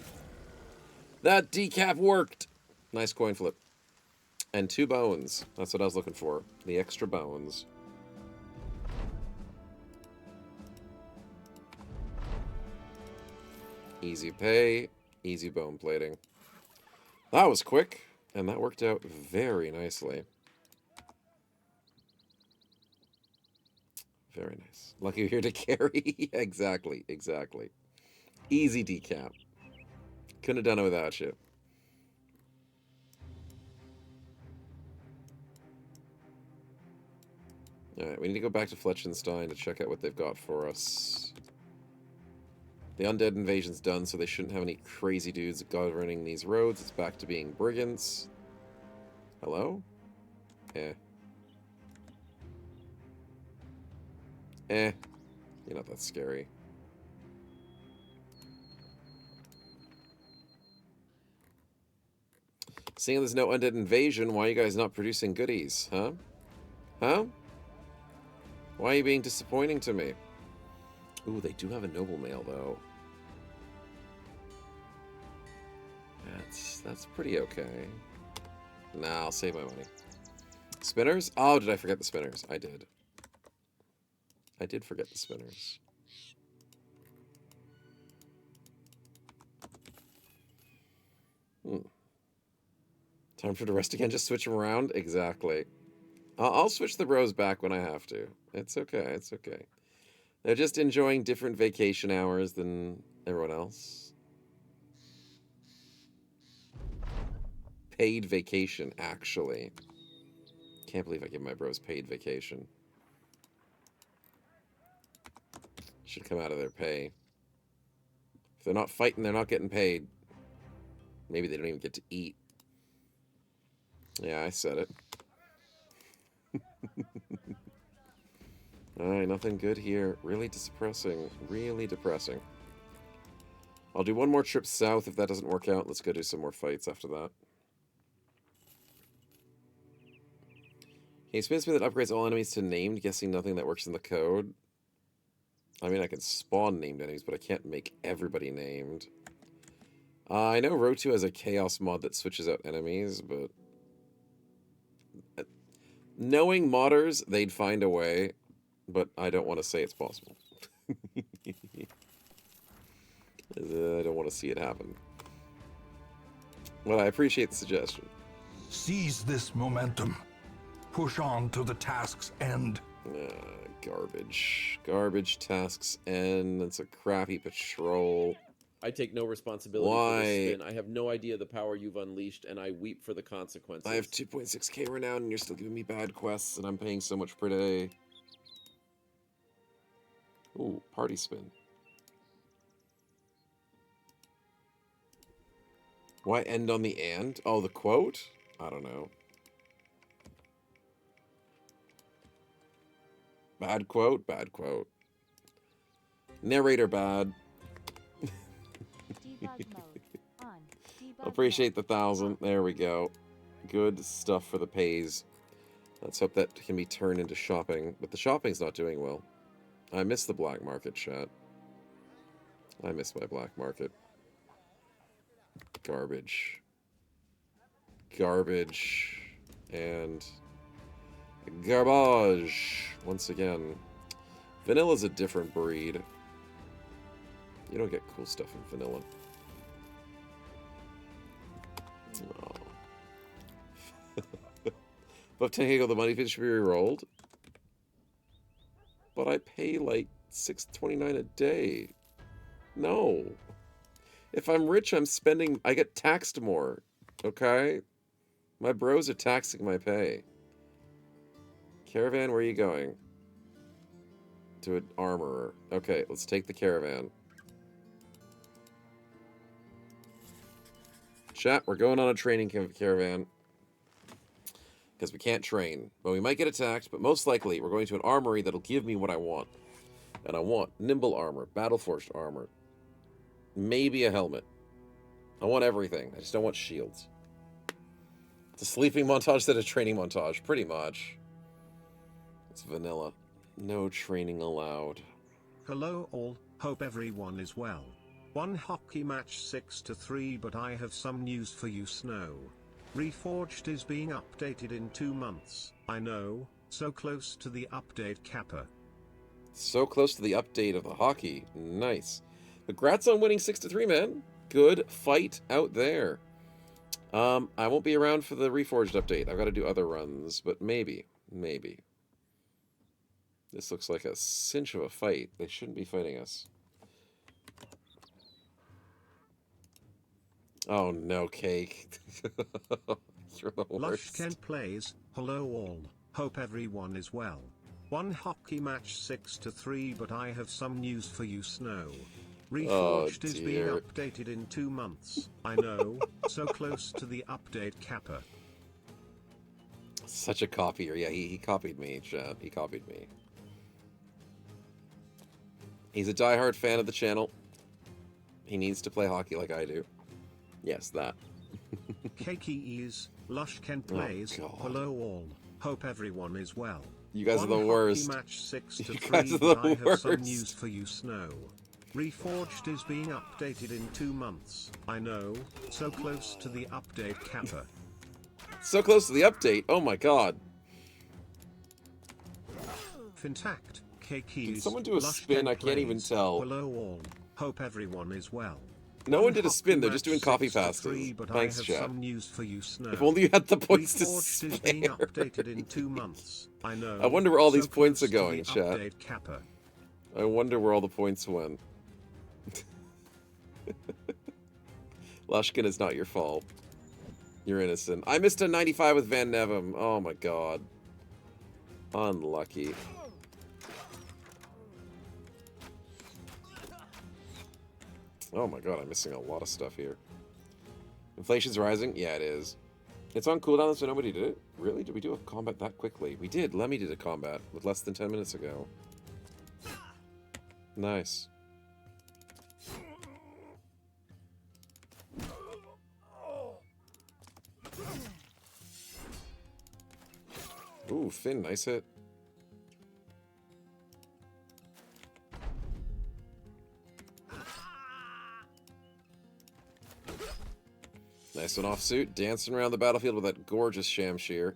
Speaker 3: That decap worked! Nice coin flip. And 2 bones. That's what I was looking for. The extra bones. Easy pay, easy bone plating. That was quick, and that worked out very nicely. Very nice. Lucky you're here to carry. Exactly. Easy decap. Couldn't have done it without you. Alright, we need to go back to Fletchenstein to check out what they've got for us. The undead invasion's done, so they shouldn't have any crazy dudes governing these roads. It's back to being brigands. Hello? You're not that scary. Seeing there's no undead invasion, why are you guys not producing goodies, huh? Huh? Why are you being disappointing to me? Ooh, they do have a noble mail, though. That's pretty okay. Nah, I'll save my money. Spinners? Oh, did I forget the spinners? I did. I did forget the spinners. Time for the rest again, just switch them around? Exactly. I'll switch the rows back when I have to. It's okay, it's okay. They're just enjoying different vacation hours than everyone else. Paid vacation, actually. Can't believe I give my bros paid vacation. Should come out of their pay. If they're not fighting, they're not getting paid. Maybe they don't even get to eat. Yeah, I said it. Alright, nothing good here. Really depressing. Really depressing. I'll do one more trip south. If that doesn't work out, let's go do some more fights after that. He spins me that upgrades all enemies to named, guessing nothing that works in the code. I mean, I can spawn named enemies, but I can't make everybody named. I know Rotu has a chaos mod that switches out enemies, but... knowing modders, they'd find a way, but I don't want to say it's possible. I don't want to see it happen. Well, I appreciate the suggestion.
Speaker 8: Seize this momentum. Push on to the task's end.
Speaker 3: Garbage. Garbage tasks end. It's a crappy patrol.
Speaker 6: I take no responsibility for this spin. I have no idea the power you've unleashed, and I weep for the consequences.
Speaker 3: I have 2.6k renown, and you're still giving me bad quests, and I'm paying so much per day. Ooh, party spin. Why end on the and? Oh, the quote? I don't know. Bad quote? Bad quote. Narrator bad.
Speaker 5: Debug mode. On. Debug
Speaker 3: Appreciate the
Speaker 5: mode.
Speaker 3: 1,000. There we go. Good stuff for the pays. Let's hope that can be turned into shopping. But the shopping's not doing well. I miss the black market, chat. I miss my black market. Garbage. Garbage. And garbage. Once again. Vanilla's a different breed. You don't get cool stuff in vanilla. Oh. But technically, the money should be re-rolled. But I pay like $6.29 a day. No. If I'm rich, I'm spending... I get taxed more. Okay? My bros are taxing my pay. Caravan, where are you going? To an armorer. Okay, let's take the caravan. Chat, we're going on a training caravan. Because we can't train. But we might get attacked, but most likely we're going to an armory that'll give me what I want. And I want nimble armor, battle-forged armor. Maybe a helmet. I want everything. I just don't want shields. It's a sleeping montage instead of training montage. Pretty much. It's vanilla. No training allowed.
Speaker 4: Hello all, hope everyone is well. One hockey match 6-3, but I have some news for you, Snow. Reforged is being updated in 2 months. I know, so close to the update capper.
Speaker 3: So close to the update of the hockey. Nice. Congrats on winning 6-3, man. Good fight out there. I won't be around for the Reforged update. I've got to do other runs, but maybe. Maybe. This looks like a cinch of a fight. They shouldn't be fighting us. Oh, no, Cake. You're the worst.
Speaker 4: Lushken plays, hello all, hope everyone is well. One hockey match 6-3, but I have some news for you, Snow. Reforged is being updated in 2 months. I know, so close to the update capper.
Speaker 3: Such a copier. Yeah, he copied me, chat. He copied me. He's a diehard fan of the channel. He needs to play hockey like I do. Yes, that.
Speaker 4: Keiki Lushken plays, hello all, hope everyone is well.
Speaker 3: You guys are the
Speaker 4: One
Speaker 3: worst.
Speaker 4: hockey match 6-3,
Speaker 3: You guys are the
Speaker 4: but I have some
Speaker 3: worst.
Speaker 4: news for you, Snow. Reforged is being updated in 2 months. I know, so close to the update capper.
Speaker 3: So close to the update. Oh my god.
Speaker 4: Fintact, Keiki
Speaker 3: Did someone do a spin? I can't even tell.
Speaker 4: Hello all, hope everyone is well.
Speaker 3: No one did a spin. They're
Speaker 4: Hockey
Speaker 3: just doing
Speaker 4: match
Speaker 3: copy
Speaker 4: 6-3,
Speaker 3: passes.
Speaker 4: but
Speaker 3: Thanks,
Speaker 4: I have
Speaker 3: chat.
Speaker 4: some news for you, Snow.
Speaker 3: If only you had the points to
Speaker 4: Reforged is being
Speaker 3: spare.
Speaker 4: updated in 2 months. I know.
Speaker 3: I wonder where all
Speaker 4: so
Speaker 3: these points are
Speaker 4: close to
Speaker 3: going,
Speaker 4: the
Speaker 3: chat.
Speaker 4: update capper.
Speaker 3: I wonder where all the points went. Lushkin, is not your fault. You're innocent. I missed a 95 with Van Nevem. Oh my god. Unlucky. Oh my god, I'm missing a lot of stuff here. Inflation's rising? Yeah, it is. It's on cooldown, so nobody did it? Really? Did we do a combat that quickly? We did. Lemmy did a combat with less than 10 minutes ago. Nice. Ooh, Finn, nice hit. Nice one offsuit, dancing around the battlefield with that gorgeous Shamshir.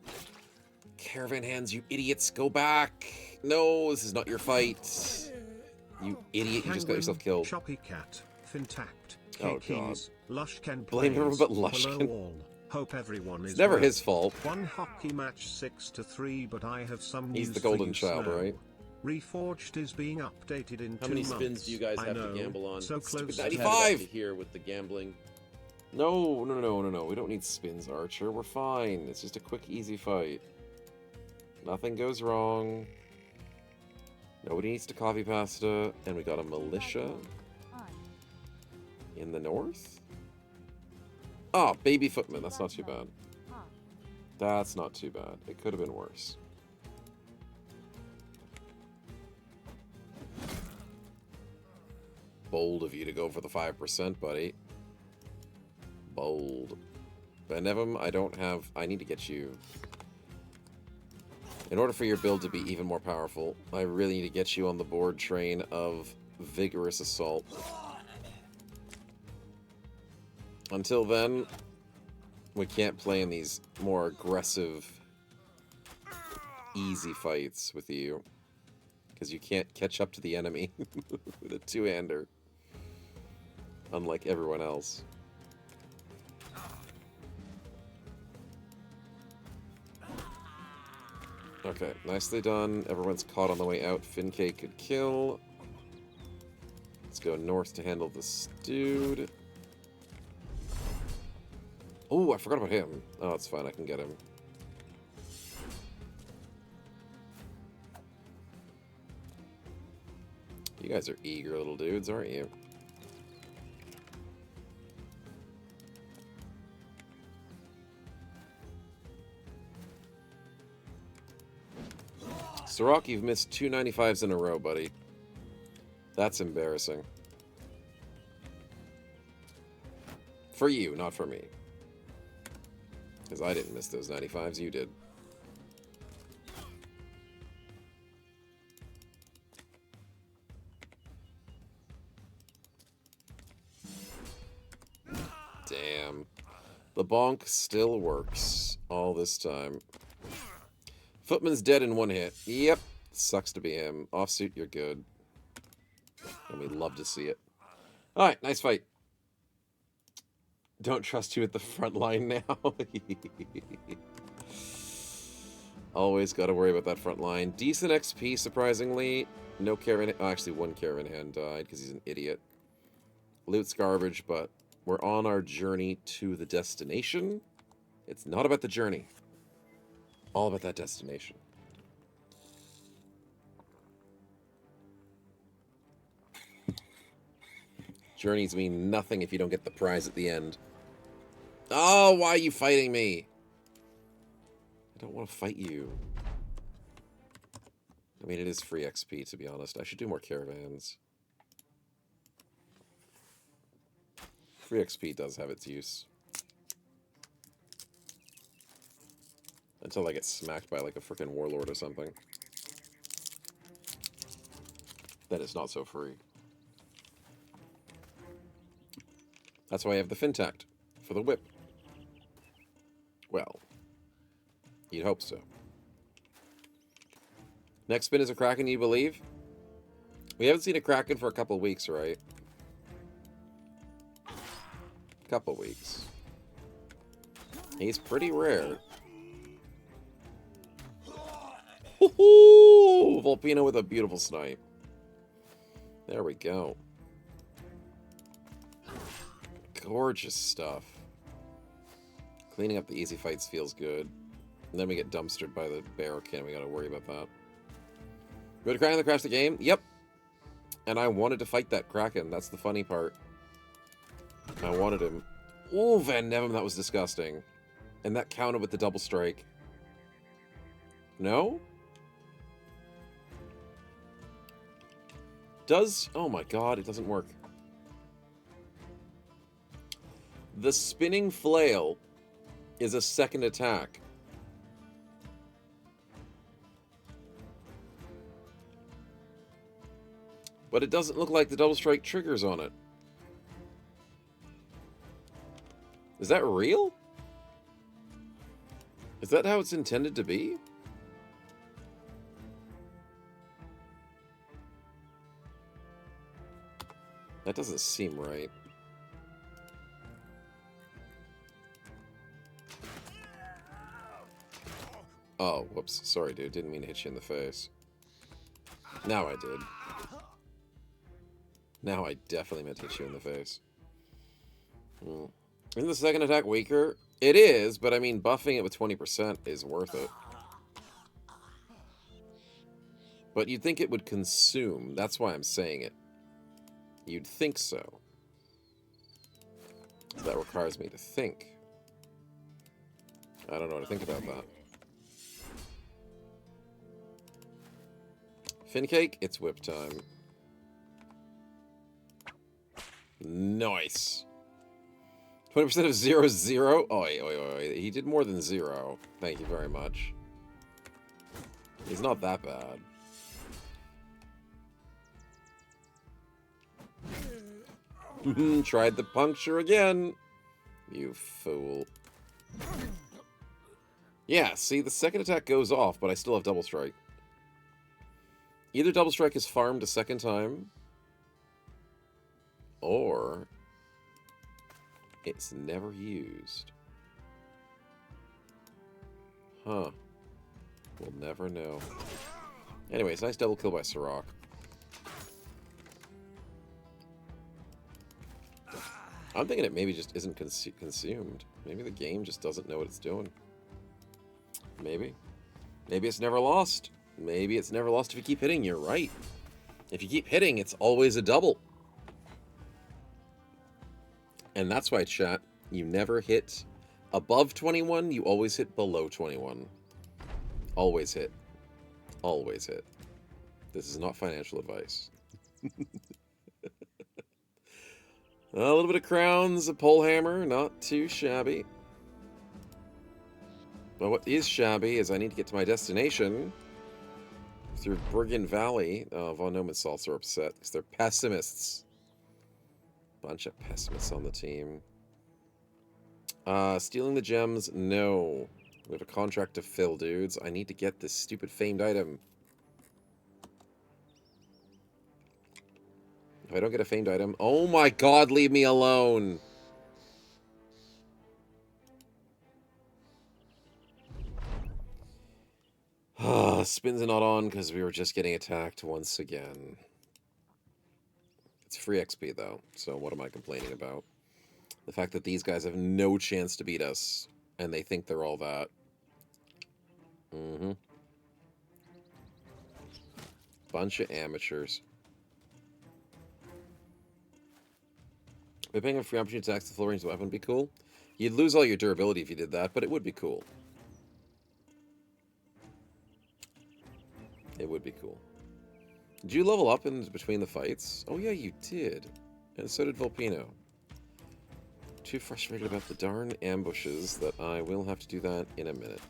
Speaker 3: Caravan hands, you idiots, go back! No, this is not your fight. You idiot, you just got yourself killed.
Speaker 4: Choppy Cat, Fintact,
Speaker 3: Oh, God.
Speaker 4: Lushken
Speaker 3: Blame
Speaker 4: plays,
Speaker 3: everyone but Lushken.
Speaker 4: hello all, hope everyone is
Speaker 3: It's never
Speaker 4: well.
Speaker 3: his fault.
Speaker 4: One hockey match 6-3, but I have some news
Speaker 3: He's the
Speaker 4: for
Speaker 3: golden
Speaker 4: you,
Speaker 3: child,
Speaker 4: Snow.
Speaker 3: right?
Speaker 4: Reforged is being updated in 2 months.
Speaker 6: How many spins do you guys
Speaker 4: I
Speaker 6: have
Speaker 4: know,
Speaker 6: to gamble on?
Speaker 4: So close
Speaker 6: I've
Speaker 4: to
Speaker 6: had it up
Speaker 3: 95.
Speaker 6: to here with the gambling.
Speaker 3: No. We don't need spins, Archer. We're fine. It's just a quick, easy fight. Nothing goes wrong. Nobody needs to coffee pasta, and we got a militia
Speaker 5: On.
Speaker 3: in the north. Oh, baby footman. That's not too bad.
Speaker 5: Off.
Speaker 3: That's not too bad. It could have been worse. Bold of you to go for the 5%, buddy. Bold. Benevum, I don't have... I need to get you... In order for your build to be even more powerful, I really need to get you on the board train of Vigorous Assault. Until then, we can't play in these more aggressive, easy fights with you. Because you can't catch up to the enemy with a two-hander. Unlike everyone else. Okay, nicely done. Everyone's caught on the way out. Fincay could kill. Let's go north to handle this dude. Oh, I forgot about him. Oh, it's fine. I can get him. You guys are eager little dudes, aren't you? Sirach, you've missed 295s in a row, buddy. That's embarrassing. For you, not for me. Because I didn't miss those 95s, you did. Damn. The bonk still works all this time. Footman's dead in one hit. Yep. Sucks to be him. Offsuit, you're good. And we'd love to see it. Alright, nice fight. Don't trust you at the front line now. Always got to worry about that front line. Decent XP, surprisingly. No caravan... Oh, actually, one caravan hand died because he's an idiot. Loot's garbage, but we're on our journey to the destination. It's not about the journey. All about that destination. Journeys mean nothing if you don't get the prize at the end. Oh, why are you fighting me? I don't want to fight you. I mean, it is free XP, to be honest. I should do more caravans. Free XP does have its use. Until I get smacked by, like, a freaking warlord or something. Then it's not so free. That's why I have the Fintact. For the whip. Well. You'd hope so. Next spin is a Kraken, you believe? We haven't seen a Kraken for a couple weeks, right? Couple weeks. He's pretty rare. Woohoo! Volpino with a beautiful snipe. There we go. Gorgeous stuff. Cleaning up the easy fights feels good. And then we get dumpstered by the bear can. We gotta worry about that. Go to Kraken to crash the game? Yep. And I wanted to fight that Kraken. That's the funny part. I wanted him. Oh, Van Nevem, that was disgusting. And that counted with the double strike. No? Does... Oh my god, it doesn't work. The spinning flail is a second attack. But it doesn't look like the double strike triggers on it. Is that real? Is that how it's intended to be? That doesn't seem right. Oh, whoops. Sorry, dude. Didn't mean to hit you in the face. Now I did. Now I definitely meant to hit you in the face. Isn't the second attack weaker? It is, but I mean, buffing it with 20% is worth it. But you'd think it would consume. That's why I'm saying it. You'd think so. That requires me to think. I don't know what to think about that. Fin cake, it's whip time. Nice. 20% of 0 is 0. Oi, oi, oi. He did more than 0. Thank you very much. He's not that bad. Tried the puncture again. You fool. Yeah, see, the second attack goes off, but I still have double strike. Either double strike is farmed a second time, or it's never used. Huh. We'll never know. Anyways, nice double kill by Sirach. I'm thinking it maybe just isn't consumed. Maybe the game just doesn't know what it's doing. Maybe. Maybe it's never lost. Maybe it's never lost if you keep hitting. You're right. If you keep hitting, it's always a double. And that's why, chat, you never hit above 21. You always hit below 21. Always hit. Always hit. This is not financial advice. A little bit of crowns, a pole hammer, not too shabby. But what is shabby is I need to get to my destination through Brigand Valley. Von Neumann-Salts are upset because they're pessimists. Bunch of pessimists on the team. Stealing the gems, no. We have a contract to fill, dudes. I need to get this stupid famed item. If I don't get a famed item... Oh my god, leave me alone! Spins are not on because we were just getting attacked once again. It's free XP, though, so what am I complaining about? The fact that these guys have no chance to beat us, and they think they're all that. Bunch of amateurs. Paying a free opportunity to access the full range of the weapon would be cool. You'd lose all your durability if you did that, but it would be cool. It would be cool. Did you level up in between the fights? Oh yeah, you did. And so did Volpino. Too frustrated about the darn ambushes that I will have to do that in a minute.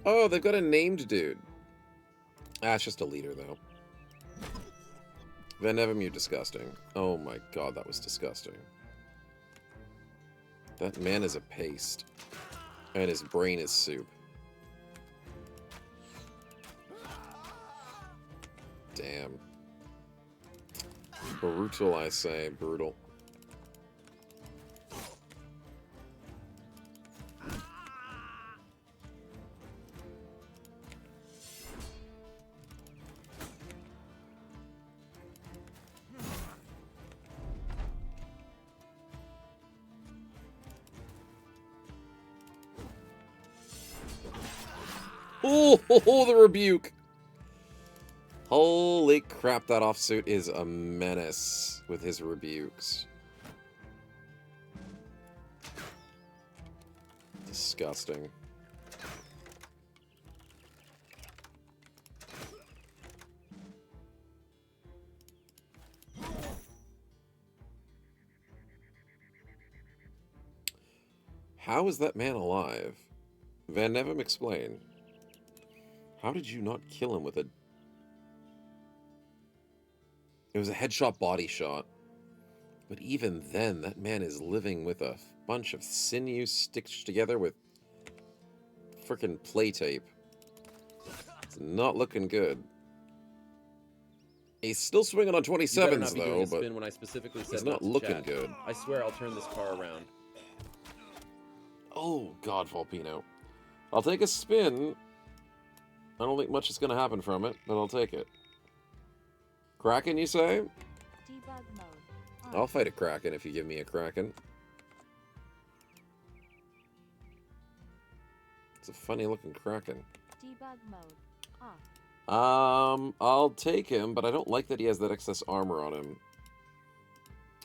Speaker 3: Oh, they've got a named dude. Ah, it's just a leader, though. Van Nevem, you're disgusting. Oh my god, that was disgusting. That man is a paste. And his brain is soup. Damn. Brutal, I say. Brutal. Oh, the rebuke. Holy crap, that offsuit is a menace with his rebukes. Disgusting. How is that man alive? Van Nevem, explain. How did you not kill him with a... It was a headshot body shot. But even then, that man is living with a bunch of sinews stitched together with frickin' play tape. It's not looking good. He's still swinging on 27s, though, but
Speaker 6: spin when I specifically said
Speaker 3: he's not looking good.
Speaker 6: I swear I'll turn this car around.
Speaker 3: Oh, God, Volpino. I'll take a spin I don't think much is going to happen from it, but I'll take it. Kraken, you say?
Speaker 5: Debug mode. On.
Speaker 3: I'll fight a Kraken if you give me a Kraken. It's a funny looking Kraken.
Speaker 5: Debug mode. Off.
Speaker 3: I'll take him, but I don't like that he has that excess armor on him.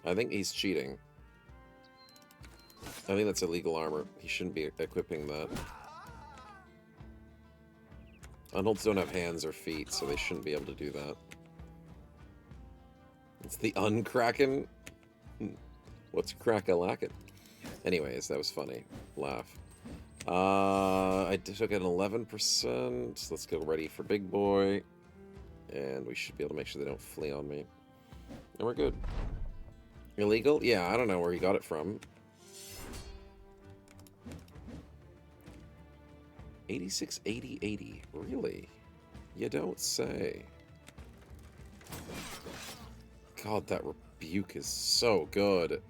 Speaker 3: I think he's cheating. I think that's illegal armor. He shouldn't be equipping that. Unholds don't have hands or feet, so they shouldn't be able to do that. It's the Unkraken? What's crack-a-lackin'? Anyways, that was funny. Laugh. I took an 11%. Let's go ready for big boy. And we should be able to make sure they don't flee on me. And we're good. Illegal? Yeah, I don't know where he got it from. 86, 80, 80. Really? You don't say. God, that rebuke is so good.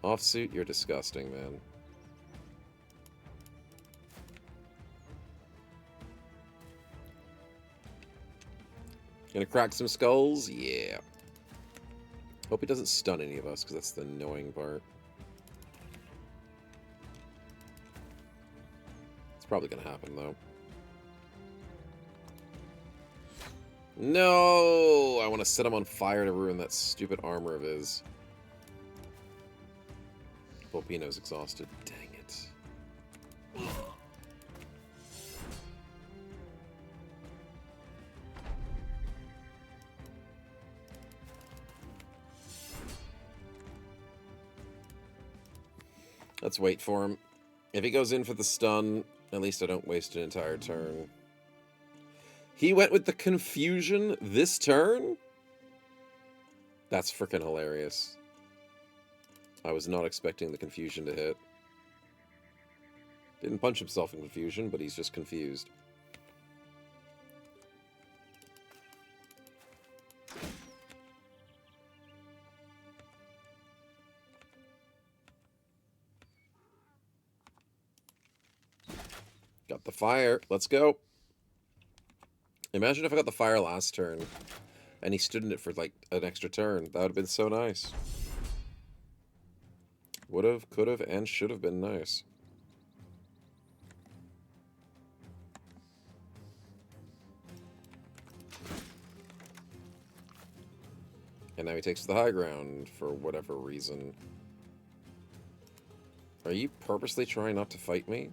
Speaker 3: Offsuit, you're disgusting, man. Gonna crack some skulls? Yeah. Hope he doesn't stun any of us, because that's the annoying part. It's probably gonna happen, though. No! I want to set him on fire to ruin that stupid armor of his. Volpino's exhausted. Dang it. Let's wait for him. If he goes in for the stun, at least I don't waste an entire turn. He went with the confusion this turn? That's freaking hilarious. I was not expecting the confusion to hit. Didn't punch himself in confusion, but he's just confused. Got the fire. Let's go. Imagine if I got the fire last turn and he stood in it for like an extra turn. That would have been so nice. Would have, could have, and should have been nice. And now he takes the high ground for whatever reason. Are you purposely trying not to fight me?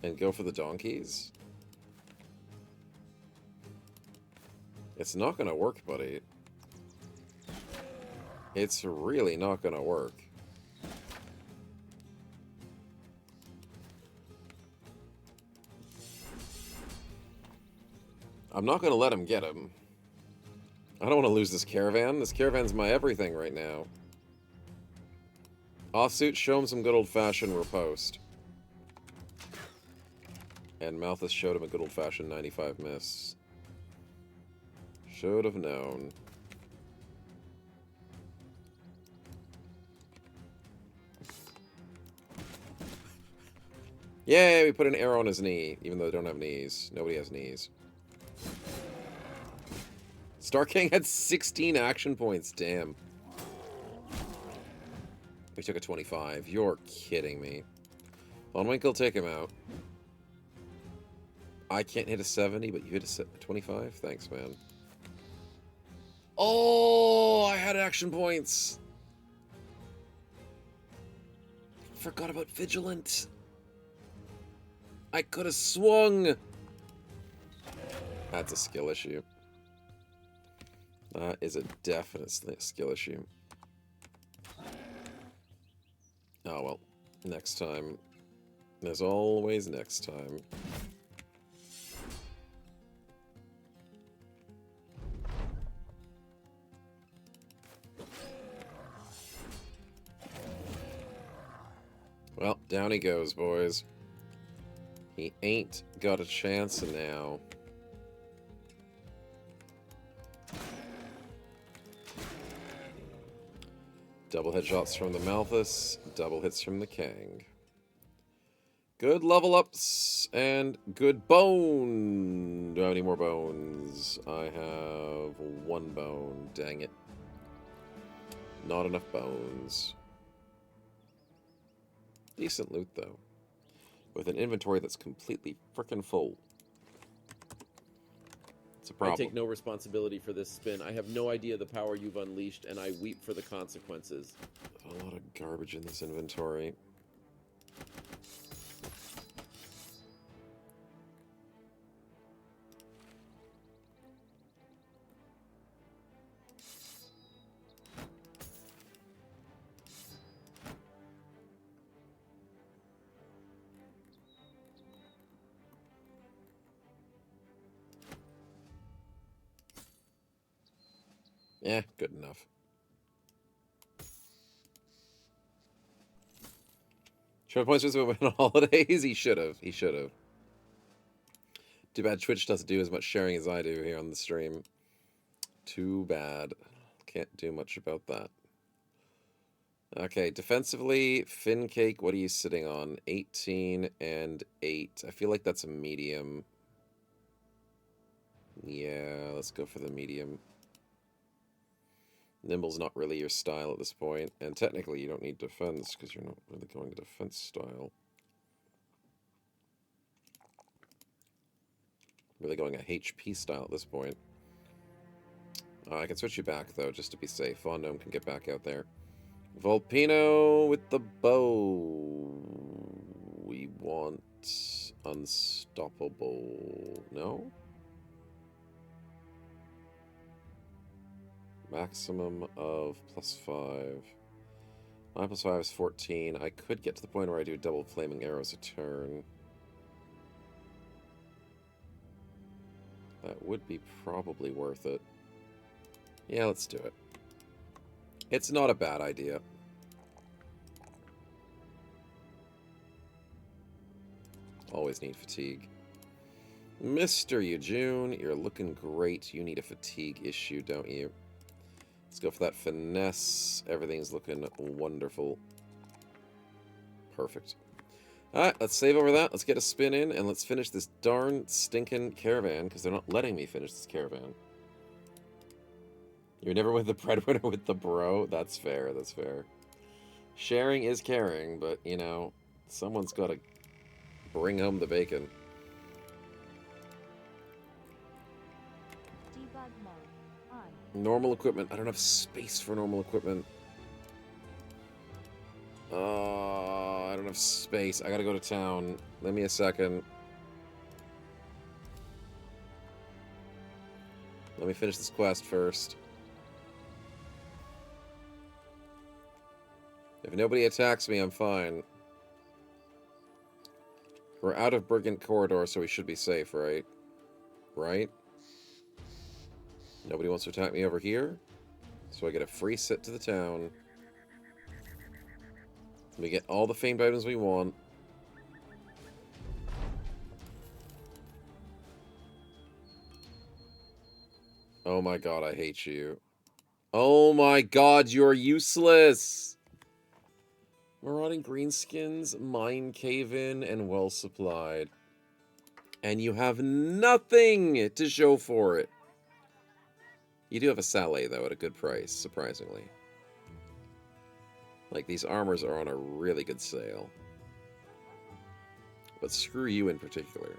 Speaker 3: And go for the donkeys? It's not gonna work, buddy. It's really not gonna work. I'm not gonna let him get him. I don't want to lose this caravan. This caravan's my everything right now. Offsuit, show him some good old-fashioned riposte. And Malthus showed him a good old-fashioned 95 miss. Should have known. Yay, we put an arrow on his knee, even though they don't have knees. Nobody has knees. Star King had 16 action points, damn. We took a 25. You're kidding me. Von Winkle, take him out. I can't hit a 70, but you hit a 25? Thanks, man. Oh, I had action points. Forgot about Vigilant. I could have swung. That's a skill issue. That is a definite skill issue. Oh, well. Next time. There's always next time. Well, down he goes, boys. He ain't got a chance now. Double headshots from the Malthus, double hits from the Kang. Good level ups and good bone. Do I have any more bones? I have 1 bone. Dang it. Not enough bones. Decent loot, though. With an inventory that's completely frickin' full. It's a
Speaker 6: I
Speaker 3: problem.
Speaker 6: take no responsibility for this spin. I have no idea the power you've unleashed, and I weep for the consequences.
Speaker 3: A lot of garbage in this inventory. Yeah, good enough. Should have points just went on holidays? He should have. He should have. Too bad Twitch doesn't do as much sharing as I do here on the stream. Too bad. Can't do much about that. Okay, defensively, Fin Cake, what are you sitting on? 18 and 8. I feel like that's a medium. Yeah, let's go for the medium. Nimble's not really your style at this point, and technically you don't need defense because you're not really going to defense style. Really going a HP style at this point. I can switch you back though, just to be safe. Von Gnome can get back out there. Volpino with the bow. We want unstoppable. No? Maximum of +5. 9 + 5 is 14. I could get to the point where I do double flaming arrows a turn. That would be probably worth it. Yeah, let's do it. It's not a bad idea. Always need fatigue. Mr. Eugene, you're looking great. You need a fatigue issue, don't you? Let's go for that finesse. Everything's looking wonderful. Perfect. Alright, let's save over that. Let's get a spin in, and let's finish this darn stinking caravan, because they're not letting me finish this caravan. You're never with the breadwinner with the bro? That's fair, that's fair. Sharing is caring, but, you know, someone's got to bring home the bacon.
Speaker 5: Debug mode on.
Speaker 3: Normal equipment. I don't have space for normal equipment. I don't have space. I gotta go to town. Let me a second. Let me finish this quest first. If nobody attacks me, I'm fine. We're out of Brigand Corridor, so we should be safe, right? Right? Nobody wants to attack me over here. So I get a free sit to the town. We get all the famed items we want. Oh my god, I hate you. Oh my god, you're useless! Marauding Greenskins, Mine Cave-In, and Well Supplied. And you have nothing to show for it. You do have a Saleh, though, at a good price, surprisingly. Like, these armors are on a really good sale. But screw you in particular.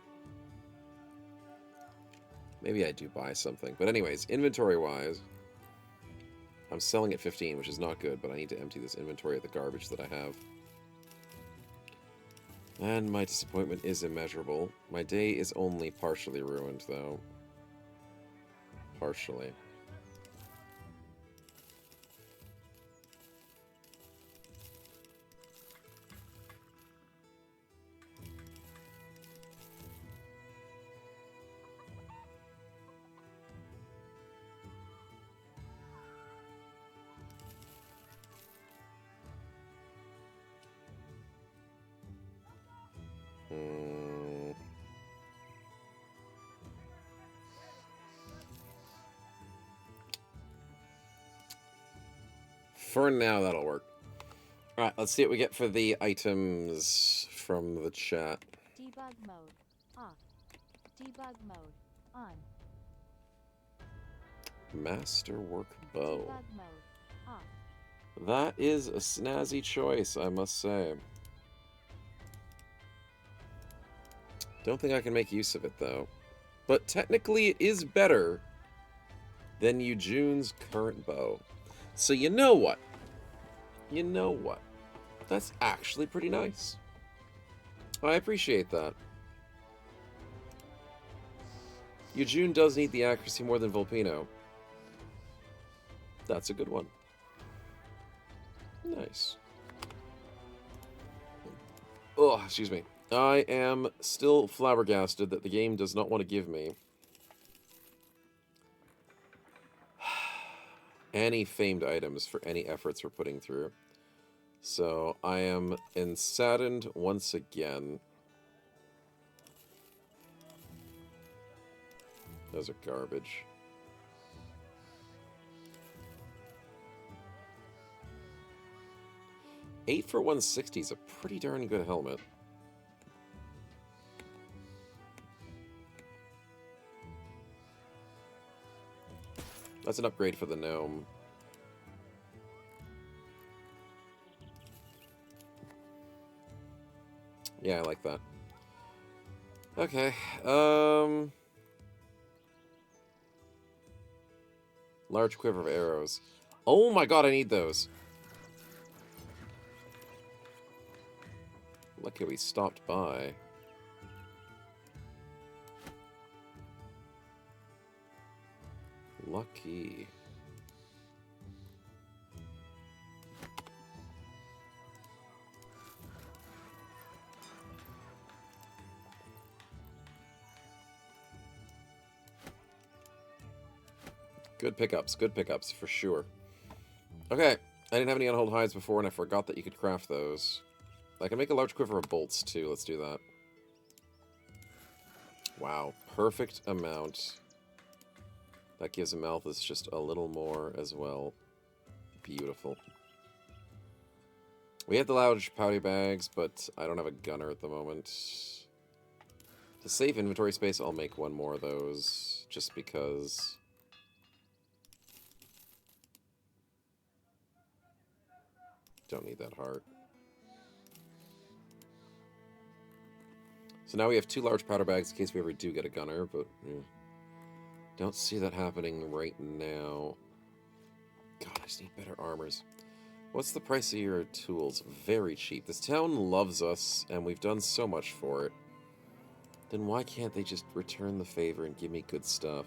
Speaker 3: Maybe I do buy something. But anyways, inventory-wise, I'm selling at 15, which is not good, but I need to empty this inventory of the garbage that I have. And my disappointment is immeasurable. My day is only partially ruined, though. Partially. For now, that'll work. Alright, let's see what we get for the items from the chat.
Speaker 5: Debug mode. Off. Debug mode. On.
Speaker 3: Masterwork bow.
Speaker 5: Debug mode. Off.
Speaker 3: That is a snazzy choice, I must say. Don't think I can make use of it, though. But technically, it is better than Eugene's current bow. So you know what? You know what? That's actually pretty nice. I appreciate that. Eugene does need the accuracy more than Volpino. That's a good one. Nice. Oh, excuse me. I am still flabbergasted that the game does not want to give me any famed items for any efforts we're putting through. So I am saddened once again. Those are garbage. $8 for 160 is a pretty darn good helmet. That's an upgrade for the gnome. Yeah, I like that. Okay, large quiver of arrows. Oh my god, I need those. Lucky we stopped by. Lucky. Good pickups, for sure. Okay, I didn't have any unhold hides before, and I forgot that you could craft those. I can make a large quiver of bolts, too. Let's do that. Wow, perfect amount. That gives Amalthus just a little more as well. Beautiful. We have the large pouty bags, but I don't have a gunner at the moment. To save inventory space, I'll make one more of those, just because. Don't need that heart. So now we have 2 large powder bags in case we ever do get a gunner, but don't see that happening right now. God, I just need better armors. What's the price of your tools? Very cheap. This town loves us, and we've done so much for it. Then why can't they just return the favor and give me good stuff?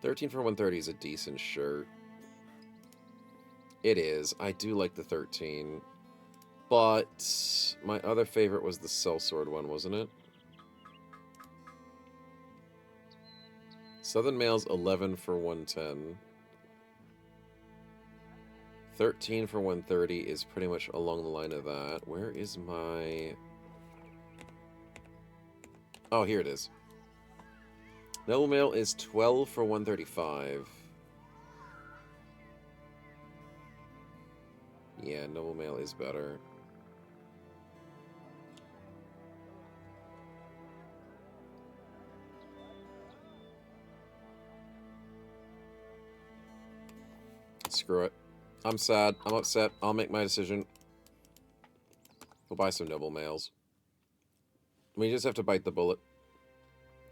Speaker 3: $13 for 130 is a decent shirt. It is. I do like the 13. But my other favorite was the sellsword one, wasn't it? Southern Mail's 11 for 110. 13 for 130 is pretty much along the line of that. Where is my... Oh, here it is. Noble Mail is 12 for 135. Yeah, Noble Mail is better. Screw it. I'm sad. I'm upset. I'll make my decision. We'll buy some Noble Mails. We just have to bite the bullet.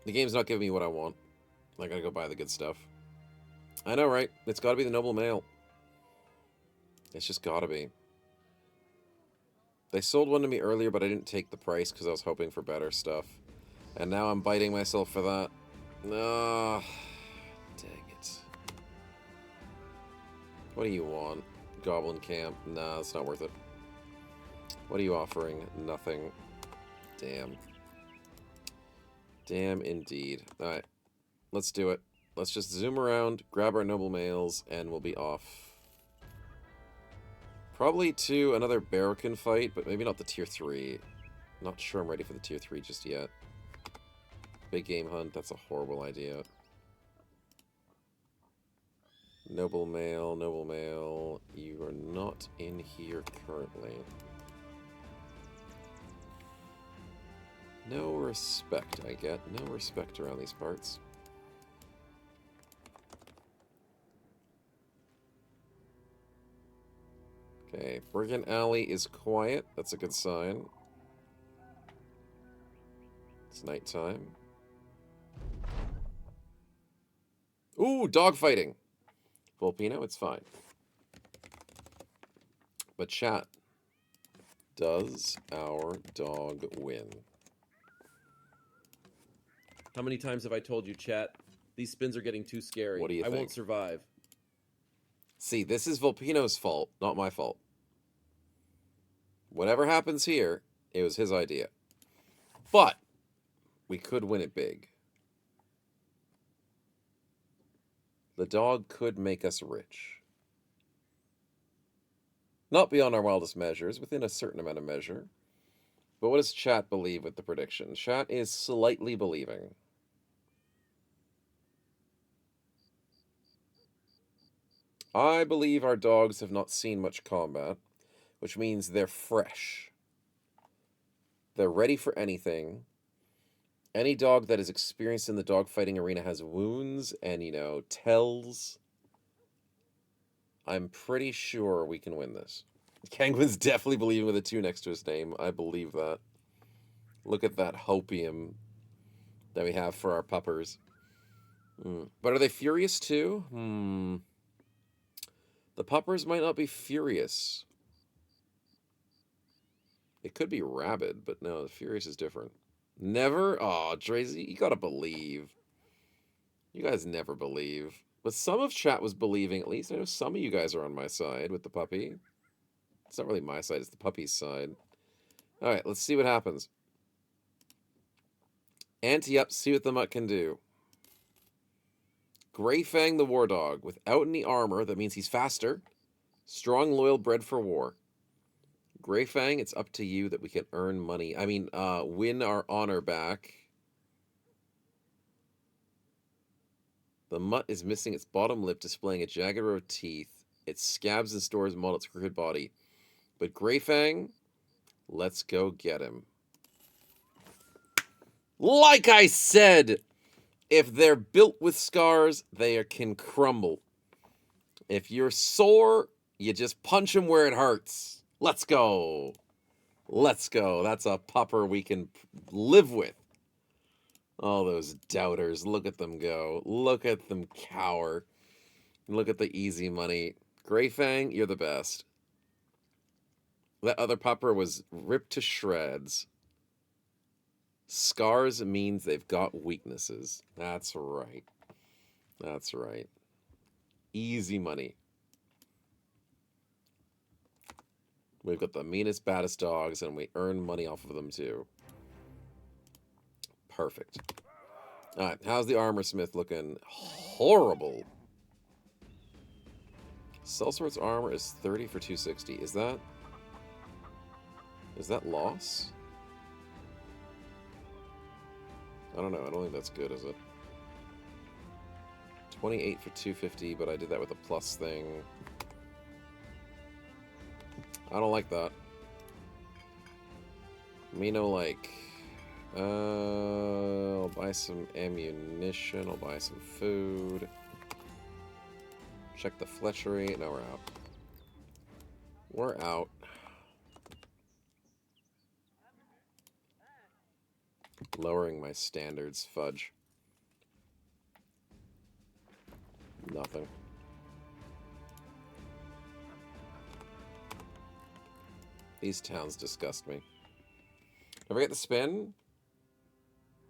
Speaker 3: The game's not giving me what I want. I gotta go buy the good stuff. I know, right? It's gotta be the Noble Mail. It's just gotta be. They sold one to me earlier, but I didn't take the price because I was hoping for better stuff. And now I'm biting myself for that. Ah, dang it. What do you want? Goblin Camp? Nah, it's not worth it. What are you offering? Nothing. Damn. Damn indeed. Alright. Let's do it. let's just zoom around, grab our noble males, and we'll be off. Probably to another Barracan fight, but maybe not the tier 3. Not sure I'm ready for the tier 3 just yet. Big game hunt, that's a horrible idea. Noble male, you are not in here currently. No respect, I get. No respect around these parts. Okay, Brigand Alley is quiet. That's a good sign. It's nighttime. Ooh, dogfighting! Volpino, it's fine. But chat, does our dog win?
Speaker 6: How many times have I told you, chat? These spins are getting too scary.
Speaker 3: What do you
Speaker 6: I
Speaker 3: think?
Speaker 6: won't survive.
Speaker 3: See, this is Volpino's fault, not my fault. Whatever happens here, it was his idea. But we could win it big. The dog could make us rich. Not beyond our wildest measures, within a certain amount of measure. But what does chat believe with the prediction? Chat is slightly believing. I believe our dogs have not seen much combat, which means they're fresh. They're ready for anything. Any dog that is experienced in the dogfighting arena has wounds and, tells. I'm pretty sure we can win this. Kangwin's definitely believing with a 2 next to his name. I believe that. Look at that hopium that we have for our puppers. But are they furious too? The puppers might not be furious. It could be rabid, but no, the furious is different. Never? Aw, Drazy, you gotta believe. You guys never believe. But some of chat was believing, at least. I know some of you guys are on my side with the puppy. It's not really my side, it's the puppy's side. Alright, let's see what happens. Ante up, see what the mutt can do. Greyfang the war dog. Without any armor, that means he's faster. Strong, loyal, bred for war. Greyfang, it's up to you that we can earn money. Win our honor back. The mutt is missing its bottom lip, displaying a jagged row of teeth. It scabs and stores model its crooked body. But Greyfang, let's go get him. Like I said, if they're built with scars, they can crumble. If you're sore, you just punch them where it hurts. Let's go. Let's go. That's a pupper we can live with. All those doubters. Look at them go. Look at them cower. Look at the easy money. Greyfang, you're the best. That other pupper was ripped to shreds. Scars means they've got weaknesses. That's right. That's right. Easy money. We've got the meanest, baddest dogs, and we earn money off of them, too. Perfect. Alright, how's the armor smith looking? Horrible. Sellsworth's armor is 30 for 260. Is that loss? I don't know. I don't think that's good, is it? 28 for 250, but I did that with a plus thing. I don't like that. I'll buy some ammunition. I'll buy some food. Check the fletchery. No, we're out. We're out. Lowering my standards. Fudge. Nothing. These towns disgust me. Did I get the spin?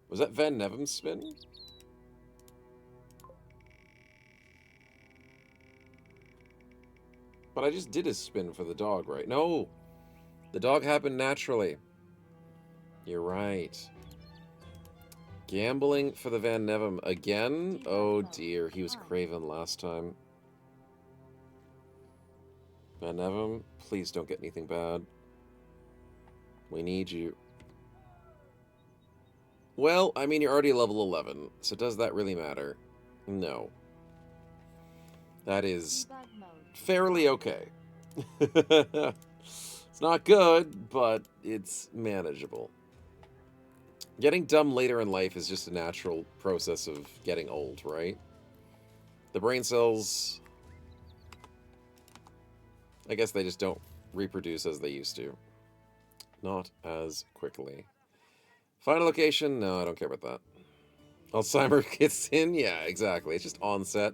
Speaker 3: Was that Van Nevem's spin? But I just did his spin for the dog, right? No! The dog happened naturally. You're right. Gambling for the Van Nevem again?
Speaker 5: Debug
Speaker 3: Oh
Speaker 5: mode.
Speaker 3: dear, he was
Speaker 5: On.
Speaker 3: Craven last time. Van Nevem, please don't get anything bad. We need you. Well, I mean, you're already level 11, so does that really matter? No. That is
Speaker 5: Debug mode.
Speaker 3: fairly okay. It's not good, but it's manageable. Getting dumb later in life is just a natural process of getting old, right? The brain cells, I guess they just don't reproduce as they used to. Not as quickly. Final location? No, I don't care about that. Alzheimer gets in? Yeah, exactly. It's just onset.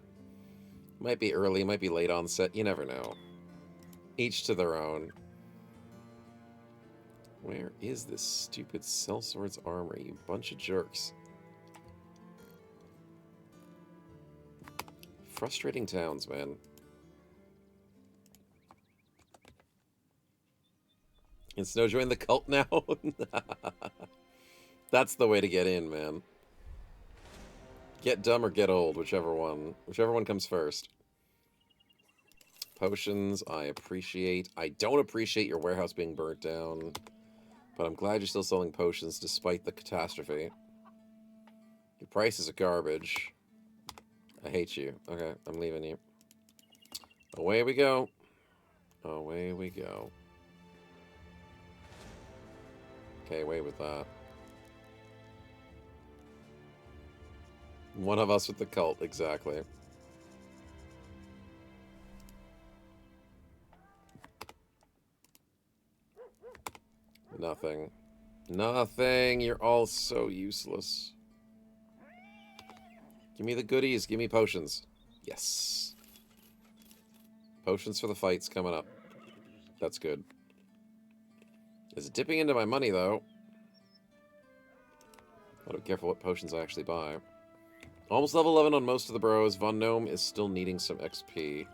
Speaker 3: Might be early, might be late onset. You never know. Each to their own. Where is this stupid Sellsword's Armory, you bunch of jerks? Frustrating towns, man. And Snow join the cult now? That's the way to get in, man. Get dumb or get old, whichever one. Whichever one comes first. Potions, I appreciate. I don't appreciate your warehouse being burnt down. But I'm glad you're still selling potions despite the catastrophe. Your prices are garbage. I hate you. Okay, I'm leaving you. Away we go. Away we go. Okay, away with that. One of us with the cult, exactly. Nothing. Nothing. You're all so useless. Give me the goodies. Give me potions. Yes. Potions for the fights coming up. That's good. It's dipping into my money, though. Gotta be careful what potions I actually buy. Almost level 11 on most of the bros. Von Gnome is still needing some XP.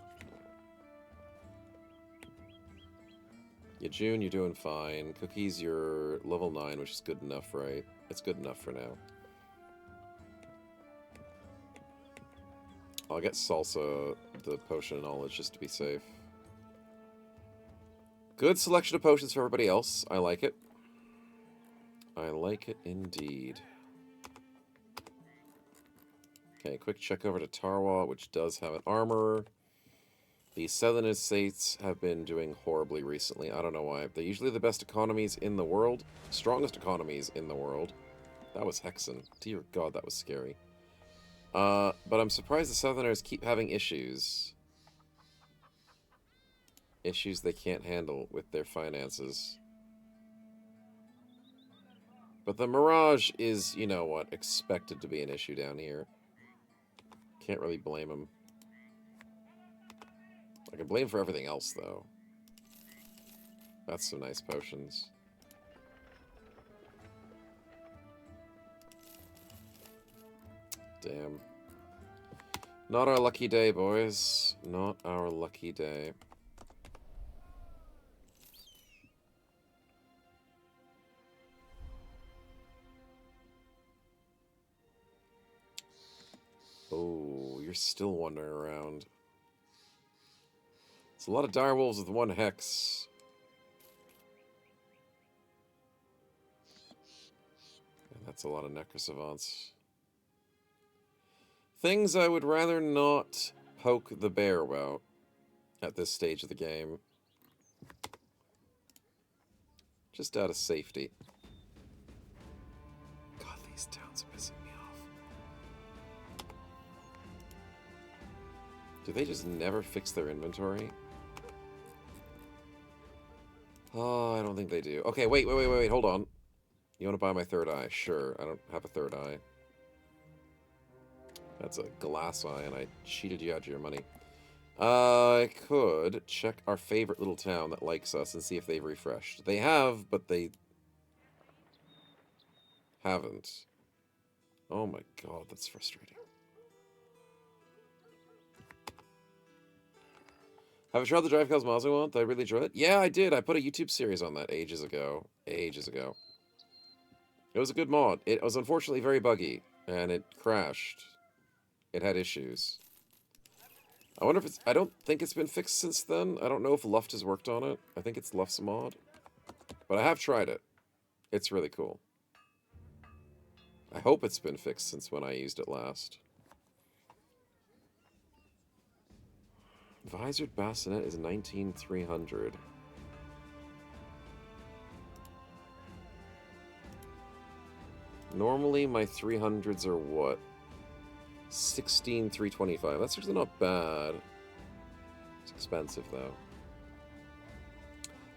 Speaker 3: Yeah, June, you're doing fine. Cookies, you're level 9, which is good enough, right? It's good enough for now. I'll get Salsa the potion of knowledge just to be safe. Good selection of potions for everybody else. I like it. I like it indeed. Okay, quick check over to Tarwa, which does have an armor. The Southern Estates have been doing horribly recently. I don't know why. They're usually the best economies in the world. Strongest economies in the world. That was Hexen. Dear God, that was scary. But I'm surprised the Southerners keep having issues. Issues they can't handle with their finances. But the Mirage is, you know what, expected to be an issue down here. Can't really blame them. I can blame for everything else, though. That's some nice potions. Damn. Not our lucky day, boys. Not our lucky day. Oh, you're still wandering around. It's a lot of direwolves with one hex. And that's a lot of necrosavants. Things I would rather not poke the bear about at this stage of the game. Just out of safety. God, these towns are pissing me off. Do they just never fix their inventory? Oh, I don't think they do. Okay, wait, hold on. You want to buy my third eye? Sure, I don't have a third eye. That's a glass eye, and I cheated you out of your money. I could check our favorite little town that likes us and see if they've refreshed. They have, but they haven't. Oh my God, that's frustrating. Have I tried the Drive Cosmozo one? Did I really enjoy it? Yeah, I did. I put a YouTube series on that ages ago. Ages ago. It was a good mod. It was unfortunately very buggy, and it crashed. It had issues. I wonder if it's... I don't think it's been fixed since then. I don't know if Luft has worked on it. I think it's Luft's mod. But I have tried it. It's really cool. I hope it's been fixed since when I used it last. Visored bassinet is 19,300. Normally my 300s are what? 16,325. That's actually not bad. It's expensive though.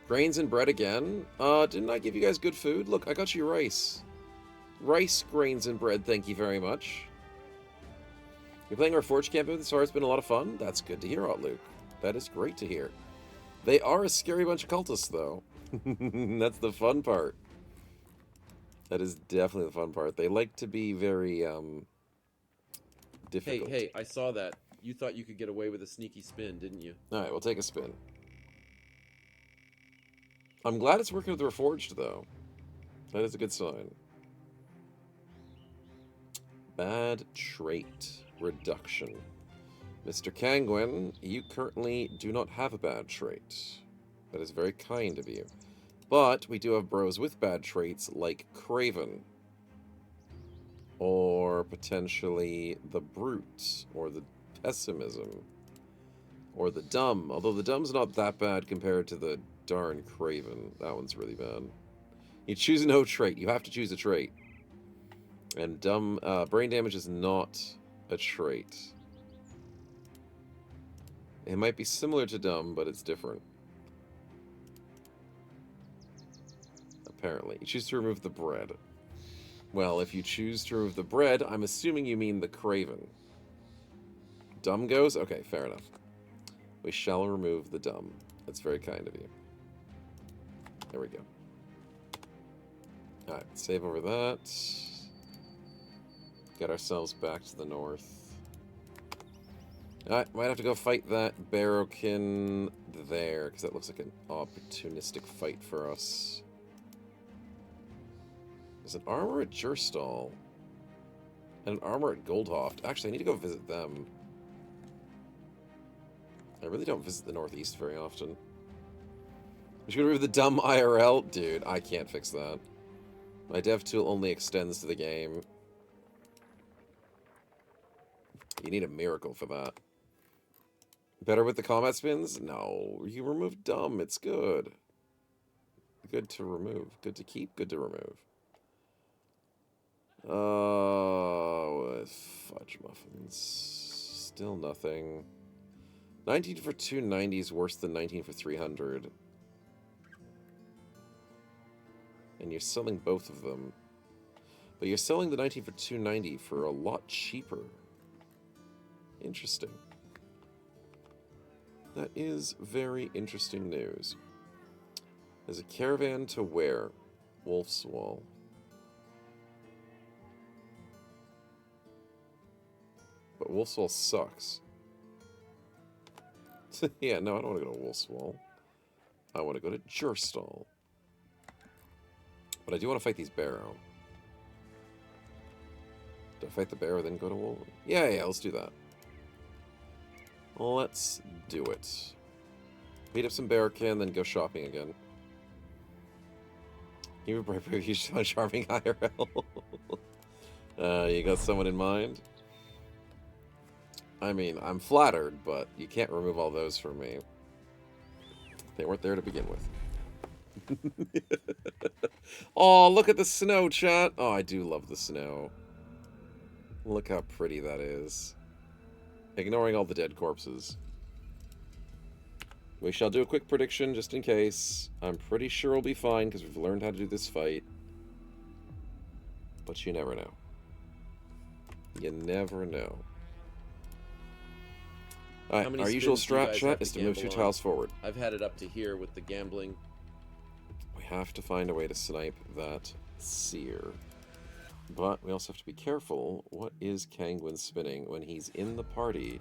Speaker 3: Grains and bread again? Didn't I give you guys good food? Look, I got you rice. Rice, grains, and bread, thank you very much. You're playing our Forge campaign so far. It's been a lot of fun. That's good to hear, Luke. That is great to hear. They are a scary bunch of cultists, though. That's the fun part. That is definitely the fun part. They like to be very, difficult.
Speaker 6: Hey, I saw that. You thought you could get away with a sneaky spin, didn't you?
Speaker 3: Alright, we'll take a spin. I'm glad it's working with Reforged, though. That is a good sign. Bad trait reduction. Mr. Kangwin, you currently do not have a bad trait. That is very kind of you. But we do have bros with bad traits like Craven. Or potentially the Brute. Or the Pessimism. Or the Dumb. Although the Dumb's not that bad compared to the darn Craven. That one's really bad. You choose no trait. You have to choose a trait. And Dumb, brain damage is not a trait. It might be similar to Dumb, but it's different. Apparently. You choose to remove the bread. Well, if you choose to remove the bread, I'm assuming you mean the Craven. Dumb goes? Okay, fair enough. We shall remove the Dumb. That's very kind of you. There we go. Alright, save over that. Get ourselves back to the north. Alright, might have to go fight that Barrowkin there, because that looks like an opportunistic fight for us. There's an armor at Jurstal. And an armor at Goldhoft. Actually, I need to go visit them. I really don't visit the northeast very often. We should remove the Dumb IRL? Dude, I can't fix that. My dev tool only extends to the game. You need a miracle for that. Better with the combat spins? No, you remove Dumb. It's good. Good to remove. Good to keep. Good to remove. Fudge muffins. Still nothing. 19 for 290 is worse than 19 for 300. And you're selling both of them. But you're selling the 19 for 290 for a lot cheaper. Interesting. That is very interesting news. There's a caravan to where? Wolf's Wall. But Wolf's Wall sucks. Yeah, no, I don't want to go to Wolf's Wall. I want to go to Jurstal. But I do want to fight these Barrow. Do I fight the Barrow, then go to Wolf? Yeah, let's do that. Let's do it. Beat up some Barrowkin, then go shopping again. You were previews on Charming IRL. You got someone in mind? I mean, I'm flattered, but you can't remove all those from me. They weren't there to begin with. Oh, look at the snow, chat. Oh, I do love the snow. Look how pretty that is. Ignoring all the dead corpses. We shall do a quick prediction, just in case. I'm pretty sure we'll be fine, because we've learned how to do this fight. But you never know. You never know. Alright, our usual strat chat is to move 2 tiles forward.
Speaker 6: I've had it up to here with the gambling.
Speaker 3: We have to find a way to snipe that seer. But we also have to be careful. What is Kangwin spinning when he's in the party?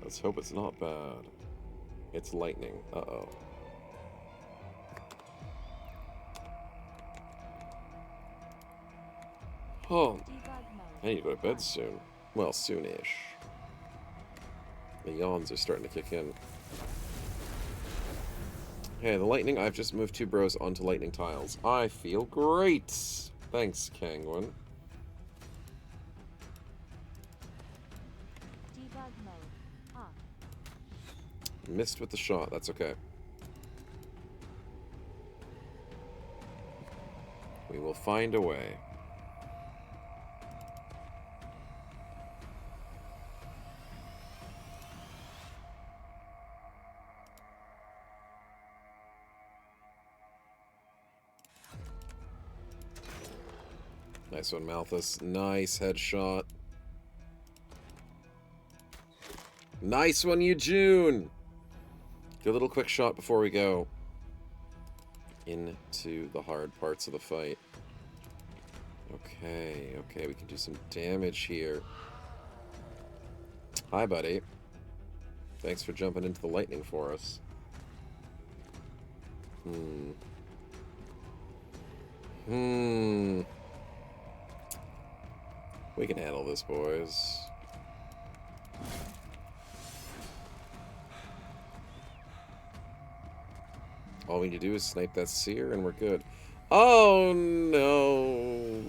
Speaker 3: Let's hope it's not bad. It's lightning. Uh-oh. Oh,
Speaker 5: Debug mode.
Speaker 3: I need to go to bed
Speaker 5: on.
Speaker 3: soon. Well, soonish. The yawns are starting to kick in. Hey, the lightning, I've just moved 2 bros onto lightning tiles. I feel great! Thanks, Kangwin.
Speaker 5: Debug mode. Off.
Speaker 3: Missed with the shot, that's okay. We will find a way. Nice one, Malthus. Nice headshot. Nice one, Eugene! Good little quick shot before we go into the hard parts of the fight. Okay, okay, we can do some damage here. Hi, buddy. Thanks for jumping into the lightning for us. We can handle this, boys. All we need to do is snipe that seer and we're good. Oh, no.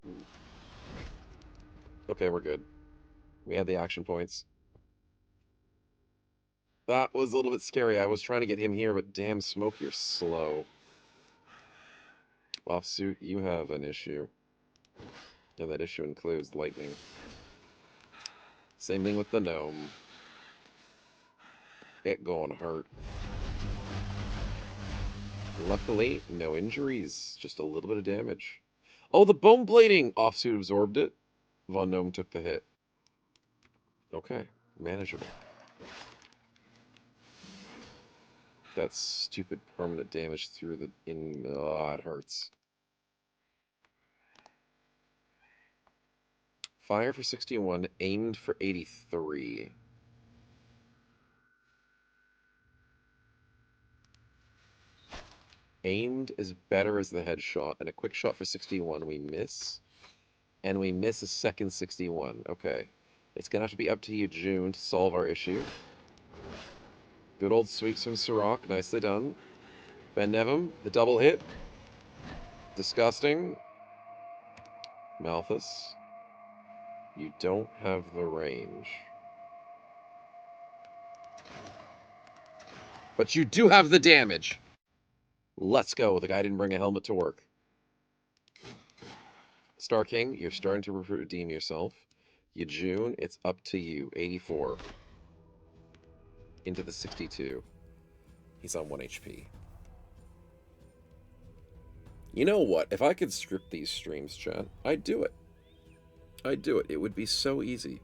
Speaker 3: Okay, we're good. We had the action points. That was a little bit scary. I was trying to get him here, but damn, Smoke, you're slow. Offsuit, you have an issue. And that issue includes lightning. Same thing with the gnome. It gonna hurt. Luckily, no injuries. Just a little bit of damage. Oh, the bone blading! Offsuit absorbed it. Von Gnome took the hit. Okay, manageable. That stupid permanent damage through the oh, it hurts. Fire for 61, aimed for 83. Aimed is better as the headshot, and a quick shot for 61 we miss. And we miss a second 61. Okay. It's gonna have to be up to you, June, to solve our issue. Good old sweeps from Sirach, nicely done. Ben Nevim, the double hit. Disgusting. Malthus, you don't have the range. But you do have the damage. Let's go. The guy didn't bring a helmet to work. Star King, you're starting to redeem yourself. June, it's up to you. 84. Into the 62. He's on 1 HP. You know what? If I could script these streams, chat, I'd do it. I'd do it. It would be so easy.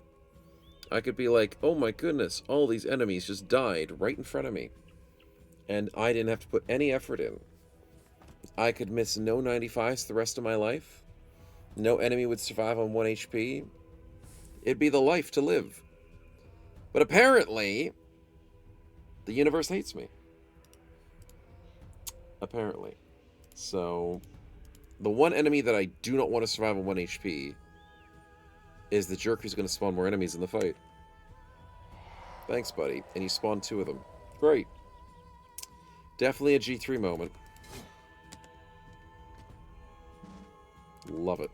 Speaker 3: I could be like, oh my goodness, all these enemies just died right in front of me. And I didn't have to put any effort in. I could miss no 95s the rest of my life. No enemy would survive on 1 HP. It'd be the life to live. But apparently, the universe hates me. Apparently. So, the one enemy that I do not want to survive on 1 HP is the jerk who's going to spawn more enemies in the fight. Thanks, buddy. And you spawned 2 of them. Great. Definitely a G3 moment. Love it.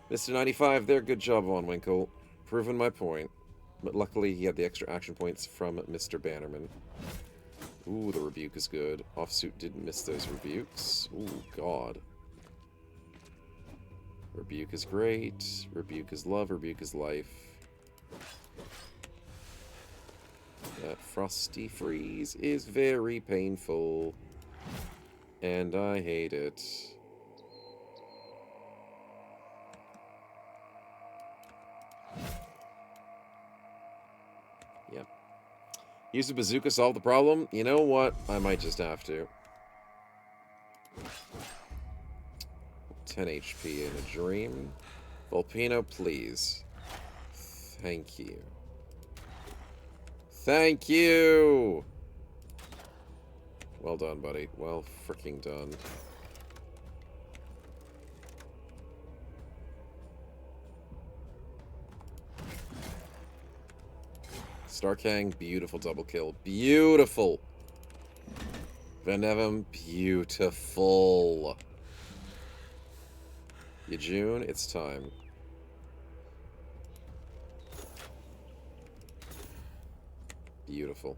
Speaker 3: Mr. 95 there, good job, Von Winkle. Proving my point. But luckily, he had the extra action points from Mr. Bannerman. Ooh, the rebuke is good. Offsuit didn't miss those rebukes. Ooh, God. Rebuke is great. Rebuke is love. Rebuke is life. That frosty freeze is very painful. And I hate it. Yep. Use a bazooka, solve the problem? You know what? I might just have to. 10 HP in a dream. Volpino, please. Thank you. Thank you! Well done, buddy. Well freaking done. Starkang, beautiful double kill. Beautiful. Van Nevem, beautiful. Yejun, it's time. Beautiful.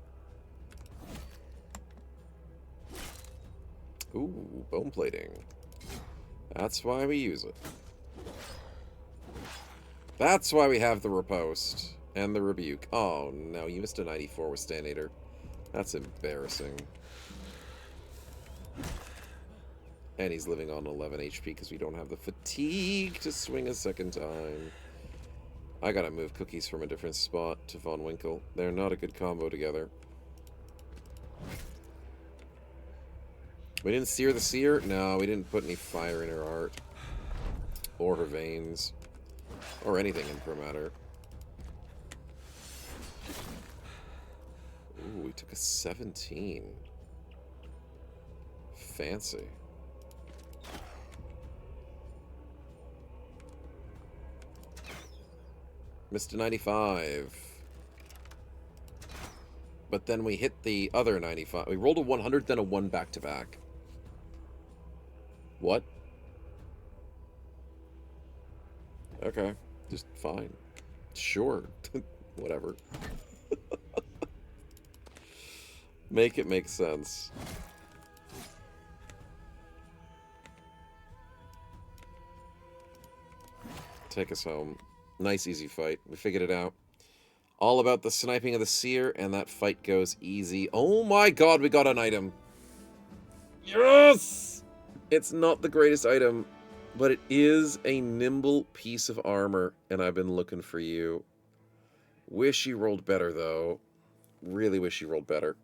Speaker 3: Ooh, bone plating. That's why we use it. That's why we have the riposte and the rebuke. Oh no, you missed a 94 with Stanator. That's embarrassing. And he's living on 11 HP because we don't have the fatigue to swing a second time. I gotta move Cookies from a different spot to Von Winkle. They're not a good combo together. We didn't sear the seer? No, we didn't put any fire in her heart. Or her veins. Or anything in per matter. Ooh, we took a 17. Fancy. Missed a 95. But then we hit the other 95. We rolled a 100, then a 1 back-to-back. What? Okay. Just fine. Sure. Whatever. Make it make sense. Take us home. Nice, easy fight. We figured it out. All about the sniping of the seer, and that fight goes easy. Oh my god, we got an item. Yes! It's not the greatest item, but it is a nimble piece of armor, and I've been looking for you. Wish you rolled better, though. Really wish you rolled better.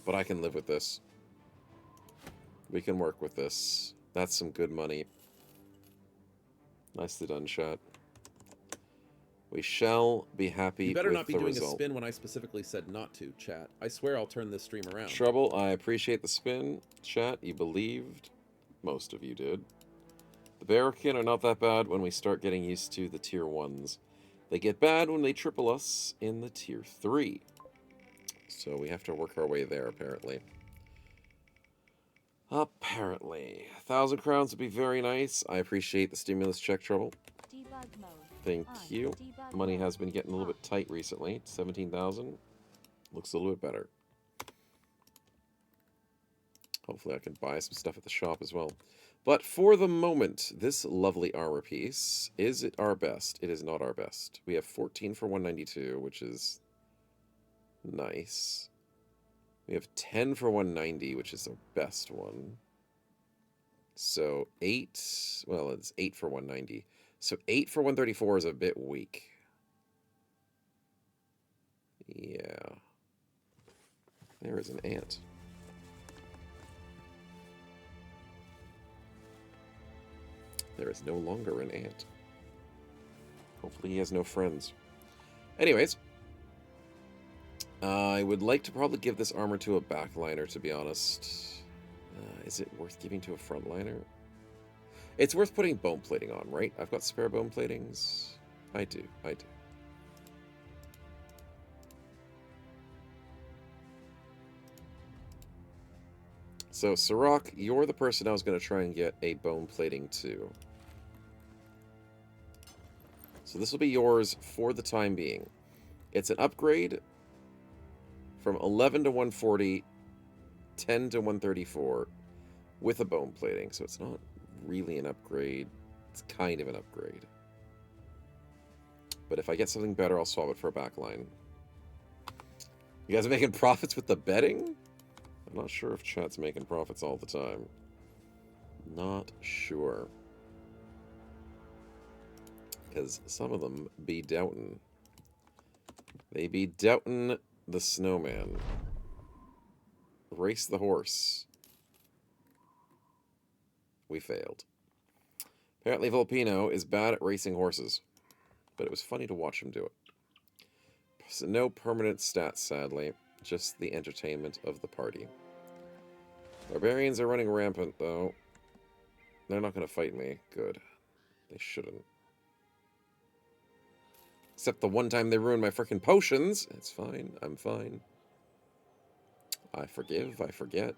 Speaker 3: But I can live with this. We can work with this. That's some good money. Nicely done, chat. We shall be happy
Speaker 6: You better
Speaker 3: with
Speaker 6: not be
Speaker 3: the
Speaker 6: doing
Speaker 3: result.
Speaker 6: a spin when I specifically said not to, chat. I swear I'll turn this stream around.
Speaker 3: Trouble, I appreciate the spin, chat. You believed. Most of you did. The Barrakin are not that bad when we start getting used to the tier 1s. They get bad when they triple us in the tier 3. So we have to work our way there, apparently. Apparently. 1,000 crowns would be very nice. I appreciate the stimulus check, Trouble.
Speaker 5: Debug mode.
Speaker 3: Thank
Speaker 5: On.
Speaker 3: you.
Speaker 5: Debug
Speaker 3: Money
Speaker 5: mode.
Speaker 3: has been getting a little bit tight recently. 17,000. Looks a little bit better. Hopefully I can buy some stuff at the shop as well. But for the moment, this lovely armor piece, is it our best? It is not our best. We have 14 for 192, which is nice. We have 10 for 190, which is our best one. So 8, well, it's 8 for 190. So 8 for 134 is a bit weak. Yeah. There is an ant. There is no longer an ant. Hopefully he has no friends. Anyways. I would like to probably give this armor to a backliner, to be honest. Is it worth giving to a frontliner? It's worth putting bone plating on, right? I've got spare bone platings. I do. So, Sirach, you're the person I was going to try and get a bone plating to. So this will be yours for the time being. It's an upgrade from 11 to 140, 10 to 134, with a bone plating. So it's not really an upgrade. It's kind of an upgrade. But if I get something better, I'll swap it for a backline. You guys are making profits with the betting? I'm not sure if chat's making profits all the time. Not sure. Because some of them be doubting. They be doubting the snowman. Race the horse. We failed. Apparently Volpino is bad at racing horses. But it was funny to watch him do it. So no permanent stats, sadly. Just the entertainment of the party. Barbarians are running rampant, though. They're not going to fight me. Good. They shouldn't. Except the one time they ruined my frickin' potions. It's fine. I'm fine. I forgive. I forget.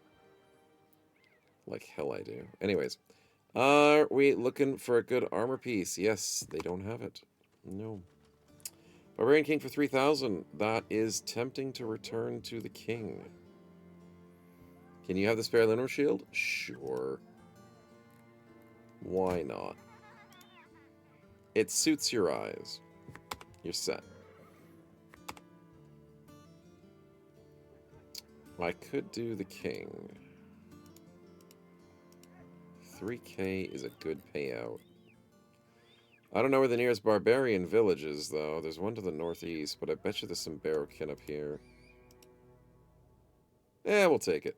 Speaker 3: Like hell I do. Anyways. Are we looking for a good armor piece? Yes, they don't have it. No. Barbarian King for 3,000. That is tempting to return to the king. Can you have the spare Linor shield? Sure. Why not? It suits your eyes. You're set. I could do the king. 3K is a good payout. I don't know where the nearest barbarian village is, though. There's one to the northeast, but I bet you there's some Barokin up here. Yeah, we'll take it.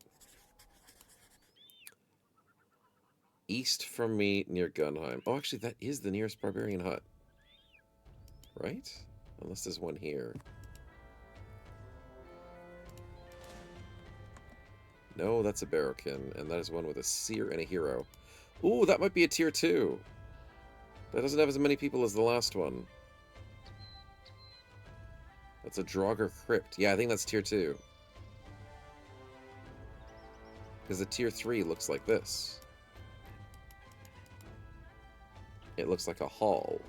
Speaker 3: East from me, near Gunheim. Oh, actually, that is the nearest barbarian hut. Right? Unless there's one here. No, that's a Barokin, and that is one with a seer and a hero. Ooh, that might be a tier 2. That doesn't have as many people as the last one. That's a Draugr Crypt. Yeah, I think that's tier 2. Because the tier 3 looks like this. It looks like a hall.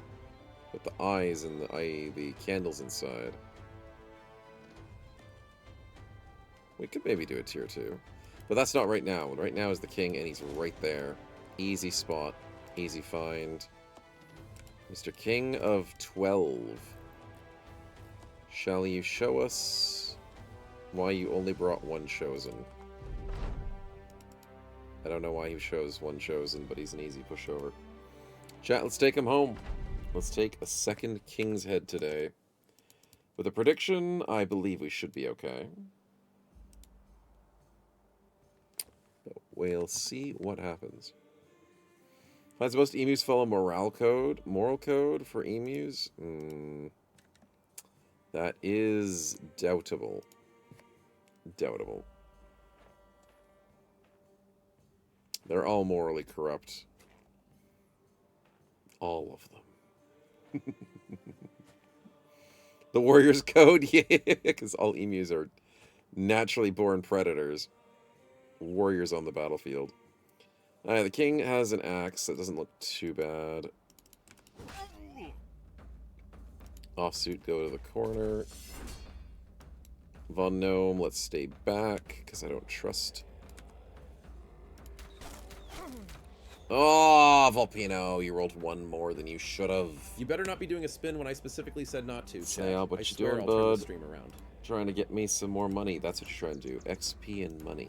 Speaker 3: With the eyes and the candles inside. We could maybe do a tier 2. But that's not right now. Right now is the king, and he's right there. Easy spot. Easy find. Mr. King of 12. Shall you show us why you only brought one chosen? I don't know why he shows one chosen, but he's an easy pushover. Chat, let's take him home. Let's take a second King's Head today. With a prediction, I believe we should be okay. But we'll see what happens. Finds most emus follow moral code for emus? That is doubtable. Doubtable. They're all morally corrupt. All of them. The warrior's code? Yeah, because all emus are naturally born predators. Warriors on the battlefield. Alright, the king has an axe. That doesn't look too bad. Offsuit, go to the corner. Von Gnome, let's stay back, because I don't trust. Oh, Volpino, you rolled one more than you should have.
Speaker 6: You better not be doing a spin when I specifically said not to, Chad.
Speaker 3: Yeah, but
Speaker 6: I
Speaker 3: you
Speaker 6: swear
Speaker 3: doing,
Speaker 6: I'll turn the
Speaker 3: bud?
Speaker 6: stream around.
Speaker 3: Trying to get me some more money. That's what you're trying to do. XP and money.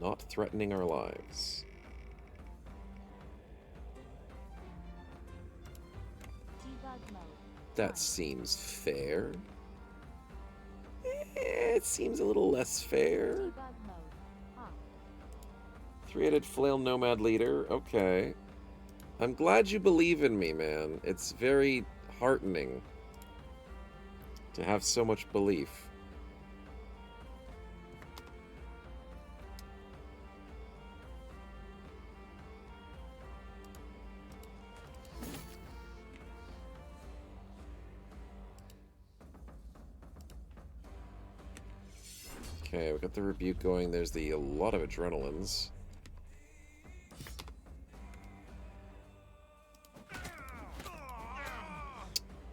Speaker 3: Not threatening our lives.
Speaker 5: Debug mode.
Speaker 3: That seems fair. It seems a little less fair.
Speaker 5: Debug mode. Off.
Speaker 3: Three-headed flail nomad leader. Okay. I'm glad you believe in me, man. It's very heartening to have so much belief. Okay, we got the rebuke going. There's a lot of adrenalines.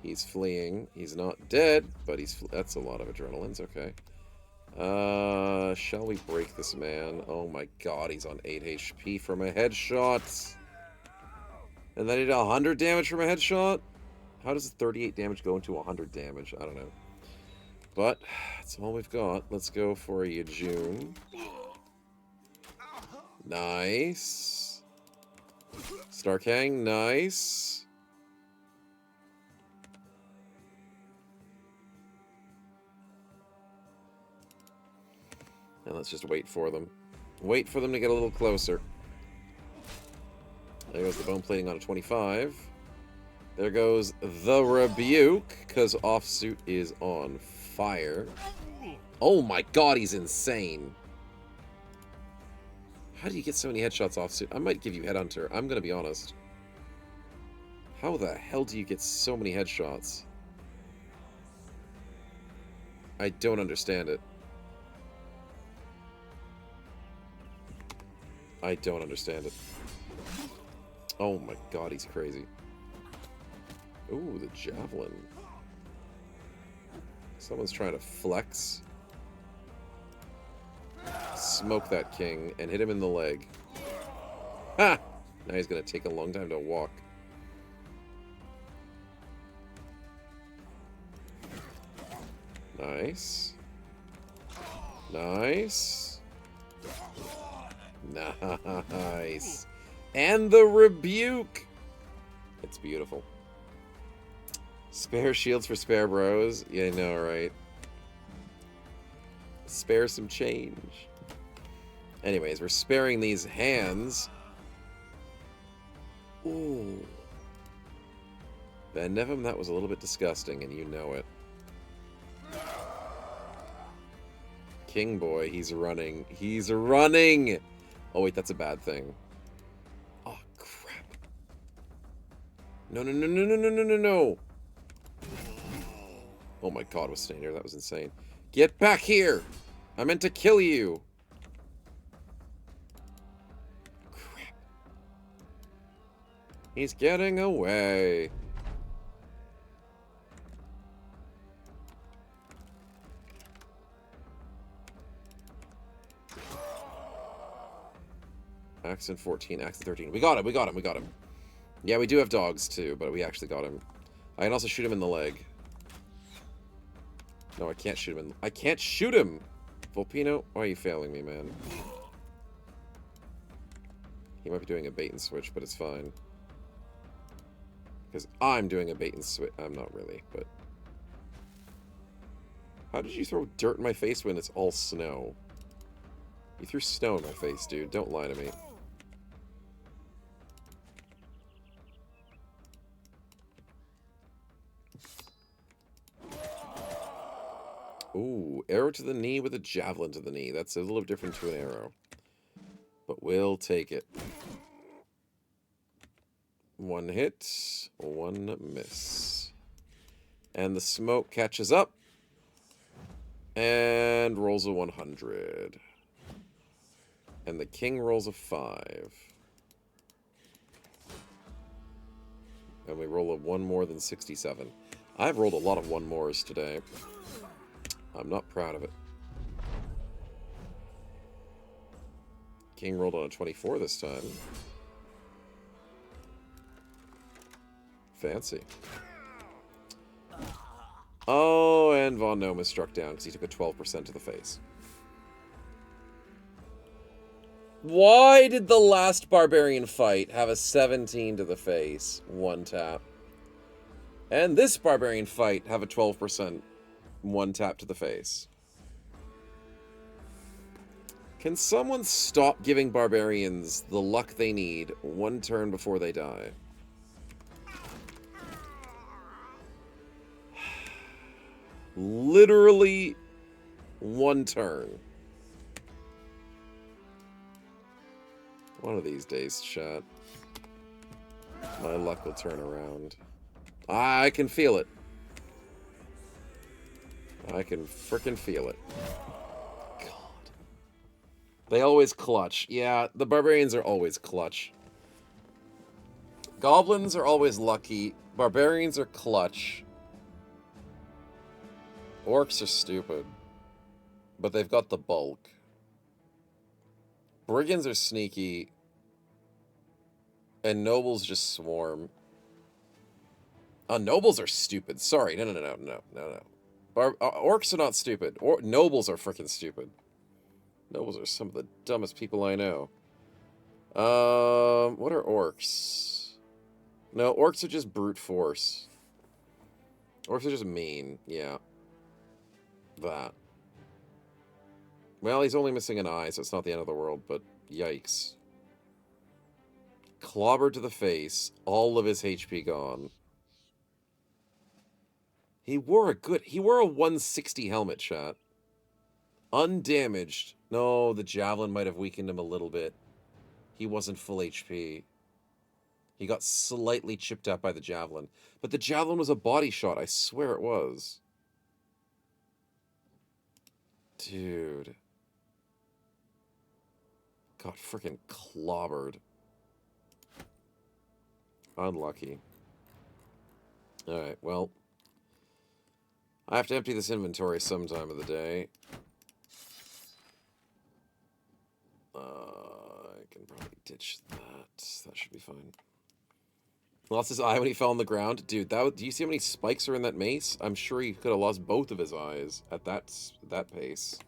Speaker 3: He's fleeing. He's not dead, but that's a lot of adrenalines. Okay. Shall we break this man? Oh my god, he's on 8 HP from a headshot. And then he did 100 damage from a headshot? How does 38 damage go into 100 damage? I don't know. But that's all we've got. Let's go for a Yajun. Nice. Starkang, nice. And let's just wait for them. Wait for them to get a little closer. There goes the bone plating on a 25. There goes the rebuke, because offsuit is on fire. Oh my god, he's insane. How do you get so many headshots offsuit? I might give you Headhunter. I'm going to be honest. How the hell do you get so many headshots? I don't understand it. I don't understand it. Oh my god, he's crazy. Ooh, the javelin. Someone's trying to flex. Smoke that king and hit him in the leg. Ha! Now he's gonna take a long time to walk. Nice. Nice. Nice. And the rebuke! It's beautiful. Spare shields for spare bros? Yeah, I know, right? Spare some change. Anyways, we're sparing these hands. Ooh. Van Nevem, that was a little bit disgusting, and you know it. King boy, he's running. He's running! Oh, wait, that's a bad thing. Oh, crap. No, no, no, no, no, no, no, no, no. Oh my god, was staying here. That was insane. Get back here! I meant to kill you! Crap. He's getting away. Accent 14, accent 13. We got him, we got him, we got him. Yeah, we do have dogs too, but we actually got him. I can also shoot him in the leg. No, I can't shoot him in... I can't shoot him! Volpino, why are you failing me, man? He might be doing a bait and switch, but it's fine. Because I'm doing a bait and switch. I'm not really, but... How did you throw dirt in my face when it's all snow? You threw snow in my face, dude. Don't lie to me. Ooh, arrow to the knee with a javelin to the knee. That's a little different to an arrow. But we'll take it. One hit, one miss. And the smoke catches up. And rolls a 100. And the king rolls a 5. And we roll a 1 more than 67. I've rolled a lot of 1 mores today. I'm not proud of it. King rolled on a 24 this time. Fancy. Oh, and Von Gnome is struck down because he took a 12% to the face. Why did the last barbarian fight have a 17 to the face? 1 tap. And this barbarian fight have a 12%. 1 tap to the face. Can someone stop giving barbarians the luck they need 1 turn before they die? Literally 1 turn. One of these days, chat. My luck will turn around. I can feel it. I can frickin' feel it. God. They always clutch. Yeah, the barbarians are always clutch. Goblins are always lucky. Barbarians are clutch. Orcs are stupid. But they've got the bulk. Brigands are sneaky. And nobles just swarm. Nobles are stupid. Sorry. No. Orcs are not stupid. Nobles are freaking stupid. Nobles are some of the dumbest people I know. What are orcs? No, orcs are just brute force. Orcs are just mean. Yeah. That. Well, he's only missing an eye, so it's not the end of the world, but yikes. Clobbered to the face. All of his HP gone. He wore a 160 helmet, chat. Undamaged. No, the javelin might have weakened him a little bit. He wasn't full HP. He got slightly chipped out by the javelin. But the javelin was a body shot. I swear it was. Dude. Got freaking clobbered. Unlucky. Alright, well. I have to empty this inventory sometime of the day. I can probably ditch that. That should be fine. Lost his eye when he fell on the ground. Dude, do you see how many spikes are in that mace? I'm sure he could have lost both of his eyes at that pace.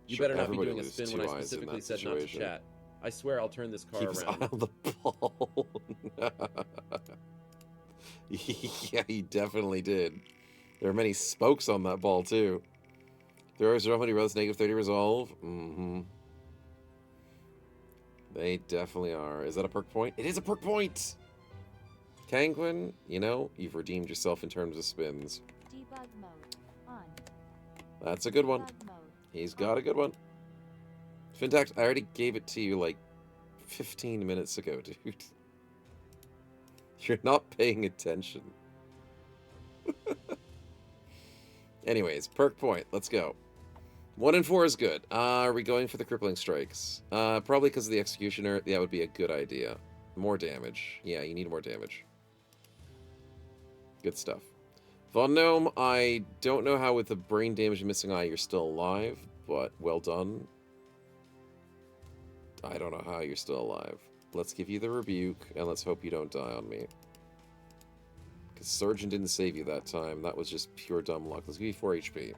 Speaker 6: You
Speaker 3: Sure,
Speaker 6: better not be
Speaker 3: everybody
Speaker 6: doing a
Speaker 3: loses
Speaker 6: spin
Speaker 3: two
Speaker 6: when I
Speaker 3: eyes in
Speaker 6: specifically
Speaker 3: that
Speaker 6: said not to
Speaker 3: situation.
Speaker 6: chat. I swear I'll turn this car
Speaker 3: Keep his eye
Speaker 6: around.
Speaker 3: on the ball. Yeah, he definitely did. There are many spokes on that ball, too. There are so many rows, negative 30 resolve. Mm-hmm. They definitely are. Is that a perk point? It is a perk point! Kanguin, you know, you've redeemed yourself in terms of spins.
Speaker 5: Debug mode on.
Speaker 3: That's a good one.
Speaker 5: Debug mode.
Speaker 3: He's got a good one. Fintax, I already gave it to you like 15 minutes ago, dude. You're not paying attention. Anyways, perk point. Let's go. 1 and 4 is good. Are we going for the crippling strikes? Probably because of the executioner. That would be a good idea. More damage. Yeah, you need more damage. Good stuff. Von Gnome, I don't know how with the brain damage and missing eye you're still alive, but well done. I don't know how you're still alive. Let's give you the rebuke, and let's hope you don't die on me. Because Surgeon didn't save you that time. That was just pure dumb luck. Let's give you 4 HP.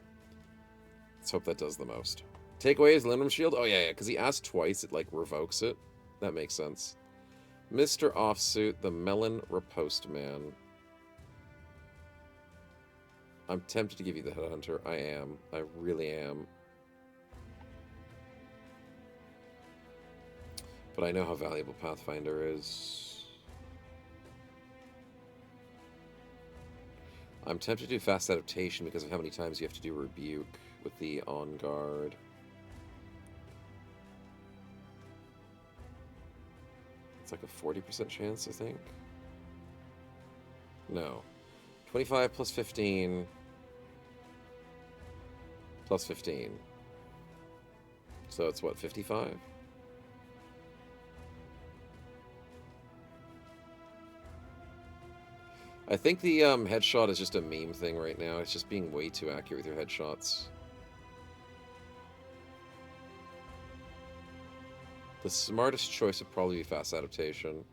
Speaker 3: Let's hope that does the most. Take away his Lindrum Shield? Oh, yeah, because he asked twice. It, like, revokes it. That makes sense. Mr. Offsuit, the Melon Riposte Man. I'm tempted to give you the Headhunter. I am. I really am. But I know how valuable Pathfinder is. I'm tempted to do Fast Adaptation because of how many times you have to do Rebuke with the On Guard. It's like a 40% chance, I think. No. 25 plus 15 plus 15. So it's what, 55? I think the headshot is just a meme thing right now. It's just being way too accurate with your headshots. The smartest choice would probably be Fast Adaptation.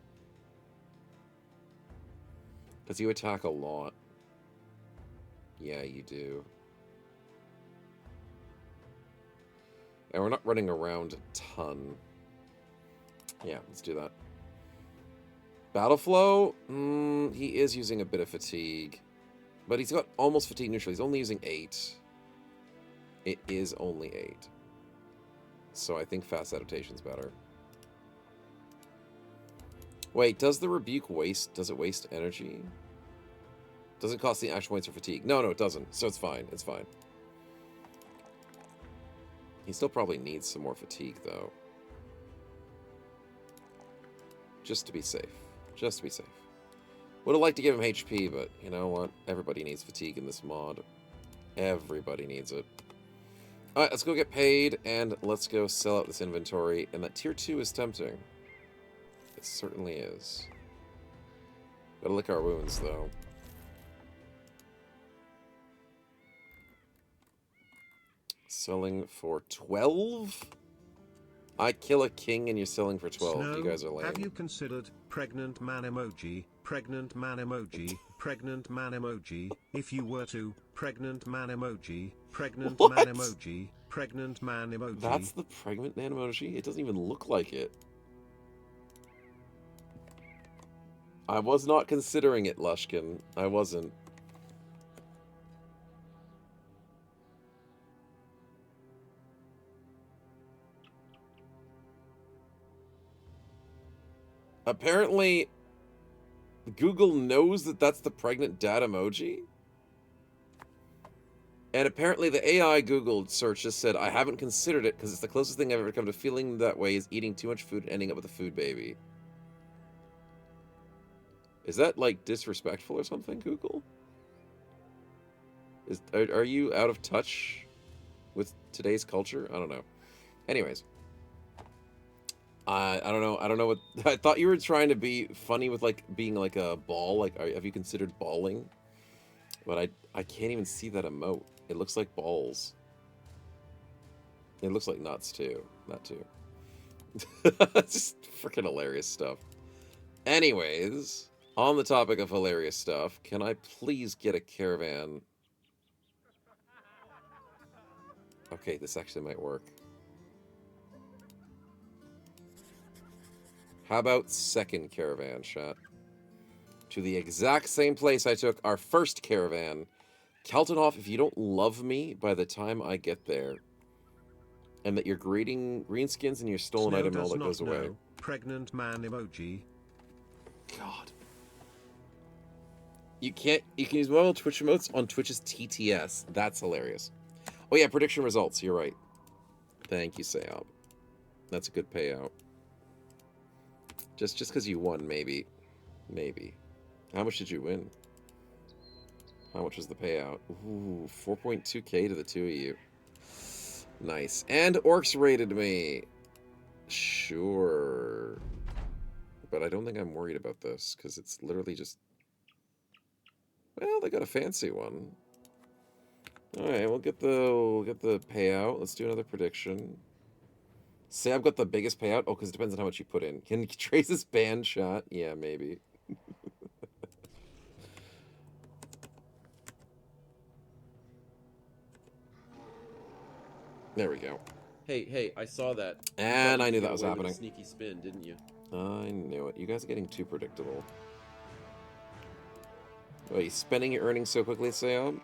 Speaker 3: Because you attack a lot. Yeah, you do. And we're not running around a ton. Yeah, let's do that. Battle Flow? He is using a bit of fatigue. But he's got almost fatigue neutral. He's only using 8. It is only 8. So I think Fast Adaptation's better. Wait, does the Rebuke waste... Does it waste energy? Doesn't cost the action points for fatigue. No, it doesn't. So it's fine. It's fine. He still probably needs some more fatigue, though. Just to be safe. Just to be safe. Would have liked to give him HP, but you know what? Everybody needs fatigue in this mod. Everybody needs it. Alright, let's go get paid, and let's go sell out this inventory. And that tier 2 is tempting. It certainly is. Gotta lick our wounds, though. Selling for 12? I kill a king and you're selling for 12.
Speaker 4: Snow,
Speaker 3: You guys are lame.
Speaker 4: have you considered pregnant man emoji, pregnant man emoji, pregnant man emoji, if you were to, pregnant man emoji, pregnant
Speaker 3: What?
Speaker 4: man emoji, pregnant man emoji.
Speaker 3: That's the pregnant man emoji? It doesn't even look like it. I was not considering it, Lushkin. I wasn't. Apparently, Google knows that that's the pregnant dad emoji. And apparently the AI Google search just said, I haven't considered it because it's the closest thing I've ever come to feeling that way is eating too much food and ending up with a food baby. Is that, like, disrespectful or something, Google? Are you out of touch with today's culture? I don't know. Anyways, I don't know. I don't know what I thought you were trying to be funny with, like being like a ball. Like, have you considered balling? But I can't even see that emote. It looks like balls. It looks like nuts too. That too. It's just freaking hilarious stuff. Anyways, on the topic of hilarious stuff, can I please get a caravan? Okay, this actually might work. How about second caravan, chat? To the exact same place I took our first caravan. Keltonhoff, if you don't love me by the time I get there, and that your greenskins and your stolen
Speaker 4: Snow
Speaker 3: item and all
Speaker 4: does
Speaker 3: that
Speaker 4: not
Speaker 3: goes away.
Speaker 4: know. Pregnant man emoji.
Speaker 3: God. You can use mobile Twitch emotes on Twitch's TTS. That's hilarious. Oh yeah, prediction results. You're right. Thank you, Sayab. That's a good payout. Just because you won, maybe. Maybe. How much did you win? How much was the payout? Ooh, 4.2k to the two of you. Nice. And Orcs rated me. Sure. But I don't think I'm worried about this, because it's literally just... Well, they got a fancy one. Alright, we'll get the payout. Let's do another prediction. Say I've got the biggest payout? Oh, because it depends on how much you put in. Can Trace this band shot? Yeah, maybe. There we go.
Speaker 6: Hey, I saw that.
Speaker 3: And I knew that
Speaker 6: Get
Speaker 3: was
Speaker 6: away with
Speaker 3: happening.
Speaker 6: a sneaky spin, didn't you?
Speaker 3: I knew it. You guys are getting too predictable. Oh, you spending your earnings so quickly, Sam?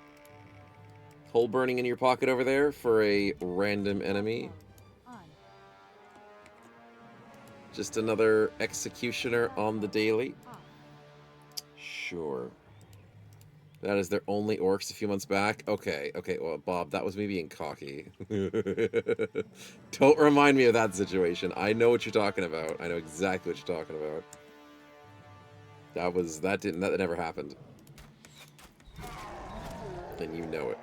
Speaker 3: Hole burning in your pocket over there for a random enemy.
Speaker 5: On.
Speaker 3: Just another executioner on the daily.
Speaker 5: Off.
Speaker 3: Sure. That is their only orcs a few months back. Okay, well, Bob, that was me being cocky. Don't remind me of that situation. I know what you're talking about. I know exactly what you're talking about. That never happened. And you know it.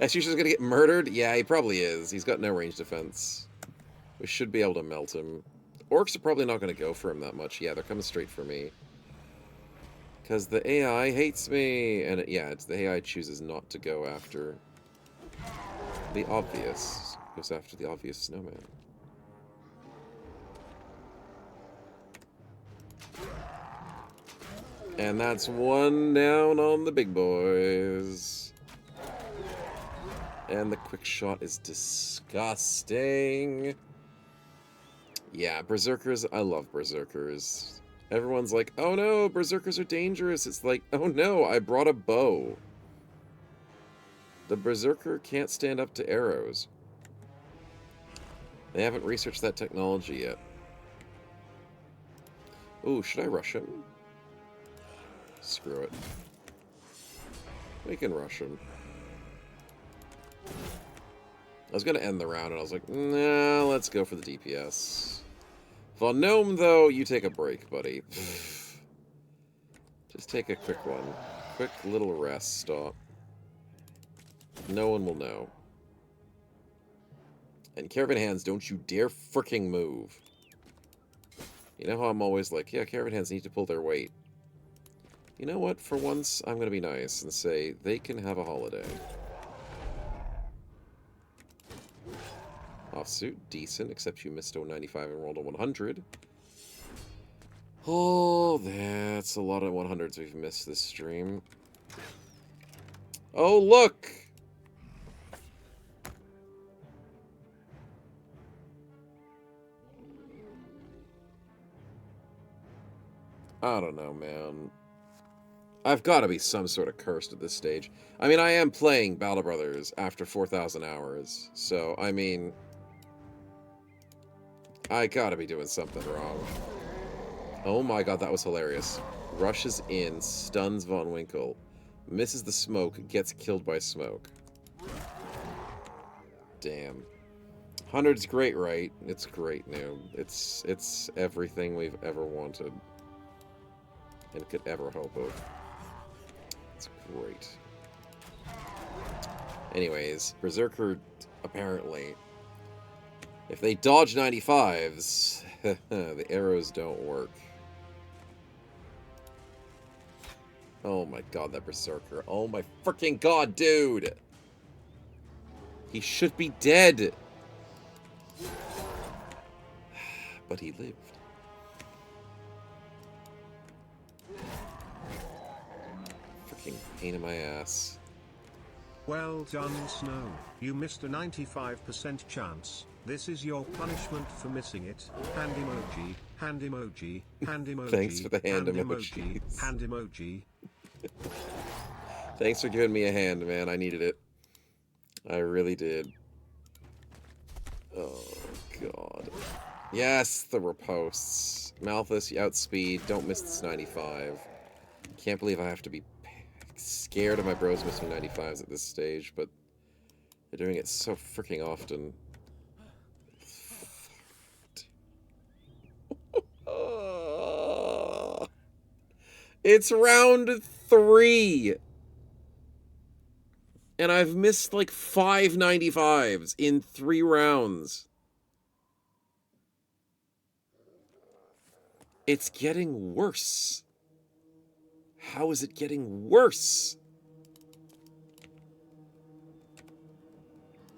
Speaker 3: Executioner's gonna get murdered? Yeah, he probably is. He's got no range defense. We should be able to melt him. Orcs are probably not gonna go for him that much. Yeah, they're coming straight for me. Because the AI hates me! And it's the AI chooses not to go after the obvious. Goes after the obvious snowman. And that's one down on the big boys. And the quick shot is disgusting. Yeah, berserkers, I love berserkers. Everyone's like, oh no, berserkers are dangerous. It's like, oh no, I brought a bow. The berserker can't stand up to arrows. They haven't researched that technology yet. Ooh, should I rush him? Screw it. We can rush him. I was going to end the round, and I was like, nah, let's go for the DPS. Von Gnome, though, you take a break, buddy. Just take a quick one. Quick little rest stop. No one will know. And Caravan Hands, don't you dare fricking move. You know how I'm always like, yeah, Caravan Hands need to pull their weight. You know what? For once, I'm going to be nice and say they can have a holiday. Offsuit, decent, except you missed a 95 and rolled a 100. Oh, that's a lot of 100s we've missed this stream. Oh, look! I don't know, man. I've got to be some sort of cursed at this stage. I mean, I am playing Battle Brothers after 4,000 hours, so, I mean... I gotta be doing something wrong. Oh my god, that was hilarious. Rushes in, stuns Von Winkle, misses the smoke, gets killed by smoke. Damn. 100's great, right? It's great, noob. It's everything we've ever wanted. And could ever hope of. Great. Anyways, Berserker, apparently, if they dodge 95s, the arrows don't work. Oh my god, that Berserker. Oh my freaking god, dude! He should be dead! But he lived. Freaking pain in my ass.
Speaker 4: Well done, Snow. You missed a 95% chance. This is your punishment for missing it. Hand emoji, hand emoji, hand emoji.
Speaker 3: Thanks for the hand emojis.
Speaker 4: Hand emoji.
Speaker 3: Thanks for giving me a hand, man. I needed it. I really did. Oh, God. Yes, the riposts. Malthus, you outspeed. Don't miss this 95. Can't believe I have to be scared of my bros missing 95s at this stage, but they're doing it so freaking often. It's round 3! And I've missed like 5 95s in 3 rounds. It's getting worse. How is it getting worse?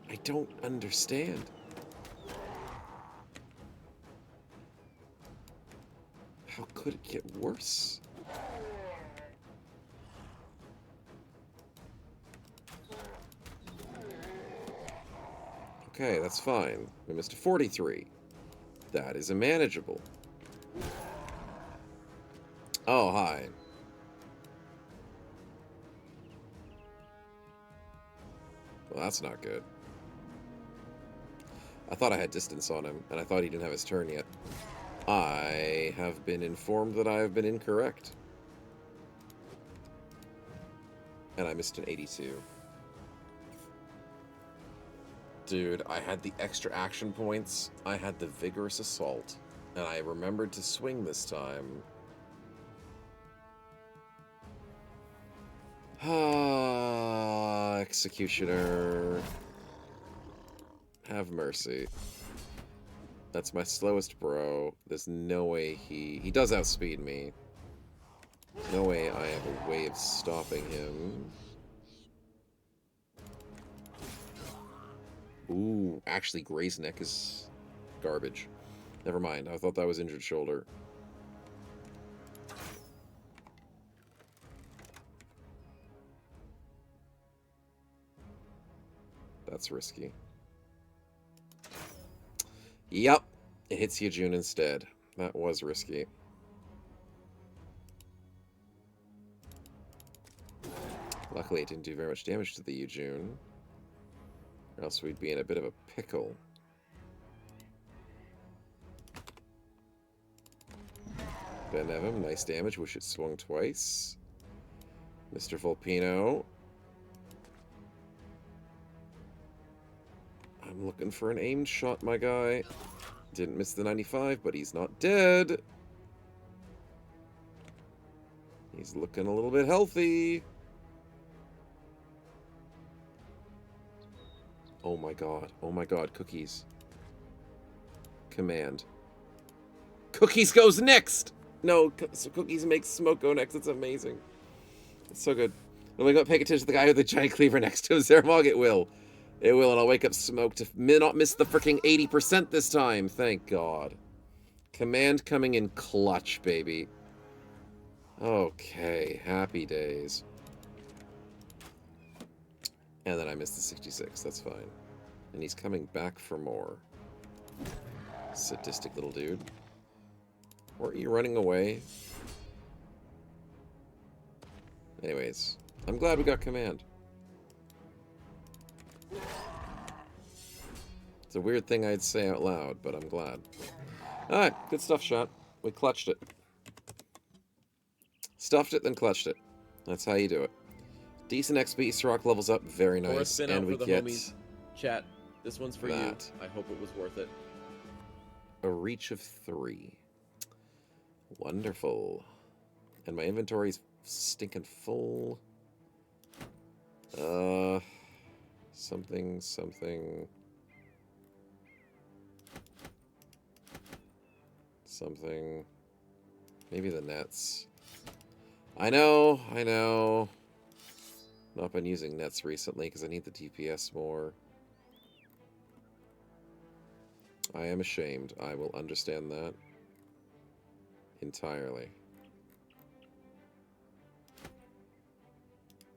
Speaker 3: I don't understand. How could it get worse? Okay, that's fine. We missed a 43. That is a manageable. Oh, hi. Well, that's not good. I thought I had distance on him, and I thought he didn't have his turn yet. I have been informed that I have been incorrect. And I missed an 82. Dude, I had the extra action points, I had the vigorous assault, and I remembered to swing this time. Ah, Executioner. Have mercy. That's my slowest bro. There's no way he does outspeed me. There's no way I have a way of stopping him. Ooh, actually, Gray's neck is garbage. Never mind, I thought that was injured shoulder. That's risky. Yup, it hits Yejun instead. That was risky. Luckily, it didn't do very much damage to the Yejun, or else we'd be in a bit of a pickle. Benevim, nice damage. Wish it swung twice. Mr. Volpino. I'm looking for an aimed shot, my guy. Didn't miss the 95, but he's not dead. He's looking a little bit healthy. Oh my god, Cookies. Command. Cookies goes next! No, so Cookies makes Smoke go next, it's amazing. It's so good. When we go paying attention to the guy with the giant cleaver next to him, Zarmog, it will. It will, and I'll wake up Smoke to not miss the freaking 80% this time. Thank God. Command coming in clutch, baby. Okay, happy days. And then I missed the 66, that's fine. And he's coming back for more. Sadistic little dude. Weren't you running away? Anyways, I'm glad we got command. It's a weird thing I'd say out loud, but I'm glad. Alright, good stuff, Shot. We clutched it. Stuffed it, then clutched it. That's how you do it. Decent XP, Sirach levels up, very
Speaker 6: Or a
Speaker 3: nice.
Speaker 6: spin
Speaker 3: And
Speaker 6: out
Speaker 3: we
Speaker 6: for the
Speaker 3: get
Speaker 6: homies. Chat, this one's for
Speaker 3: that.
Speaker 6: you. I hope it was worth it.
Speaker 3: A reach of 3. Wonderful. And my inventory's stinking full. Something, something. Something. Maybe the nets. I know, I know. Not been using nets recently because I need the DPS more. I am ashamed. I will understand that entirely.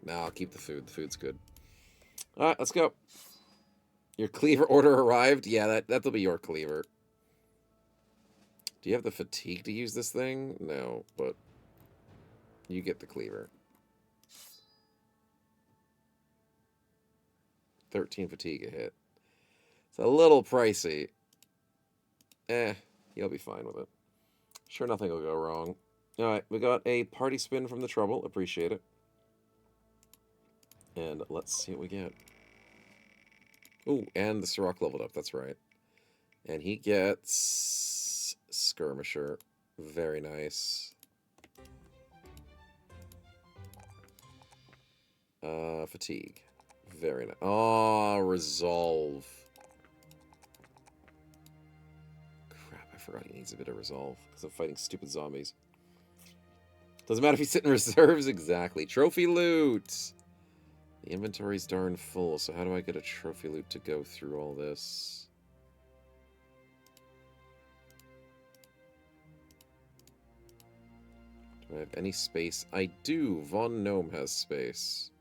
Speaker 3: Nah, I'll keep the food. The food's good. Alright, let's go. Your cleaver order arrived? Yeah, that'll be your cleaver. Do you have the fatigue to use this thing? No, but you get the cleaver. 13 fatigue a hit. It's a little pricey. You'll be fine with it. Sure, nothing will go wrong. Alright, we got a party spin from the Trouble. Appreciate it. And let's see what we get. Ooh, and the Sirach leveled up. That's right. And he gets Skirmisher. Very nice. Fatigue. Very nice. Oh, Resolve. Crap, I forgot he needs a bit of Resolve because I'm fighting stupid zombies. Doesn't matter if he's sitting in reserves. Exactly. Trophy loot. The inventory's darn full, so how do I get a trophy loot to go through all this? Do I have any space? I do. Von Gnome has space.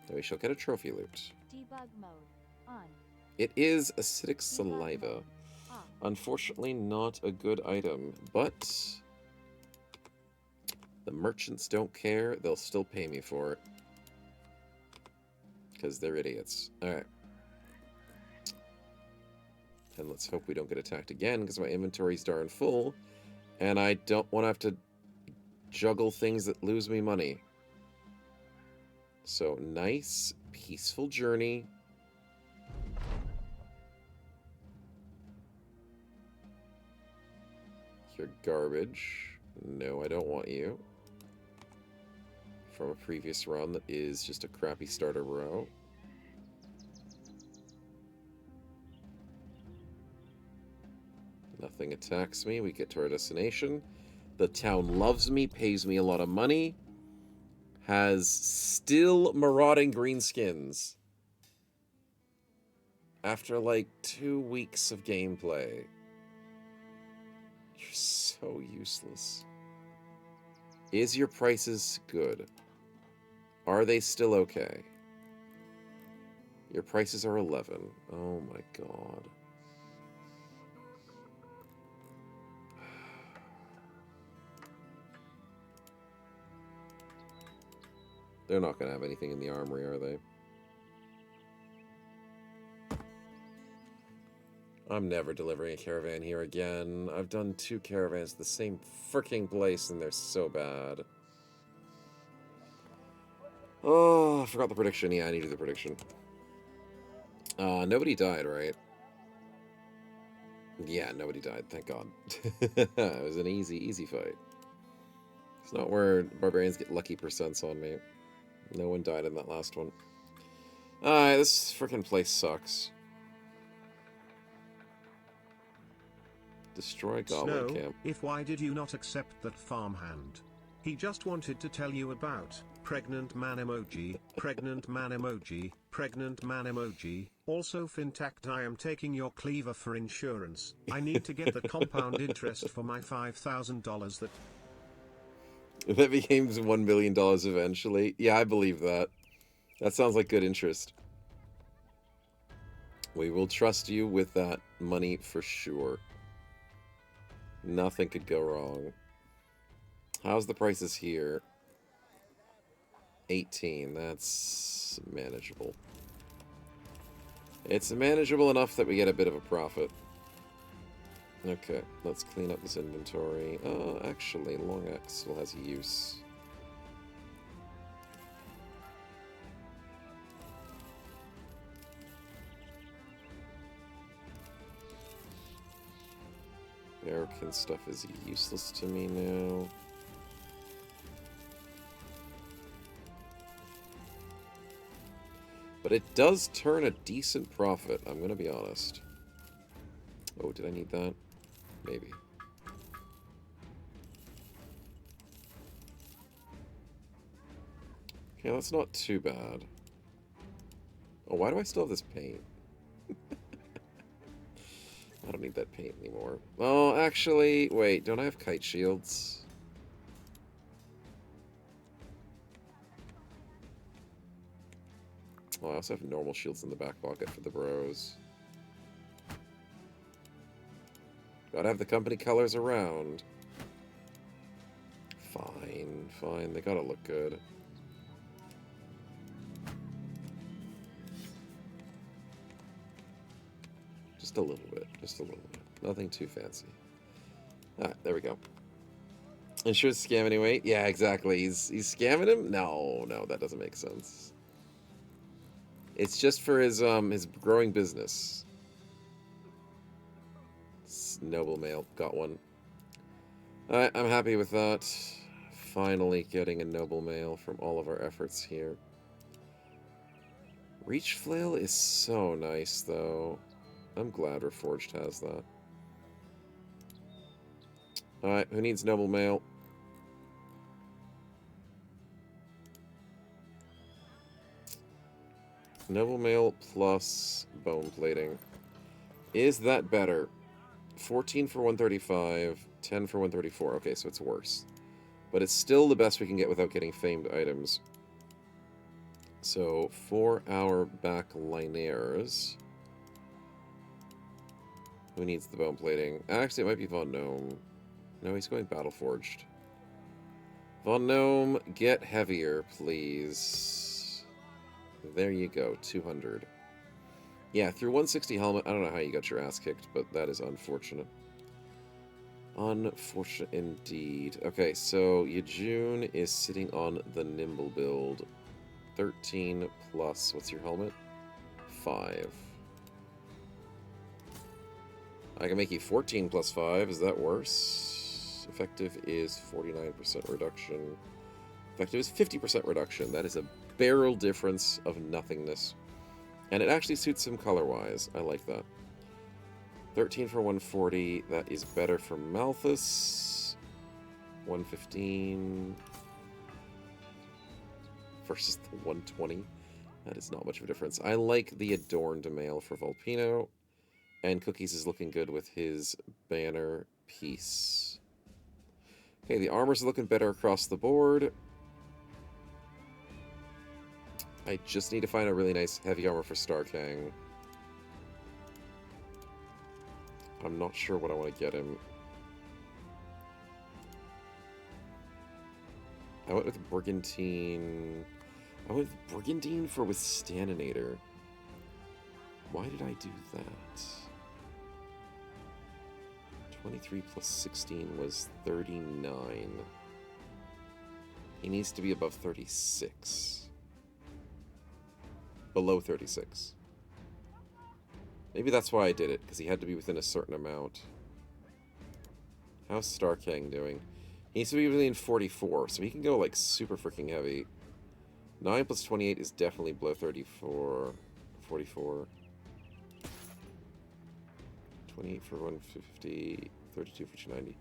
Speaker 3: Now we shall get a trophy loot.
Speaker 5: Debug mode on.
Speaker 3: It is acidic
Speaker 5: Debug
Speaker 3: saliva.
Speaker 5: mode off.
Speaker 3: Unfortunately, not a good item, but the merchants don't care. They'll still pay me for it. Because they're idiots. Alright. And let's hope we don't get attacked again, because my inventory's darn full. And I don't want to have to juggle things that lose me money. So, nice, peaceful journey. You're garbage. No, I don't want you. From a previous run that is just a crappy starter row. Nothing attacks me. We get to our destination. The town loves me, pays me a lot of money. Has still marauding greenskins. After like 2 weeks of gameplay. You're so useless. Is your prices good? Are they still okay? Your prices are 11. Oh my god. They're not going to have anything in the armory, are they? I'm never delivering a caravan here again. I've done 2 caravans to the same freaking place, and they're so bad. Oh, I forgot the prediction. Yeah, I need to do the prediction. Nobody died, right? Yeah, nobody died. Thank God. It was an easy fight. It's not where barbarians get lucky percents on me. No one died in that last one. Alright, this freaking place sucks. Destroy Goblin
Speaker 4: Snow,
Speaker 3: Camp.
Speaker 4: if why did you not accept that farmhand? He just wanted to tell you about pregnant man emoji, pregnant man emoji, pregnant man emoji. Also Fintact, I am taking your cleaver for insurance. I need to get the compound interest for my $5,000 that...
Speaker 3: That became $1 billion eventually. Yeah, I believe that. That sounds like good interest. We will trust you with that money for sure. Nothing could go wrong. How's the prices here? 18. That's manageable. It's manageable enough that we get a bit of a profit. Okay, let's clean up this inventory. Actually, Long Axe still has use. American stuff is useless to me now. But it does turn a decent profit, I'm gonna be honest. Oh, did I need that? Maybe. Okay, that's not too bad. Oh, why do I still have this paint? I don't need that paint anymore. Oh, actually, wait, don't I have kite shields? Oh, I also have normal shields in the back pocket for the bros. Gotta have the company colors around. Fine, fine, they gotta look good. Just a little bit, just a little bit. Nothing too fancy. Alright, there we go. And sure, scam anyway. Yeah, exactly. He's scamming him? No, no, that doesn't make sense. It's just for his growing business. Noble mail, got one. Alright, I'm happy with that. Finally getting a noble mail from all of our efforts here. Reach flail is so nice, though. I'm glad Reforged has that. Alright, who needs noble mail? Noble mail plus bone plating. Is that better? 14 for 135, 10 for 134. Okay, so it's worse. But it's still the best we can get without getting famed items. So, for our backliners, who needs the bone plating? Actually, it might be Von Gnome. No, he's going Battle Forged. Von Gnome, get heavier, please. There you go, 200. Yeah, through 160 helmet, I don't know how you got your ass kicked, but that is unfortunate. Unfortunate indeed. Okay, so Yejun is sitting on the Nimble build. 13 plus, what's your helmet? 5. I can make you 14 plus 5, is that worse? Effective is 49% reduction. Effective is 50% reduction. That is a barrel difference of nothingness. And it actually suits him color-wise. I like that. 13 for 140. That is better for Malthus. 115 versus the 120. That is not much of a difference. I like the Adorned mail for Volpino. And Cookies is looking good with his banner piece. Okay, the armor's looking better across the board. I just need to find a really nice heavy armor for Starkang. I'm not sure what I want to get him. I went with Brigantine. I went with Brigandine for Withstandinator. Why did I do that? 23 plus 16 was 39. He needs to be above 36. Below 36. Maybe that's why I did it, because he had to be within a certain amount. How's Starkang doing? He needs to be within 44, so he can go, like, super freaking heavy. 9 plus 28 is definitely below 34. 44. 28 for 150. 32 for 290.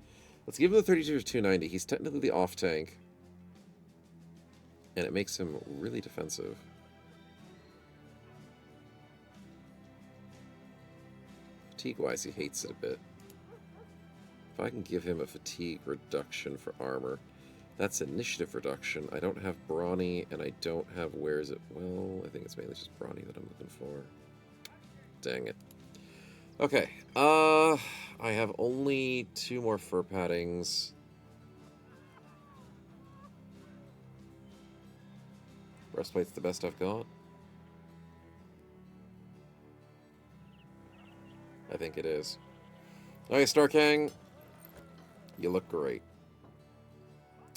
Speaker 3: Let's give him the 32 for 290. He's technically the off-tank. And it makes him really defensive. Fatigue-wise, he hates it a bit. If I can give him a fatigue reduction for armor, that's initiative reduction. I don't have Brawny, and I don't have where is it? Well, I think it's mainly just Brawny that I'm looking for. Dang it. Okay, I have only 2 more fur paddings. Breastplate's the best I've got. I think it is. Okay, Starkang, you look great.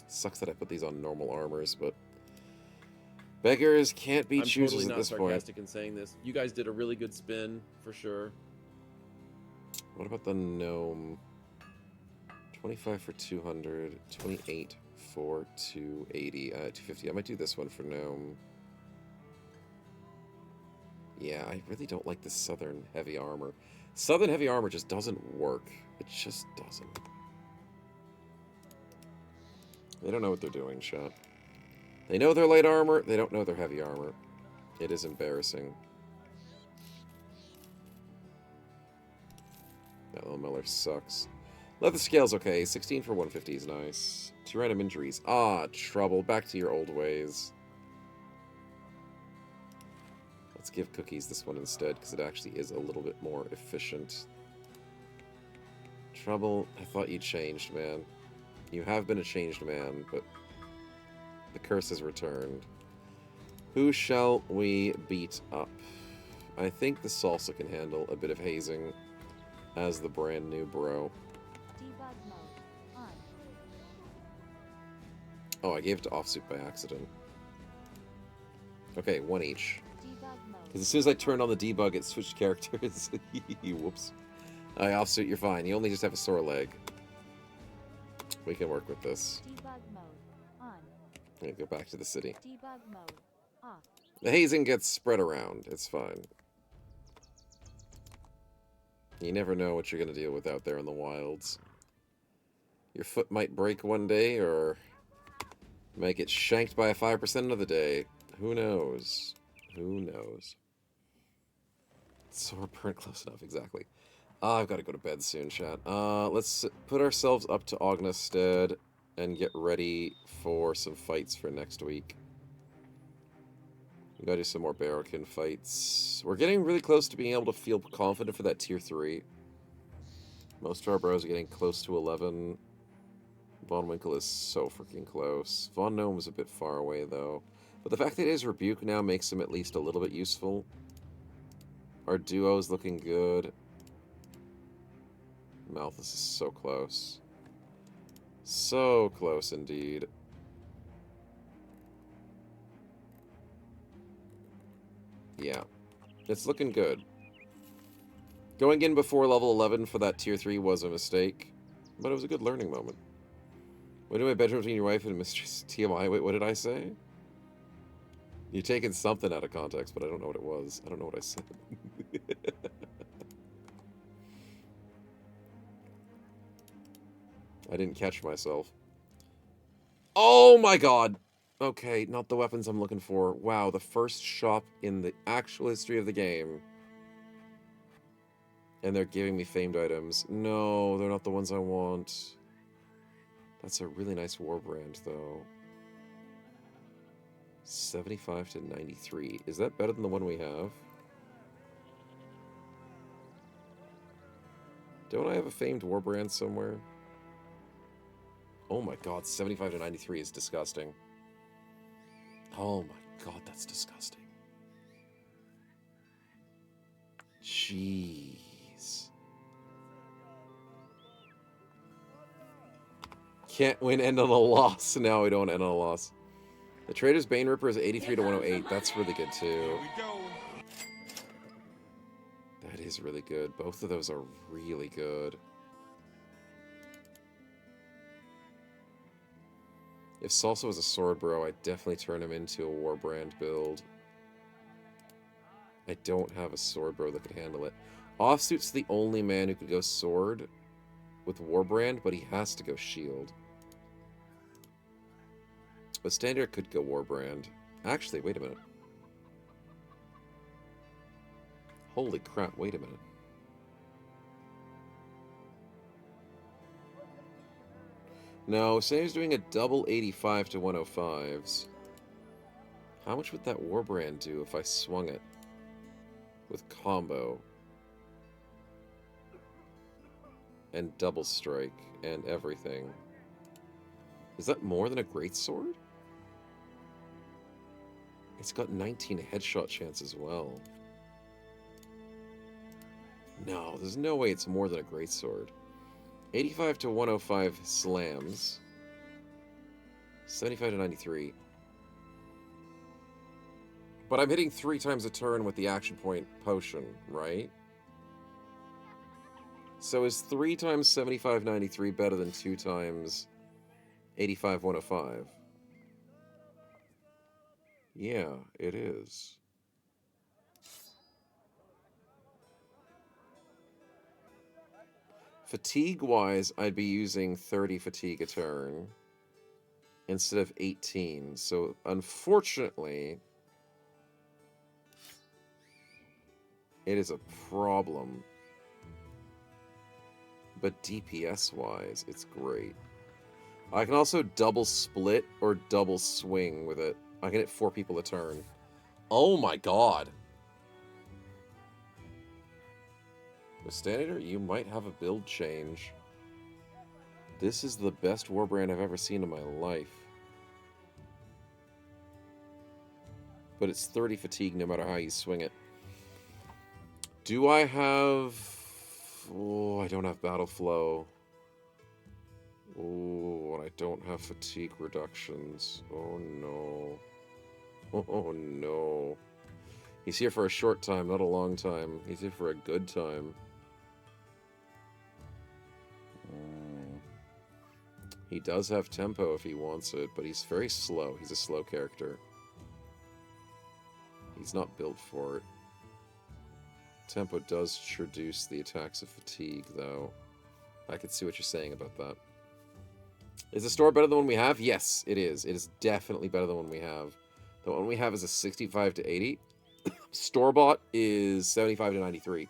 Speaker 3: Sucks that I put these on normal armors, but beggars can't be choosers at this point.
Speaker 6: I'm totally not sarcastic in saying this. You guys did a really good spin, for sure.
Speaker 3: What about the gnome? 25 for 200, 28 for 280, 250. I might do this one for gnome. Yeah, I really don't like the Southern heavy armor. Southern heavy armor just doesn't work. It just doesn't. They don't know what they're doing, chat. They know their light armor, they don't know their heavy armor. It is embarrassing. That little Miller sucks. Leather scale's okay. 16 for 150 is nice. 2 random injuries. Ah, trouble. Back to your old ways. Let's give Cookies this one instead, because it actually is a little bit more efficient. Trouble, I thought you changed, man. You have been a changed man, but the curse has returned. Who shall we beat up? I think the Salsa can handle a bit of hazing as the brand new bro.
Speaker 5: Debug mode on.
Speaker 3: Oh, I gave it to Offsuit by accident. Okay, one each.
Speaker 5: Debug mode.
Speaker 3: Because as soon as I turned on the debug, it switched characters. Whoops. Alright, Offsuit, you're fine. You only just have a sore leg. We can work with this.
Speaker 5: Debug mode on.
Speaker 3: I'm gonna go back to the city.
Speaker 5: Debug mode off.
Speaker 3: The hazing gets spread around. It's fine. You never know what you're going to deal with out there in the wilds. Your foot might break one day, or might get shanked by a 5% another day. Who knows? Who knows? Sore burn close enough, exactly. I've got to go to bed soon, chat. Let's put ourselves up to Ognestead and get ready for some fights for next week. We gotta do some more Barrakin fights. We're getting really close to being able to feel confident for that tier 3. Most of our bros are getting close to 11. Von Winkle is so freaking close. Von Gnome is a bit far away, though. But the fact that his Rebuke now makes him at least a little bit useful. Our duo is looking good. Malthus is so close. So close indeed. Yeah, it's looking good. Going in before level 11 for that tier 3 was a mistake, but it was a good learning moment. When do my bedroom between your wife and Mistress TMI? Wait, what did I say? You're taking something out of context, but I don't know what it was. I don't know what I said. I didn't catch myself. Oh my god! Okay, not the weapons I'm looking for. Wow, the first shop in the actual history of the game. And they're giving me famed items. No, they're not the ones I want. That's a really nice war brand, though. 75 to 93. Is that better than the one we have? Don't I have a famed war brand somewhere? Oh my god, 75 to 93 is disgusting. Oh my god, that's disgusting. Jeez. Can't win, end on a loss. No, we don't end on a loss. The Trader's Bane Ripper is 83 to 108. That's really good too. That is really good. Both of those are really good. If Salsa was a sword bro, I'd definitely turn him into a Warbrand build. I don't have a sword bro that could handle it. Offsuit's the only man who could go sword with Warbrand, but he has to go shield. But Standard could go Warbrand. Actually, wait a minute. Holy crap, wait a minute. No, say he's doing a double 85 to 105s. How much would that Warbrand do if I swung it with combo and double strike and everything? Is that more than a greatsword? It's got 19 headshot chance as well. No, there's no way it's more than a greatsword. 85 to 105 slams. 75 to 93. But I'm hitting 3 times a turn with the action point potion, right? So is 3 times 75 93 better than 2 times 85 105? Yeah, it is. Fatigue-wise, I'd be using 30 fatigue a turn instead of 18. So, unfortunately, it is a problem. But DPS-wise, it's great. I can also double split or double swing with it. I can hit 4 people a turn. Oh my god. Mustanator, you might have a build change. This is the best warband I've ever seen in my life. But it's 30 fatigue no matter how you swing it. Do I have... Oh, I don't have battle flow. Oh, and I don't have fatigue reductions. Oh no. Oh no. He's here for a short time, not a long time. He's here for a good time. He does have tempo if he wants it, but he's very slow. He's a slow character. He's not built for it. Tempo does introduce the attacks of fatigue, though. I can see what you're saying about that. Is the store better than the one we have? Yes, it is. It is definitely better than the one we have. The one we have is a 65 to 80. Store-bought is 75 to 93.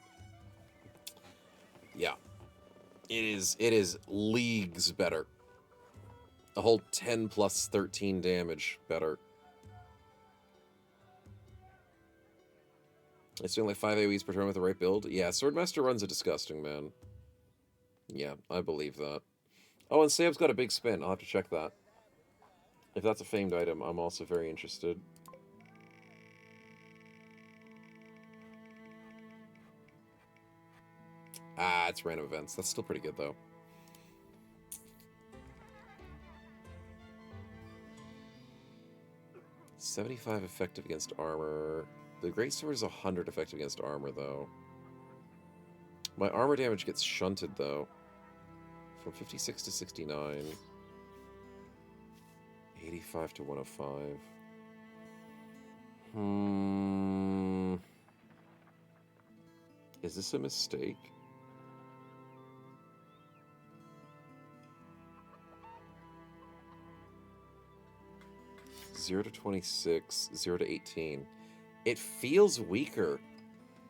Speaker 3: Yeah. It is leagues better. A whole 10 plus 13 damage better. It's doing like 5 AoEs per turn with the right build. Yeah, Swordmaster runs a disgusting, man. Yeah, I believe that. Oh, and Sam's got a big spin. I'll have to check that. If that's a famed item, I'm also very interested. Ah, it's random events. That's still pretty good, though. $75 effective against armor. The Greatsword is 100 effective against armor, though. My armor damage gets shunted, though. From 56 to 69. 85 to 105. Is this a mistake? Zero to 26, 0 to 18. It feels weaker,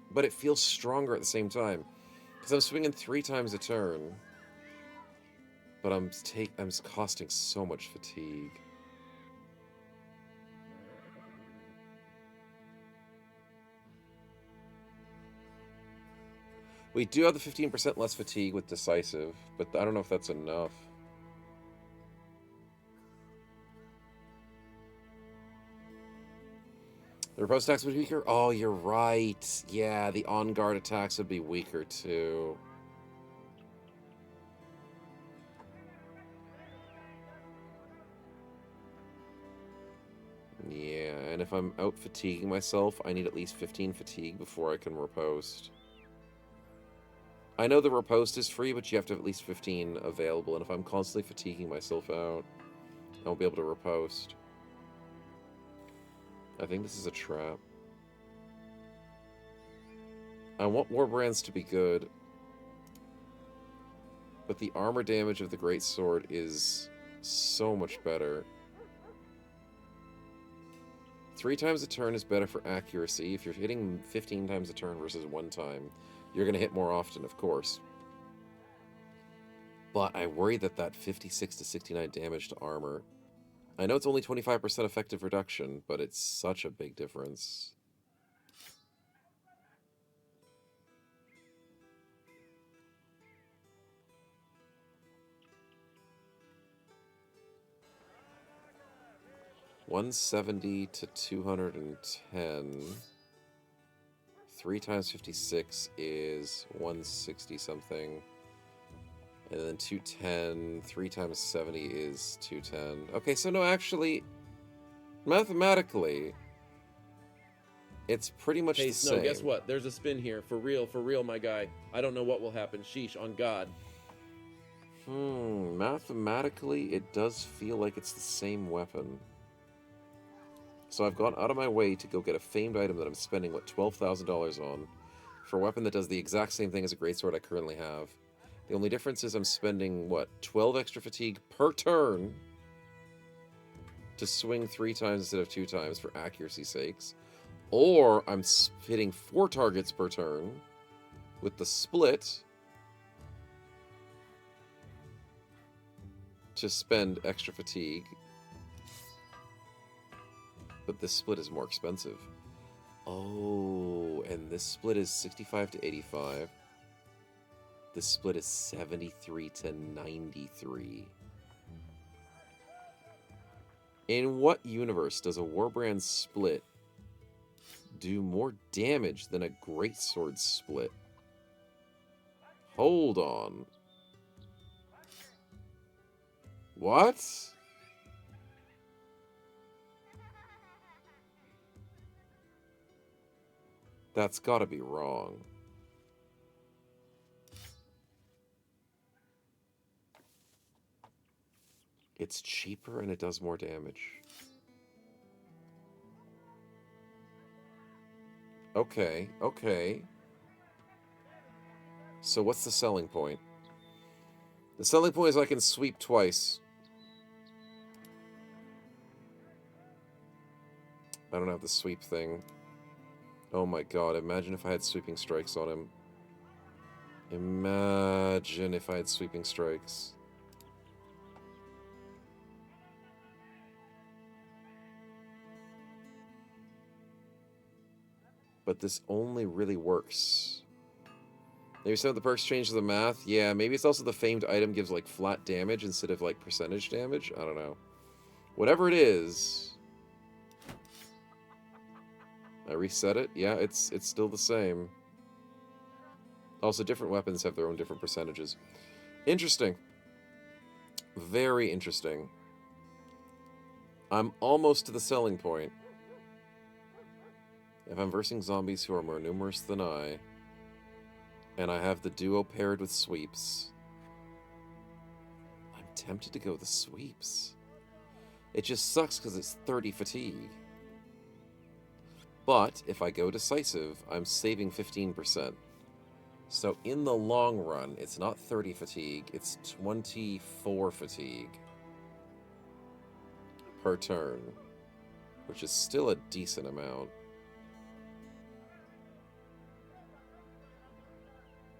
Speaker 3: but it feels stronger at the same time. Because I'm swinging 3 times a turn, but I'm costing so much fatigue. We do have the 15% less fatigue with decisive, but I don't know if that's enough. The riposte attacks would be weaker? Oh, you're right. Yeah, the on-guard attacks would be weaker, too. Yeah, and if I'm out fatiguing myself, I need at least 15 fatigue before I can riposte. I know the riposte is free, but you have to have at least 15 available, and if I'm constantly fatiguing myself out, I won't be able to riposte. I think this is a trap. I want Warbrands to be good, but the armor damage of the Greatsword is so much better. 3 times a turn is better for accuracy. If you're hitting 15 times a turn versus 1 time, you're going to hit more often, of course. But I worry that 56 to 69 damage to armor... I know it's only 25% effective reduction, but it's such a big difference. $170 to 210. 3 times 56 is 160 something. And then 210, 3 times 70 is 210. Okay, so no, actually, mathematically, it's pretty much the same.
Speaker 6: No, guess what? There's a spin here. For real, my guy. I don't know what will happen. Sheesh, on God.
Speaker 3: Mathematically, it does feel like it's the same weapon. So I've gone out of my way to go get a famed item that I'm spending, what, $12,000 on, for a weapon that does the exact same thing as a greatsword I currently have. The only difference is I'm spending, what, 12 extra fatigue per turn to swing 3 times instead of 2 times for accuracy's sakes. Or I'm hitting 4 targets per turn with the split to spend extra fatigue. But this split is more expensive. Oh, and this split is 65 to 85. This split is 73 to 93. In what universe does a Warbrand split do more damage than a Greatsword split? Hold on. What? That's gotta be wrong. It's cheaper and it does more damage. Okay, okay. So what's the selling point? The selling point is I can sweep twice. I don't have the sweep thing. Oh my god, imagine if I had sweeping strikes on him. Imagine if I had sweeping strikes. But this only really works. Maybe some of the perks change the math. Yeah, maybe it's also the famed item gives like flat damage instead of like percentage damage. I don't know. Whatever it is. I reset it. Yeah, it's still the same. Also, different weapons have their own different percentages. Interesting. Very interesting. I'm almost to the selling point. If I'm versing zombies who are more numerous than I, and I have the duo paired with sweeps, I'm tempted to go the sweeps. It just sucks because it's 30 fatigue. But if I go decisive, I'm saving 15%. So in the long run, it's not 30 fatigue, it's 24 fatigue per turn, which is still a decent amount.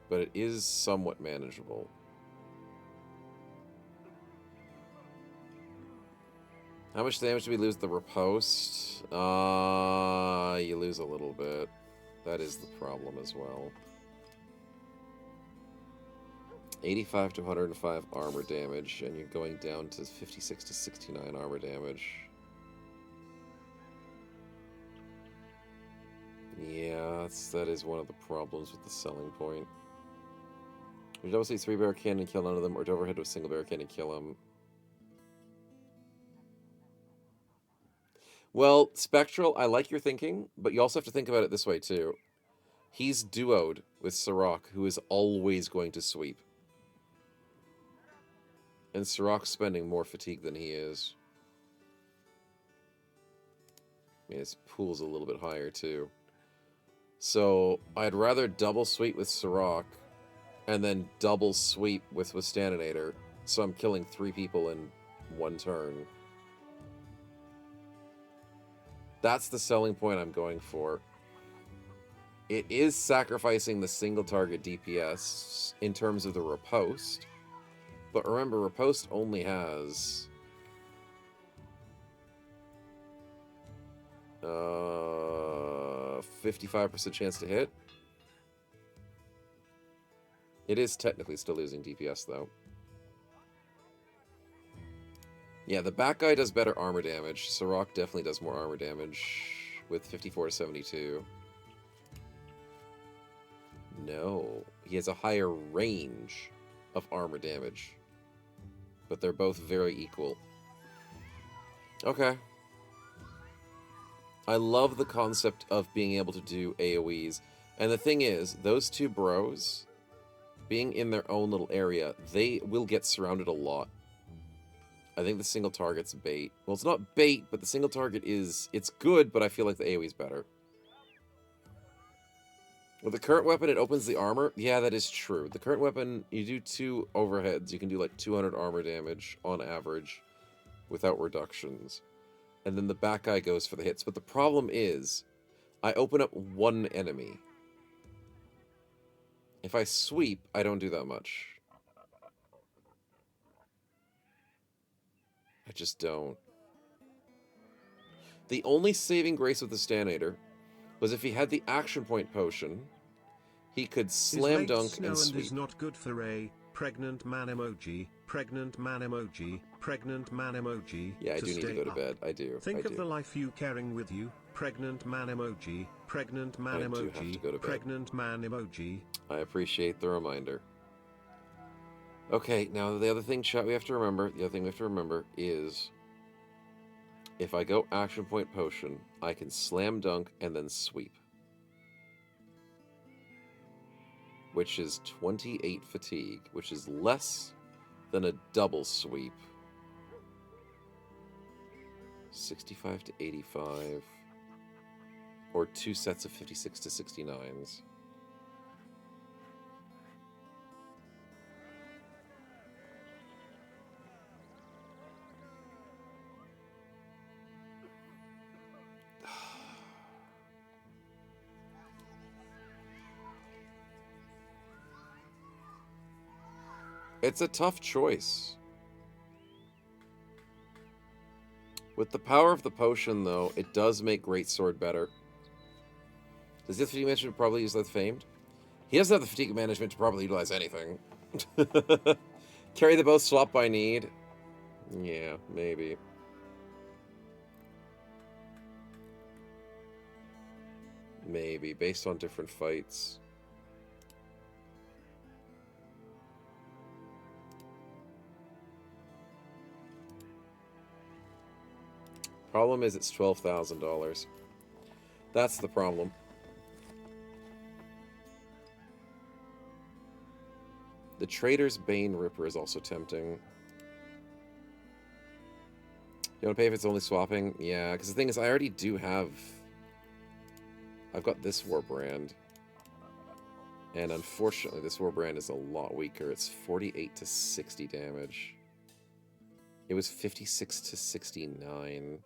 Speaker 3: But it is somewhat manageable. How much damage do we lose the riposte? You lose a little bit. That is the problem as well. 85 to 105 armor damage, and you're going down to 56 to 69 armor damage. Yeah, that is one of the problems with the selling point. We double see 3 barrel cannon and kill none of them, or overhead with a single barrel cannon and kill them. Well, Spectral, I like your thinking, but you also have to think about it this way too. He's duoed with Sirach, who is always going to sweep. And Sirach's spending more fatigue than he is. I mean, his pool's a little bit higher too. So, I'd rather double sweep with Sirach, and then double sweep with Withstandinator, so I'm killing 3 people in 1 turn. That's the selling point I'm going for. It is sacrificing the single target DPS in terms of the riposte. But remember, riposte only has 55% chance to hit. It is technically still losing DPS though. Yeah, the back guy does better armor damage. Sirach definitely does more armor damage with 54 to 72. No, he has a higher range of armor damage. But they're both very equal. Okay. I love the concept of being able to do AoEs. And the thing is, those 2 bros, being in their own little area, they will get surrounded a lot. I think the single target's bait. Well, it's not bait, but the single target is... It's good, but I feel like the AoE's better. With the current weapon, it opens the armor. Yeah, that is true. The current weapon, you do 2 overheads. You can do like 200 armor damage on average without reductions. And then the back guy goes for the hits. But the problem is, I open up 1 enemy. If I sweep, I don't do that much. I just don't. The only saving grace with the Stanator was if he had the action point potion, he could slam dunk and
Speaker 4: Snow and
Speaker 3: sweep.
Speaker 4: is not good for a pregnant man emoji, pregnant man emoji, pregnant man emoji.
Speaker 3: Yeah, I do need to
Speaker 4: stay
Speaker 3: go to
Speaker 4: up.
Speaker 3: bed. I do.
Speaker 4: Think
Speaker 3: I
Speaker 4: of
Speaker 3: do.
Speaker 4: the life you carrying with you, pregnant man emoji, pregnant man
Speaker 3: I do have to
Speaker 4: emoji,
Speaker 3: go to bed.
Speaker 4: pregnant man emoji.
Speaker 3: I appreciate the reminder. Okay, now the other thing, chat, we have to remember, is if I go action point potion, I can slam dunk and then sweep. Which is 28 fatigue, which is less than a double sweep. 65 to 85. Or 2 sets of 56 to 69s. It's a tough choice. With the power of the potion, though, it does make Greatsword better. Does the fatigue management probably use that famed? He doesn't have the fatigue management to properly utilize anything. Carry the bow, swap by need. Yeah, maybe. Maybe, based on different fights. Problem is, it's $12,000. That's the problem. The Trader's Bane Ripper is also tempting. You want to pay if it's only swapping? Yeah, because the thing is, I already do have... I've got this war brand. And unfortunately, this war brand is a lot weaker. It's 48 to 60 damage. It was 56 to 69.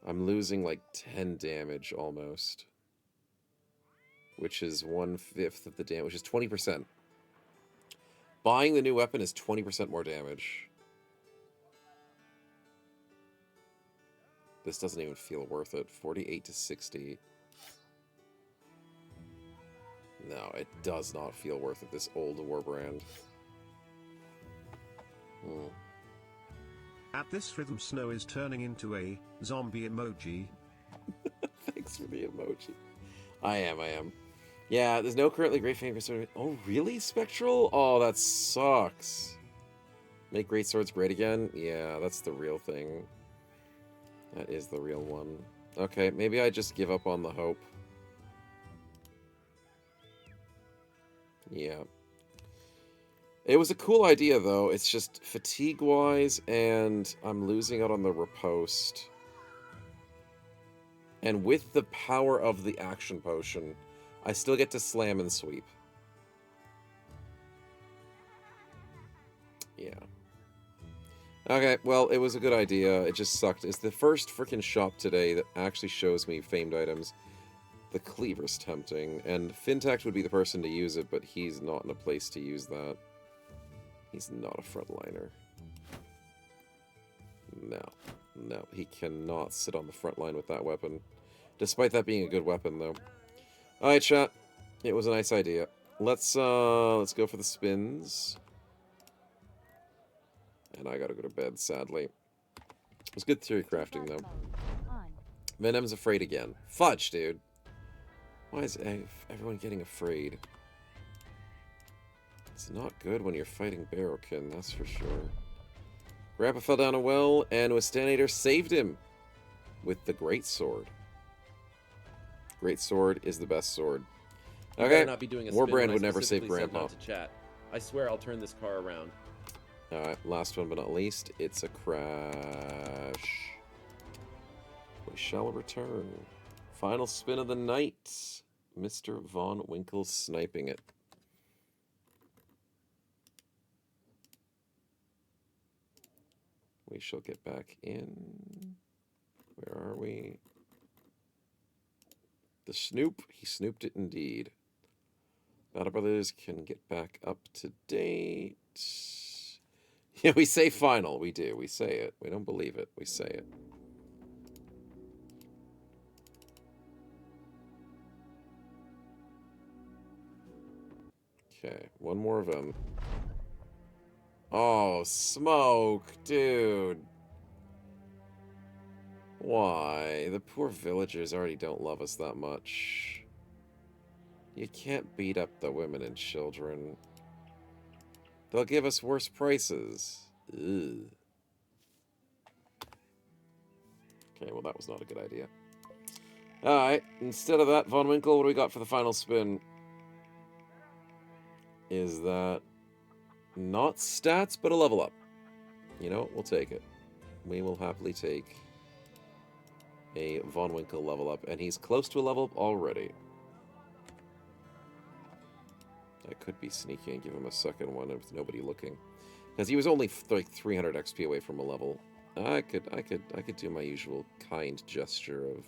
Speaker 3: I'm losing like 10 damage almost. Which is 1/5 of the damage, which is 20%. Buying the new weapon is 20% more damage. This doesn't even feel worth it. 48 to 60. No, it does not feel worth it, this old war brand.
Speaker 4: At this rhythm, Snow is turning into a zombie emoji.
Speaker 3: Thanks for the emoji. I am. Yeah, there's no currently great fame for... Oh, really? Spectral? Oh, that sucks. Make great swords great again? Yeah, that's the real thing. That is the real one. Okay, maybe I just give up on the hope. Yeah. It was a cool idea, though. It's just fatigue-wise, and I'm losing out on the riposte. And with the power of the action potion, I still get to slam and sweep. Yeah. Okay, well, it was a good idea. It just sucked. It's the first freaking shop today that actually shows me famed items. The cleaver's tempting, and Fintech would be the person to use it, but he's not in a place to use that. He's not a frontliner. No, he cannot sit on the front line with that weapon. Despite that being a good weapon, though. Alright, chat. It was a nice idea. Let's go for the spins. And I gotta go to bed, sadly. It was good theory crafting, though. Venom's afraid again. Fudge, dude. Why is everyone getting afraid? It's not good when you're fighting Barrowkin, that's for sure. Grandpa fell down a well, and Wistanator saved him with the Great Sword. Great Sword is the best sword.
Speaker 6: You
Speaker 3: Okay,
Speaker 6: better not be doing a spin
Speaker 3: Warbrand
Speaker 6: when I
Speaker 3: would never save
Speaker 6: specifically said
Speaker 3: Grandpa.
Speaker 6: not to chat. I swear I'll turn this car around.
Speaker 3: Alright, last one but not least, it's a crash. We shall return. Final spin of the night. Mr. Von Winkle sniping it. We shall get back in. Where are we? The snoop. He snooped it indeed. Battle Brothers can get back up to date. Yeah, we say final. We do. We say it. We don't believe it. We say it. Okay, one more of them. Oh, smoke, dude. Why? The poor villagers already don't love us that much. You can't beat up the women and children. They'll give us worse prices. Ugh. Okay, well that was not a good idea. Alright, instead of that, Von Winkle, what do we got for the final spin? Is that not stats, but a level up? You know, we'll take it. We will happily take a Von Winkle level up, and he's close to a level up already. I could be sneaky and give him a second one with nobody looking, because he was only like 300 XP away from a level. I could do my usual kind gesture of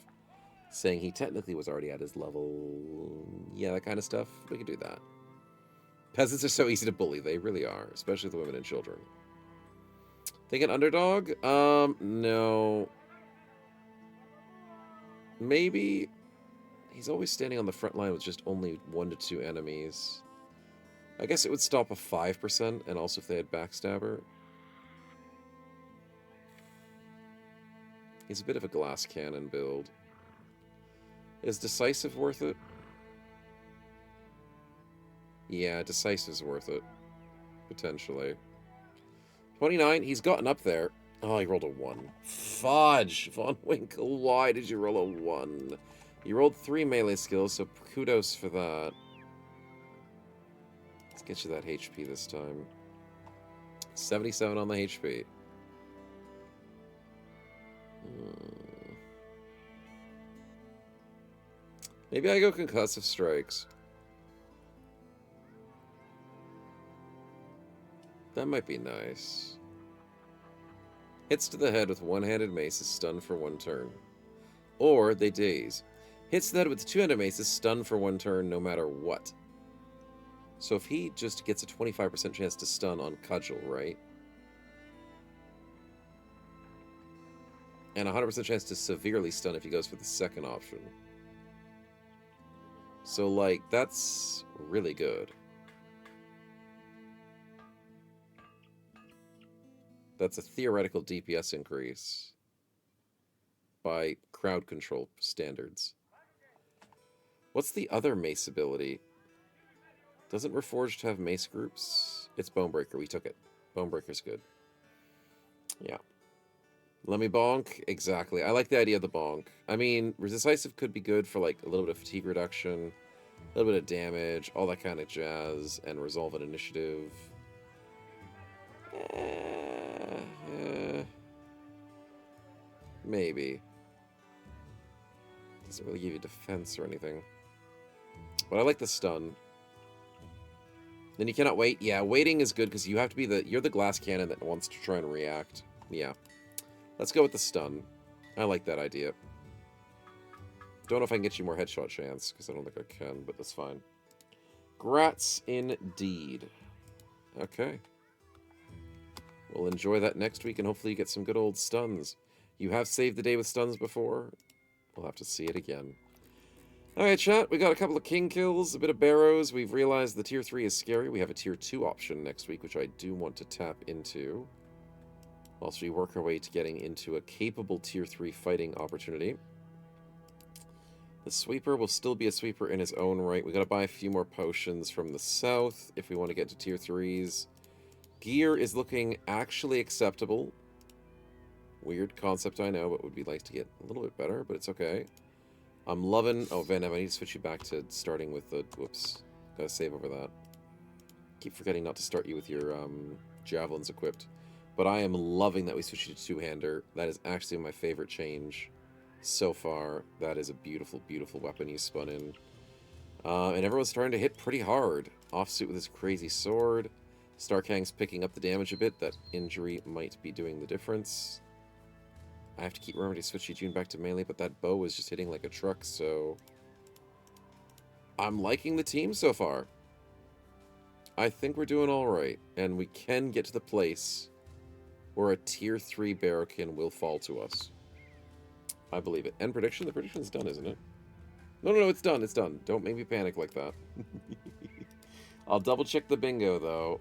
Speaker 3: saying he technically was already at his level. Yeah, that kind of stuff. We could do that. Peasants are so easy to bully. They really are, especially the women and children. Think an underdog? No. Maybe. He's always standing on the front line with just only 1 to 2 enemies. I guess it would stop a 5%, and also if they had Backstabber. He's a bit of a glass cannon build. Is Decisive worth it? Yeah, Decisive's worth it. Potentially. 29, he's gotten up there. Oh, he rolled a 1. Fudge! Von Winkle, why did you roll a 1? You rolled 3 melee skills, so kudos for that. Let's get you that HP this time. 77 on the HP. Maybe I go Concussive Strikes. That might be nice. Hits to the head with one-handed mace is stunned for 1 turn. Or they daze. Hits to the head with two-handed mace is stunned for 1 turn no matter what. So if he just gets a 25% chance to stun on Cudgel, right? And a 100% chance to severely stun if he goes for the second option. So, like, that's really good. That's a theoretical DPS increase by crowd control standards. What's the other mace ability? Doesn't Reforged have mace groups? It's Bonebreaker. We took it. Bonebreaker's good. Yeah. Let me bonk. Exactly. I like the idea of the bonk. I mean, Decisive could be good for like a little bit of fatigue reduction, a little bit of damage, all that kind of jazz, and resolve an initiative. Maybe. Doesn't really give you defense or anything. But I like the stun. Then you cannot wait. Yeah, waiting is good because you have to be you're the glass cannon that wants to try and react. Yeah. Let's go with the stun. I like that idea. Don't know if I can get you more headshot chance, because I don't think I can, but that's fine. Grats indeed. Okay. We'll enjoy that next week, and hopefully you get some good old stuns. You have saved the day with stuns before. We'll have to see it again. Alright, chat. We got a couple of king kills, a bit of barrows. We've realized the tier 3 is scary. We have a tier 2 option next week, which I do want to tap into. Whilst we work our way to getting into a capable tier 3 fighting opportunity. The sweeper will still be a sweeper in his own right. We gotta buy a few more potions from the south if we want to get to tier 3s. Gear is looking actually acceptable. Weird concept, I know, but would be nice to get a little bit better, but it's okay. I'm loving... Oh, Van, I need to switch you back to starting with the... Whoops. Gotta save over that. Keep forgetting not to start you with your javelins equipped. But I am loving that we switched you to two-hander. That is actually my favorite change so far. That is a beautiful, beautiful weapon you spun in. And everyone's starting to hit pretty hard. Offsuit with his crazy sword. Starkang's picking up the damage a bit. That injury might be doing the difference. I have to keep remembering to switch June back to melee, but that bow is just hitting like a truck, so... I'm liking the team so far. I think we're doing alright, and we can get to the place where a tier 3 Barrakin will fall to us. I believe it. End prediction? The prediction's done, isn't it? No, it's done, it's done. Don't make me panic like that. I'll double check the bingo, though.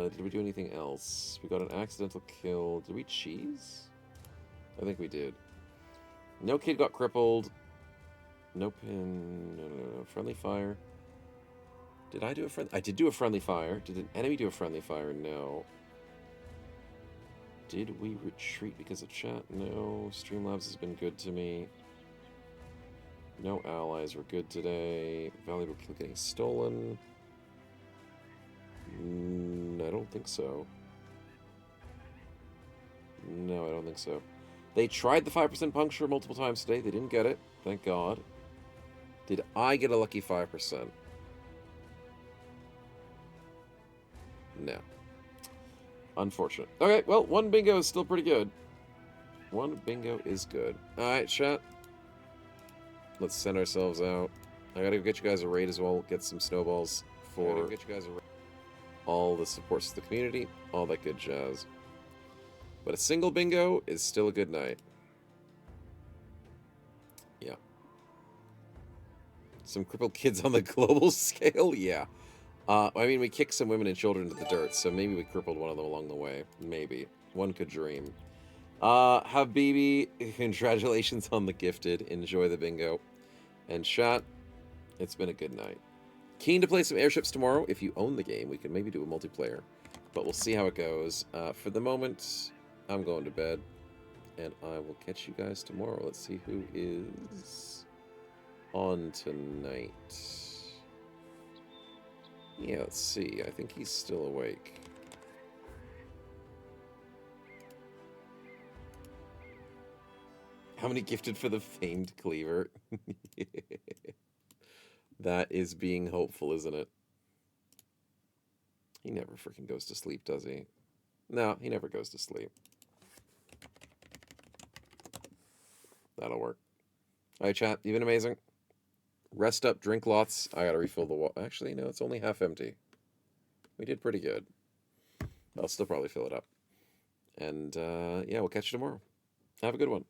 Speaker 3: Did we do anything else? We got an accidental kill. Did we cheese? I think we did. No kid got crippled. No pin. No. Friendly fire. Did I do a friendly? I did do a friendly fire. Did an enemy do a friendly fire? No. Did we retreat because of chat? No. Streamlabs has been good to me. No allies were good today. Valuable kill getting stolen. I don't think so. No, I don't think so. They tried the 5% puncture multiple times today. They didn't get it. Thank God. Did I get a lucky 5%? No. Unfortunate. Okay, well, one bingo is still pretty good. One bingo is good. Alright, chat. Let's send ourselves out. I gotta go get you guys a raid as well. Get some snowballs for all the supports to the community. All that good jazz. But a single bingo is still a good night. Yeah. Some crippled kids on the global scale? Yeah. I mean, we kicked some women and children into the dirt, so maybe we crippled one of them along the way. Maybe. One could dream. Habibi, congratulations on the gifted. Enjoy the bingo. And chat, it's been a good night. Keen to play some airships tomorrow. If you own the game, we can maybe do a multiplayer. But we'll see how it goes. For the moment, I'm going to bed. And I will catch you guys tomorrow. Let's see who is on tonight. Yeah, let's see. I think he's still awake. How many gifted for the famed cleaver? That is being hopeful, isn't it? He never freaking goes to sleep, does he? No, he never goes to sleep. That'll work. Alright, chat. You've been amazing. Rest up, drink lots. I gotta refill the water. Actually, no, it's only half empty. We did pretty good. I'll still probably fill it up. And, yeah, we'll catch you tomorrow. Have a good one.